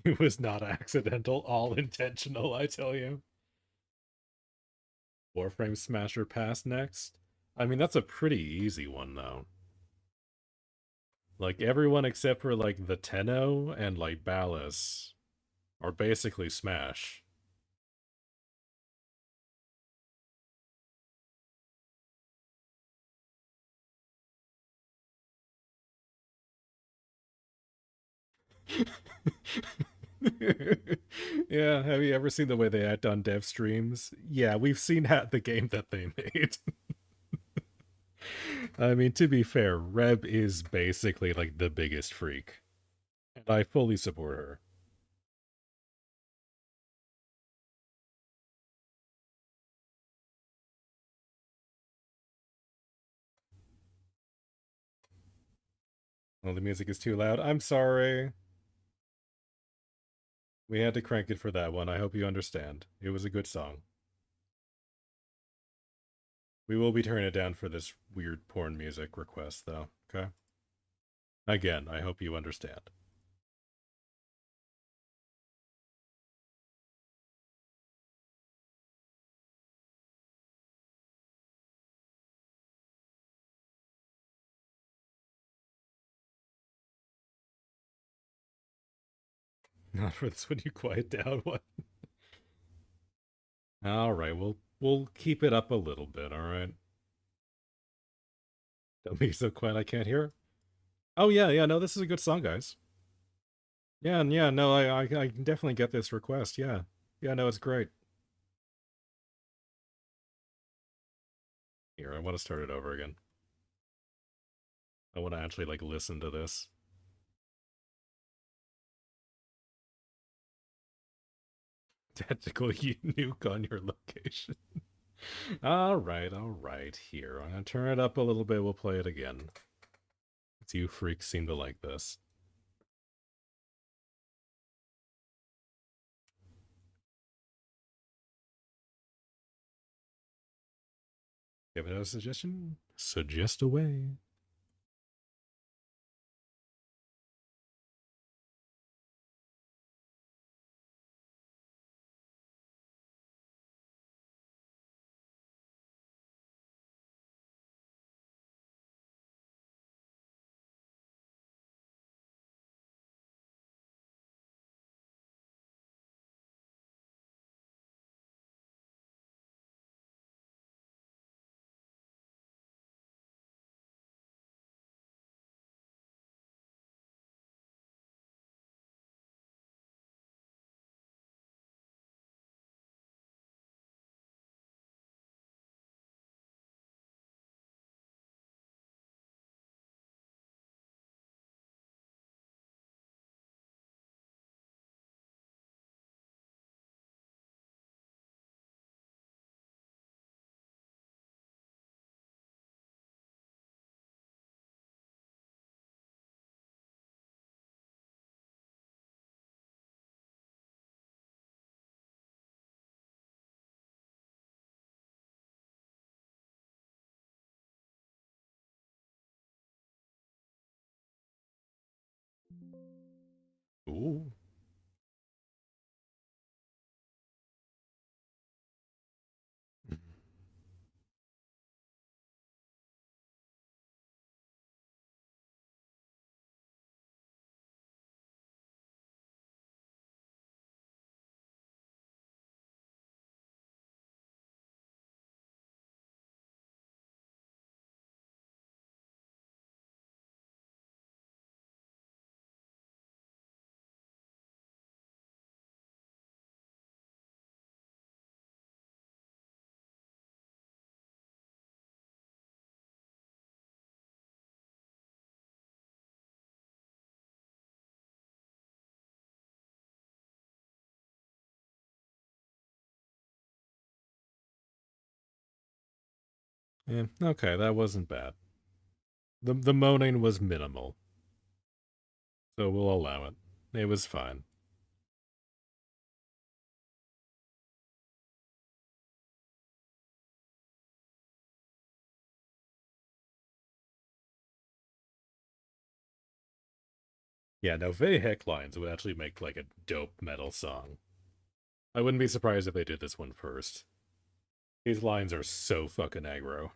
It was not accidental, all intentional, I tell you. Warframe Smasher Pass next? I mean, that's a pretty easy one, though. Like, everyone except for, like, the Tenno and, like, Ballas are basically Smash. Yeah, have you ever seen the way they act on dev streams? Yeah, we've seen the game that they made. I mean, to be fair, Reb is basically like the biggest freak, and I fully support her. Well, the music is too loud. I'm sorry. We had to crank it for that one. I hope you understand. It was a good song. We will be turning it down for this weird porn music request, though, okay? Again, I hope you understand. Not for this when you quiet down. What? All right, we'll keep it up a little bit. All right. Don't be so quiet. I can't hear. Oh yeah. No, this is a good song, guys. Yeah, and yeah. No, I can definitely get this request. Yeah, yeah. No, it's great. Here, I want to start it over again. I want to actually like listen to this. Tactical nuke on your location. All right. Here, I'm gonna turn it up a little bit. We'll play it again. You freaks seem to like this. Give it a suggestion? Suggest away. Ooh. Yeah, okay, that wasn't bad. The moaning was minimal, so we'll allow it. It was fine. Yeah, no, Heck lines would actually make like a dope metal song. I wouldn't be surprised if they did this one first. These lines are so fucking aggro.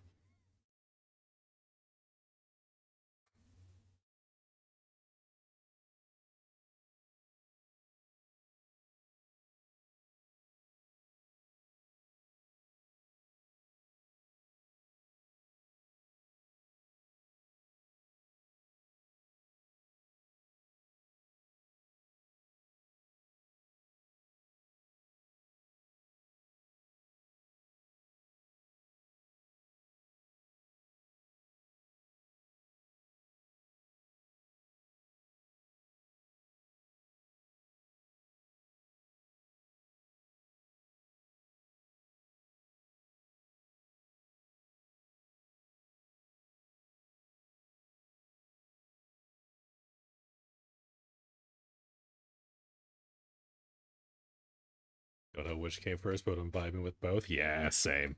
Don't know which came first, but I'm vibing with both. Yeah, same.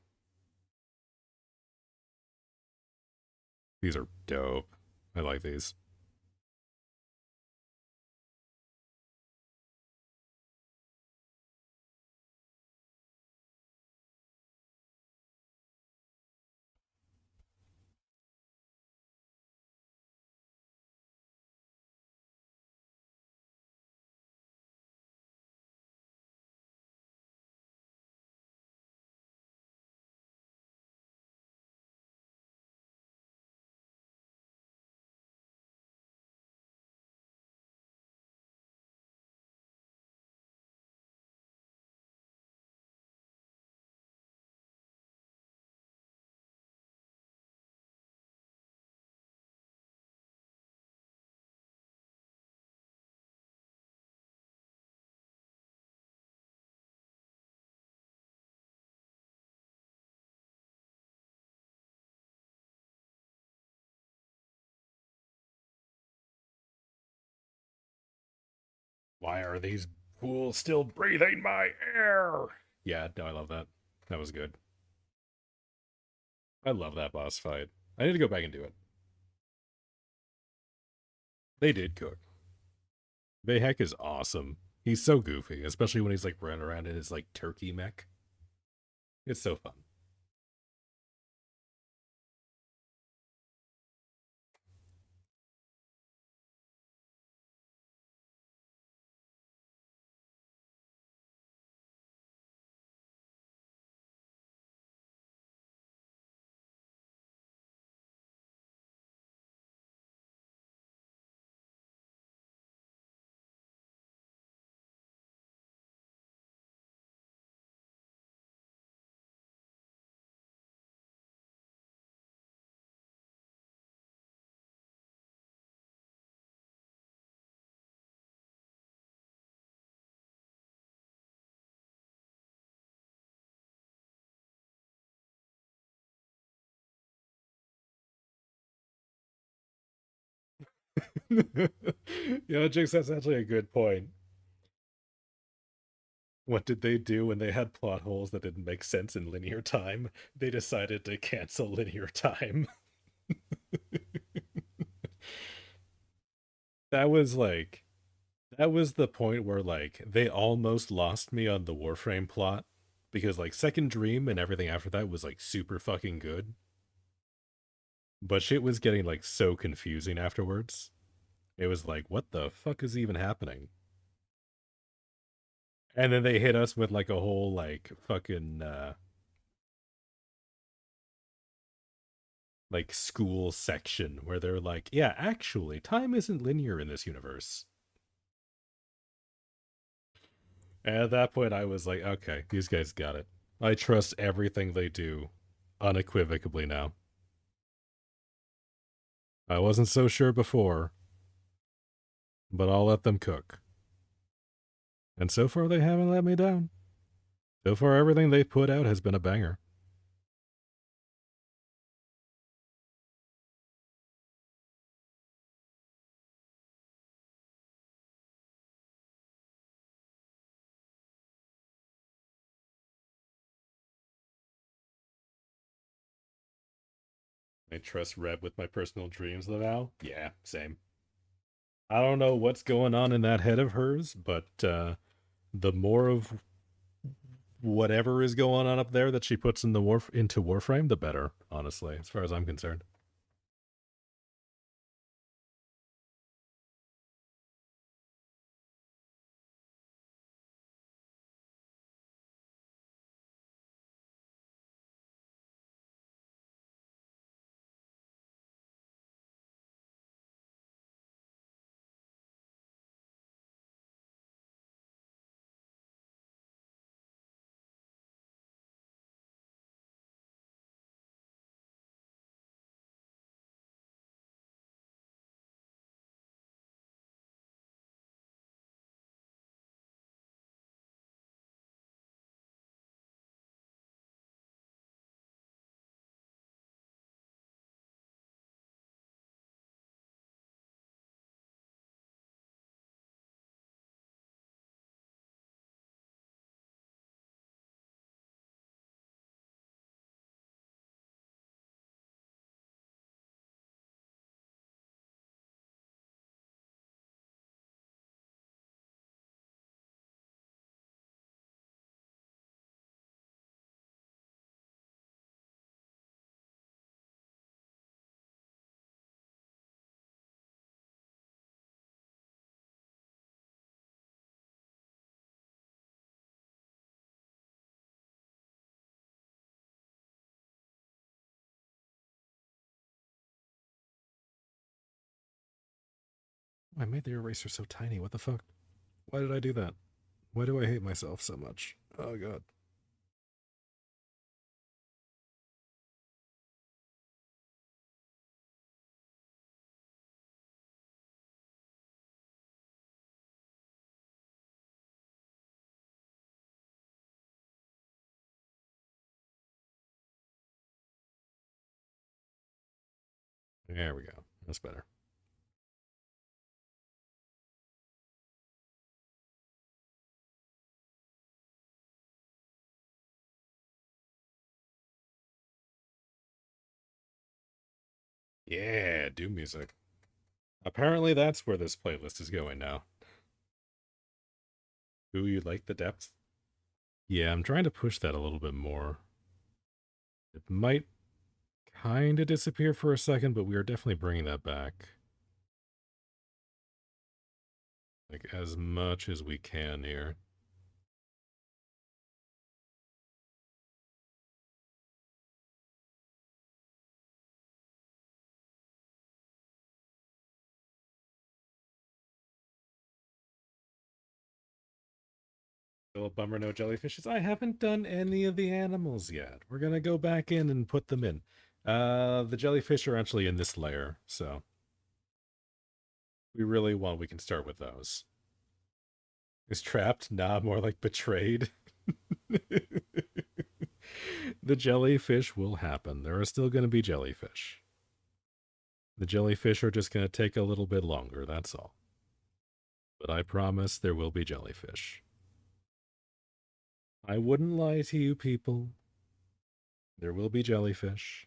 These are dope. I like these. Why are these fools still breathing my air? Yeah, no, I love that. That was good. I love that boss fight. I need to go back and do it. They did cook. Bayhek is awesome. He's so goofy, especially when he's like running around in his like turkey mech. It's so fun. Jinx, that's actually a good point. What did they do when they had plot holes that didn't make sense in linear time? They decided to cancel linear time. that was like that was the point where like they almost lost me on the Warframe plot because like Second Dream and everything after that was like super fucking good, but shit was getting like so confusing afterwards. It was like, what the fuck is even happening? And then they hit us with like a whole like fucking like school section where they're like, yeah, actually, time isn't linear in this universe. And at that point, I was like, okay, these guys got it. I trust everything they do unequivocally now. I wasn't so sure before, but I'll let them cook. And so far, they haven't let me down. So far, everything they put out has been a banger. I trust Reb with my personal dreams now. Yeah, same. I don't know what's going on in that head of hers, but the more of whatever is going on up there that she puts in the into Warframe, the better. Honestly, as far as I'm concerned. I made the eraser so tiny. What the fuck? Why did I do that? Why do I hate myself so much? Oh god. There we go. That's better. Yeah, Doom music. Apparently that's where this playlist is going now. Ooh, you like the depth? Yeah, I'm trying to push that a little bit more. It might kind of disappear for a second, but we are definitely bringing that back. Like, as much as we can here. Still a bummer, no jellyfishes. I haven't done any of the animals yet. We're gonna go back in and put them in. The jellyfish are actually in this layer, so we really want, we can start with those. Is trapped? Nah, more like betrayed. The jellyfish will happen. There are still going to be jellyfish. The jellyfish are just going to take a little bit longer, that's all. But I promise there will be jellyfish. I wouldn't lie to you people. There will be jellyfish.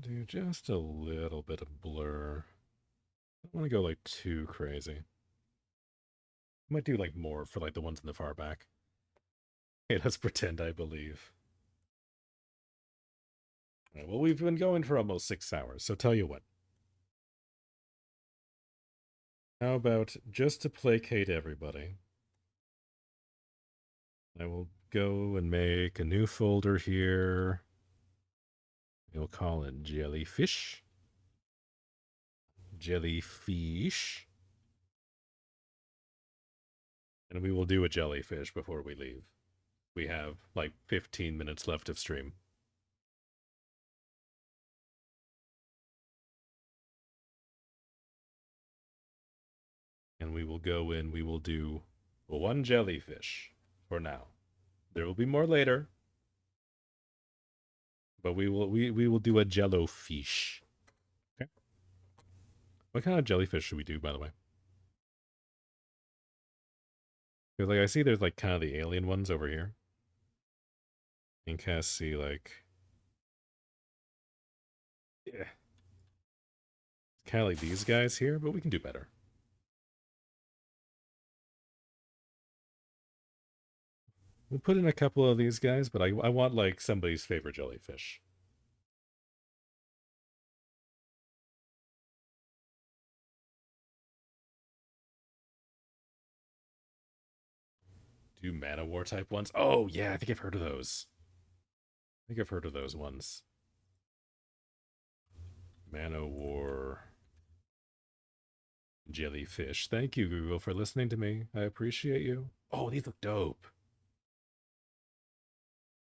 Do just a little bit of blur. I don't want to go like too crazy. Might do like more for like the ones in the far back. Hey, let's pretend I believe. All right, well, we've been going for almost 6 hours, so tell you what. How about, just to placate everybody, I will go and make a new folder here. We'll call it jellyfish. Jellyfish. And we will do a jellyfish before we leave. We have like 15 minutes left of stream. And we will go in, we will do one jellyfish for now. There will be more later. But we will do a jellofish. Okay. What kind of jellyfish should we do, by the way? Because like I see there's like kind of the alien ones over here. You can kind of see like, yeah, kind of like these guys here, but we can do better. We'll put in a couple of these guys, but I want like somebody's favorite jellyfish. Do mana war type ones? Oh yeah, I think I've heard of those. I think I've heard of those ones. Mana war jellyfish. Thank you, Google, for listening to me. I appreciate you. Oh, these look dope.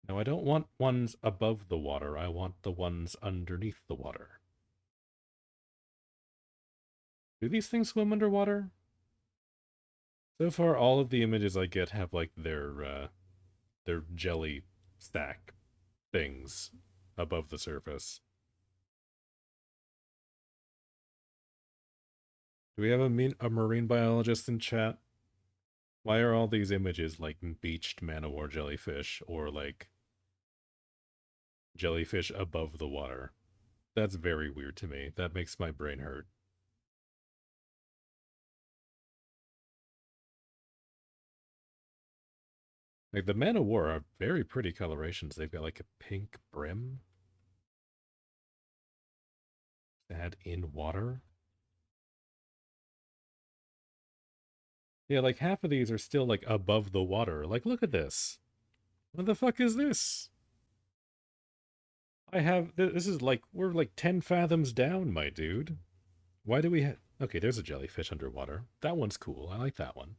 Now, I don't want ones above the water. I want the ones underneath the water. Do these things swim underwater? So far, all of the images I get have like their jelly stack things above the surface. Do we have a marine biologist in chat? Why are all these images like beached man-o-war jellyfish or like jellyfish above the water? That's very weird to me. That makes my brain hurt. Like the man-o-war are very pretty colorations. They've got like a pink brim. That in water. Yeah, like half of these are still like above the water. Like, look at this. What the fuck is this? I have, this is like, we're like 10 fathoms down, my dude. Why do we have, okay, there's a jellyfish underwater. That one's cool. I like that one.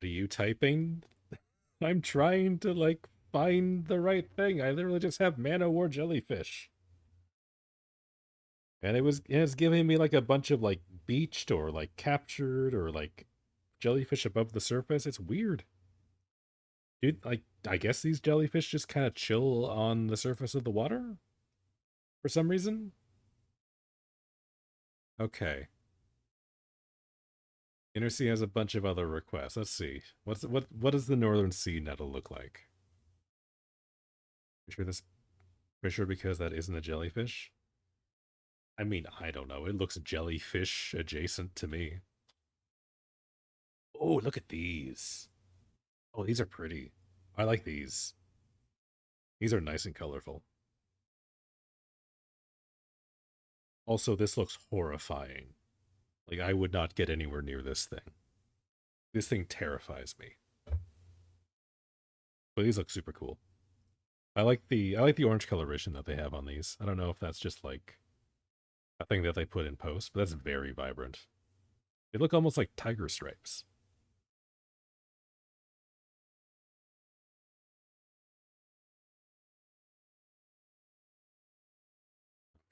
What are you typing? I'm trying to, like, find the right thing. I literally just have Man War jellyfish. And it's giving me, like, a bunch of, like, beached or, like, captured or, like, jellyfish above the surface. It's weird. Dude, like, I guess these jellyfish just kind of chill on the surface of the water for some reason. Okay. Inner Sea has a bunch of other requests. Let's see. What does the Northern Sea nettle look like? You sure this for sure because that isn't a jellyfish? I mean, I don't know. It looks jellyfish adjacent to me. Oh, look at these. Oh, these are pretty. I like these. These are nice and colorful. Also, this looks horrifying. Like, I would not get anywhere near this thing. This thing terrifies me. But these look super cool. I like the orange coloration that they have on these. I don't know if that's just like a thing that they put in post, but that's very vibrant. They look almost like tiger stripes.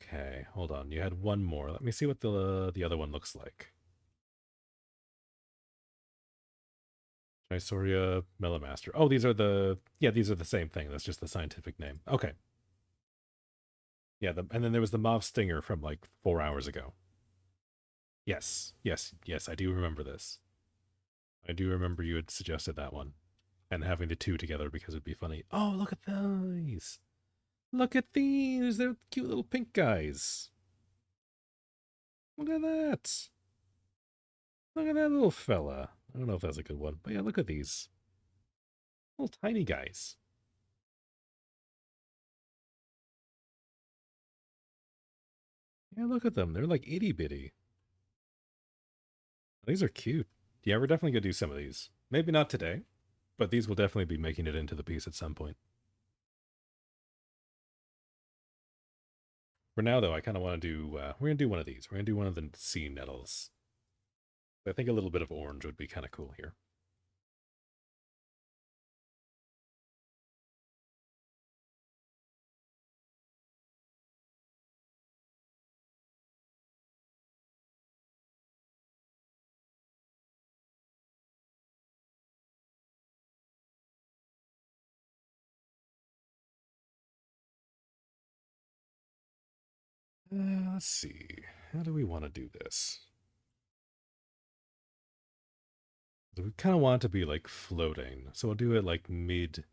Okay, hold on. You had one more. Let me see what the other one looks like. Chisoria melamaster. Oh, these are the same thing. That's just the scientific name. Okay. Yeah, and then there was the mauve stinger from like 4 hours ago. Yes, yes, yes, I do remember this. I do remember you had suggested that one. And having the two together because it'd be funny. Oh, look at these. Look at these. They're cute little pink guys. Look at that. Look at that little fella. I don't know if that's a good one, but yeah, look at these. Little tiny guys. Yeah, look at them. They're like itty bitty. These are cute. Yeah, we're definitely going to do some of these. Maybe not today, but these will definitely be making it into the piece at some point. For now, though, I kind of want to do, we're going to do one of these. We're going to do one of the sea nettles. I think a little bit of orange would be kind of cool here. Let's see. How do we want to do this? So we kind of want it to be like floating. So we'll do it like mid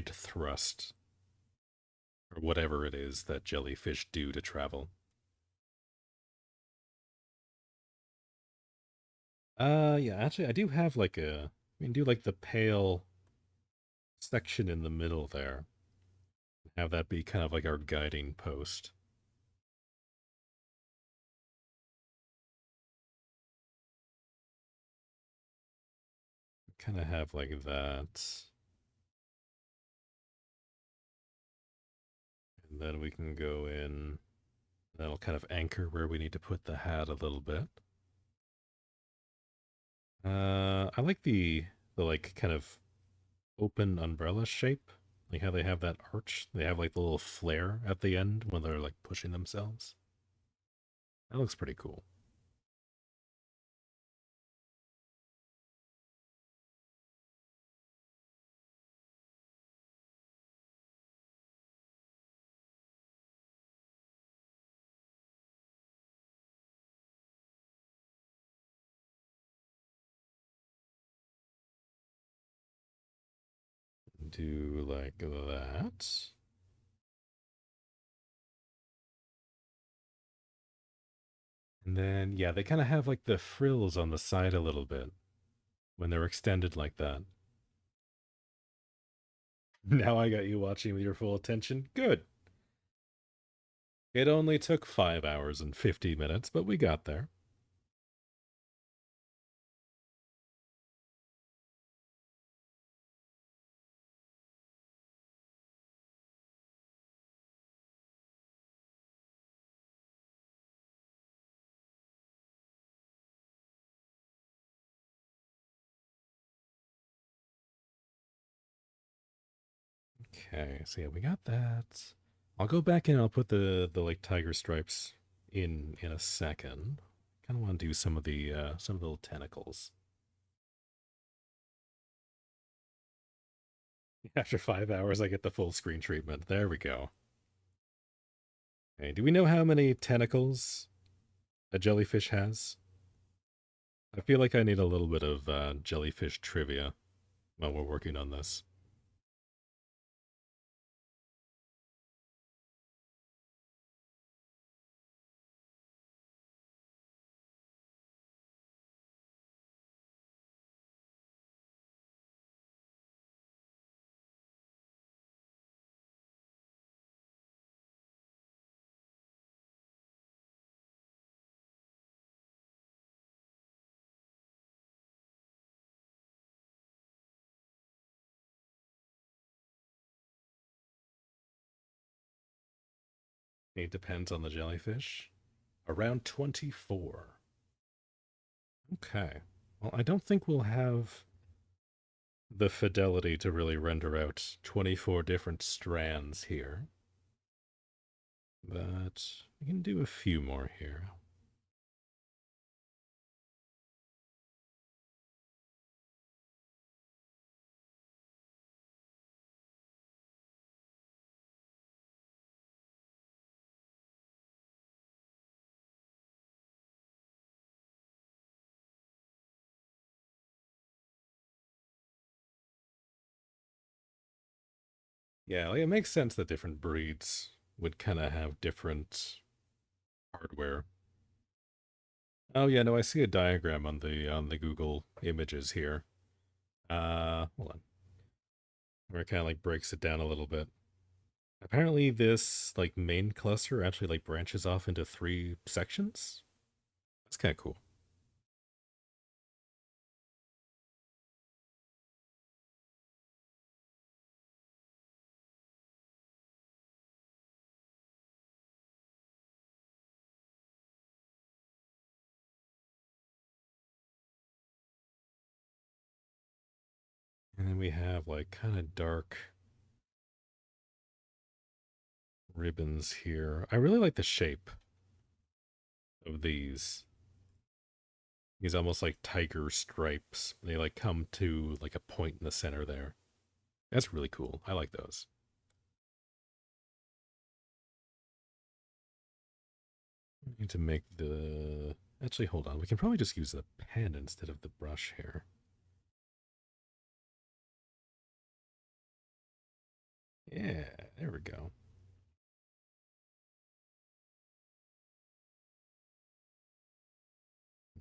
thrust or whatever it is that jellyfish do to travel. Yeah, actually I do have like we can do like the pale section in the middle there. Have that be kind of like our guiding post. Kind of have like that. And then we can go in. That'll kind of anchor where we need to put the hat a little bit. I like the like kind of open umbrella shape. Like how they have that arch. They have like the little flare at the end when they're like pushing themselves. That looks pretty cool. Do like that. And then, yeah, they kind of have like the frills on the side a little bit when they're extended like that. Now I got you watching with your full attention. Good. It only took 5 hours and 50 minutes, but we got there. Okay, so yeah, we got that. I'll go back in and I'll put the like tiger stripes in a second. Kind of want to do some of the little tentacles. After 5 hours, I get the full screen treatment. There we go. Hey, do we know how many tentacles a jellyfish has? I feel like I need a little bit of jellyfish trivia while we're working on this. It depends on the jellyfish. Around 24. Okay. Well, I don't think we'll have the fidelity to really render out 24 different strands here. But we can do a few more here. Yeah, like it makes sense that different breeds would kind of have different hardware. Oh yeah, no, I see a diagram on the Google images here. Hold on. Where it kind of like breaks it down a little bit. Apparently this like main cluster actually like branches off into 3 sections. That's kind of cool. And then we have like kind of dark ribbons here. I really like the shape of these. These almost like tiger stripes. They like come to like a point in the center there. That's really cool. I like those. I need to make the... Actually, hold on. We can probably just use the pen instead of the brush here. Yeah, there we go.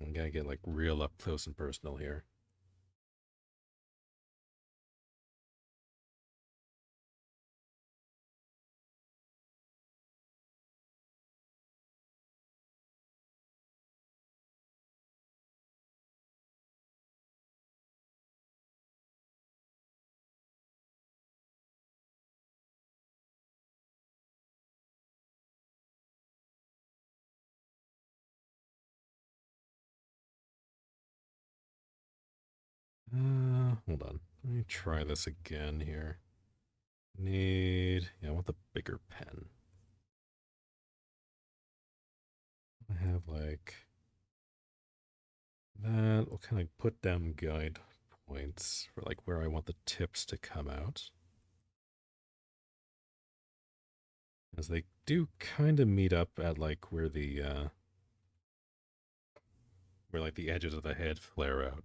I'm gonna get like real up close and personal here. Hold on. Let me try this again here. Yeah, I want the bigger pen. I have like that. We'll kind of put down guide points for like where I want the tips to come out. As they do kind of meet up at like where like the edges of the head flare out.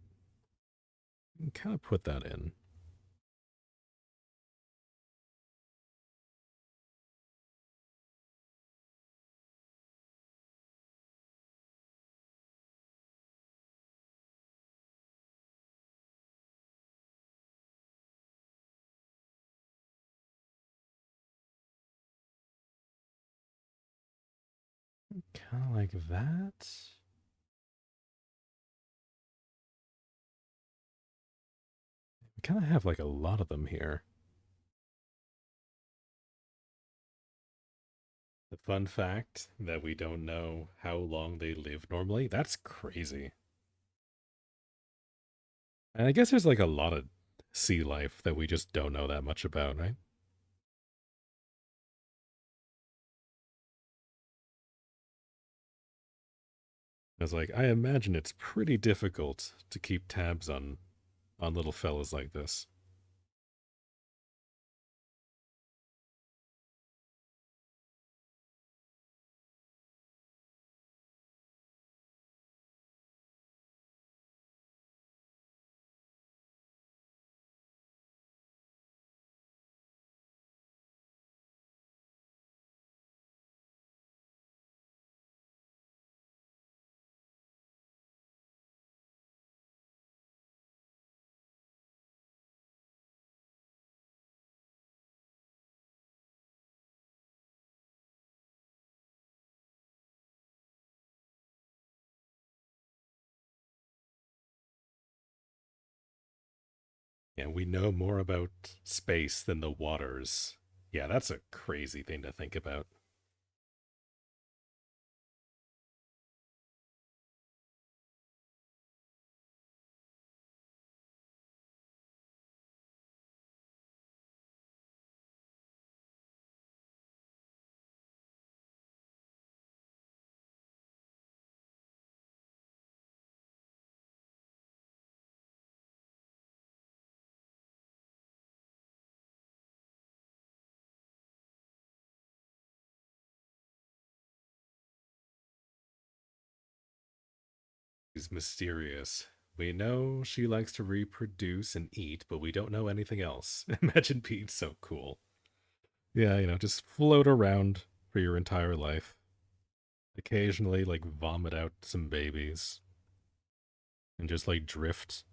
You can kind of put that in. Kind of like that. We kind of have like a lot of them here. The fun fact that we don't know how long they live normally, that's crazy. And I guess there's like a lot of sea life that we just don't know that much about, right? I was like, I imagine it's pretty difficult to keep tabs on little fellas like this. Yeah, we know more about space than the waters. Yeah, that's a crazy thing to think about. She's mysterious. We know she likes to reproduce and eat, but we don't know anything else. Imagine being so cool. Yeah, just float around for your entire life. Occasionally, like, vomit out some babies and just, like, drift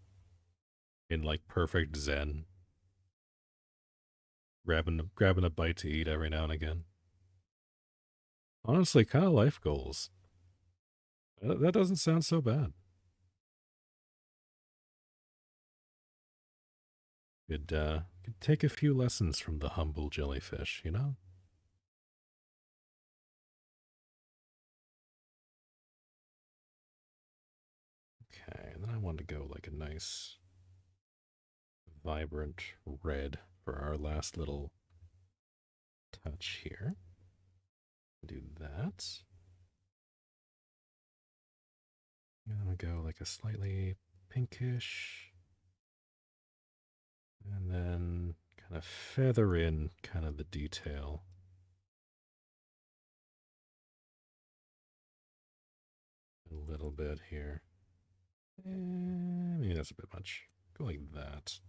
in, like, perfect zen, grabbing a bite to eat every now and again. Honestly, kind of life goals. That doesn't sound so bad. Could take a few lessons from the humble jellyfish, you know? Okay, and then I want to go like a nice, vibrant red for our last little touch here. Do that. I'm gonna go like a slightly pinkish, and then kind of feather in kind of the detail a little bit here. Maybe that's a bit much. Go like that.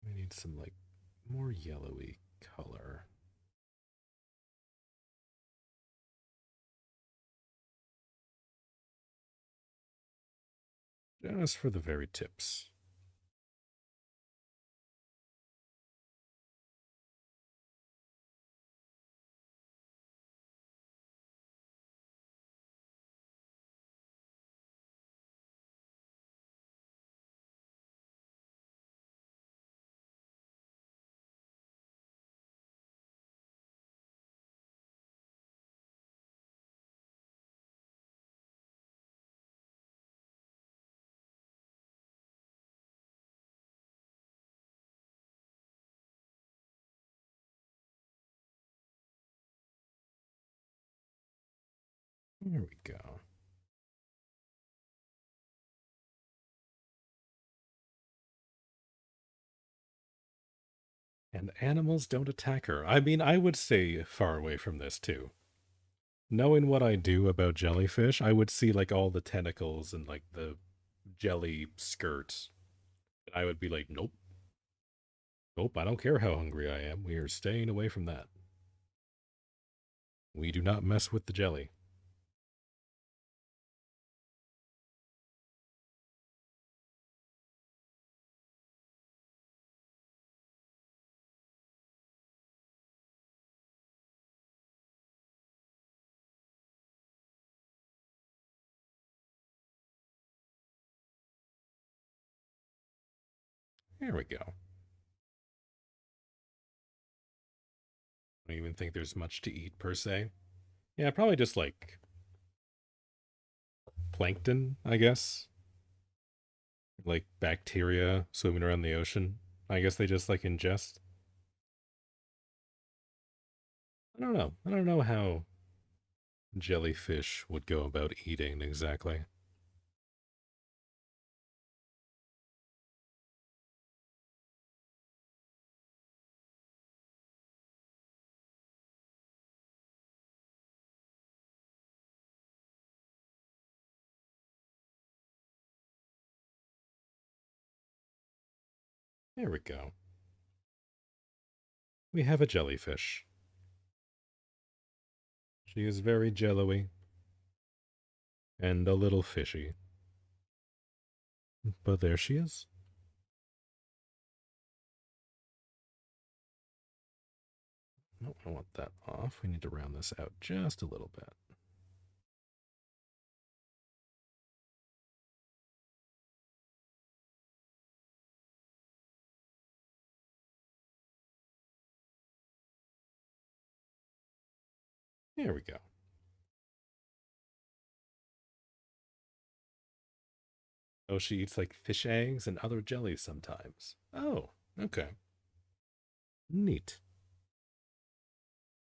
We need some like more yellowy color. Just for the very tips. There we go. And animals don't attack her. I mean, I would stay far away from this too. Knowing what I do about jellyfish, I would see like all the tentacles and like the jelly skirt. And I would be like, nope, nope, I don't care how hungry I am. We are staying away from that. We do not mess with the jelly. There we go. I don't even think there's much to eat per se. Yeah, probably just like plankton, I guess. Like bacteria swimming around the ocean. I guess they just like ingest. I don't know. I don't know how jellyfish would go about eating exactly. There we go. We have a jellyfish. She is very jello-y and a little fishy. But there she is. No, I want that off. We need to round this out just a little bit. There we go. Oh, she eats like fish eggs and other jellies sometimes. Oh, okay. Neat.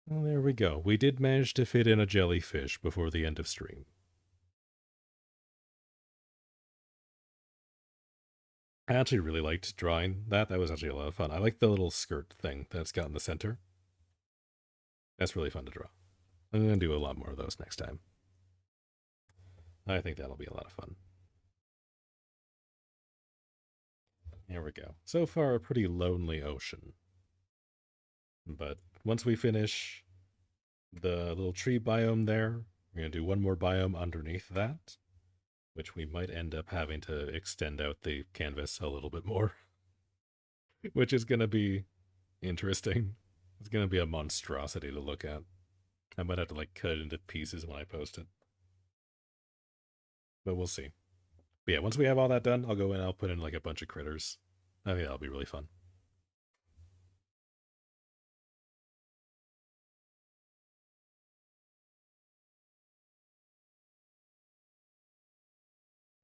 Well, there we go. We did manage to fit in a jellyfish before the end of stream. I actually really liked drawing that. That was actually a lot of fun. I like the little skirt thing that's got in the center. That's really fun to draw. I'm going to do a lot more of those next time. I think that'll be a lot of fun. There we go. So far, a pretty lonely ocean. But once we finish the little tree biome there, we're going to do one more biome underneath that, which we might end up having to extend out the canvas a little bit more, which is going to be interesting. It's going to be a monstrosity to look at. I might have to like cut it into pieces when I post it. But we'll see. But yeah, once we have all that done, I'll go in, I'll put in like a bunch of critters. I think that'll be really fun.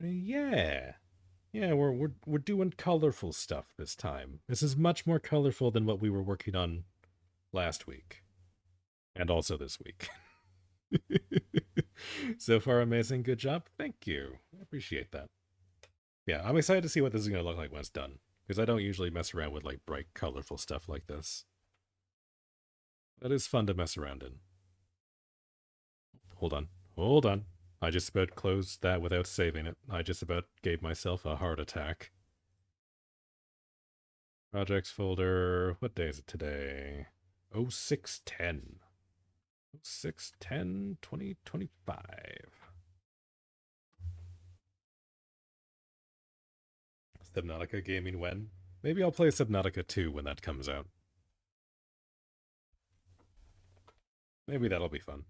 Yeah. Yeah, we're doing colorful stuff this time. This is much more colorful than what we were working on last week. And also this week. So far amazing. Good job. Thank you. I appreciate that. Yeah, I'm excited to see what this is going to look like when it's done. Because I don't usually mess around with like bright, colorful stuff like this. That is fun to mess around in. Hold on. Hold on. I just about closed that without saving it. I just about gave myself a heart attack. Projects folder. What day is it today? 0610. 0610 2025. Subnautica gaming when? Maybe I'll play Subnautica 2 when that comes out. Maybe that'll be fun.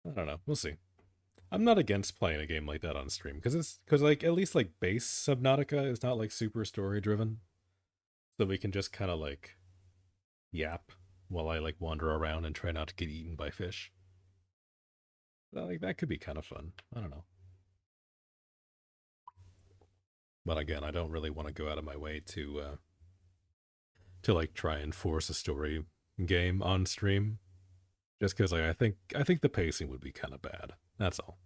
I don't know. We'll see. I'm not against playing a game like that on stream because like at least like base Subnautica is not like super story driven, so we can just kind of like yap while I like wander around and try not to get eaten by fish. Like that could be kind of fun. I don't know. But again, I don't really want to go out of my way to like try and force a story game on stream, just because like I think the pacing would be kind of bad. That's all.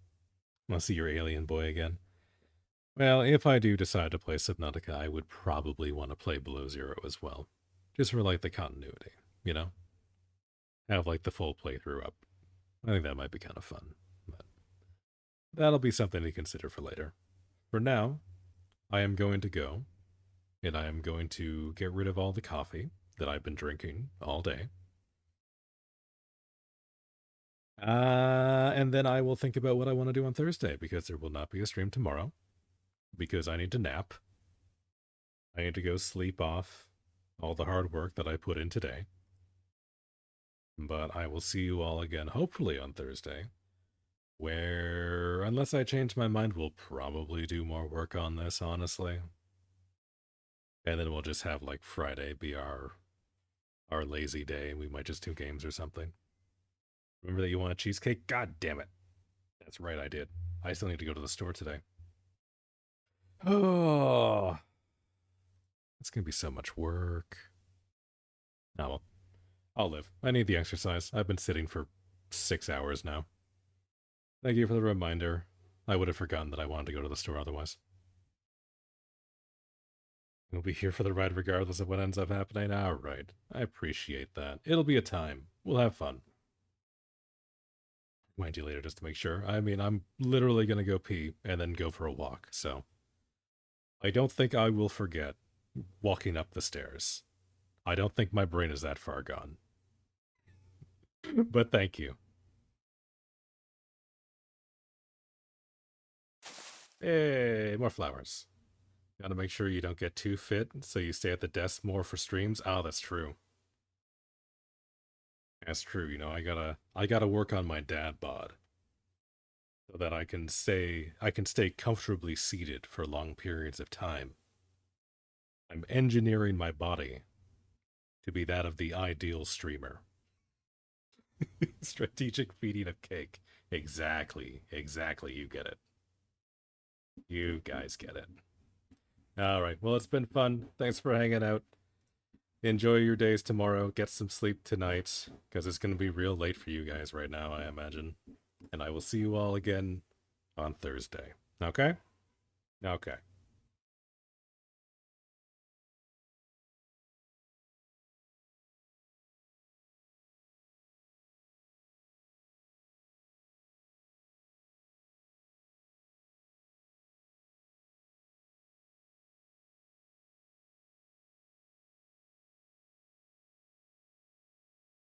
Want to see your alien boy again? Well, if I do decide to play Subnautica, I would probably want to play Below Zero as well, just for like the continuity, you know, have like the full playthrough up. I think that might be kind of fun, but that'll be something to consider for later. For now, I am going to go, and I am going to get rid of all the coffee that I've been drinking all day. And then I will think about what I want to do on Thursday because there will not be a stream tomorrow because I need to nap. I need to go sleep off all the hard work that I put in today. But I will see you all again, hopefully on Thursday, where, unless I change my mind, we'll probably do more work on this, honestly. And then we'll just have like Friday be our lazy day, and we might just do games or something. Remember that you want a cheesecake? God damn it. That's right, I did. I still need to go to the store today. Oh, it's gonna be so much work. Oh well. I'll live. I need the exercise. I've been sitting for 6 hours now. Thank you for the reminder. I would have forgotten that I wanted to go to the store otherwise. You'll be here for the ride regardless of what ends up happening? Alright. I appreciate that. It'll be a time. We'll have fun. Remind you later just to make sure. I mean, I'm literally gonna go pee and then go for a walk, so I don't think I will forget walking up the stairs. I don't think my brain is that far gone. But thank you. Hey, more flowers. Gotta make sure you don't get too fit, so you stay at the desk more for streams. Oh, that's true. That's true. You know, I gotta work on my dad bod so that I can stay comfortably seated for long periods of time. I'm engineering my body to be that of the ideal streamer. Strategic feeding of cake. Exactly. Exactly. You get it. You guys get it. All right. Well, it's been fun. Thanks for hanging out. Enjoy your days tomorrow. Get some sleep tonight, because it's going to be real late for you guys right now, I imagine. And I will see you all again on Thursday. Okay? Okay.